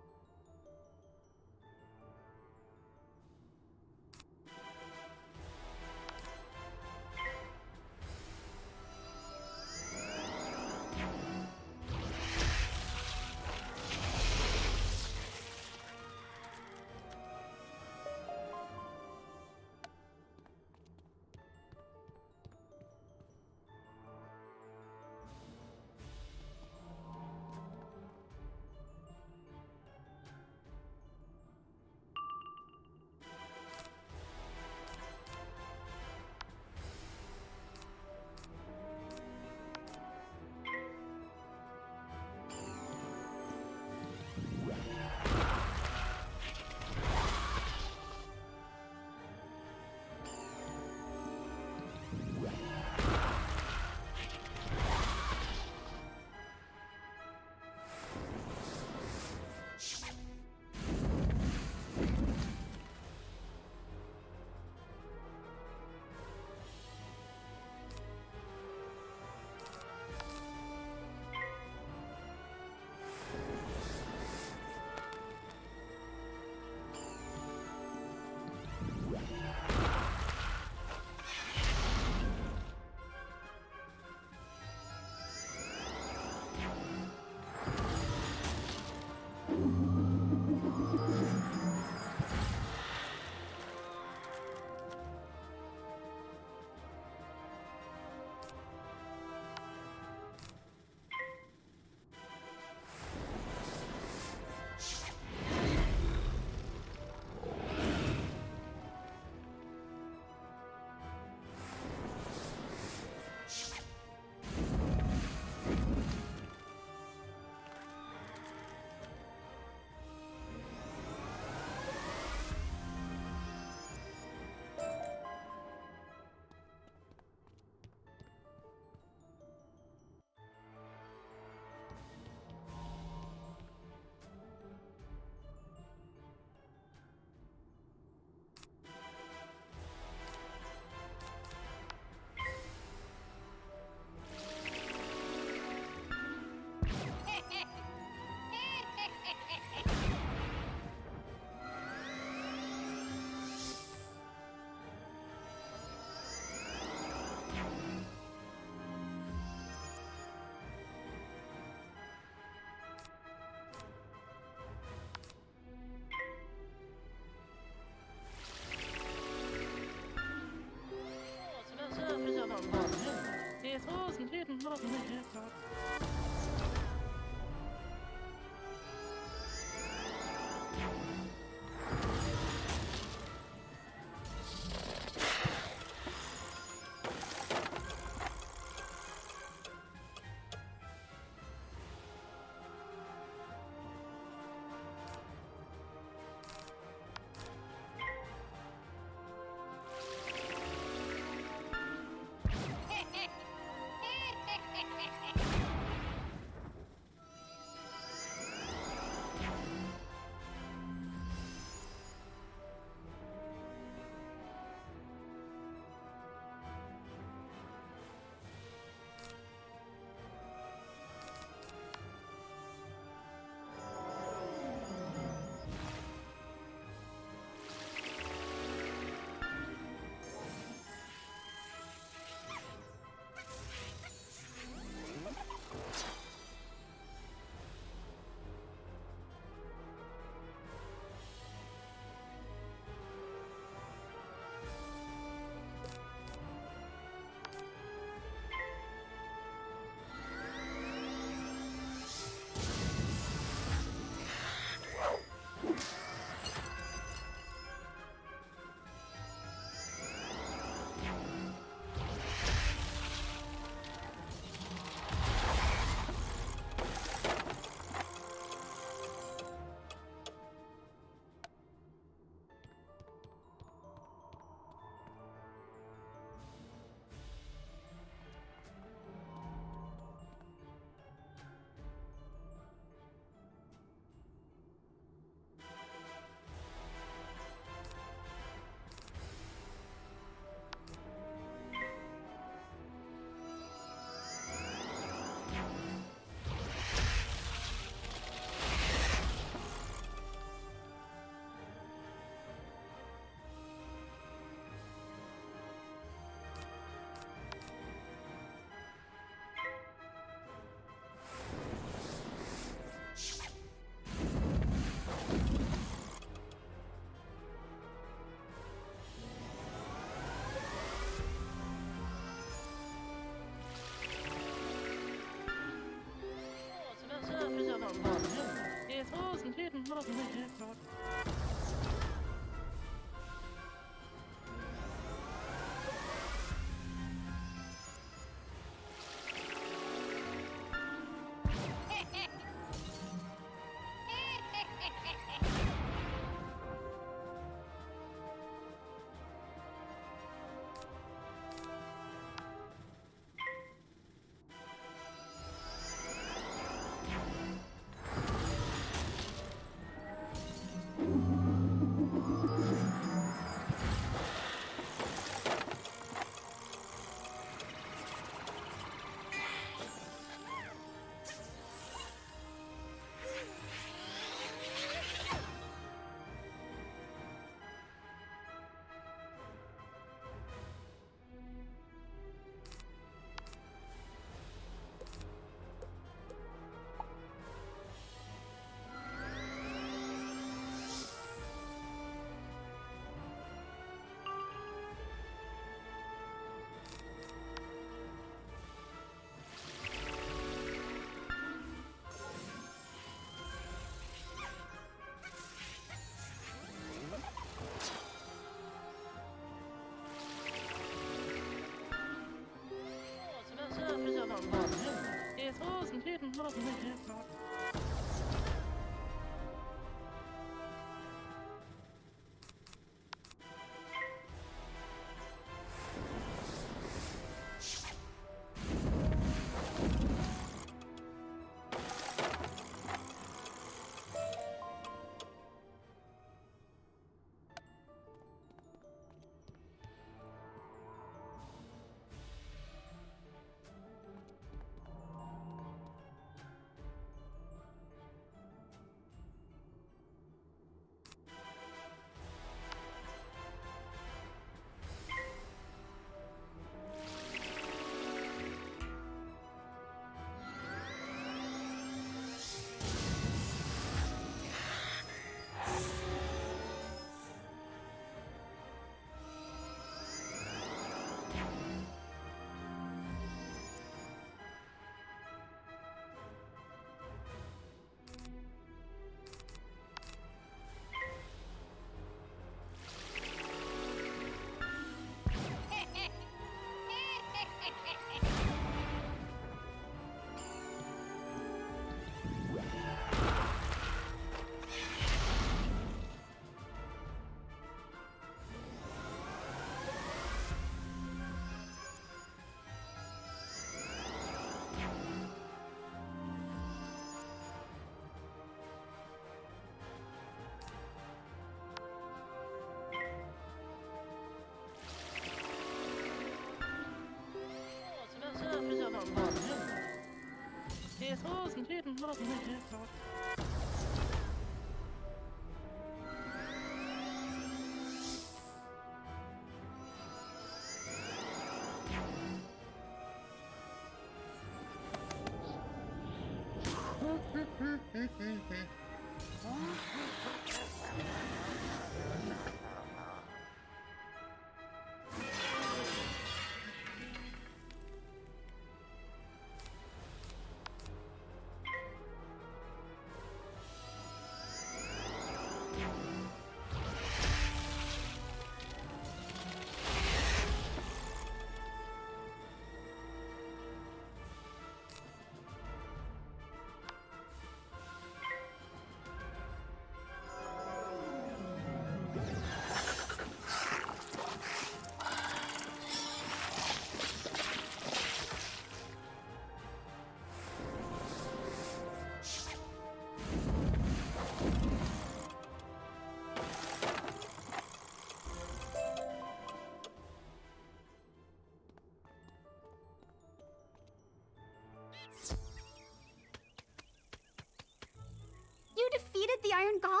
You defeated the Iron Golem?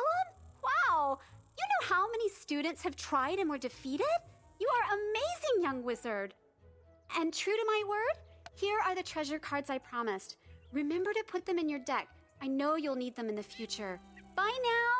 Wow! You know how many students have tried and were defeated? You are amazing, young wizard! And true to my word, here are the treasure cards I promised. Remember to put them in your deck. I know you'll need them in the future. Bye now!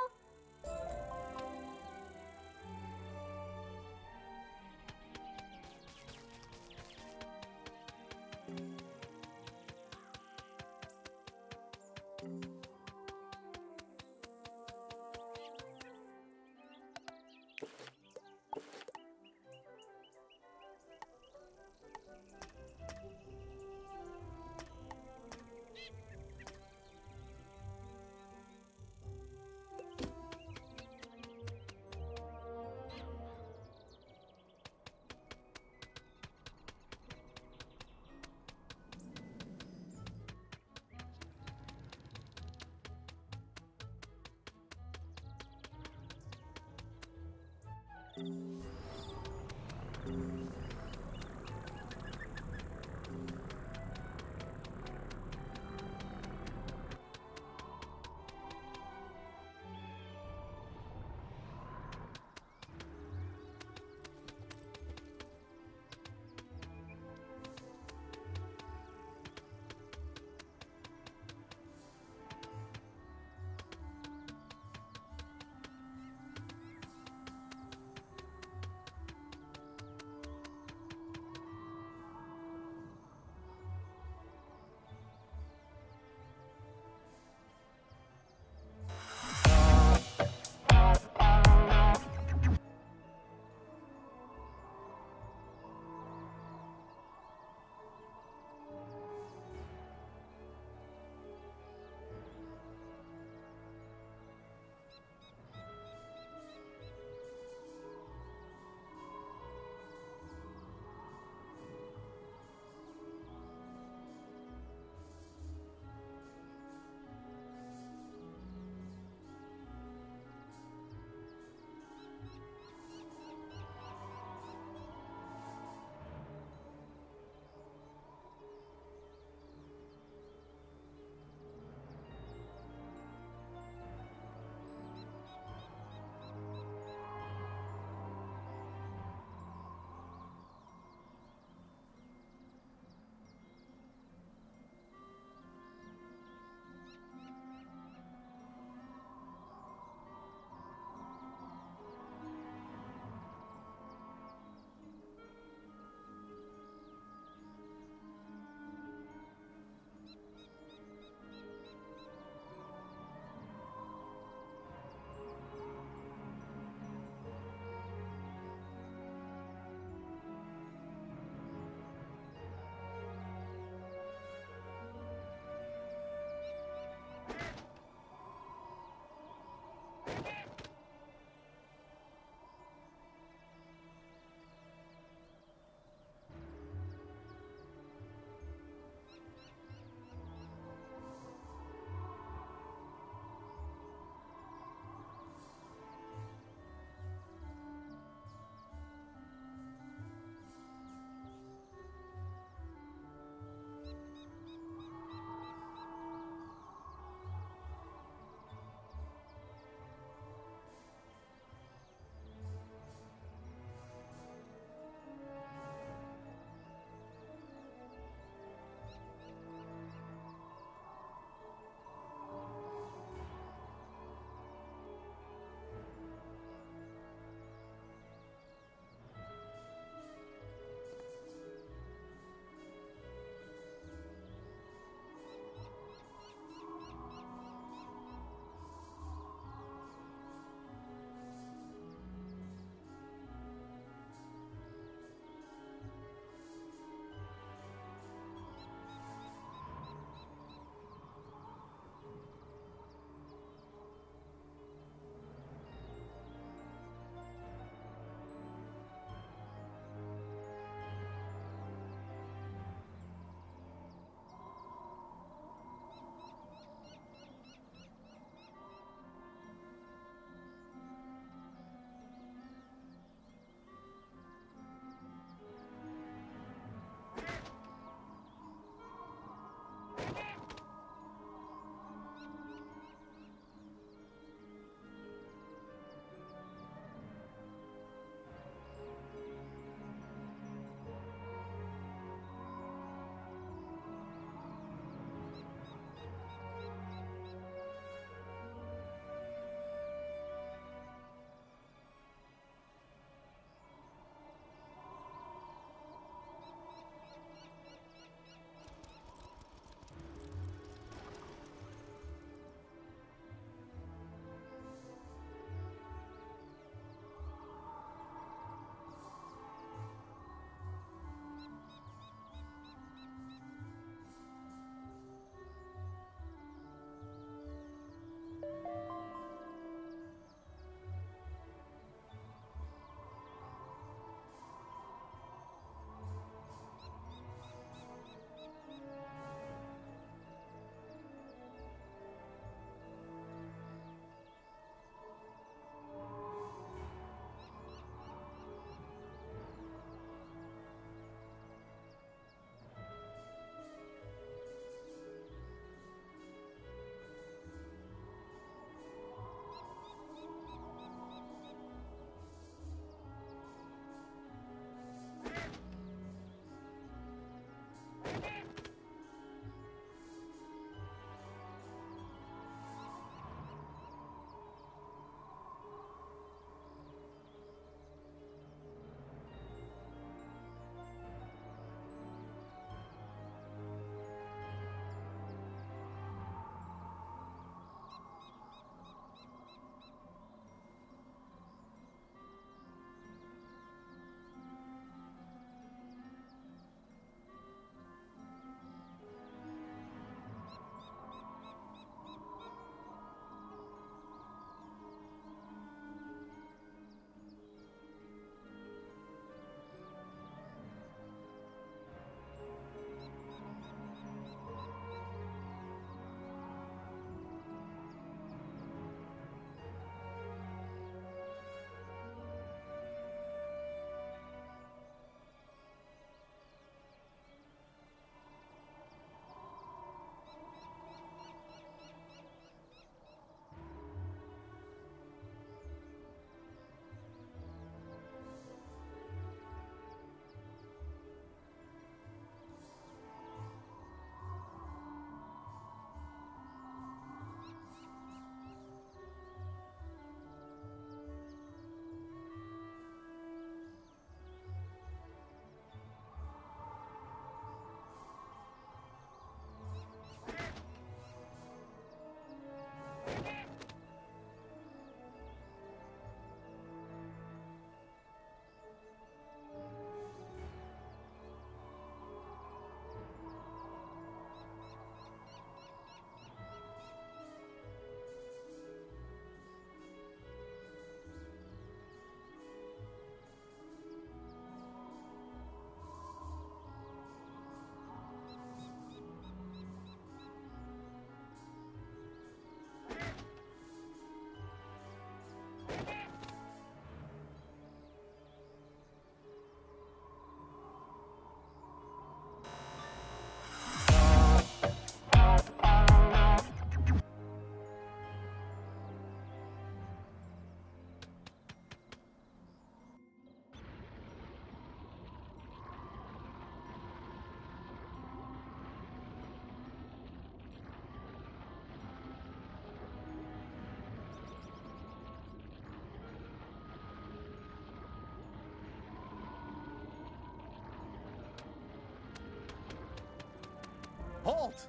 Halt!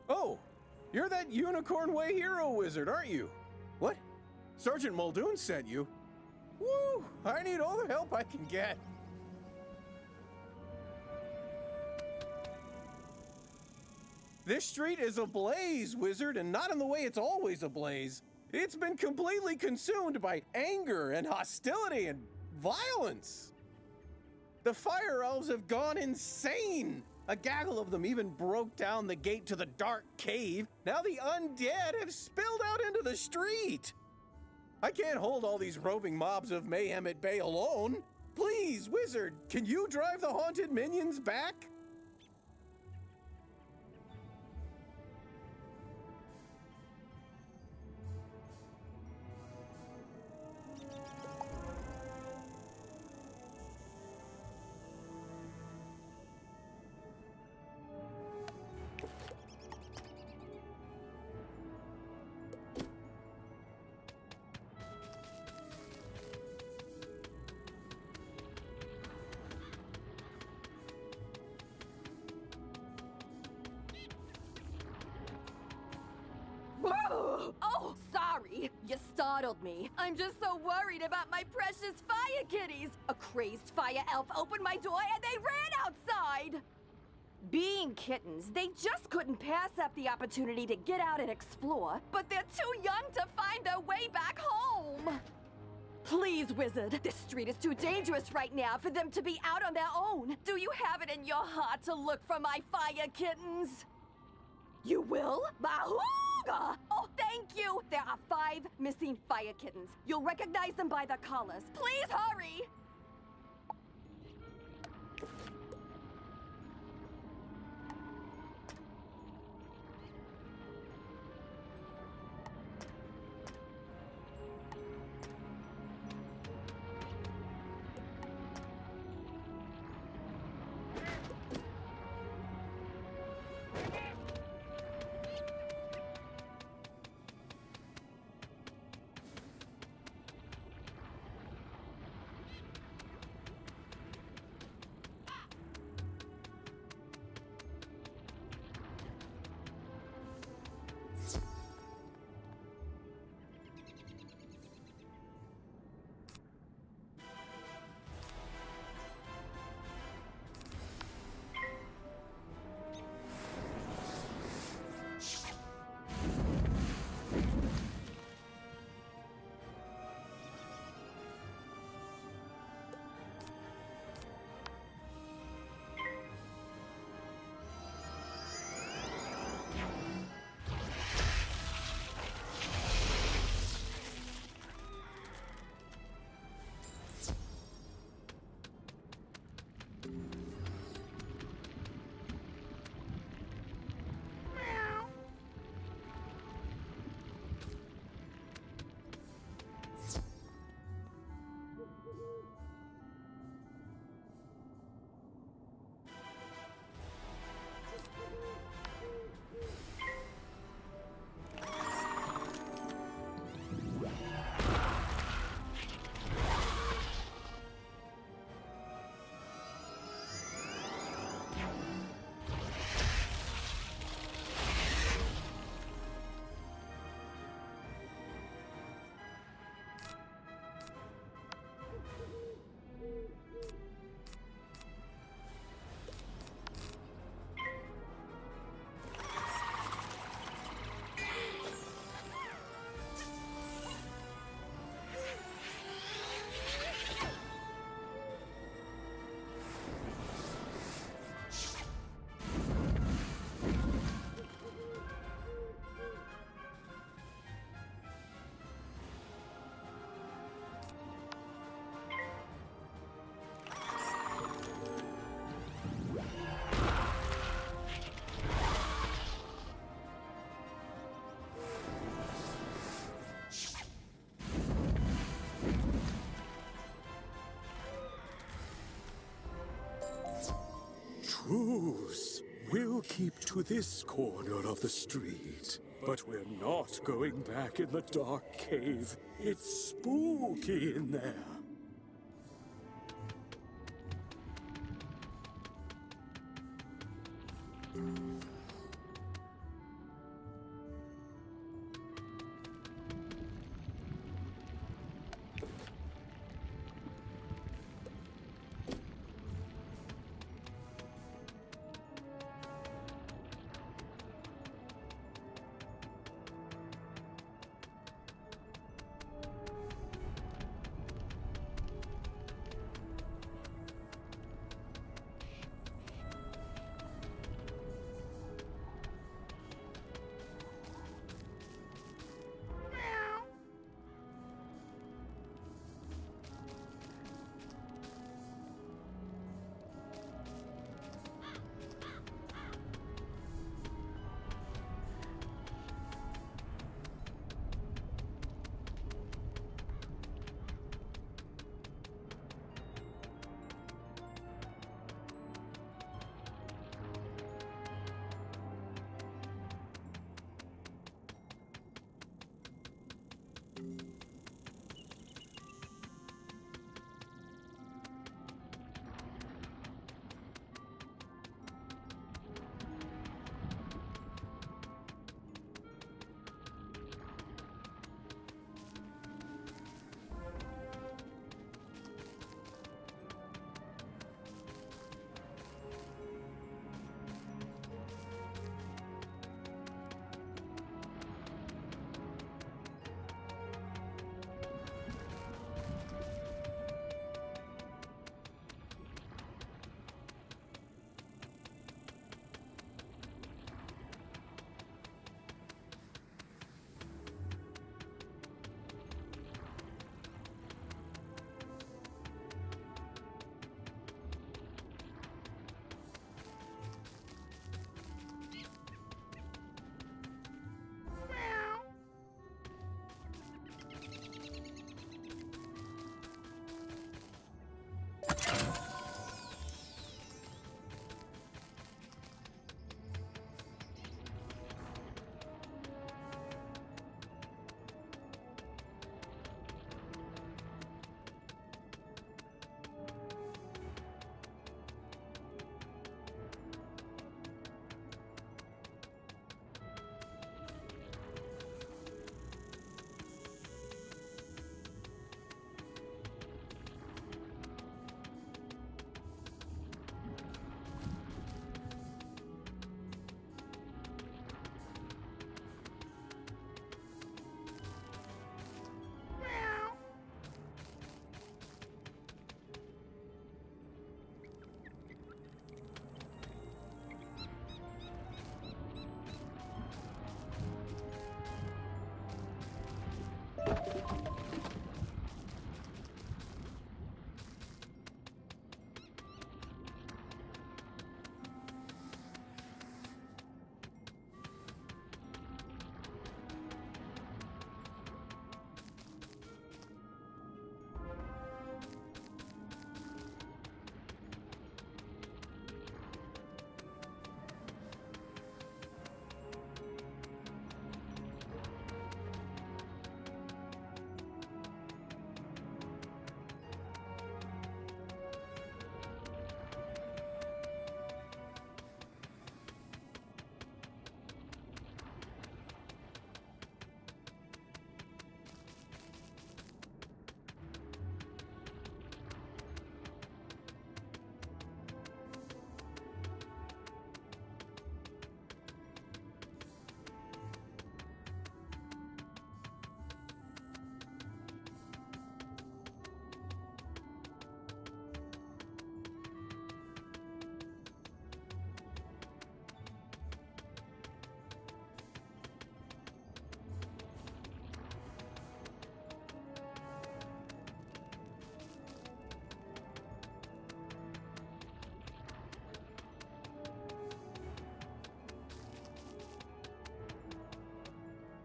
Oh, you're that Unicorn Way hero wizard, aren't you? What? Sergeant Muldoon sent you? Woo! I need all the help I can get. This street is ablaze, wizard, and not in the way it's always ablaze. It's been completely consumed by anger and hostility and violence. The fire elves have gone insane. A gaggle of them even broke down the gate to the dark cave. Now the undead have spilled out into the street. I can't hold all these roving mobs of mayhem at bay alone. Please, wizard, can you drive the haunted minions back? Oh, sorry. You startled me. I'm just so worried about my precious fire kitties. A crazed fire elf opened my door and they ran outside. Being kittens, they just couldn't pass up the opportunity to get out and explore, but they're too young to find their way back home. Please, wizard, this street is too dangerous right now for them to be out on their own. Do you have it in your heart to look for my fire kittens? You will? Bahooga! Oh, thank you! There are 5 missing fire kittens. You'll recognize them by their collars. Please hurry! Truce. We'll keep to this corner of the street. But we're not going back in the dark cave. It's spooky in there.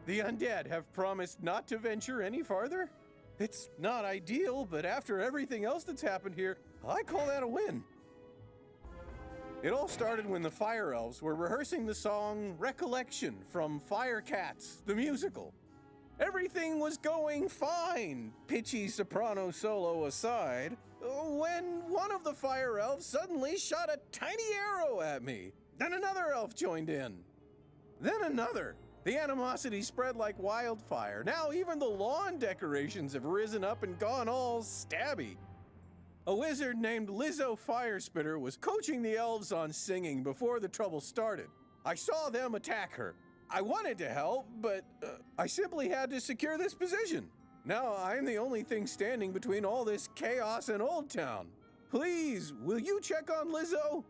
The undead have promised not to venture any farther? It's not ideal, but after everything else that's happened here, I call that a win. It all started when the Fire Elves were rehearsing the song Recollection from Fire Cats, the musical. Everything was going fine, pitchy soprano solo aside, when one of the Fire Elves suddenly shot a tiny arrow at me. Then another elf joined in. Then another. The animosity spread like wildfire. Now even the lawn decorations have risen up and gone all stabby. A wizard named Lizzo Firespitter was coaching the elves on singing before the trouble started. I saw them attack her. I wanted to help, but I simply had to secure this position. Now I'm the only thing standing between all this chaos and Old Town. Please, will you check on Lizzo?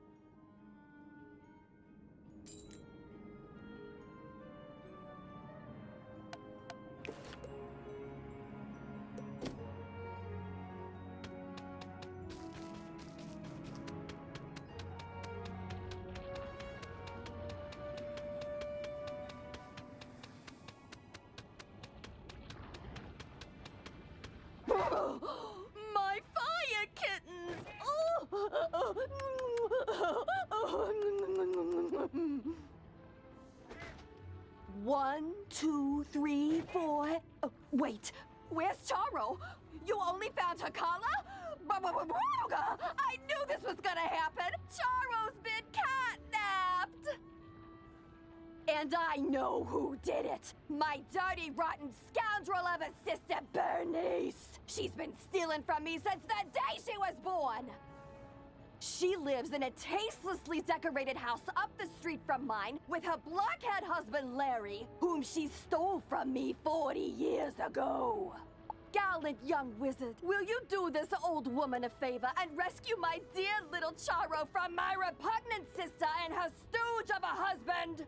My fire kittens! One, two, three, four. Oh, wait, where's Charo? You only found her collar? I knew this was gonna happen. Charo's been catnapped. And I know who did it. My dirty, rotten scoundrel of a sister, Bernice. She's been stealing from me since the day she was born. She lives in a tastelessly decorated house up the street from mine with her blockhead husband, Larry, whom she stole from me 40 years ago. Gallant young wizard, will you do this old woman a favor and rescue my dear little Charo from my repugnant sister and her stooge of a husband?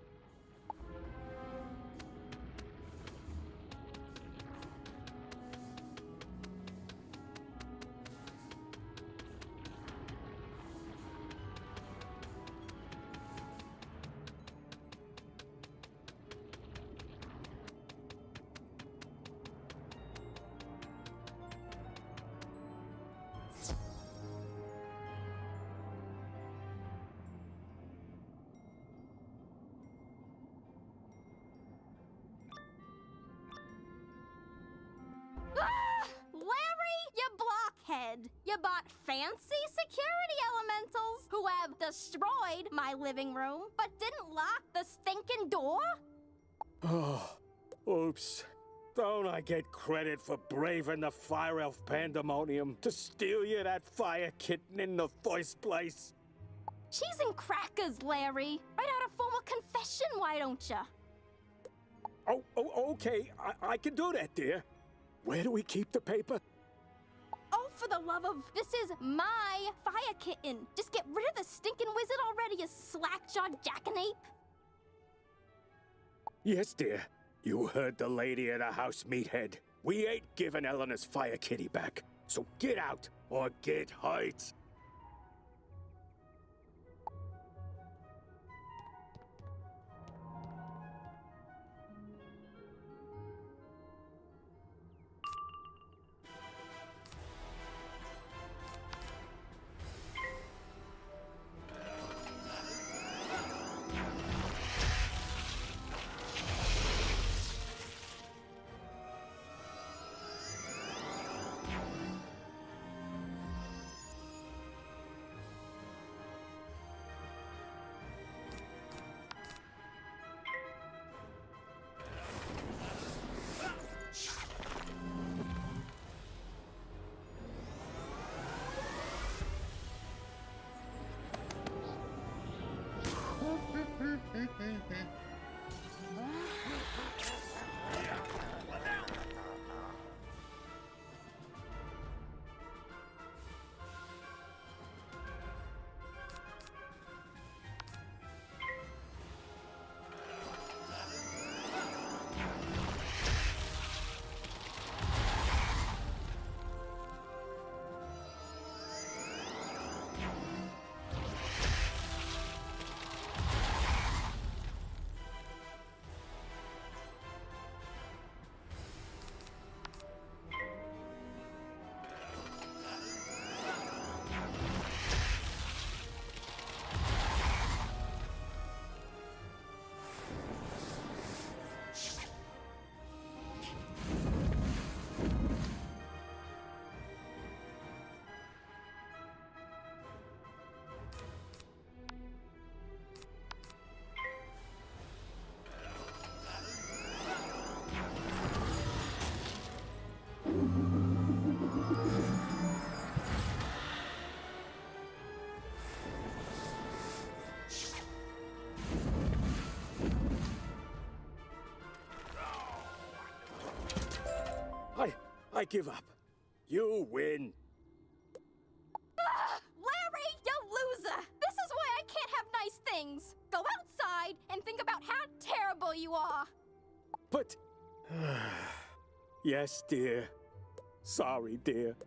You bought fancy security elementals who have destroyed my living room, but didn't lock the stinking door? Oh, oops. Don't I get credit for braving the Fire Elf pandemonium to steal you that fire kitten in the first place? Cheese and crackers, Larry. Write out a formal confession, why don't you? Oh, okay. I can do that, dear. Where do we keep the paper? Oh, for the love of... This is my fire kitten. Just get rid of the stinking wizard already, you slack-jawed jackanape. Yes, dear. You heard the lady of the house, meathead. We ain't giving Eleanor's fire kitty back. So get out or get hurt. I give up. You win. Larry, you loser! This is why I can't have nice things. Go outside and think about how terrible you are. But... Yes, dear. Sorry, dear.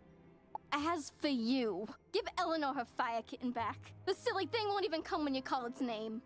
As for you, give Eleanor her fire kitten back. The silly thing won't even come when you call its name.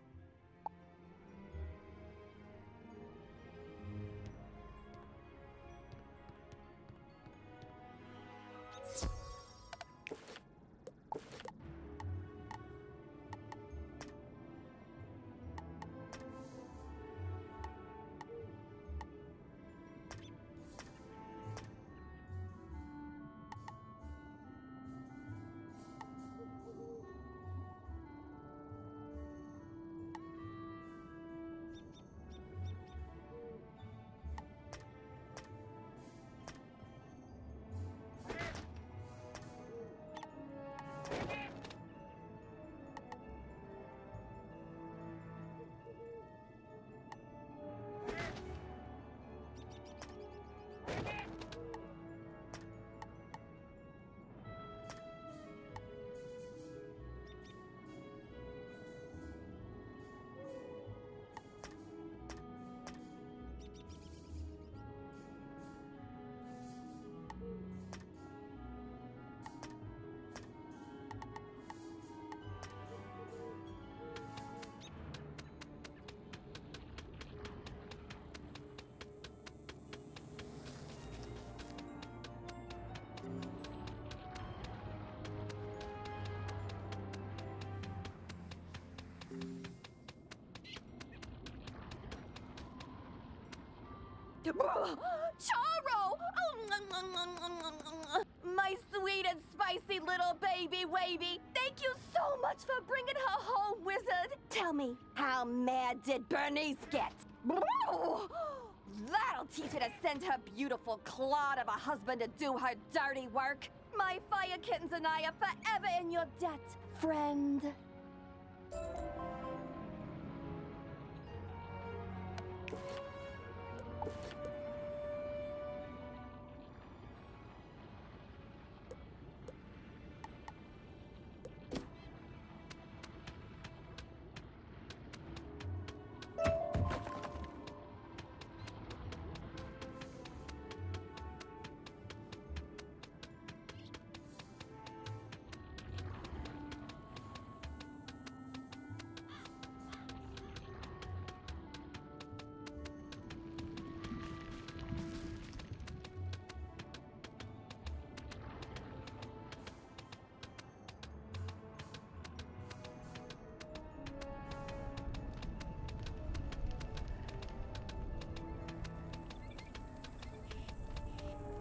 Charo! Oh, my sweet and spicy little baby wavy. Thank you so much for bringing her home, Wizard. Tell me, how mad did Bernice get? That'll teach her to send her beautiful clod of a husband to do her dirty work. My fire kittens and I are forever in your debt, friend.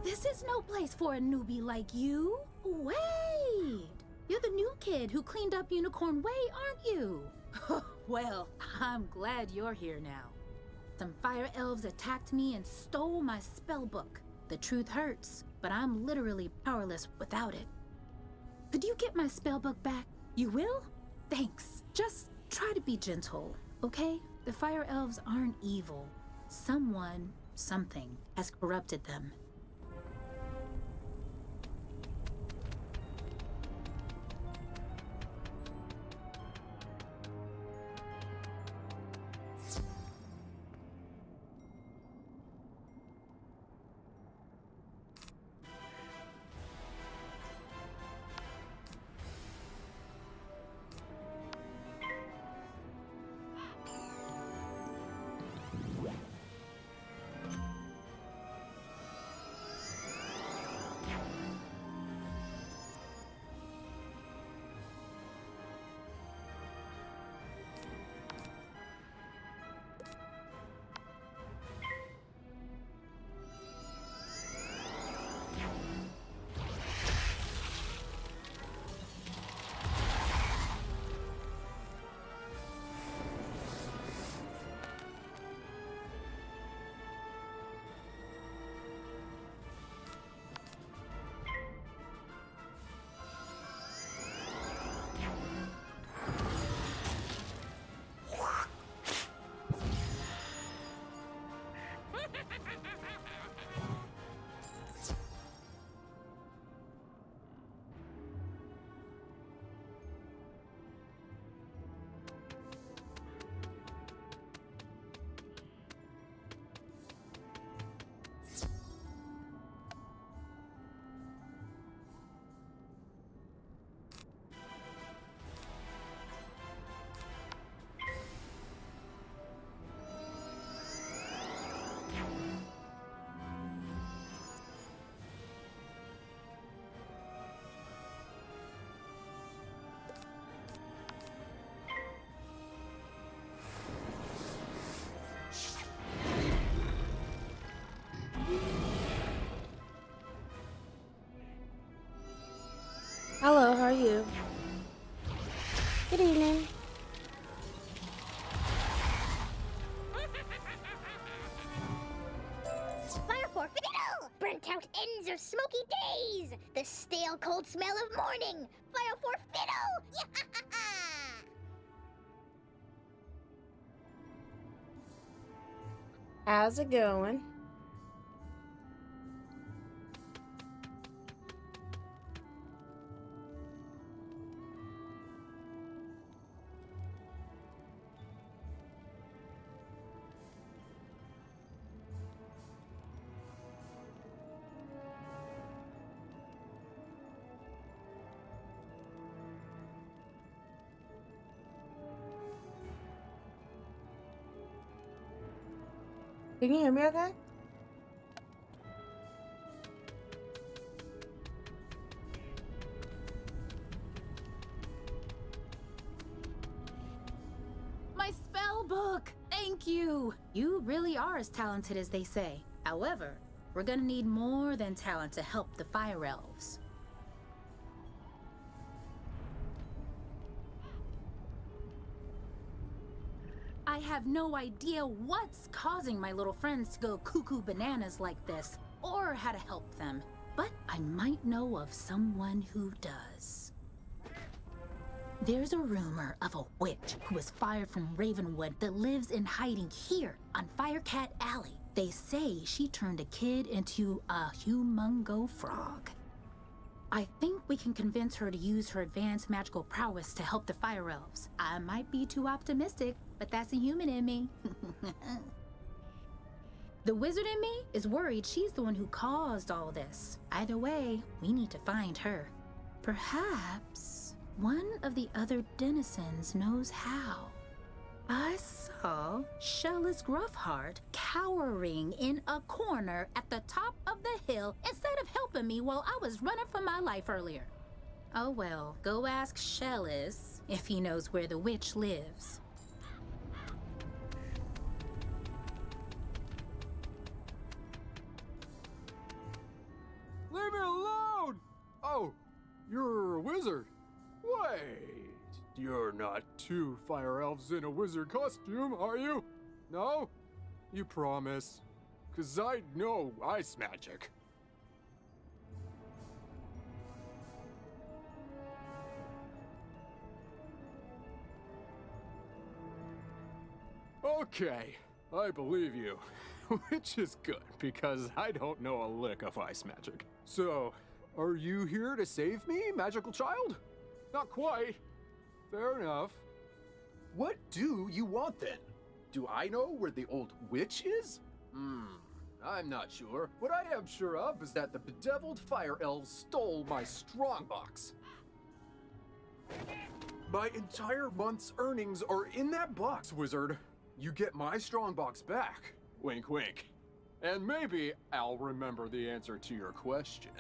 This is no place for a newbie like you. Wait! You're the new kid who cleaned up Unicorn Way, aren't you? Well, I'm glad you're here now. Some fire elves attacked me and stole my spell book. The truth hurts, but I'm literally powerless without it. Could you get my spell book back? You will? Thanks. Just try to be gentle, okay? The fire elves aren't evil. Someone, something, has corrupted them. out ends of smoky days. The stale cold smell of morning. File for fiddle. How's it going? Can you hear me okay? My spell book! Thank you! You really are as talented as they say. However, we're gonna need more than talent to help the fire elves. I have no idea what's causing my little friends to go cuckoo bananas like this, or how to help them. But I might know of someone who does. There's a rumor of a witch who was fired from Ravenwood that lives in hiding here on Firecat Alley. They say she turned a kid into a humongo frog. I think we can convince her to use her advanced magical prowess to help the fire elves. I might be too optimistic, but that's a human in me. The wizard in me is worried she's the one who caused all this. Either way, we need to find her. Perhaps one of the other denizens knows how. I saw Shellis Gruffheart cowering in a corner at the top of the hill instead of helping me while I was running for my life earlier. Oh well, go ask Shellis if he knows where the witch lives. Leave me alone! Oh, you're a wizard. Wait, you're not two fire elves in a wizard costume, are you? No? You promise? 'Cause I know ice magic. Okay, I believe you. Which is good, because I don't know a lick of ice magic. So, are you here to save me, magical child? Not quite. Fair enough. What do you want then? Do I know where the old witch is? I'm not sure. What I am sure of is that the bedeviled fire elves stole my strongbox. My entire month's earnings are in that box, wizard. You get my strongbox back. Wink, wink. And maybe I'll remember the answer to your question.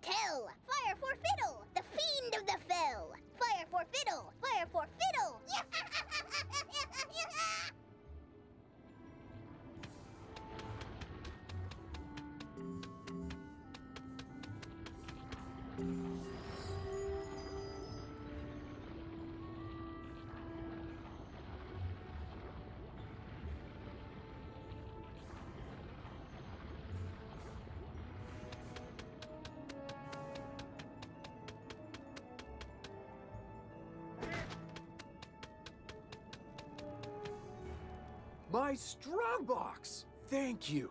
tell. Fire for fiddle, the fiend of the fell. Fire for fiddle, fire for fiddle. My strongbox! Thank you.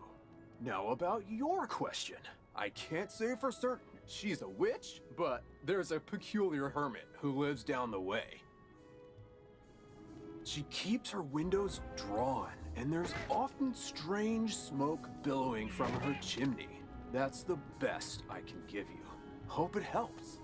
Now about your question. I can't say for certain she's a witch, but there's a peculiar hermit who lives down the way. She keeps her windows drawn, and there's often strange smoke billowing from her chimney. That's the best I can give you. Hope it helps.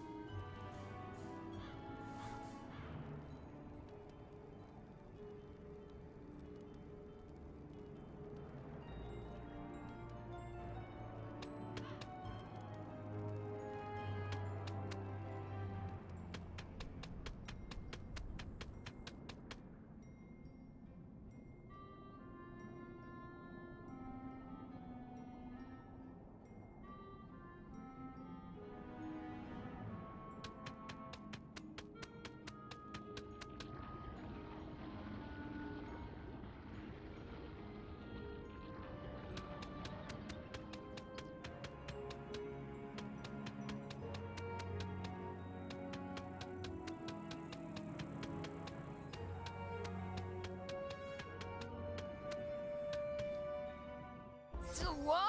What?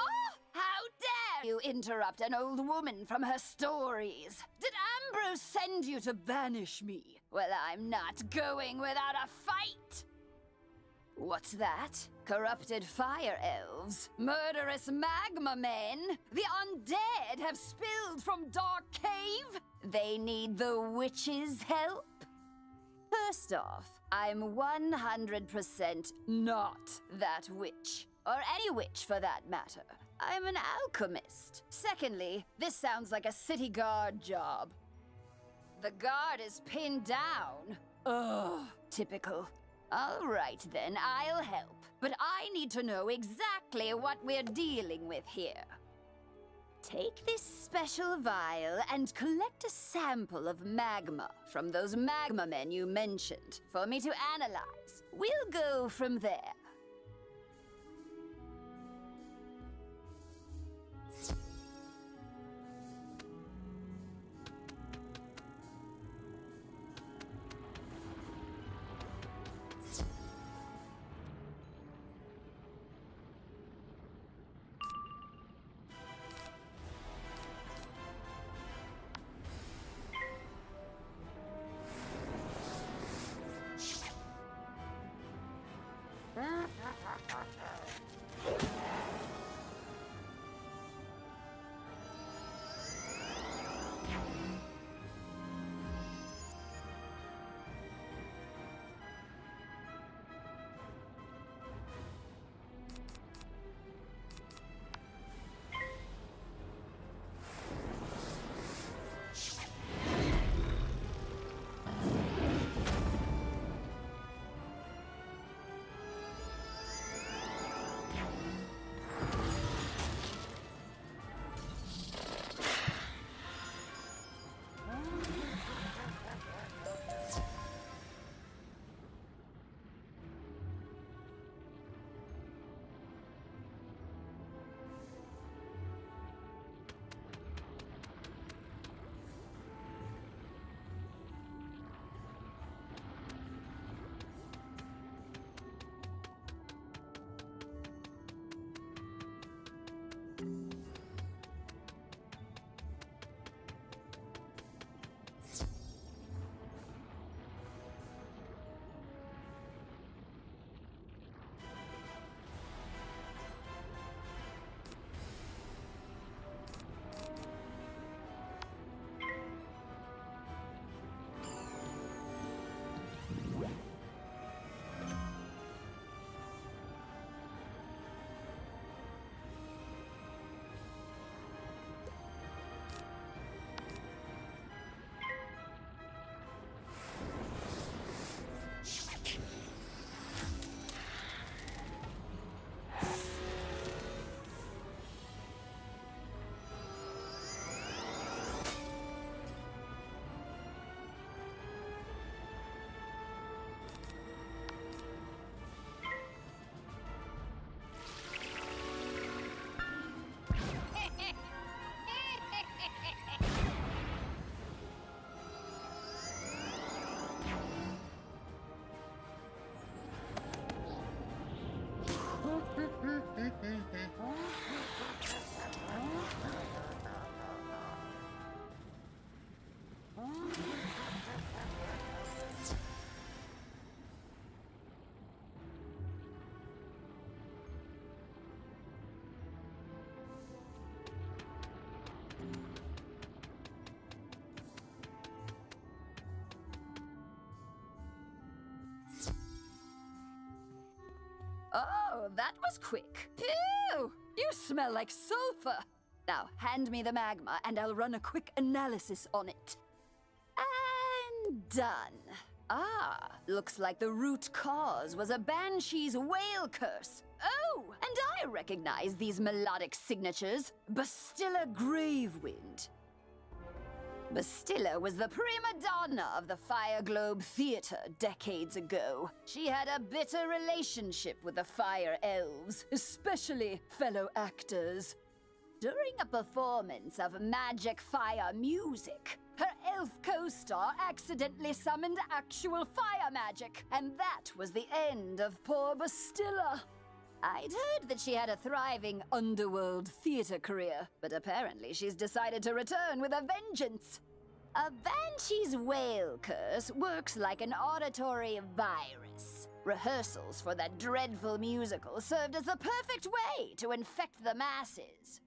How dare you interrupt an old woman from her stories? Did Ambrose send you to banish me? Well, I'm not going without a fight! What's that? Corrupted fire elves? Murderous magma men? The undead have spilled from Dark Cave? They need the witch's help? First off, I'm 100% not that witch. Or any witch, for that matter. I'm an alchemist. Secondly, this sounds like a city guard job. The guard is pinned down. Ugh, typical. All right then, I'll help. But I need to know exactly what we're dealing with here. Take this special vial and collect a sample of magma from those magma men you mentioned for me to analyze. We'll go from there. Oh, that was quick. Phew! You smell like sulfur. Now, hand me the magma and I'll run a quick analysis on it. And done. Ah, looks like the root cause was a banshee's whale curse. Oh, and I recognize these melodic signatures. Bastilla Gravewind. Bastilla was the prima donna of the Fire Globe Theater decades ago. She had a bitter relationship with the Fire Elves, especially fellow actors. During a performance of magic fire music, her elf co-star accidentally summoned actual fire magic, and that was the end of poor Bastilla. I'd heard that she had a thriving underworld theater career, but apparently she's decided to return with a vengeance. A banshee's whale curse works like an auditory virus. Rehearsals for that dreadful musical served as the perfect way to infect the masses.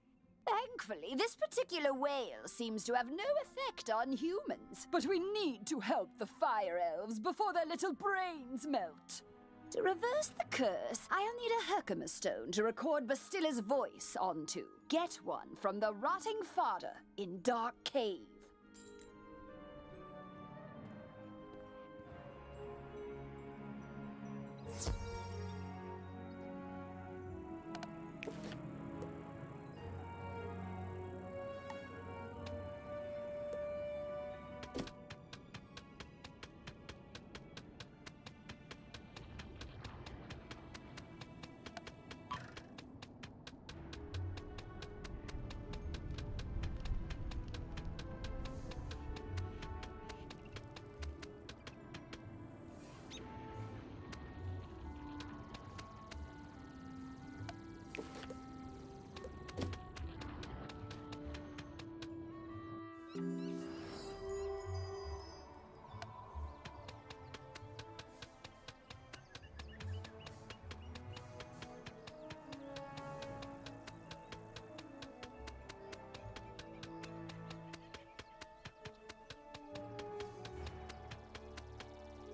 Thankfully, this particular whale seems to have no effect on humans, but we need to help the fire elves before their little brains melt. To reverse the curse, I'll need a Herkimer stone to record Bastilla's voice onto. Get one from the rotting fodder in Dark Cave.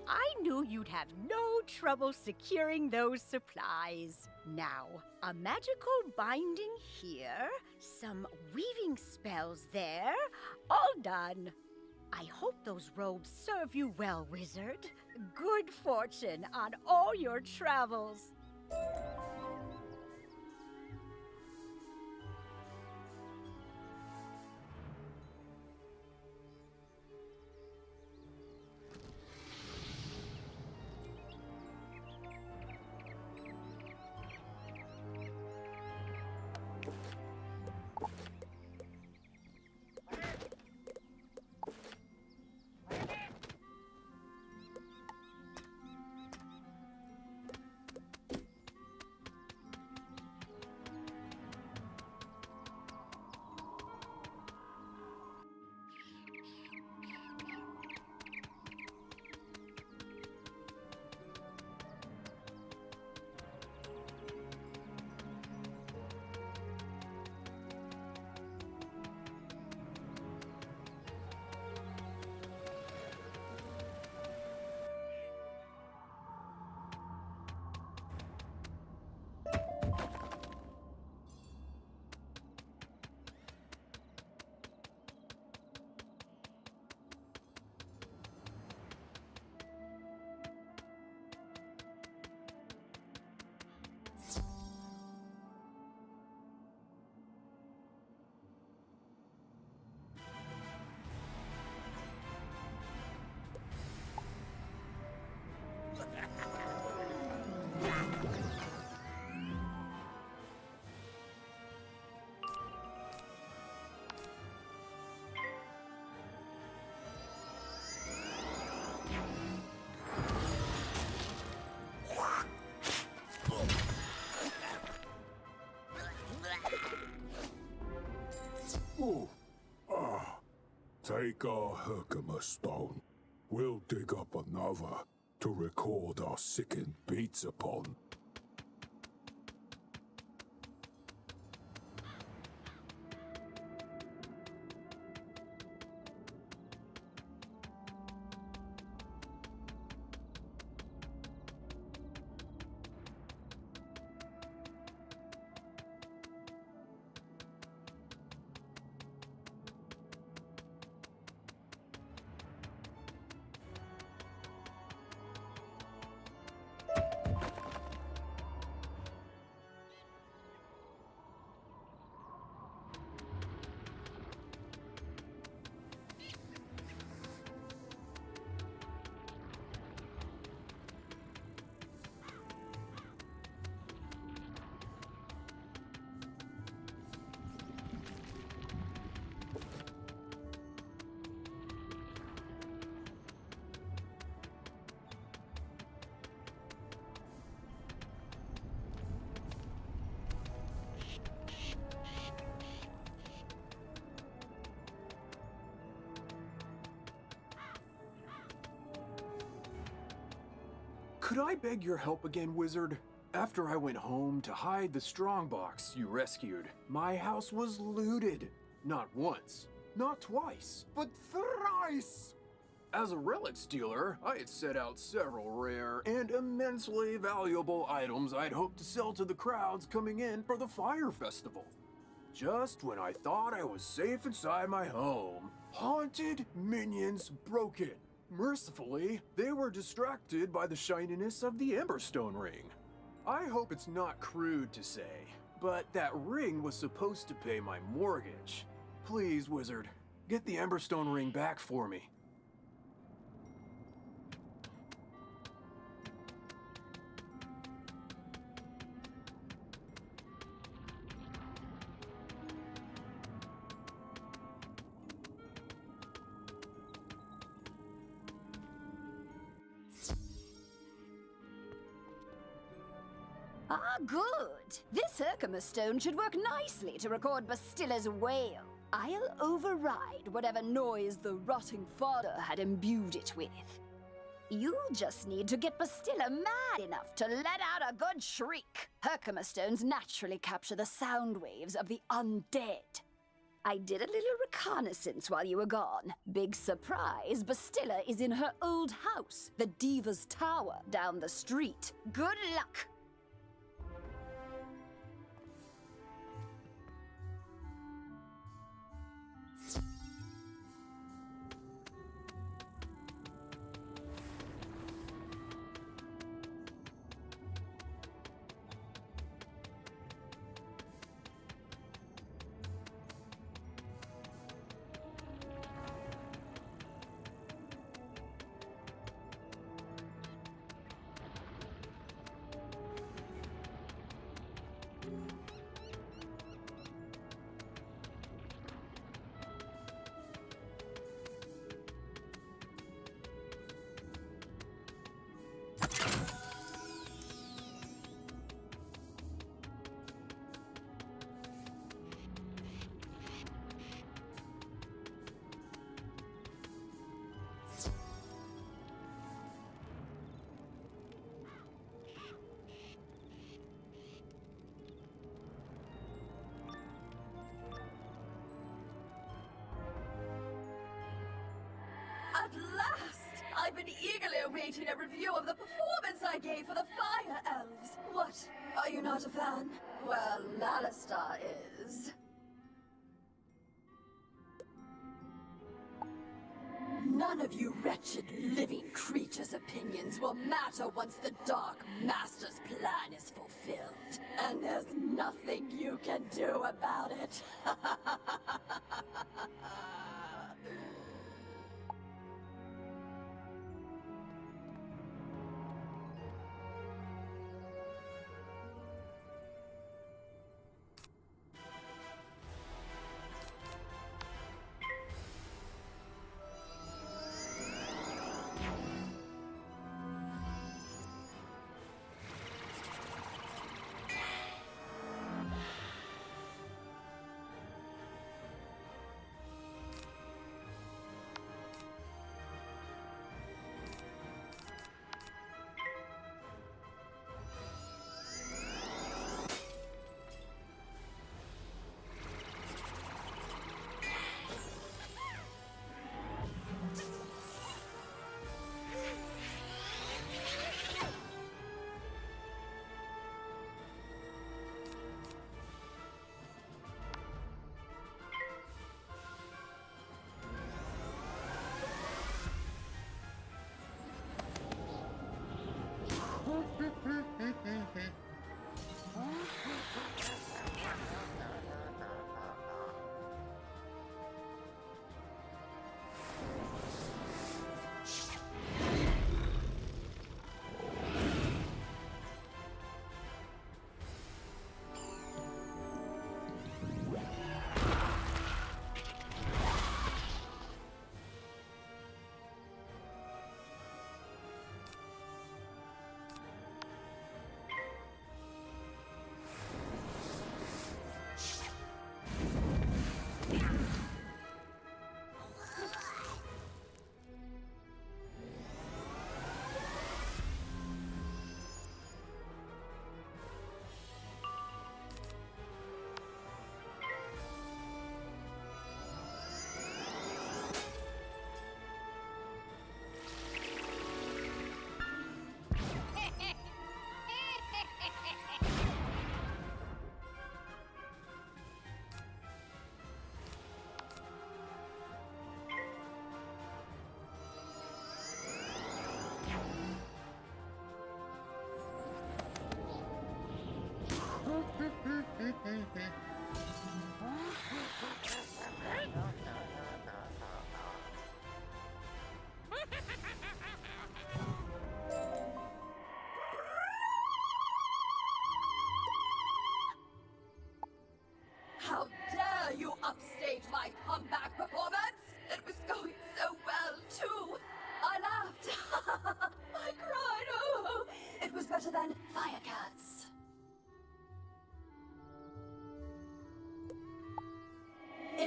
I knew you'd have no trouble securing those supplies. Now, a magical binding here, some weaving spells there, all done. I hope those robes serve you well, wizard. Good fortune on all your travels. Ooh. Take our Herkimer stone. We'll dig up another to record our sickened beats upon. Could I beg your help again, Wizard? After I went home to hide the strongbox you rescued, my house was looted. Not once, not twice, but thrice! As a relic stealer, I had set out several rare and immensely valuable items I'd hoped to sell to the crowds coming in for the fire festival. Just when I thought I was safe inside my home, haunted minions broke in. Mercifully, they were distracted by the shininess of the Emberstone ring. I hope it's not crude to say, but that ring was supposed to pay my mortgage. Please, Wizard, get the Emberstone ring back for me. Ah, good. This Herkimer stone should work nicely to record Bastilla's wail. I'll override whatever noise the rotting father had imbued it with. You'll just need to get Bastilla mad enough to let out a good shriek. Herkimer stones naturally capture the sound waves of the undead. I did a little reconnaissance while you were gone. Big surprise, Bastilla is in her old house, the Diva's Tower, down the street. Good luck! At last! I've been eagerly awaiting a review of the performance I gave for the Fire Elves. What? Are you not a fan? Well, Alistar is. None of you wretched living creatures' opinions will matter once the Dark Master's plan is fulfilled. And there's nothing you can do about it.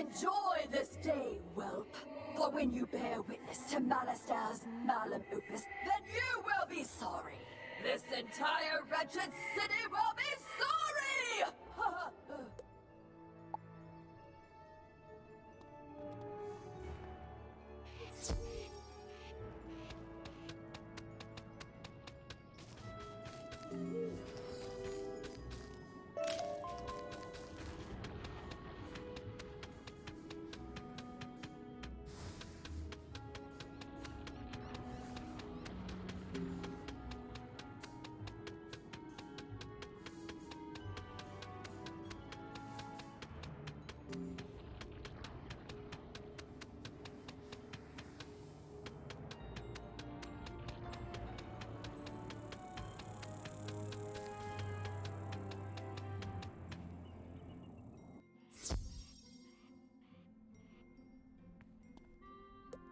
Enjoy this day, whelp. For when you bear witness to Malister's malum opus, then you will be sorry. This entire wretched city will be sorry!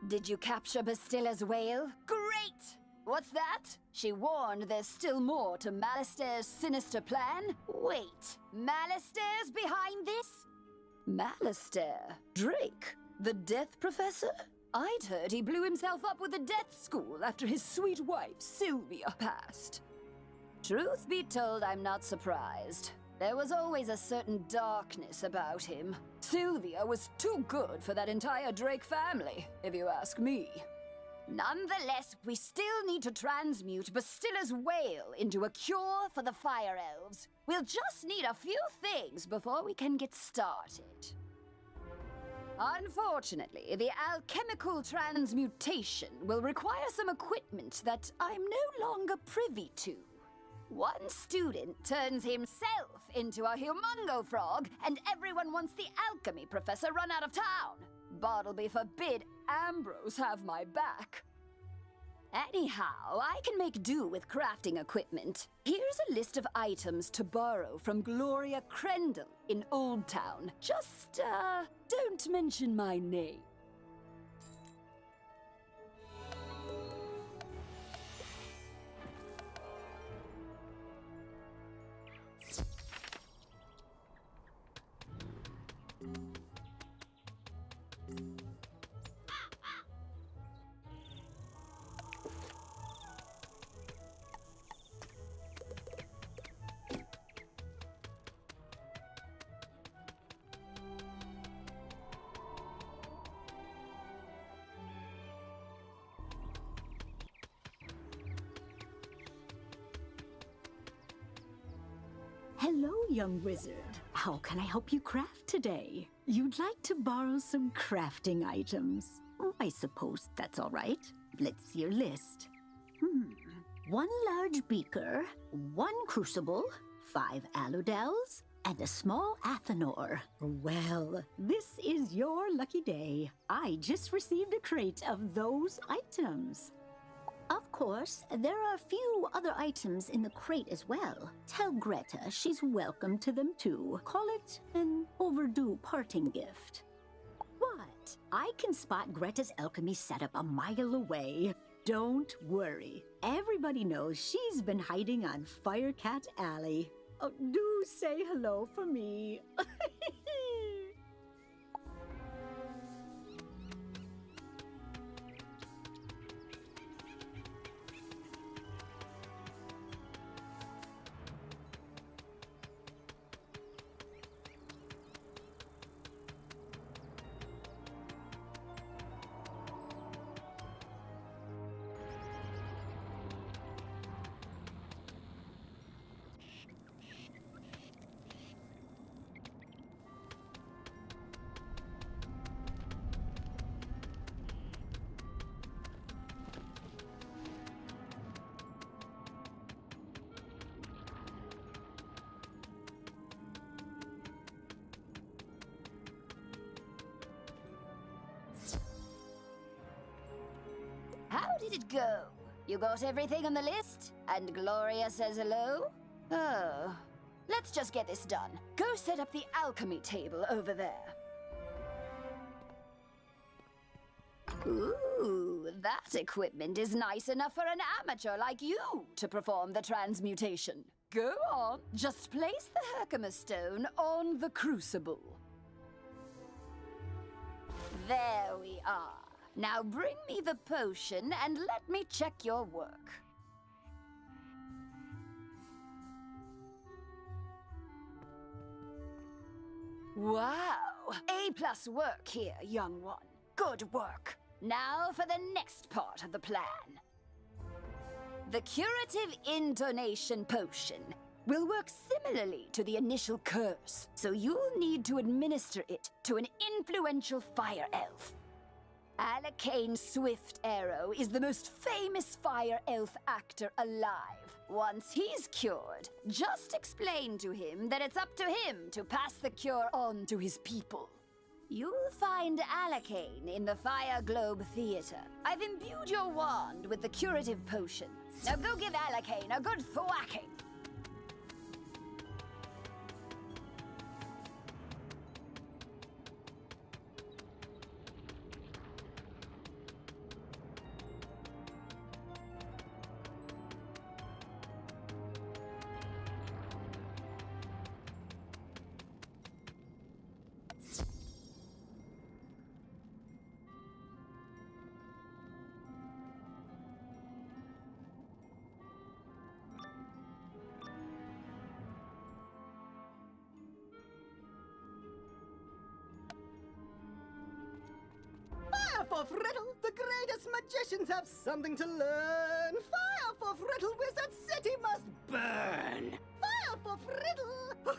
Did you capture Bastilla's whale? Great! What's that? She warned there's still more to Malister's sinister plan? Wait, Malister's behind this? Malister? Drake? The Death Professor? I'd heard he blew himself up with the Death School after his sweet wife, Sylvia, passed. Truth be told, I'm not surprised. There was always a certain darkness about him. Sylvia was too good for that entire Drake family, if you ask me. Nonetheless, we still need to transmute Bastilla's whale into a cure for the Fire Elves. We'll just need a few things before we can get started. Unfortunately, the alchemical transmutation will require some equipment that I'm no longer privy to. One student turns himself into a humongo frog, and everyone wants the alchemy professor run out of town. Bartleby forbid Ambrose have my back. Anyhow, I can make do with crafting equipment. Here's a list of items to borrow from Gloria Crendel in Old Town. Just, don't mention my name. Hello, young wizard. How can I help you craft today? You'd like to borrow some crafting items. I suppose that's all right. Let's see your list. One large beaker, one crucible, 5 aludels, and a small athanor. Well, this is your lucky day. I just received a crate of those items. Of course, there are a few other items in the crate as well. Tell Greta she's welcome to them too. Call it an overdue parting gift. What? I can spot Greta's alchemy setup a mile away. Don't worry. Everybody knows she's been hiding on Firecat Alley. Oh, do say hello for me. How did it go? You got everything on the list? And Gloria says hello? Oh. Let's just get this done. Go set up the alchemy table over there. Ooh, that equipment is nice enough for an amateur like you to perform the transmutation. Go on, just place the Herkimer stone on the crucible. There we are. Now bring me the potion and let me check your work. Wow! A+ work here, young one. Good work. Now for the next part of the plan. The curative intonation potion will work similarly to the initial curse, so you'll need to administer it to an influential fire elf. Alacane Swift Arrow is the most famous fire elf actor alive. Once he's cured, just explain to him that it's up to him to pass the cure on to his people. You'll find Alacane in the Fire Globe Theater. I've imbued your wand with the curative potion. Now go give Alacane a good thwacking. Fire for Friddle! The greatest magicians have something to learn! Fire for Friddle! Wizard City must burn! Fire for Friddle!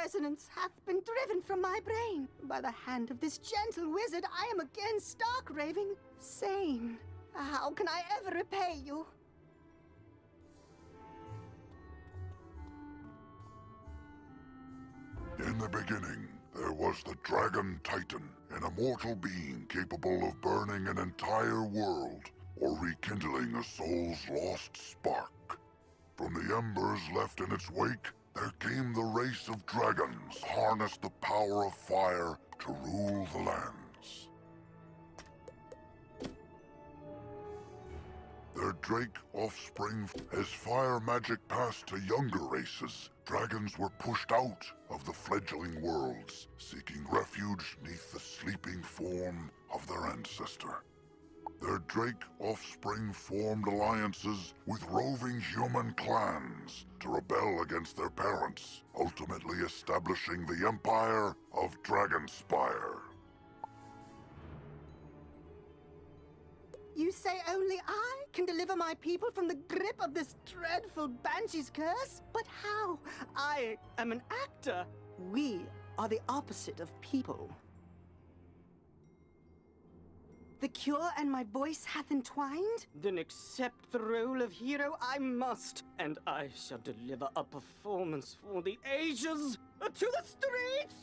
resonance hath been driven from my brain. By the hand of this gentle wizard, I am again stark raving sane. How can I ever repay you? In the beginning, there was the Dragon Titan, an immortal being capable of burning an entire world or rekindling a soul's lost spark. From the embers left in its wake, there came the race of dragons, harnessed the power of fire to rule the lands. Their drake offspring, as fire magic passed to younger races, dragons were pushed out of the fledgling worlds, seeking refuge neath the sleeping form of their ancestor. Their drake offspring formed alliances with roving human clans to rebel against their parents, ultimately establishing the empire of Dragonspire. You say only I can deliver my people from the grip of this dreadful Banshee's curse? But how? I am an actor. We are the opposite of people. The cure and my voice hath entwined? Then accept the role of hero I must, and I shall deliver a performance for the ages. To the streets!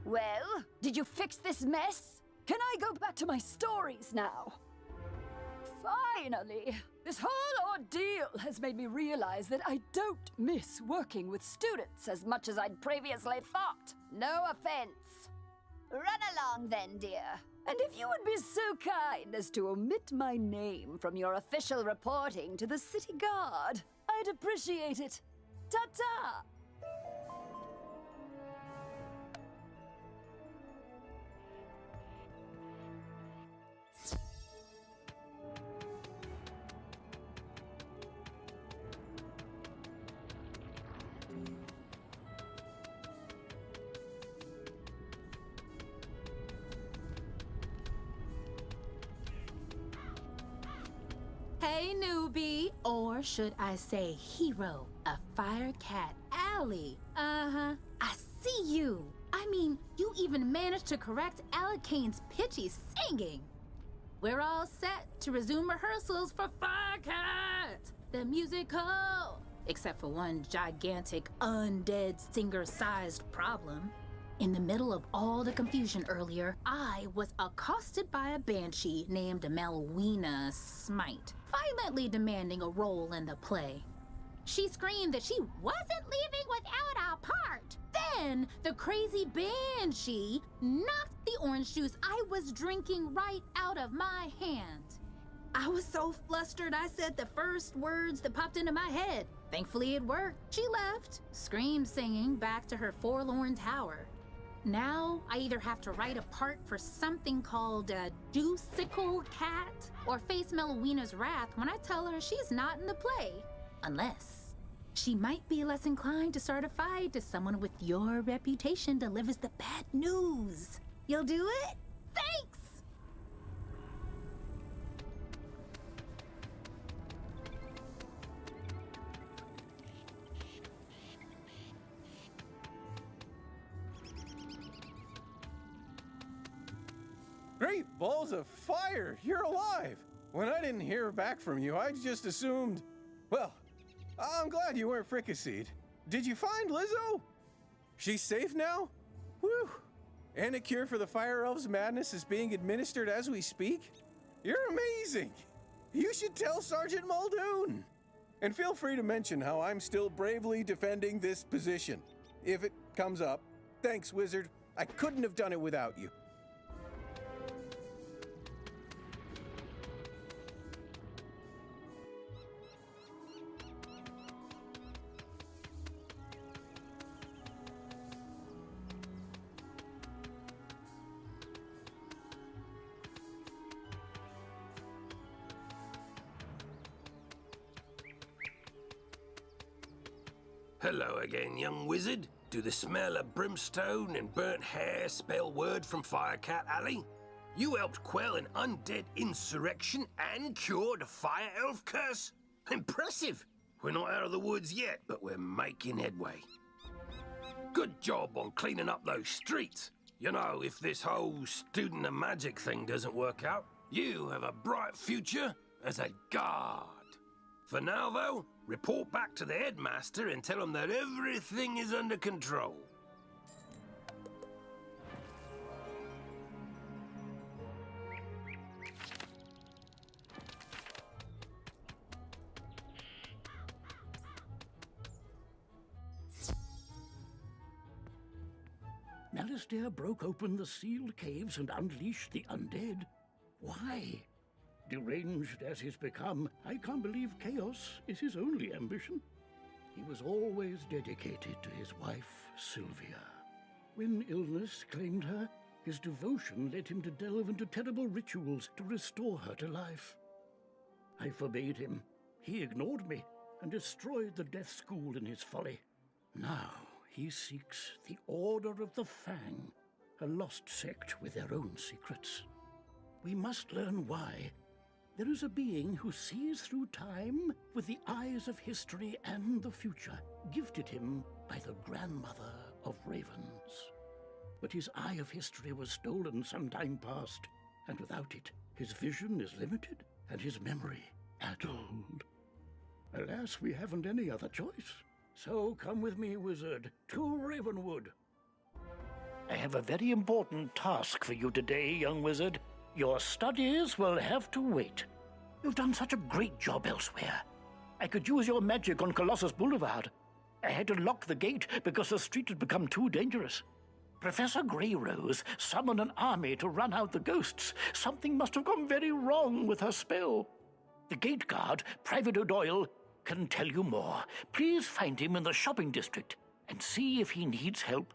Well, did you fix this mess? Can I go back to my stories now? Finally! This whole ordeal has made me realize that I don't miss working with students as much as I'd previously thought. No offense. Run along then, dear. And if you would be so kind as to omit my name from your official reporting to the city guard, I'd appreciate it. Ta-ta! Hey, newbie, or should I say hero, of Firecat Alley. Uh-huh, I see you. I mean, you even managed to correct Alicane's pitchy singing. We're all set to resume rehearsals for Firecat, the musical. Except for one gigantic, undead singer-sized problem. In the middle of all the confusion earlier, I was accosted by a banshee named Malwina Smite, violently demanding a role in the play. She screamed that she wasn't leaving without a part. Then the crazy banshee knocked the orange juice I was drinking right out of my hand. I was so flustered I said the first words that popped into my head. Thankfully it worked. She left, screamed singing back to her forlorn tower. Now, I either have to write a part for something called a Deucical Cat, or face Melowina's wrath when I tell her she's not in the play. Unless she might be less inclined to start a fight if someone with your reputation delivers the bad news. You'll do it? Thanks! Great balls of fire! You're alive! When I didn't hear back from you, I just assumed... Well, I'm glad you weren't fricasseed. Did you find Lizzo? She's safe now? Whew! And a cure for the Fire Elves' madness is being administered as we speak? You're amazing! You should tell Sergeant Muldoon! And feel free to mention how I'm still bravely defending this position. If it comes up. Thanks, Wizard. I couldn't have done it without you. Hello again, young wizard. Do the smell of brimstone and burnt hair spell word from Firecat Alley? You helped quell an undead insurrection and cure the fire elf curse? Impressive! We're not out of the woods yet, but we're making headway. Good job on cleaning up those streets. You know, if this whole student of magic thing doesn't work out, you have a bright future as a guard. For now, though, report back to the headmaster and tell him that everything is under control. Alistair broke open the sealed caves and unleashed the undead. Why? Deranged as he's become, I can't believe chaos is his only ambition. He was always dedicated to his wife, Sylvia. When illness claimed her, his devotion led him to delve into terrible rituals to restore her to life. I forbade him. He ignored me and destroyed the Death School in his folly. Now he seeks the Order of the Fang, a lost sect with their own secrets. We must learn why. There is a being who sees through time with the eyes of history and the future, gifted him by the grandmother of ravens. But his eye of history was stolen some time past, and without it, his vision is limited and his memory addled. Alas, we haven't any other choice. So come with me, wizard, to Ravenwood. I have a very important task for you today, young wizard. Your studies will have to wait. You've done such a great job elsewhere. I could use your magic on Colossus Boulevard. I had to lock the gate because the street had become too dangerous. Professor Greyrose summoned an army to run out the ghosts. Something must have gone very wrong with her spell. The gate guard, Private O'Doyle, can tell you more. Please find him in the shopping district and see if he needs help.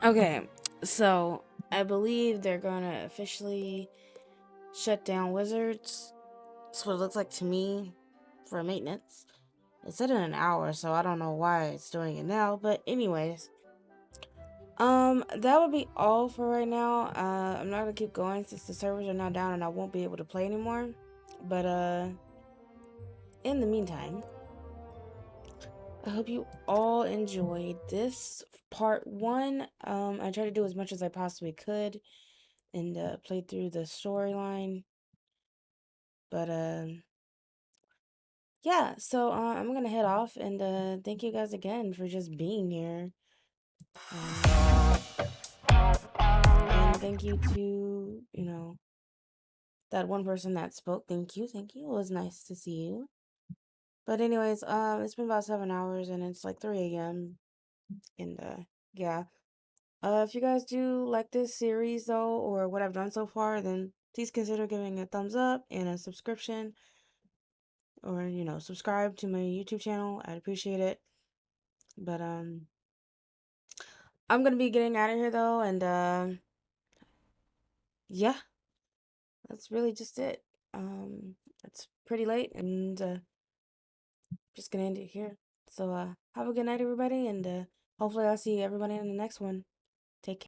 Okay, so I believe they're gonna officially shut down Wizards. That's what it looks like to me for maintenance. It said in an hour, so I don't know why it's doing it now. But anyways, that would be all for right now. I'm not gonna keep going since the servers are now down and I won't be able to play anymore. But in the meantime, I hope you all enjoyed this part 1. I tried to do as much as I possibly could and play through the storyline. But yeah, so I'm gonna head off and thank you guys again for just being here. And thank you to, you know, that one person that spoke. Thank you. It was nice to see you. But anyways, it's been about 7 hours and it's like 3 a.m. And yeah. If you guys do like this series though, or what I've done so far, then please consider giving a thumbs up and a subscription. Or, you know, subscribe to my YouTube channel. I'd appreciate it. But I'm gonna be getting out of here though, and yeah. That's really just it. It's pretty late and just gonna end it here. So have a good night everybody, and hopefully I'll see everybody in the next one. Take care.